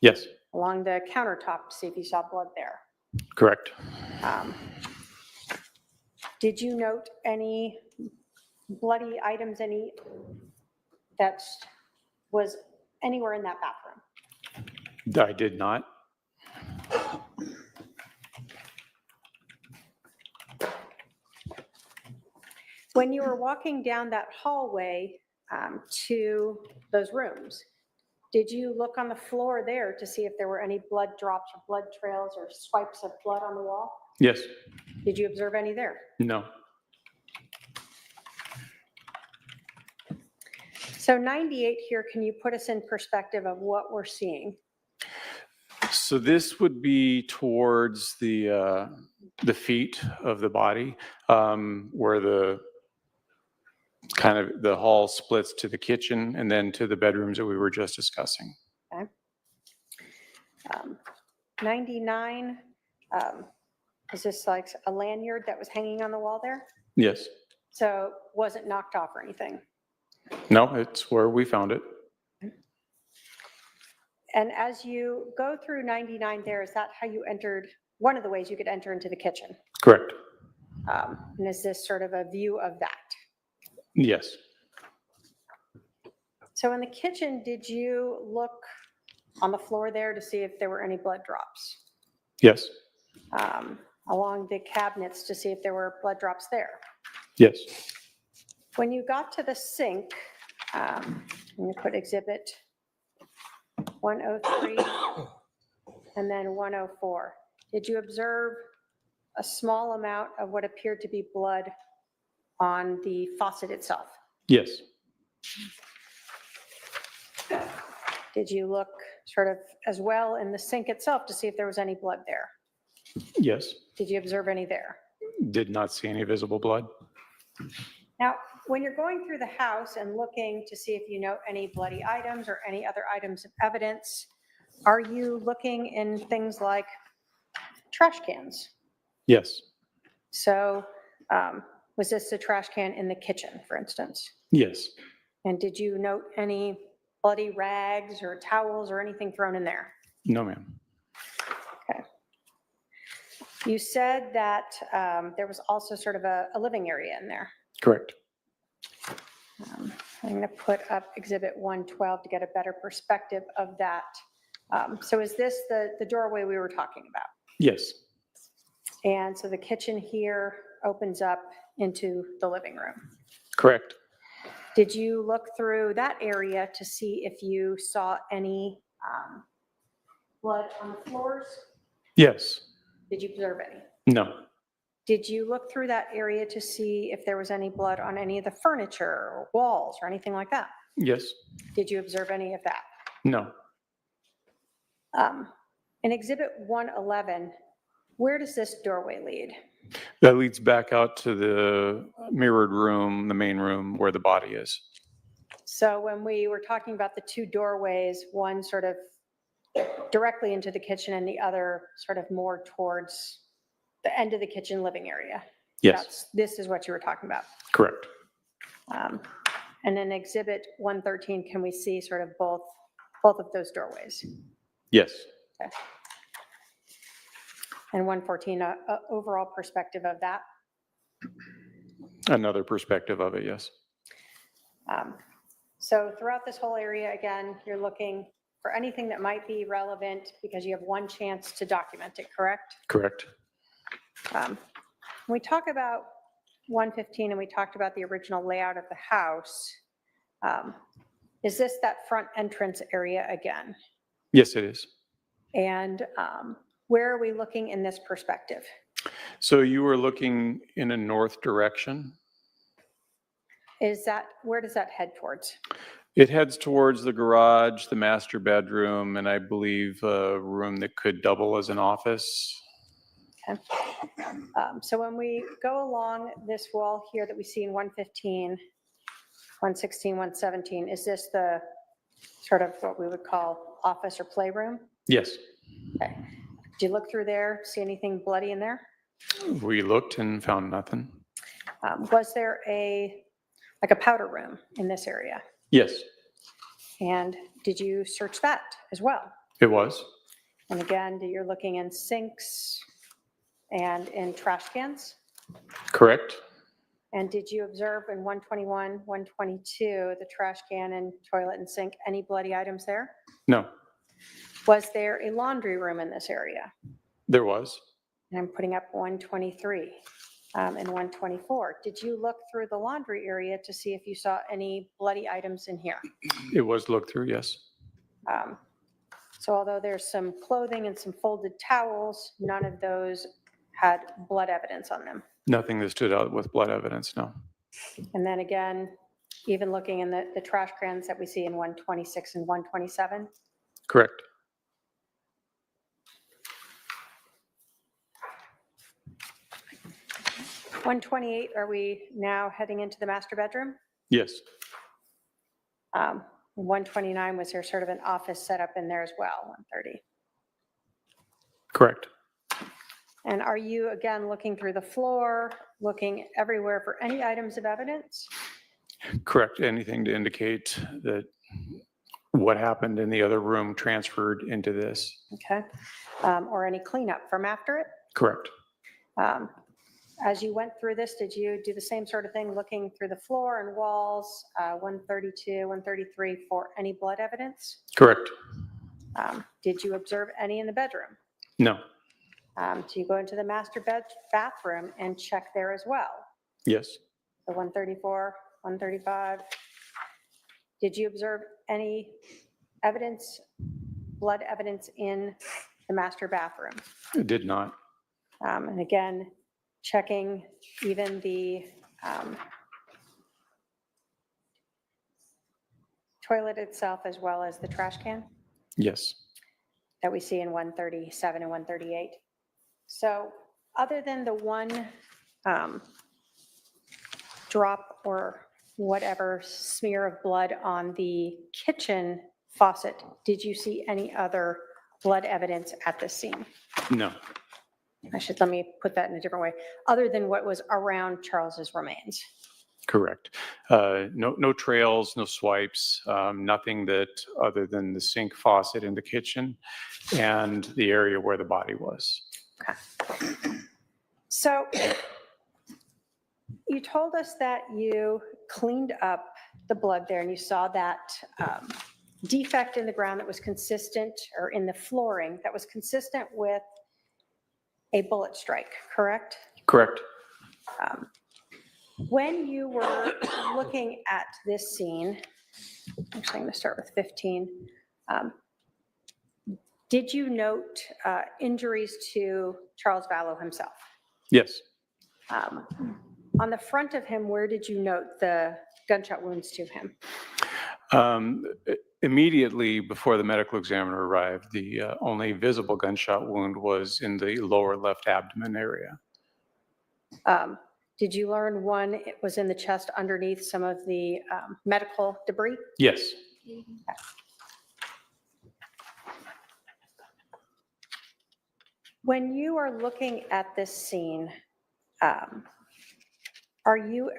Speaker 9: Yes.
Speaker 5: Along the countertop to see if you saw blood there?
Speaker 9: Correct.
Speaker 5: Did you note any bloody items, any that was anywhere in that bathroom?
Speaker 9: I did not.
Speaker 5: When you were walking down that hallway to those rooms, did you look on the floor there to see if there were any blood drops or blood trails or swipes of blood on the wall?
Speaker 9: Yes.
Speaker 5: Did you observe any there?
Speaker 9: No.
Speaker 5: So 98 here, can you put us in perspective of what we're seeing?
Speaker 9: So this would be towards the feet of the body, where the hall splits to the kitchen and then to the bedrooms that we were just discussing.
Speaker 5: Okay. 99, is this like a lanyard that was hanging on the wall there?
Speaker 9: Yes.
Speaker 5: So wasn't knocked off or anything?
Speaker 9: No, it's where we found it.
Speaker 5: And as you go through 99 there, is that how you entered, one of the ways you could enter into the kitchen?
Speaker 9: Correct.
Speaker 5: And is this sort of a view of that?
Speaker 9: Yes.
Speaker 5: So in the kitchen, did you look on the floor there to see if there were any blood drops?
Speaker 9: Yes.
Speaker 5: Along the cabinets to see if there were blood drops there?
Speaker 9: Yes.
Speaker 5: When you got to the sink, I'm going to put exhibit 103 and then 104. Did you observe a small amount of what appeared to be blood on the faucet itself?
Speaker 9: Yes.
Speaker 5: Did you look sort of as well in the sink itself to see if there was any blood there?
Speaker 9: Yes.
Speaker 5: Did you observe any there?
Speaker 9: Did not see any visible blood.
Speaker 5: Now, when you're going through the house and looking to see if you note any bloody items or any other items of evidence, are you looking in things like trash cans?
Speaker 9: Yes.
Speaker 5: So was this a trash can in the kitchen, for instance?
Speaker 9: Yes.
Speaker 5: And did you note any bloody rags or towels or anything thrown in there?
Speaker 9: No, ma'am.
Speaker 5: Okay. You said that there was also sort of a living area in there.
Speaker 9: Correct.
Speaker 5: I'm going to put up exhibit 112 to get a better perspective of that. So is this the doorway we were talking about?
Speaker 9: Yes.
Speaker 5: And so the kitchen here opens up into the living room.
Speaker 9: Correct.
Speaker 5: Did you look through that area to see if you saw any blood on the floors?
Speaker 9: Yes.
Speaker 5: Did you observe any?
Speaker 9: No.
Speaker 5: Did you look through that area to see if there was any blood on any of the furniture or walls or anything like that?
Speaker 9: Yes.
Speaker 5: Did you observe any of that?
Speaker 9: No.
Speaker 5: In Exhibit 111, where does this doorway lead?
Speaker 9: That leads back out to the mirrored room, the main room where the body is.
Speaker 5: So when we were talking about the two doorways, one sort of directly into the kitchen and the other sort of more towards the end of the kitchen living area.
Speaker 9: Yes,
Speaker 5: This is what you were talking about.
Speaker 9: correct.
Speaker 5: And in Exhibit 113, can we see sort of both of those doorways?
Speaker 9: Yes.
Speaker 5: Okay. And 114, overall perspective of that?
Speaker 9: Another perspective of it, yes.
Speaker 5: So throughout this whole area, again, you're looking for anything that might be relevant because you have one chance to document it, correct?
Speaker 9: Correct.
Speaker 5: When we talk about 115 and we talked about the original layout of the house, is this that front entrance area again?
Speaker 9: Yes, it is.
Speaker 5: And where are we looking in this perspective?
Speaker 9: So you were looking in a north direction.
Speaker 5: Where does that head towards?
Speaker 9: It heads towards the garage, the master bedroom, and I believe a room that could double as an office.
Speaker 5: Okay. So when we go along this wall here that we see in 115, 116, 117, is this the sort of what we would call office or playroom?
Speaker 9: Yes.
Speaker 5: Okay. Did you look through there, see anything bloody in there?
Speaker 9: We looked and found nothing.
Speaker 5: Was there a powder room in this area?
Speaker 9: Yes,
Speaker 5: And did you search that as well?
Speaker 9: it was.
Speaker 5: And again, you're looking in sinks and in trash cans?
Speaker 9: Correct.
Speaker 5: And did you observe in 121, 122, the trash can and toilet and sink, any bloody items there?
Speaker 9: No,
Speaker 5: Was there a laundry room in this area?
Speaker 9: there was.
Speaker 5: And I'm putting up 123 and 124. Did you look through the laundry area to see if you saw any bloody items in here?
Speaker 9: It was looked through, yes.
Speaker 5: So although there's some clothing and some folded towels, none of those had blood evidence on them.
Speaker 9: Nothing that stood out with blood evidence, no.
Speaker 5: And then again, even looking in the trash cans that we see in 126 and 127,
Speaker 9: Correct.
Speaker 5: $128, are we now heading into the master bedroom?
Speaker 9: Yes,
Speaker 5: 129, was there sort of an office set up in there as well, 130?
Speaker 9: correct.
Speaker 5: And are you, again, looking through the floor, looking everywhere for any items of evidence?
Speaker 9: Correct. Anything to indicate that what happened in the other room transferred into this.
Speaker 5: Okay. Or any cleanup from after it?
Speaker 9: Correct.
Speaker 5: As you went through this, did you do the same sort of thing, looking through the floor and walls, 132, 133, for any blood evidence?
Speaker 9: Correct.
Speaker 5: Did you observe any in the bedroom?
Speaker 9: No.
Speaker 5: Do you go into the master bathroom and check there as well?
Speaker 9: Yes.
Speaker 5: The 134, 135. Did you observe any evidence, blood evidence in the master bathroom?
Speaker 9: It did not.
Speaker 5: And again, checking even the toilet itself as well as the trash can
Speaker 9: Yes.
Speaker 5: that we see in 137 and 138. So other than the one drop or whatever smear of blood on the kitchen faucet, did you see any other blood evidence at the scene?
Speaker 9: No.
Speaker 5: Let me put that in a different way, other than what was around Charles's remains.
Speaker 9: Correct. No trails, no swipes, nothing that other than the sink faucet in the kitchen and the area where the body was.
Speaker 5: Okay. So you told us that you cleaned up the blood there and you saw that defect in the ground that was consistent, or in the flooring, that was consistent with a bullet strike, correct?
Speaker 9: Correct.
Speaker 5: When you were looking at this scene, actually I'm going to start with 15, did you note injuries to Charles Vallow himself?
Speaker 9: Yes.
Speaker 5: On the front of him, where did you note the gunshot wounds to him?
Speaker 9: Immediately before the medical examiner arrived, the only visible gunshot wound was in the lower left abdomen area.
Speaker 5: Did you learn one it was in the chest underneath some of the medical debris?
Speaker 9: Yes.
Speaker 5: When you are looking at this scene, are you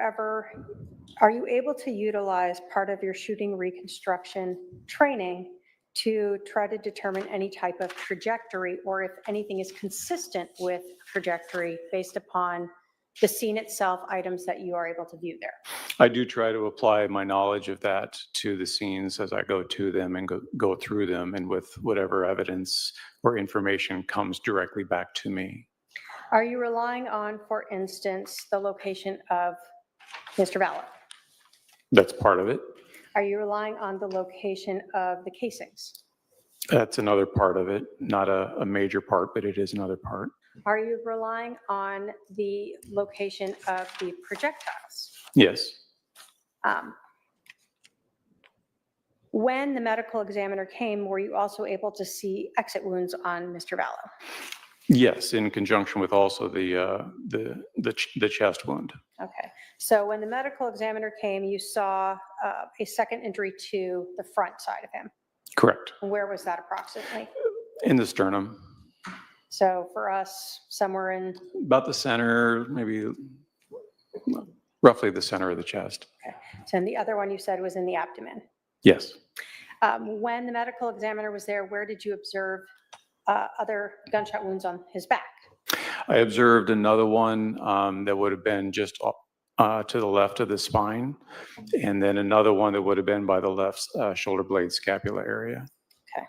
Speaker 5: able to utilize part of your shooting reconstruction training to try to determine any type of trajectory, or if anything is consistent with trajectory based upon the scene itself, items that you are able to view there?
Speaker 9: I do try to apply my knowledge of that to the scenes as I go to them and go through them, and with whatever evidence or information comes directly back to me.
Speaker 5: Are you relying on, for instance, the location of Mr. Vallow?
Speaker 9: That's part of it.
Speaker 5: Are you relying on the location of the casings?
Speaker 9: That's another part of it. Not a major part, but it is another part.
Speaker 5: Are you relying on the location of the projectiles?
Speaker 9: Yes.
Speaker 5: When the medical examiner came, were you also able to see exit wounds on Mr. Vallow?
Speaker 9: Yes, in conjunction with also the chest wound.
Speaker 5: Okay, so when the medical examiner came, you saw a second injury to the front side of him.
Speaker 9: Correct.
Speaker 5: And where was that approximately?
Speaker 9: In the sternum.
Speaker 5: So for us, somewhere in,
Speaker 9: About the center, maybe roughly the center of the chest.
Speaker 5: okay. So and the other one you said was in the abdomen.
Speaker 9: Yes.
Speaker 5: When the medical examiner was there, where did you observe other gunshot wounds on his back?
Speaker 9: I observed another one that would have been just to the left of the spine, and then another one that would have been by the left shoulder blade scapula area.
Speaker 5: Okay.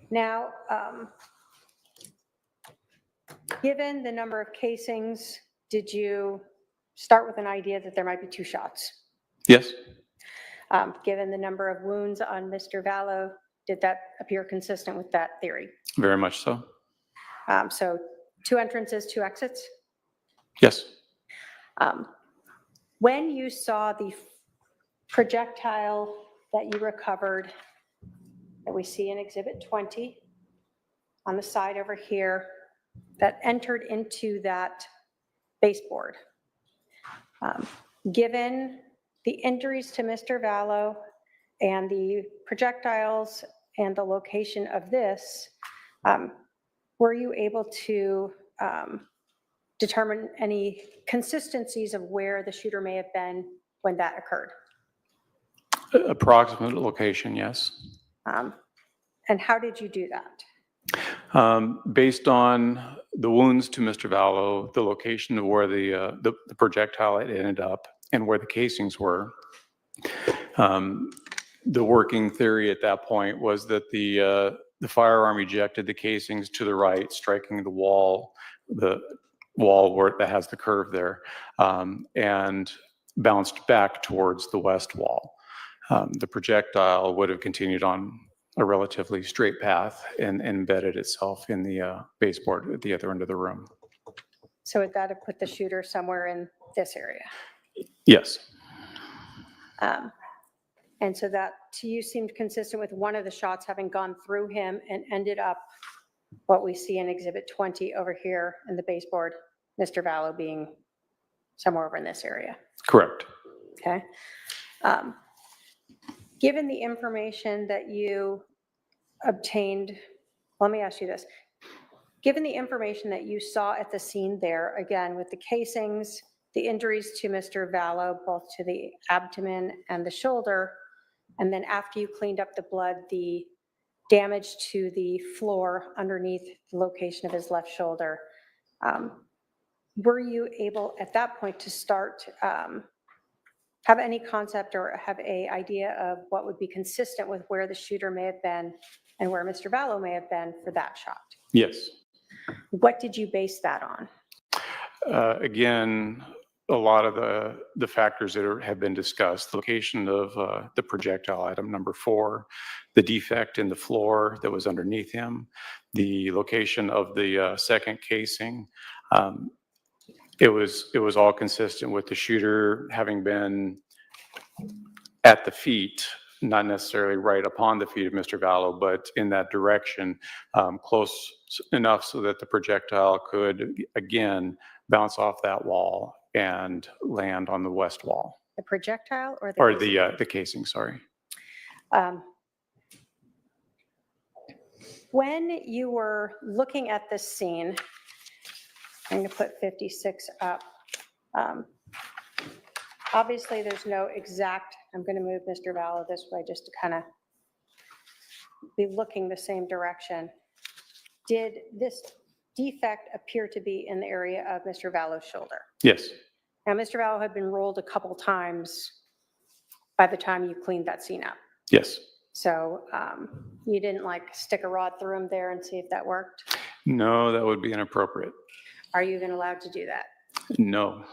Speaker 5: Now, given the number of casings, did you start with an idea that there might be two shots?
Speaker 9: Yes.
Speaker 5: Given the number of wounds on Mr. Vallow, did that appear consistent with that theory?
Speaker 9: Very much so.
Speaker 5: So 2 entrances, 2 exits?
Speaker 9: Yes.
Speaker 5: When you saw the projectile that you recovered, that we see in Exhibit 20 on the side over here, that entered into that baseboard, given the injuries to Mr. Vallow and the projectiles and the location of this, were you able to determine any consistencies of where the shooter may have been when that occurred?
Speaker 9: Approximate location, yes.
Speaker 5: And how did you do that?
Speaker 9: Based on the wounds to Mr. Vallow, the location of where the projectile had ended up, and where the casings were, the working theory at that point was that the firearm ejected the casings to the right, striking the wall where that has the curve there, and bounced back towards the west wall. The projectile would have continued on a relatively straight path and embedded itself in the baseboard at the other end of the room.
Speaker 5: So would that have put the shooter somewhere in this area?
Speaker 9: Yes.
Speaker 5: And so that to you seemed consistent with one of the shots having gone through him and ended up what we see in Exhibit 20 over here in the baseboard, Mr. Vallow being somewhere over in this area.
Speaker 9: Correct.
Speaker 5: Okay. Given the information that you obtained, let me ask you this. Given the information that you saw at the scene there, again, with the casings, the injuries to Mr. Vallow, both to the abdomen and the shoulder, and then after you cleaned up the blood, the damage to the floor underneath the location of his left shoulder, were you able at that point to start, have any concept or have a idea of what would be consistent with where the shooter may have been and where Mr. Vallow may have been for that shot?
Speaker 9: Yes.
Speaker 5: What did you base that on?
Speaker 9: Again, a lot of the factors that have been discussed, the location of the projectile, item number 4, the defect in the floor that was underneath him, the location of the second casing. It was all consistent with the shooter having been at the feet, not necessarily right upon the feet of Mr. Vallow, but in that direction, close enough so that the projectile could, again, bounce off that wall and land on the west wall,
Speaker 5: The projectile or
Speaker 9: or
Speaker 5: casing?
Speaker 9: the casing, sorry.
Speaker 5: When you were looking at this scene, I'm going to put 56 up. Obviously, there's no exact, I'm going to move Mr. Vallow this way just to kind of be looking the same direction. Did this defect appear to be in the area of Mr. Vallow's shoulder?
Speaker 9: Yes,
Speaker 5: Now, Mr. Vallow had been rolled a couple times by the time you cleaned that scene up.
Speaker 9: yes.
Speaker 5: So you didn't like stick a rod through him there and see if that worked?
Speaker 9: No, that would be inappropriate.
Speaker 5: Are you even allowed to do that?
Speaker 9: No.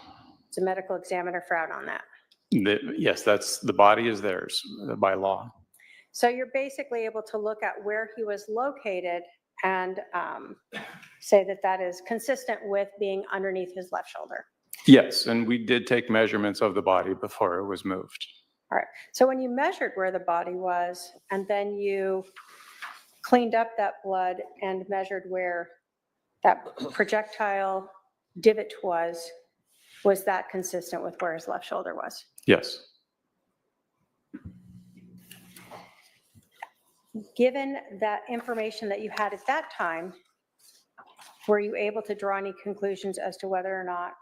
Speaker 5: Does a medical examiner frown on that?
Speaker 9: Yes, the body is theirs by law.
Speaker 5: So you're basically able to look at where he was located and say that that is consistent with being underneath his left shoulder.
Speaker 9: Yes, and we did take measurements of the body before it was moved.
Speaker 5: All right. So when you measured where the body was and then you cleaned up that blood and measured where that projectile divot was that consistent with where his left shoulder was?
Speaker 9: Yes.
Speaker 5: Given that information that you had at that time, were you able to draw any conclusions as to whether or not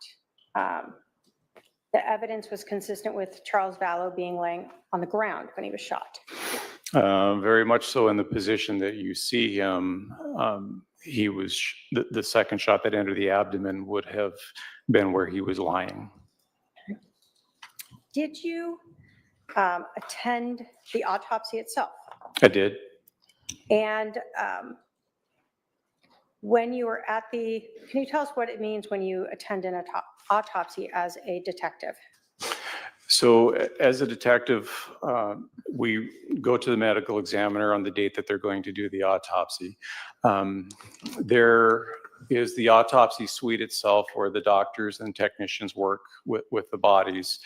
Speaker 5: the evidence was consistent with Charles Vallow being laying on the ground when he was shot?
Speaker 9: Very much so in the position that you see him. He was, the second shot that entered the abdomen would have been where he was lying.
Speaker 5: Did you attend the autopsy itself?
Speaker 9: I did.
Speaker 5: And when you were at can you tell us what it means when you attend an autopsy as a detective?
Speaker 9: So as a detective, we go to the medical examiner on the date that they're going to do the autopsy. There is the autopsy suite itself where the doctors and technicians work with the bodies.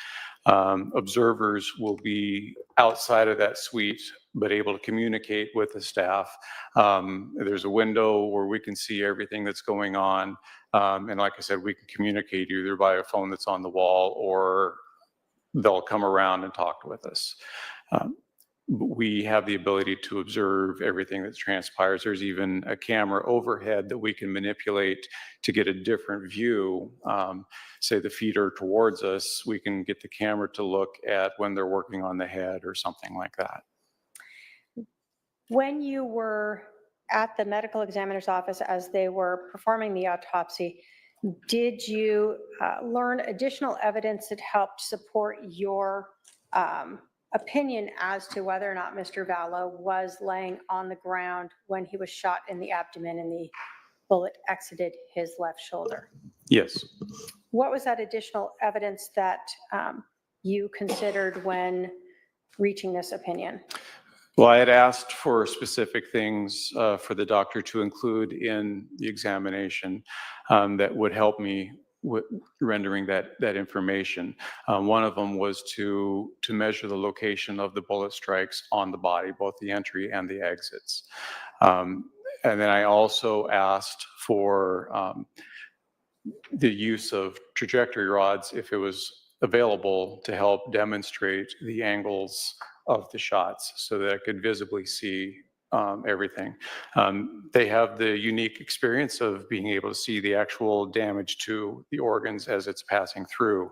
Speaker 9: Observers will be outside of that suite, but able to communicate with the staff. There's a window where we can see everything that's going on. And like I said, we can communicate either by a phone that's on the wall or they'll come around and talk with us. We have the ability to observe everything that transpires. There's even a camera overhead that we can manipulate to get a different view. Say the feet are towards us, we can get the camera to look at when they're working on the head or something like that.
Speaker 5: When you were at the medical examiner's office as they were performing the autopsy, did you learn additional evidence that helped support your opinion as to whether or not Mr. Vallow was laying on the ground when he was shot in the abdomen and the bullet exited his left shoulder?
Speaker 9: Yes.
Speaker 5: What was that additional evidence that you considered when reaching this opinion?
Speaker 9: Well, I had asked for specific things for the doctor to include in the examination that would help me with rendering that information. One of them was to measure the location of the bullet strikes on the body, both the entry and the exits. And then I also asked for the use of trajectory rods if it was available to help demonstrate the angles of the shots so that I could visibly see everything. They have the unique experience of being able to see the actual damage to the organs as it's passing through.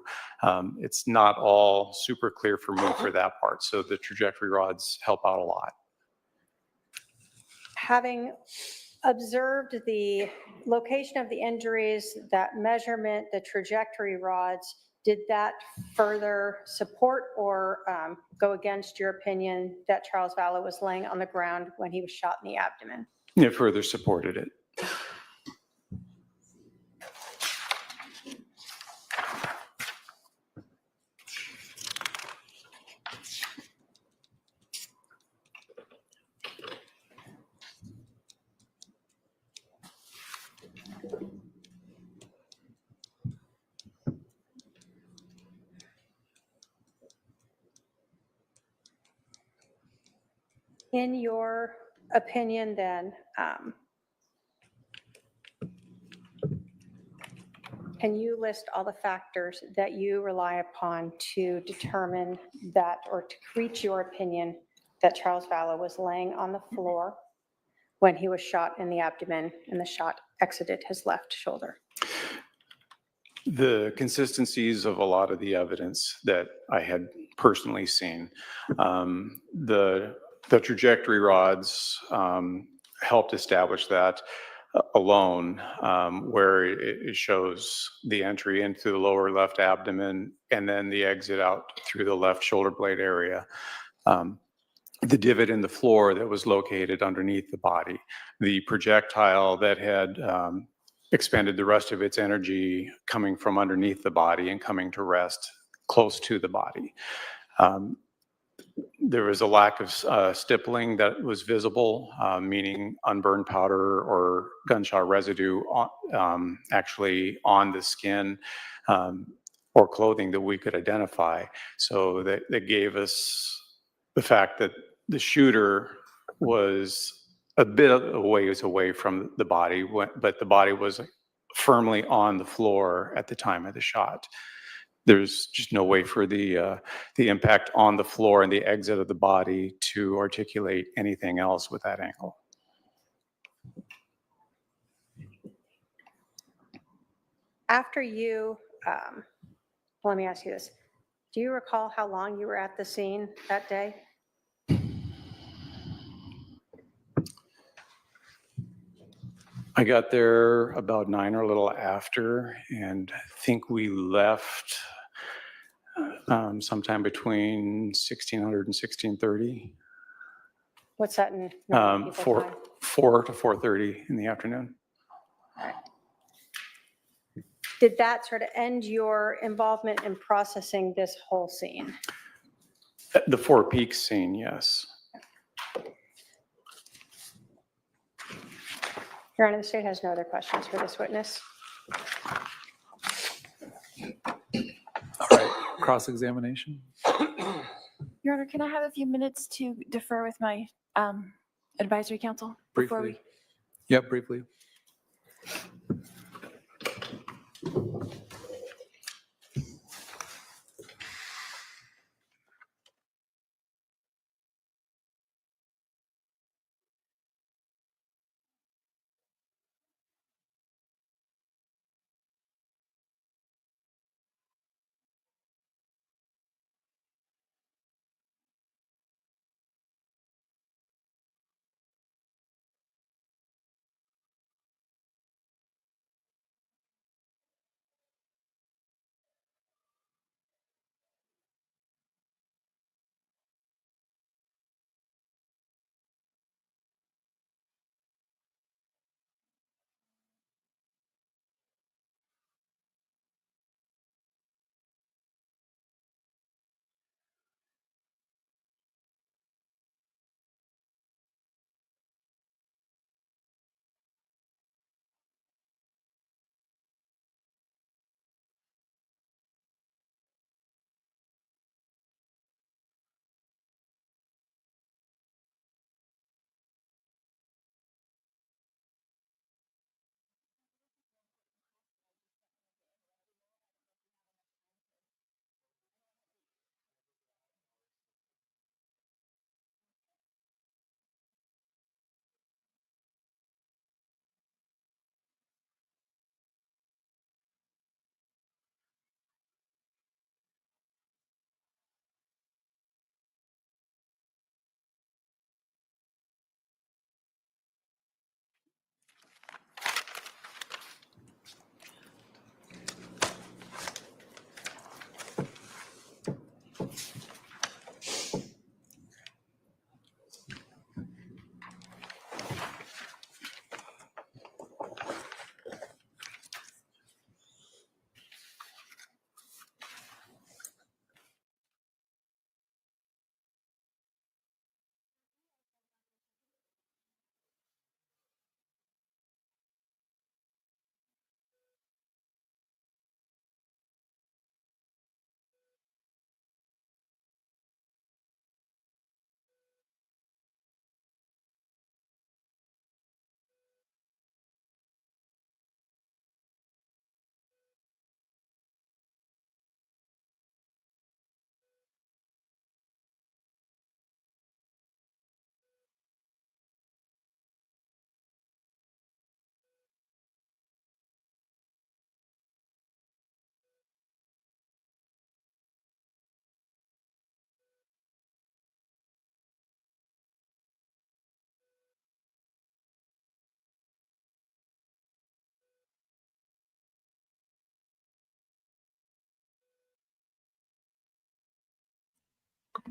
Speaker 9: It's not all super clear for me for that part, so the trajectory rods help out a lot.
Speaker 5: Having observed the location of the injuries, that measurement, the trajectory rods, did that further support or go against your opinion that Charles Vallow was laying on the ground when he was shot in the abdomen?
Speaker 9: It further supported it.
Speaker 5: In your opinion, then, can you list all the factors that you rely upon to determine that, or to reach your opinion that Charles Vallow was laying on the floor when he was shot in the abdomen and the shot exited his left shoulder?
Speaker 9: The consistencies of a lot of the evidence that I had personally seen. The trajectory rods helped establish that alone, where it shows the entry into the lower left abdomen and then the exit out through the left shoulder blade area. The divot in the floor that was located underneath the body, the projectile that had expended the rest of its energy coming from underneath the body and coming to rest close to the body. There was a lack of stippling that was visible, meaning unburned powder or gunshot residue actually on the skin or clothing that we could identify. So that gave us the fact that the shooter was a bit of a ways away from the body, but the body was firmly on the floor at the time of the shot. There's just no way for the impact on the floor and the exit of the body to articulate anything else with that angle.
Speaker 5: After you, let me ask you this. Do you recall how long you were at the scene that day?
Speaker 9: I got there about 9 or a little after, and I think we left sometime between 1600 and 1630,
Speaker 5: What's that in normal people time?
Speaker 9: 4 to 4:30 in the afternoon.
Speaker 5: Did that sort of end your involvement in processing this whole scene?
Speaker 9: The Four Peaks scene, yes.
Speaker 5: Your Honor, the state has no other questions for this witness.
Speaker 2: All right, cross-examination?
Speaker 8: Your Honor, can I have a few minutes to defer with my advisory council? before
Speaker 2: Briefly. Yep, briefly.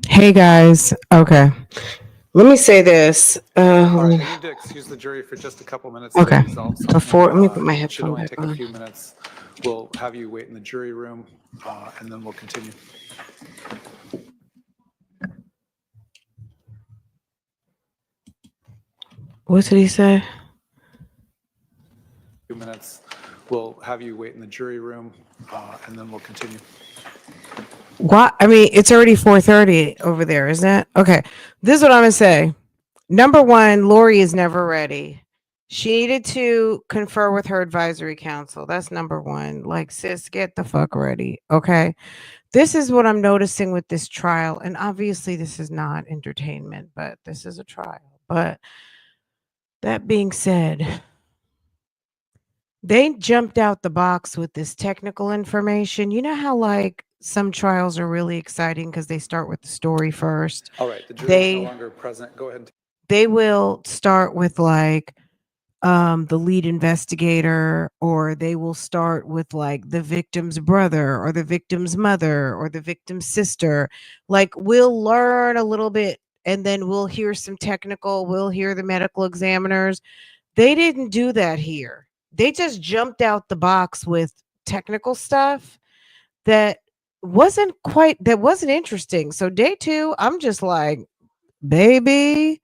Speaker 1: Hey guys. Okay. Let me say this.
Speaker 2: All right, I need to excuse the jury for just a couple minutes to
Speaker 1: Okay.
Speaker 2: resolve something.
Speaker 1: Before, let me put my
Speaker 2: It should
Speaker 1: headphone
Speaker 2: only
Speaker 1: back
Speaker 2: take a
Speaker 1: on.
Speaker 2: few minutes. We'll have you wait in the jury room, and then we'll continue.
Speaker 1: What did he say?
Speaker 2: Few minutes. We'll have you wait in the jury room, and then we'll continue.
Speaker 1: What? I mean, it's already 4:30 over there, isn't it? Okay. This is what I'm gonna say. Number one, Lori is never ready. She needed to confer with her advisory council. That's number one. Like, sis, get the fuck ready. Okay. This is what I'm noticing with this trial. And obviously, this is not entertainment, but this is a trial. But that being said, they jumped out the box with this technical information. You know how, like, some trials are really exciting because they start with the story first?
Speaker 2: All right, the jury is no
Speaker 1: They
Speaker 2: longer present. Go ahead.
Speaker 1: they will start with like the lead investigator, or they will start with like the victim's brother or the victim's mother or the victim's sister. Like, we'll learn a little bit and then we'll hear some technical, we'll hear the medical examiners. They didn't do that here. They just jumped out the box with technical stuff that wasn't interesting. So day 2, I'm just like, baby,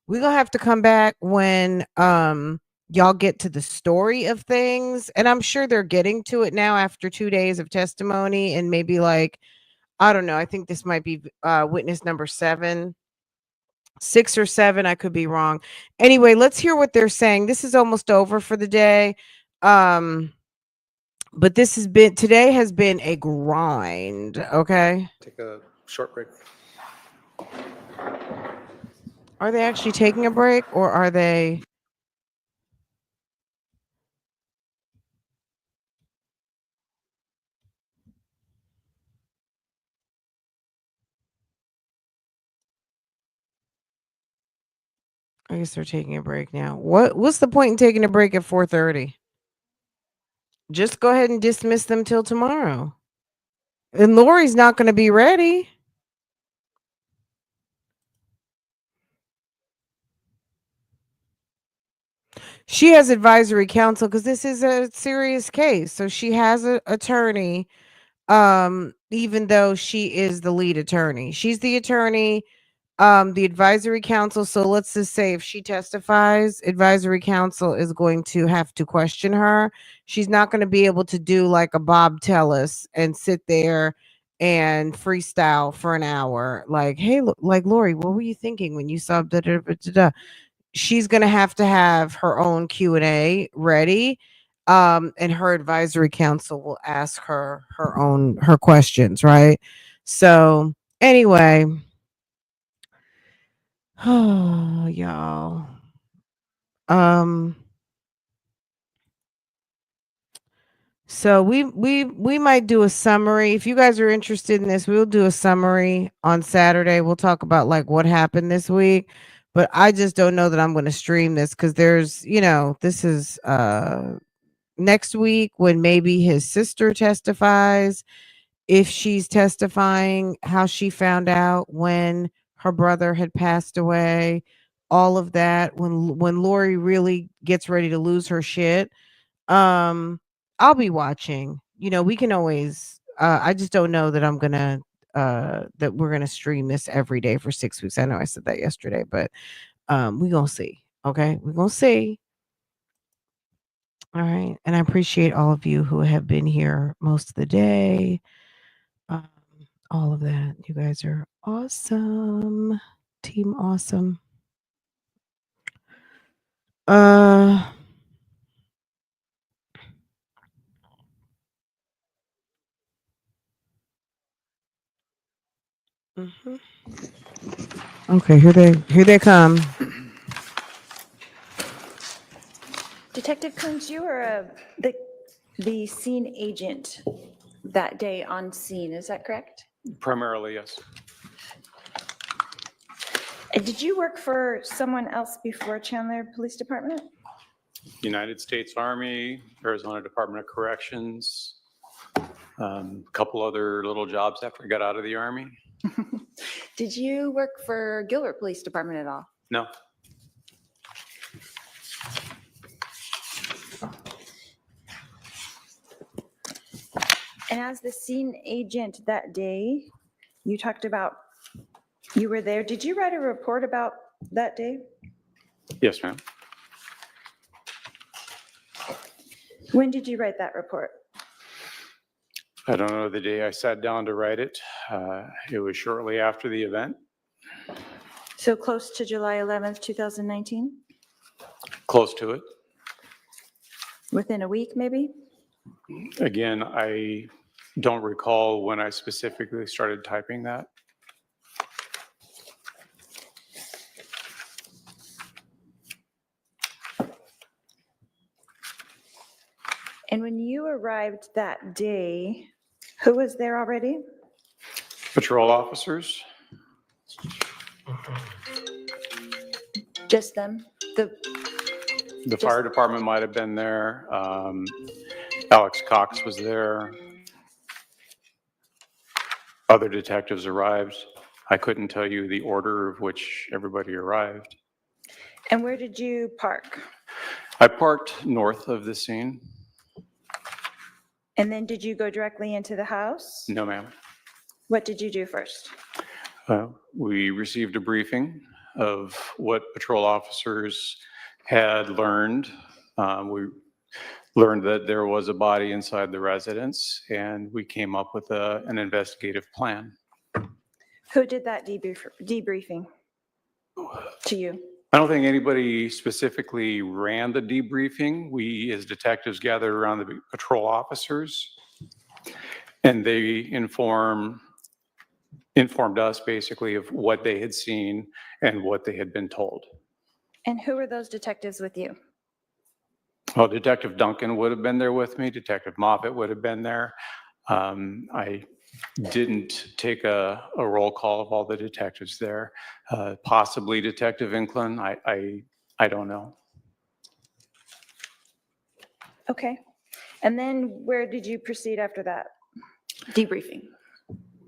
Speaker 1: we're gonna have to come back when y'all get to the story of things. And I'm sure they're getting to it now after 2 days of testimony, and maybe like, I don't know, I think this might be witness number 7, 6 or 7, I could be wrong. Anyway, let's hear what they're saying. This is almost over for the day. But today has been a grind. Okay.
Speaker 2: Take a short break.
Speaker 1: Are they actually taking a break, or are they? I guess they're taking a break now. What's the point in taking a break at 4:30? Just go ahead and dismiss them till tomorrow. And Lori's not going to be ready. She has advisory counsel because this is a serious case. So she has an attorney, even though she is the lead attorney. She's the attorney, the advisory council. So let's just say if she testifies, advisory council is going to have to question her. She's not going to be able to do like a Bob Tellis and sit there and freestyle for an hour. Like, hey, like, Lori, what were you thinking when you saw da da da da da? She's going to have her own Q&A ready. And her advisory council will ask her her questions, right? So anyway, oh, y'all. So we might do a summary. If you guys are interested in this, we'll do a summary on Saturday. We'll talk about like what happened this week. But I just don't know that I'm going to stream this because there's, this is next week when maybe his sister testifies, if she's testifying, how she found out when her brother had passed away, all of that. When Lori really gets ready to lose her shit, I'll be watching. We can always. I just don't know that I'm gonna that we're gonna stream this every day for 6 weeks. I know I said that yesterday, but we gonna see. Okay, we're gonna see. All right, and I appreciate all of you who have been here most of the day. All of that. You guys are awesome. Team awesome. Mhm. Okay, here they come.
Speaker 3: Detective Coons, you were the scene agent that day on scene, is that correct?
Speaker 9: Primarily, yes.
Speaker 3: And did you work for someone else before Chandler Police Department?
Speaker 9: United States Army, Arizona Department of Corrections, a couple other little jobs after I got out of the Army.
Speaker 3: Did you work for Gilbert Police Department at all?
Speaker 9: No.
Speaker 3: And as the scene agent that day, you talked about, you were there. Did you write a report about that day?
Speaker 9: Yes, ma'am.
Speaker 3: When did you write that report?
Speaker 9: I don't know the day I sat down to write it. It was shortly after the event,
Speaker 3: So close to July 11th, 2019?
Speaker 9: close to it.
Speaker 3: Within a week, maybe?
Speaker 9: Again, I don't recall when I specifically started typing that.
Speaker 3: And when you arrived that day, who was there already?
Speaker 9: Patrol officers,
Speaker 3: Just them?
Speaker 9: the fire department might have been there. Alex Cox was there. Other detectives arrived. I couldn't tell you the order of which everybody arrived.
Speaker 3: And where did you park?
Speaker 9: I parked north of the scene.
Speaker 3: And then did you go directly into the house?
Speaker 9: No, ma'am.
Speaker 3: What did you do first?
Speaker 9: We received a briefing of what patrol officers had learned. We learned that there was a body inside the residence, and we came up with an investigative plan.
Speaker 3: Who did that debriefing to you?
Speaker 9: I don't think anybody specifically ran the debriefing. We, as detectives, gathered around the patrol officers, and they informed us basically of what they had seen and what they had been told.
Speaker 3: And who were those detectives with you?
Speaker 9: Well, Detective Duncan would have been there with me. Detective Moffett would have been there. I didn't take a roll call of all the detectives there. Possibly Detective Inclin. I don't know.
Speaker 3: Okay. And then where did you proceed after that debriefing?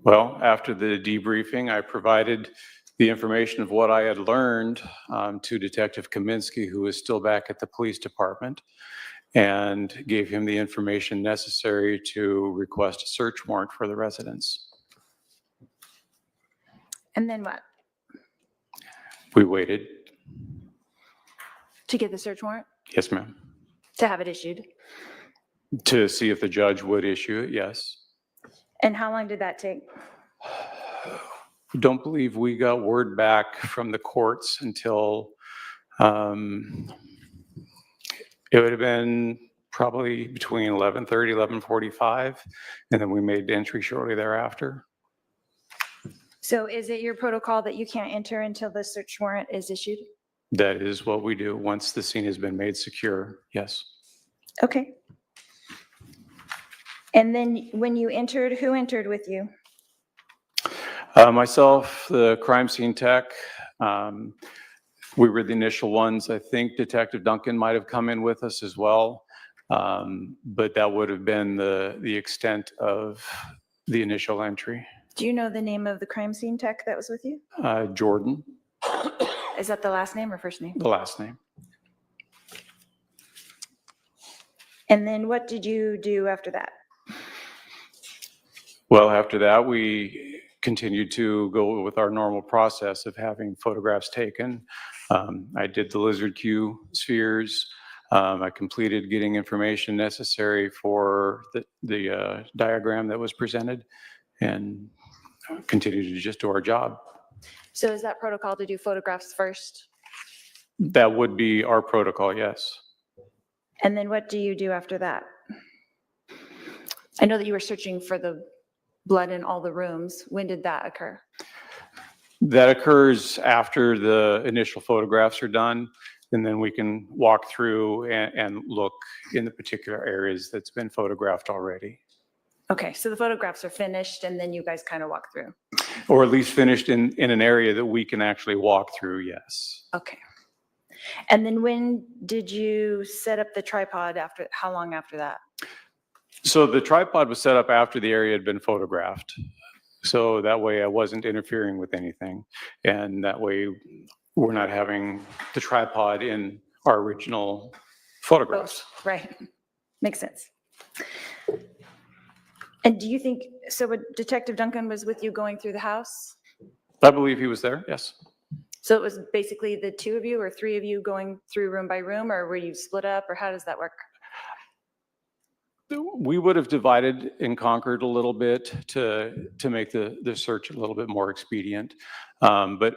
Speaker 9: Well, after the debriefing, I provided the information of what I had learned to Detective Kaminsky, who is still back at the police department, and gave him the information necessary to request a search warrant for the residence.
Speaker 3: And then what?
Speaker 9: We waited.
Speaker 3: To get the search warrant?
Speaker 9: Yes, ma'am.
Speaker 3: To have it issued?
Speaker 9: To see if the judge would issue it, yes.
Speaker 3: And how long did that take?
Speaker 9: Don't believe we got word back from the courts until it would have been probably between 11:30, 11:45, and then we made the entry shortly thereafter.
Speaker 3: So is it your protocol that you can't enter until the search warrant is issued?
Speaker 9: That is what we do once the scene has been made secure, yes.
Speaker 3: Okay. And then when you entered, who entered with you?
Speaker 9: Myself, the crime scene tech, we were the initial ones. I think Detective Duncan might have come in with us as well, but that would have been the extent of the initial entry.
Speaker 3: Do you know the name of the crime scene tech that was with you?
Speaker 9: Jordan,
Speaker 3: Is that the last name or first name?
Speaker 9: the last name.
Speaker 3: And then what did you do after that?
Speaker 9: Well, after that, we continued to go with our normal process of having photographs taken. I did the lizard Q spheres. I completed getting information necessary for the diagram that was presented, and continued to just do our job.
Speaker 3: So is that protocol to do photographs first?
Speaker 9: That would be our protocol, yes.
Speaker 3: And then what do you do after that? I know that you were searching for the blood in all the rooms. When did that occur?
Speaker 9: That occurs after the initial photographs are done, and then we can walk through and look in the particular areas that's been photographed already.
Speaker 3: Okay, so the photographs are finished and then you guys kind of walk through.
Speaker 9: Or at least finished in an area that we can actually walk through, yes.
Speaker 3: Okay. And then when did you set up the tripod after, how long after that?
Speaker 9: So the tripod was set up after the area had been photographed. So that way I wasn't interfering with anything. And that way we're not having the tripod in our original photographs.
Speaker 3: Right. Makes sense. And do you think, so Detective Duncan was with you going through the house?
Speaker 9: I believe he was there, yes.
Speaker 3: So it was basically the two of you or three of you going through room by room, or were you split up, or how does that work?
Speaker 9: We would have divided and conquered a little bit to make the search a little bit more expedient. But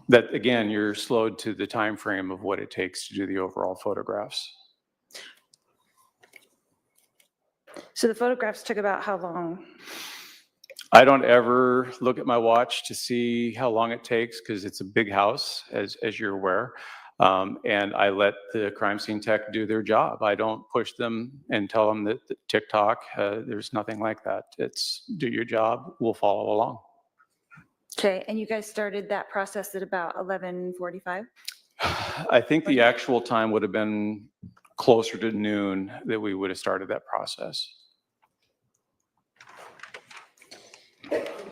Speaker 9: that, again, you're slowed to the time frame of what it takes to do the overall photographs.
Speaker 3: So the photographs took about how long?
Speaker 9: I don't ever look at my watch to see how long it takes because it's a big house, as you're aware. And I let the crime scene tech do their job. I don't push them and tell them that TikTok, there's nothing like that. It's do your job, we'll follow along.
Speaker 3: Okay, and you guys started that process at about 11:45?
Speaker 9: I think the actual time would have been closer to noon that we would have started that process.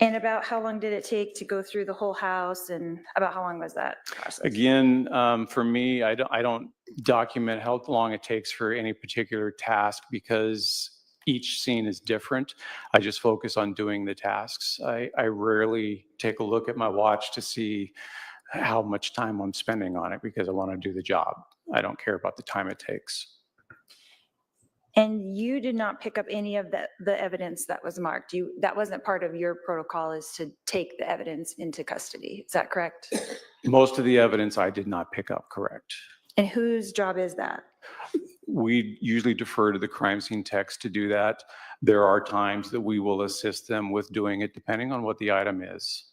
Speaker 3: And about how long did it take to go through the whole house, and about how long was that process?
Speaker 9: Again, for me, I don't document how long it takes for any particular task because each scene is different. I just focus on doing the tasks. I rarely take a look at my watch to see how much time I'm spending on it because I want to do the job. I don't care about the time it takes.
Speaker 3: And you did not pick up any of the evidence that was marked. That wasn't part of your protocol, is to take the evidence into custody. Is that correct?
Speaker 9: Most of the evidence I did not pick up, correct.
Speaker 3: And whose job is that?
Speaker 9: We usually defer to the crime scene techs to do that. There are times that we will assist them with doing it depending on what the item is.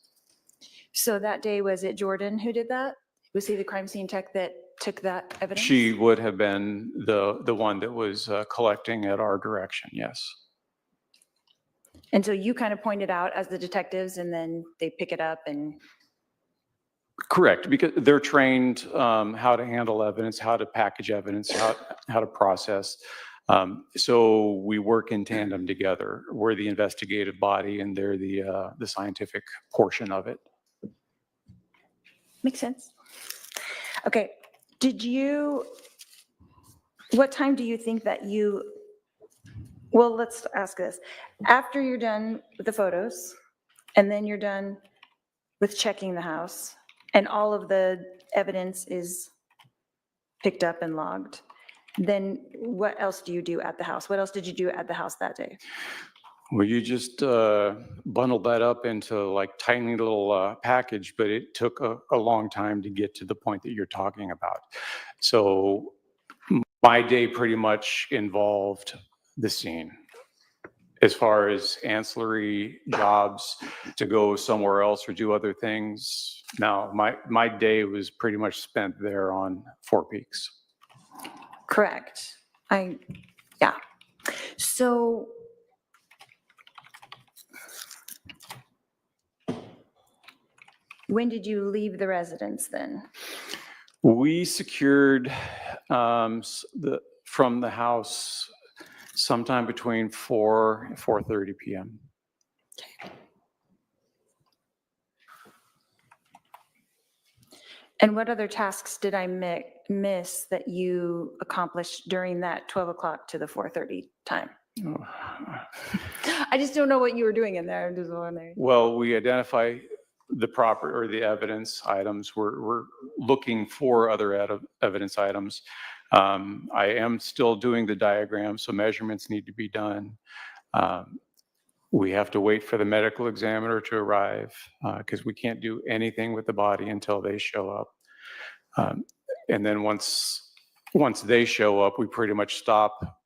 Speaker 3: So that day, was it Jordan who did that? Was he the crime scene tech that took that evidence?
Speaker 9: She would have been the one that was collecting at our direction, yes.
Speaker 3: And so you kind of pointed out as the detectives, and then they pick it up and...
Speaker 9: Correct, because they're trained how to handle evidence, how to package evidence, how to process. So we work in tandem together. We're the investigative body and they're the scientific portion of it.
Speaker 3: Makes sense. Okay, what time do you think that well, let's ask this. After you're done with the photos, and then you're done with checking the house, and all of the evidence is picked up and logged, then what else do you do at the house? What else did you do at the house that day?
Speaker 9: Well, you just bundled that up into like tiny little package, but it took a long time to get to the point that you're talking about. So my day pretty much involved the scene. As far as ancillary jobs to go somewhere else or do other things, no, my day was pretty much spent there on Four Peaks.
Speaker 3: Correct. Yeah. So when did you leave the residence then?
Speaker 9: We secured from the house sometime between 4 and 4:30 p.m.
Speaker 3: And what other tasks did I miss that you accomplished during that 12 o'clock to the 4:30 time? I just don't know what you were doing in there. I'm just wondering.
Speaker 9: Well, we identify the the evidence items. We're looking for other evidence items. I am still doing the diagram, so measurements need to be done. We have to wait for the medical examiner to arrive because we can't do anything with the body until they show up. And then once they show up, we pretty much stop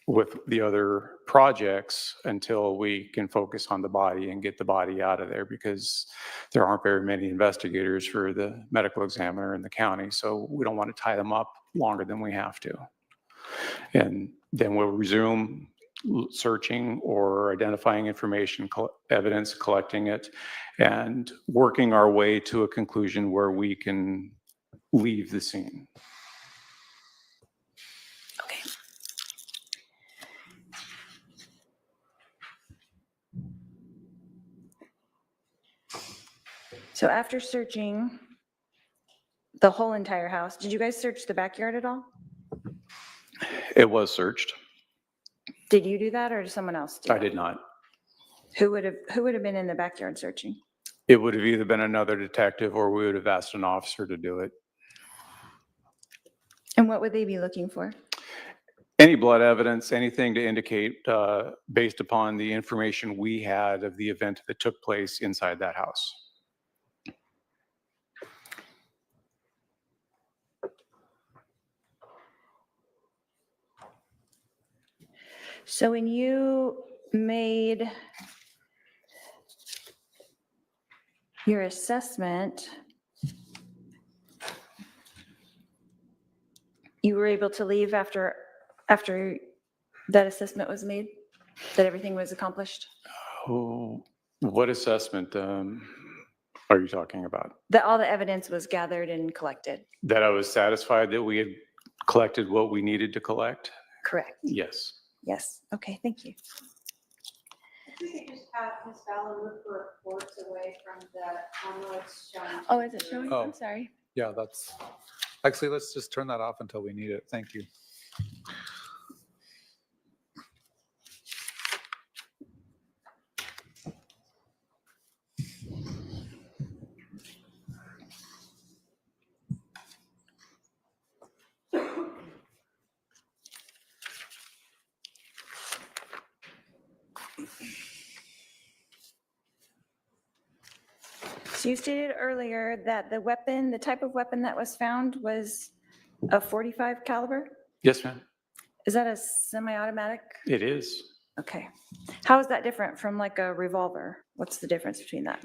Speaker 9: with the other projects until we can focus on the body and get the body out of there, because there aren't very many investigators for the medical examiner in the county. So we don't want to tie them up longer than we have to. And then we'll resume searching or identifying information, evidence, collecting it, and working our way to a conclusion where we can leave the scene.
Speaker 3: Okay. So after searching the whole entire house, did you guys search the backyard at all?
Speaker 9: It was searched.
Speaker 3: Did you do that or did someone else do
Speaker 9: I
Speaker 3: that?
Speaker 9: did not.
Speaker 3: Who would have been in the backyard searching?
Speaker 9: It would have either been another detective or we would have asked an officer to do it.
Speaker 3: And what would they be looking for?
Speaker 9: Any blood evidence, anything to indicate, based upon the information we had of the event that took place inside that house.
Speaker 3: So when you made your assessment, you were able to leave after that assessment was made? That everything was accomplished?
Speaker 9: Oh, what assessment are you talking about?
Speaker 3: That all the evidence was gathered and collected?
Speaker 9: That I was satisfied that we had collected what we needed to collect?
Speaker 3: Correct.
Speaker 9: Yes.
Speaker 3: Yes. Okay, thank you.
Speaker 7: If we could just have Ms. Vallow move her reports away from the camera it's showing.
Speaker 8: Oh, is it showing?
Speaker 2: Oh.
Speaker 8: I'm sorry.
Speaker 2: Yeah, that's, actually, let's just turn that off until we need it. Thank you.
Speaker 3: So you stated earlier that the weapon, the type of weapon that was found was a .45 caliber?
Speaker 9: Yes, ma'am.
Speaker 3: Is that a semi-automatic?
Speaker 9: It is.
Speaker 3: Okay. How is that different from like a revolver? What's the difference between that?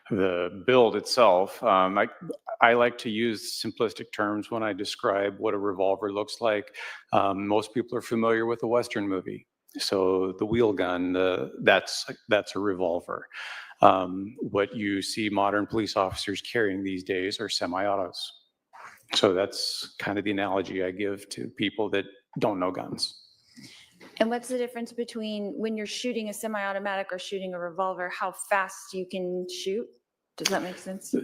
Speaker 9: The build itself, I like to use simplistic terms when I describe what a revolver looks like. Most people are familiar with a Western movie. So the wheel gun, that's a revolver. What you see modern police officers carrying these days are semi-autos. So that's kind of the analogy I give to people that don't know guns.
Speaker 3: And what's the difference between when you're shooting a semi-automatic or shooting a revolver, how fast you can shoot? Does that make sense?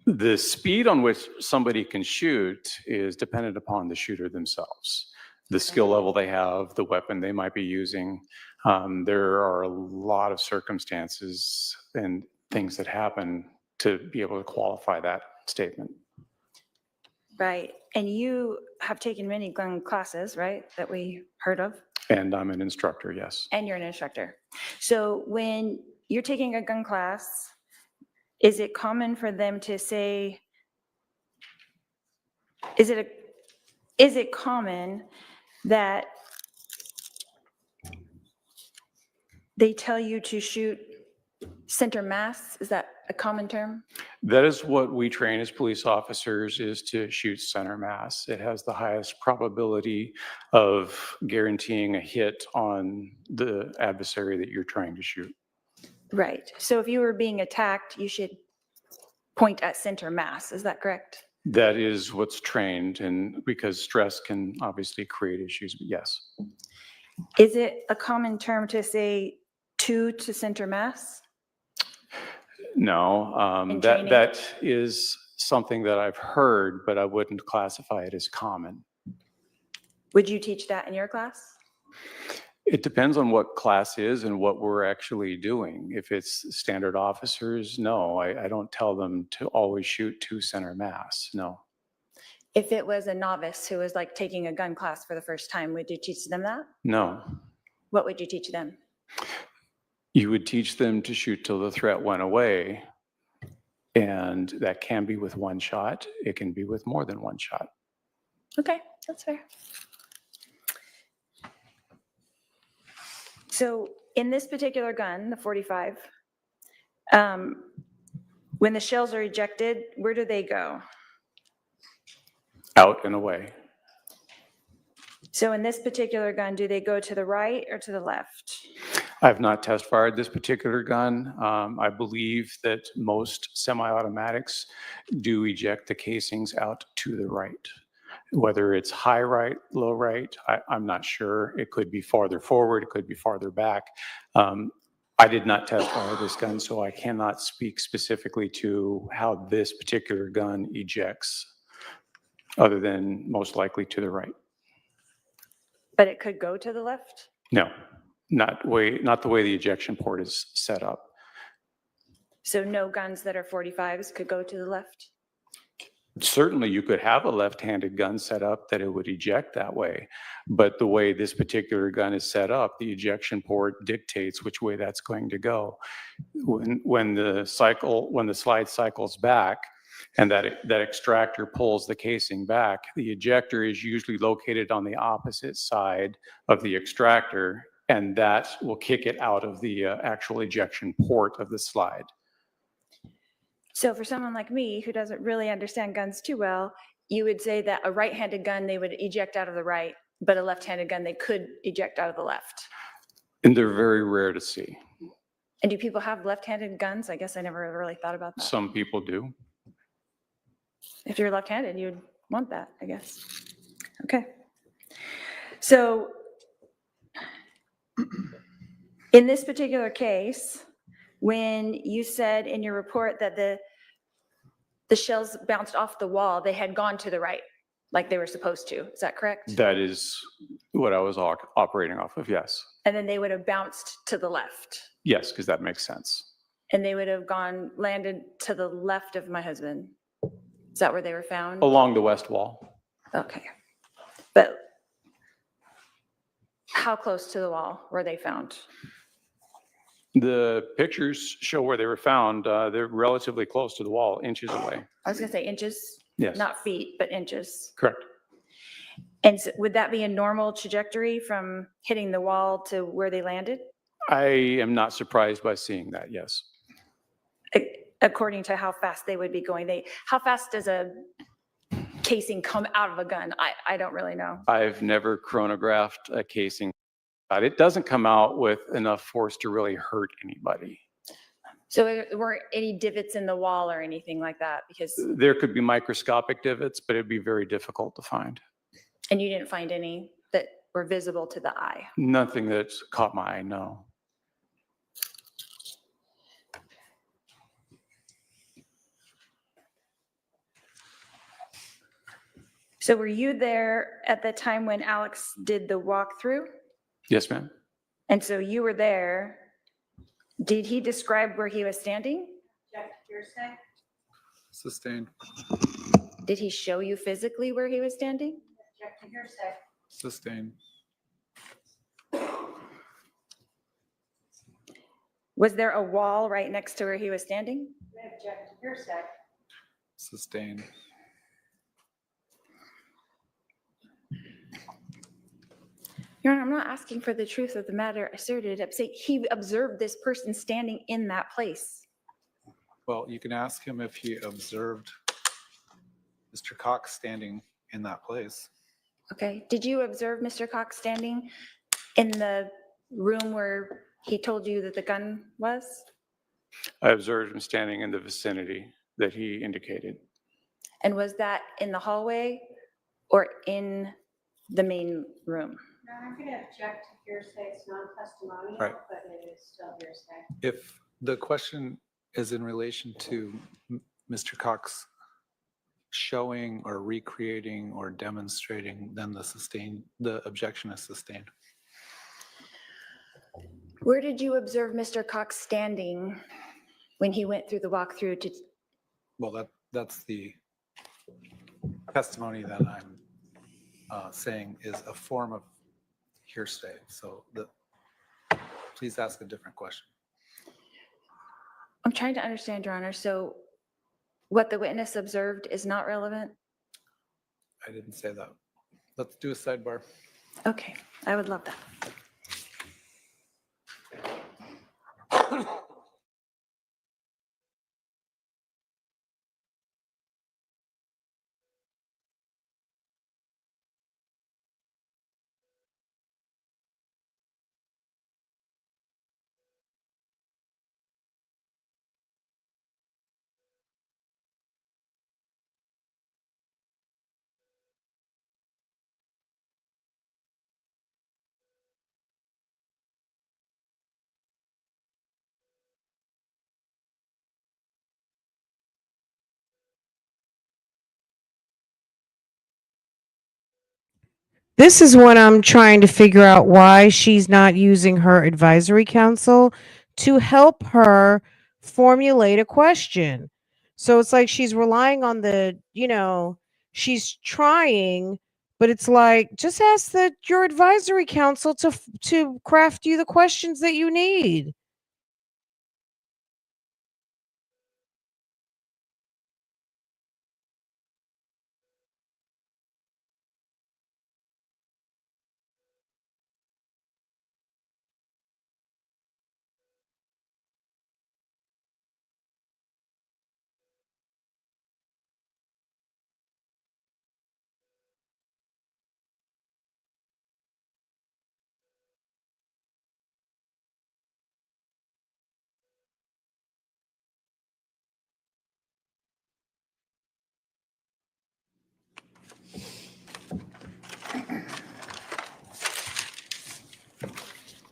Speaker 9: The speed on which somebody can shoot is dependent upon the shooter themselves. The skill level they have, the weapon they might be using. There are a lot of circumstances and things that happen to be able to qualify that statement.
Speaker 3: Right. And you have taken many gun classes, right, that we heard of?
Speaker 9: And I'm an instructor, yes.
Speaker 3: And you're an instructor. So when you're taking a gun class, is it common for them to say, is it common that they tell you to shoot center mass? Is that a common term?
Speaker 9: That is what we train as police officers, is to shoot center mass. It has the highest probability of guaranteeing a hit on the adversary that you're trying to shoot.
Speaker 3: Right. So if you were being attacked, you should point at center mass. Is that correct?
Speaker 9: That is what's trained, and because stress can obviously create issues, but yes.
Speaker 3: Is it a common term to say to center mass?
Speaker 9: No,
Speaker 3: In training?
Speaker 9: that is something that I've heard, but I wouldn't classify it as common.
Speaker 3: Would you teach that in your class?
Speaker 9: It depends on what class is and what we're actually doing. If it's standard officers, no, I don't tell them to always shoot to center mass, no.
Speaker 3: If it was a novice who was like taking a gun class for the first time, would you teach them that?
Speaker 9: No.
Speaker 3: What would you teach them?
Speaker 9: You would teach them to shoot till the threat went away, and that can be with one shot. It can be with more than one shot.
Speaker 3: Okay, that's fair. So in this particular gun, the .45, when the shells are ejected, where do they go?
Speaker 9: Out and away.
Speaker 3: So in this particular gun, do they go to the right or to the left?
Speaker 9: I've not test fired this particular gun. I believe that most semi-automatics do eject the casings out to the right. Whether it's high right, low right, I'm not sure. It could be farther forward, it could be farther back. I did not test fire this gun, so I cannot speak specifically to how this particular gun ejects, other than most likely to the right.
Speaker 8: But it could go to the left?
Speaker 9: No, not the way the ejection port is set up.
Speaker 8: So no guns that are 45s could go to the left?
Speaker 9: Certainly, you could have a left-handed gun set up that it would eject that way, but the way this particular gun is set up, the ejection port dictates which way that's going to go. When the slide cycles back and that extractor pulls the casing back, the ejector is usually located on the opposite side of the extractor, and that will kick it out of the actual ejection port of the slide.
Speaker 8: So for someone like me who doesn't really understand guns too well, you would say that a right-handed gun, they would eject out of the right, but a left-handed gun, they could eject out of the left.
Speaker 9: And they're very rare to see.
Speaker 8: And do people have left-handed guns? I guess I never really thought about that.
Speaker 9: Some people do.
Speaker 8: If you're left-handed, you'd want that, I guess. Okay. So in this particular case, when you said in your report that the shells bounced off the wall, they had gone to the right, like they were supposed to. Is that correct?
Speaker 9: That is what I was operating off of, yes.
Speaker 8: And then they would have bounced to the left,
Speaker 9: Yes, because that makes sense.
Speaker 8: and they would have landed to the left of my husband. Is that where they were found?
Speaker 9: Along the west wall.
Speaker 8: Okay. But how close to the wall were they found?
Speaker 9: The pictures show where they were found. They're relatively close to the wall, inches away.
Speaker 8: I was gonna say inches,
Speaker 9: Yes,
Speaker 8: not feet, but inches.
Speaker 9: correct.
Speaker 8: And would that be a normal trajectory from hitting the wall to where they landed?
Speaker 9: I am not surprised by seeing that, yes.
Speaker 8: According to how fast they would be going, how fast does a casing come out of a gun? I don't really know.
Speaker 9: I've never chronographed a casing. It doesn't come out with enough force to really hurt anybody.
Speaker 8: So there weren't any divots in the wall or anything like that because,
Speaker 9: There could be microscopic divots, but it'd be very difficult to find.
Speaker 8: and you didn't find any that were visible to the eye?
Speaker 9: Nothing that's caught my eye, no.
Speaker 8: So were you there at the time when Alex did the walkthrough?
Speaker 9: Yes, ma'am.
Speaker 8: And so you were there. Did he describe where he was standing?
Speaker 7: Object to hearsay.
Speaker 2: Sustained.
Speaker 8: Did he show you physically where he was standing?
Speaker 7: Object to hearsay.
Speaker 2: Sustained.
Speaker 8: Was there a wall right next to where he was standing?
Speaker 7: Object to hearsay.
Speaker 2: Sustained.
Speaker 8: Your Honor, I'm not asking for the truth of the matter asserted. I'm saying he observed this person standing in that place.
Speaker 2: Well, you can ask him if he observed Mr. Cox standing in that place.
Speaker 8: Okay, did you observe Mr. Cox standing in the room where he told you that the gun was?
Speaker 9: I observed him standing in the vicinity that he indicated.
Speaker 8: And was that in the hallway or in the main room?
Speaker 7: No, I'm going to object to hearsay. It's non-testimonial,
Speaker 2: Right.
Speaker 7: but it is still hearsay.
Speaker 2: If the question is in relation to Mr. Cox showing or recreating or demonstrating, then the objection is sustained.
Speaker 8: Where did you observe Mr. Cox standing when he went through the walkthrough to?
Speaker 2: Well, that's the testimony that I'm saying is a form of hearsay. So please ask a different question.
Speaker 8: I'm trying to understand, Your Honor. So what the witness observed is not relevant?
Speaker 2: I didn't say that. Let's do a sidebar.
Speaker 8: Okay, I would love that.
Speaker 1: This is when I'm trying to figure out why she's not using her advisory council to help her formulate a question. So it's like she's relying on she's trying, but it's like just ask your advisory council to craft you the questions that you need.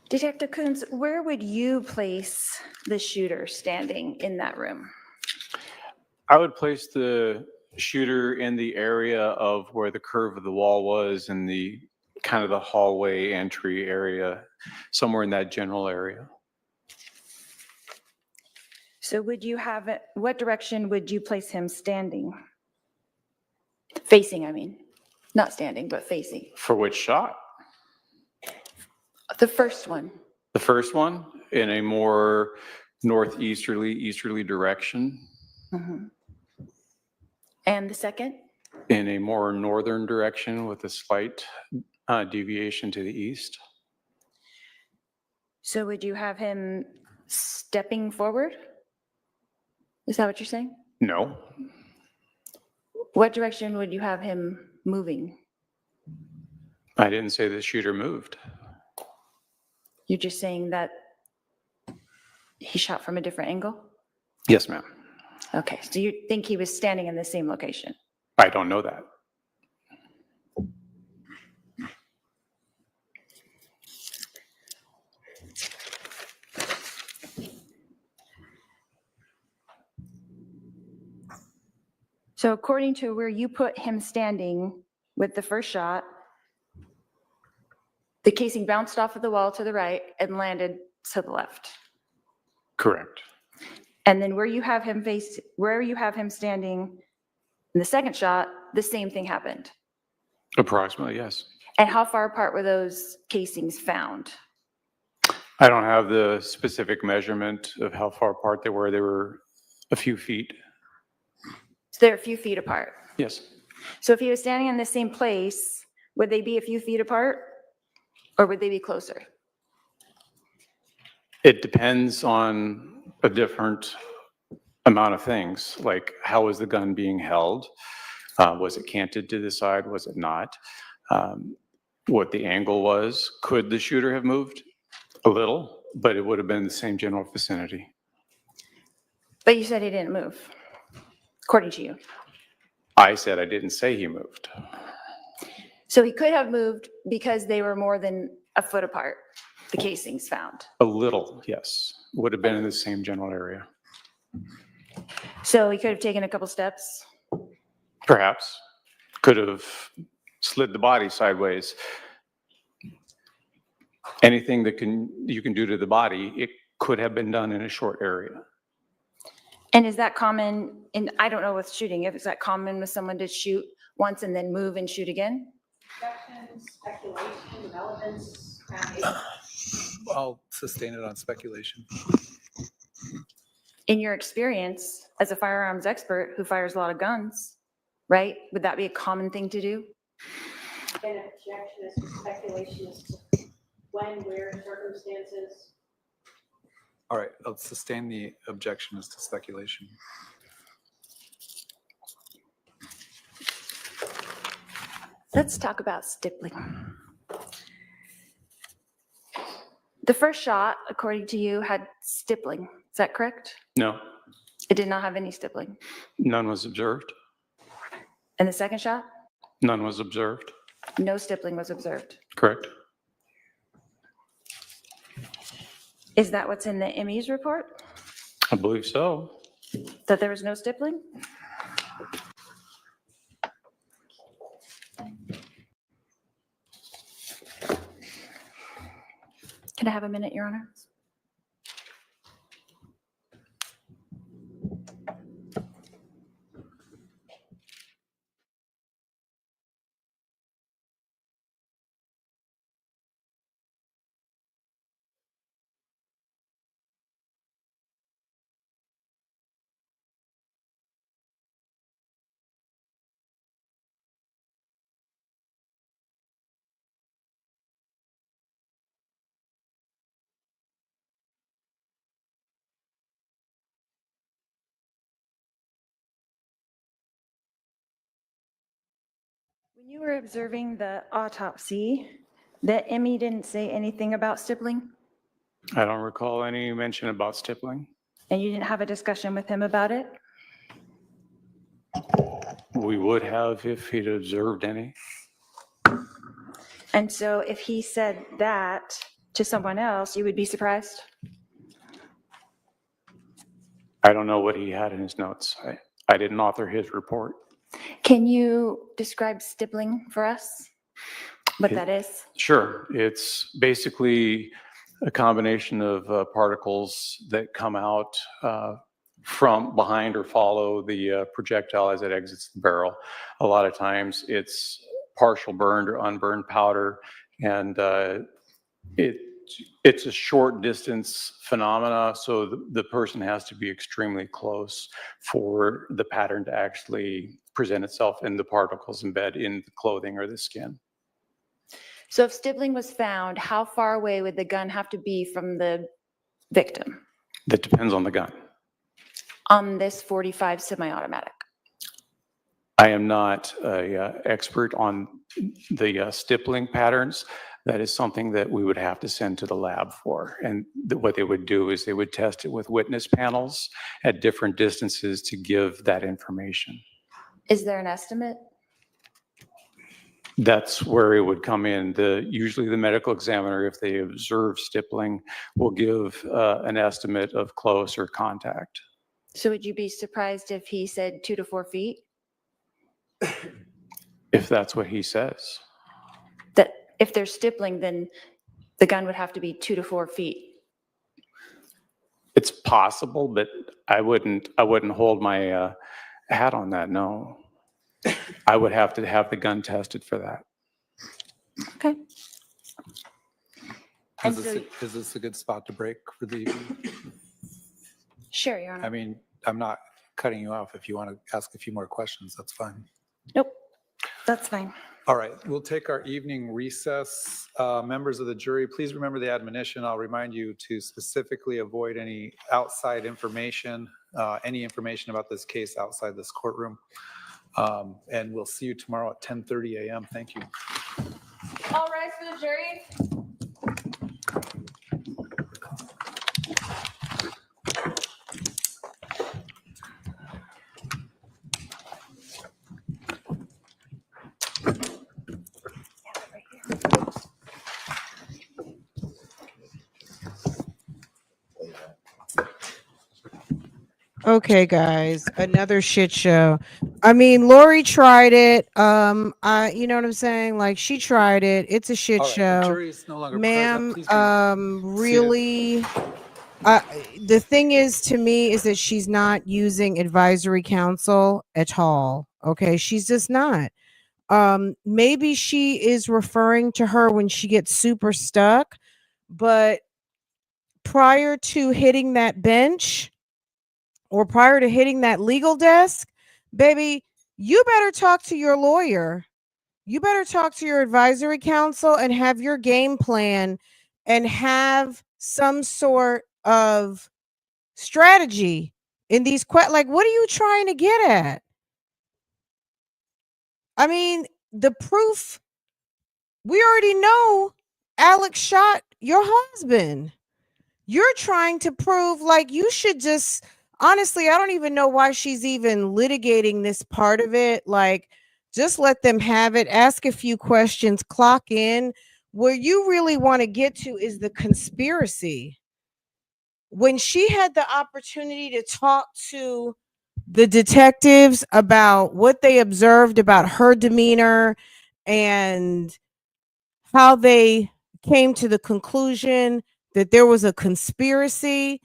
Speaker 8: Detective Coons, where would you place the shooter standing in that room?
Speaker 9: I would place the shooter in the area of where the curve of the wall was in the kind of the hallway entry area, somewhere in that general area.
Speaker 8: So would you have it, what direction would you place him standing? Facing, I mean, not standing, but facing.
Speaker 9: For which shot?
Speaker 8: The first one.
Speaker 9: The first one in a more easterly direction.
Speaker 8: Mhm. And the second?
Speaker 9: In a more northern direction with a slight deviation to the east.
Speaker 8: So would you have him stepping forward? Is that what you're saying?
Speaker 9: No,
Speaker 8: What direction would you have him moving?
Speaker 9: I didn't say the shooter moved.
Speaker 8: You're just saying that he shot from a different angle?
Speaker 9: Yes, ma'am.
Speaker 8: Okay, so you think he was standing in the same location?
Speaker 9: I don't know that.
Speaker 8: So according to where you put him standing with the first shot, the casing bounced off of the wall to the right and landed to the left.
Speaker 9: Correct.
Speaker 8: And then where you have him standing in the second shot, the same thing happened.
Speaker 9: Approximately, yes.
Speaker 8: And how far apart were those casings found?
Speaker 9: I don't have the specific measurement of how far apart they were. They were a few feet.
Speaker 8: So they're a few feet apart.
Speaker 9: Yes.
Speaker 8: So if he was standing in the same place, would they be a few feet apart or would they be closer?
Speaker 9: It depends on a different amount of things, like how was the gun being held? Was it canted to the side? Was it not? What the angle was. Could the shooter have moved? A little, but it would have been the same general vicinity.
Speaker 8: But you said he didn't move, according to you.
Speaker 9: I said I didn't say he moved.
Speaker 8: So he could have moved because they were more than a foot apart, the casings found.
Speaker 9: A little, yes. Would have been in the same general area.
Speaker 8: So he could have taken a couple steps.
Speaker 9: Perhaps. Could have slid the body sideways. Anything that you can do to the body, it could have been done in a short area.
Speaker 8: And is that common in, I don't know with shooting, if is that common with someone to shoot once and then move and shoot again?
Speaker 7: Discussion, speculation, developments,
Speaker 2: I'll sustain it on speculation.
Speaker 8: In your experience as a firearms expert who fires a lot of guns, right? Would that be a common thing to do?
Speaker 7: An objection as to speculation as to when, where, circumstances.
Speaker 2: All right, I'll sustain the objection as to speculation.
Speaker 8: Let's talk about stippling. The first shot, according to you, had stippling. Is that correct?
Speaker 9: No,
Speaker 8: It did not have any stippling.
Speaker 9: none was observed.
Speaker 8: And the second shot,
Speaker 9: None was observed.
Speaker 8: no stippling was observed.
Speaker 9: Correct.
Speaker 8: Is that what's in the ME's report?
Speaker 9: I believe so.
Speaker 8: That there was no stippling? Can I have a minute, Your Honor? When you were observing the autopsy, the ME didn't say anything about stippling,
Speaker 9: I don't recall any mention about stippling.
Speaker 8: and you didn't have a discussion with him about it?
Speaker 9: We would have if he'd observed any.
Speaker 8: And so if he said that to someone else, you would be surprised?
Speaker 9: I don't know what he had in his notes. I didn't author his report.
Speaker 8: Can you describe stippling for us? What that is?
Speaker 9: Sure. It's basically a combination of particles that come out from behind or follow the projectile as it exits the barrel. A lot of times it's partial burned or unburned powder, and it's a short distance phenomena, so the person has to be extremely close for the pattern to actually present itself and the particles embed in the clothing or the skin.
Speaker 8: So if stippling was found, how far away would the gun have to be from the victim
Speaker 9: That depends on the gun.
Speaker 8: on this 45 semi-automatic?
Speaker 9: I am not an expert on the stippling patterns. That is something that we would have to send to the lab for. And what they would do is they would test it with witness panels at different distances to give that information.
Speaker 8: Is there an estimate?
Speaker 9: That's where it would come in. Usually the medical examiner, if they observe stippling, will give an estimate of close or contact.
Speaker 8: So would you be surprised if he said 2 to 4 feet?
Speaker 9: If that's what he says.
Speaker 8: That if there's stippling, then the gun would have to be 2 to 4 feet.
Speaker 9: It's possible, but I wouldn't hold my hat on that, no. I would have to have the gun tested for that.
Speaker 8: Okay. And
Speaker 2: Is this a good spot to break for the evening?
Speaker 8: Sure, Your Honor.
Speaker 2: I mean, I'm not cutting you off. If you want to ask a few more questions, that's fine.
Speaker 8: Nope, that's fine.
Speaker 2: All right, we'll take our evening recess. Members of the jury, please remember the admonition. I'll remind you to specifically avoid any outside information, any information about this case outside this courtroom. And we'll see you tomorrow at 10:30 a.m. Thank you.
Speaker 8: All rise for the jury.
Speaker 1: Okay, guys, another shit show. I mean, Lori tried it. You know what I'm saying? Like, she tried it. It's a shit
Speaker 2: All right, the
Speaker 1: show.
Speaker 2: jury is no longer
Speaker 1: Ma'am,
Speaker 2: present. Please be
Speaker 1: really, the thing is, to me, is that she's not using advisory counsel at all. Okay, she's just not. Maybe she is referring to her when she gets super stuck, but prior to hitting that bench or prior to hitting that legal desk, baby, you better talk to your lawyer. You better talk to your advisory counsel and have your game plan and have some sort of strategy in these like, what are you trying to get at? I mean, the proof, we already know Alex shot your husband. You're trying to prove, like, you should just, honestly, I don't even know why she's even litigating this part of it. Like, just let them have it. Ask a few questions, clock in. Where you really want to get to is the conspiracy. When she had the opportunity to talk to the detectives about what they observed about her demeanor and how they came to the conclusion that there was a conspiracy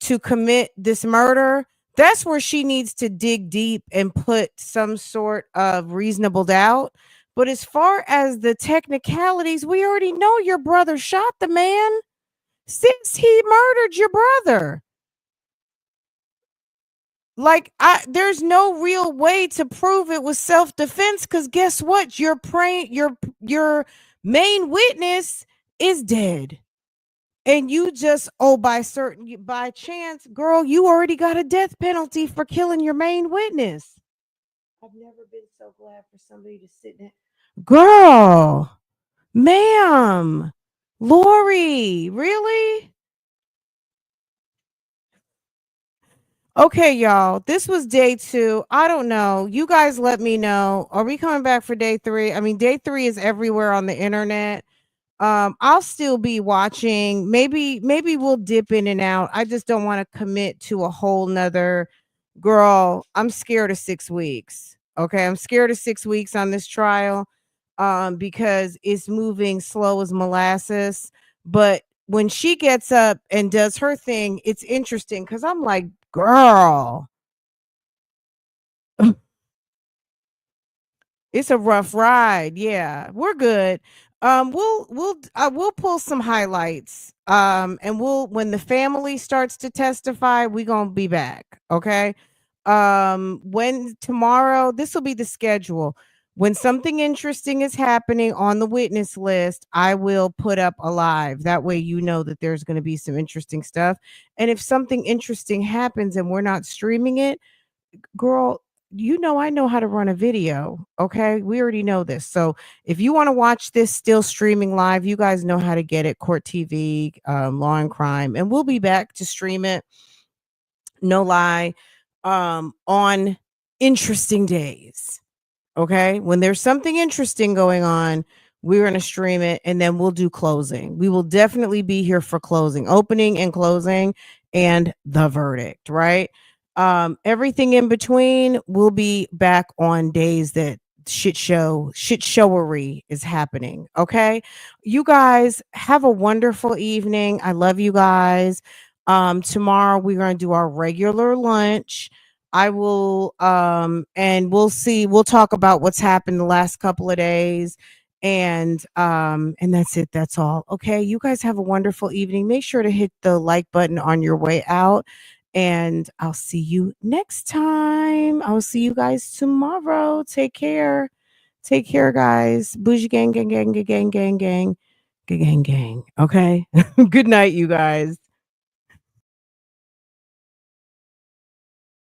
Speaker 1: to commit this murder, that's where she needs to dig deep and put some sort of reasonable doubt. But as far as the technicalities, we already know your brother shot the man. Since he murdered your brother. Like, there's no real way to prove it was self-defense, because guess what? Your main witness is dead. And you just, by chance, girl, you already got a death penalty for killing your main witness. I've never been so glad for somebody to sit in. Girl, ma'am, Lori, really? Okay, y'all, this was day 2. I don't know. You guys let me know. Are we coming back for day 3? I mean, day 3 is everywhere on the internet. I'll still be watching. Maybe we'll dip in and out. I just don't want to commit to a whole nother. Girl, I'm scared of 6 weeks. Okay, I'm scared of 6 weeks on this trial because it's moving slow as molasses. But when she gets up and does her thing, it's interesting because I'm like, girl, it's a rough ride. Yeah, we're good. We'll pull some highlights. And when the family starts to testify, we gonna be back. Okay. When tomorrow, this will be the schedule. When something interesting is happening on the witness list, I will put up a live. That way, you know that there's going to be some interesting stuff. And if something interesting happens and we're not streaming it, girl, you know I know how to run a video. Okay, we already know this. So if you want to watch this still streaming live, you guys know how to get it. Court TV, Law and Crime, and we'll be back to stream it. No lie, on interesting days. Okay, when there's something interesting going on, we're going to stream it, and then we'll do closing. We will definitely be here for closing, opening and closing, and the verdict, right? Everything in between, we'll be back on days that shit showery is happening. Okay, you guys have a wonderful evening. I love you guys. Tomorrow we're going to do our regular lunch. I will and we'll talk about what's happened the last couple of days, and that's it. That's all. Okay, you guys have a wonderful evening. Make sure to hit the like button on your way out, and I'll see you next time. I'll see you guys tomorrow. Take care. Take care, guys. Bougie gang gang gang gang gang gang gang gang gang. Okay. Good night, you guys.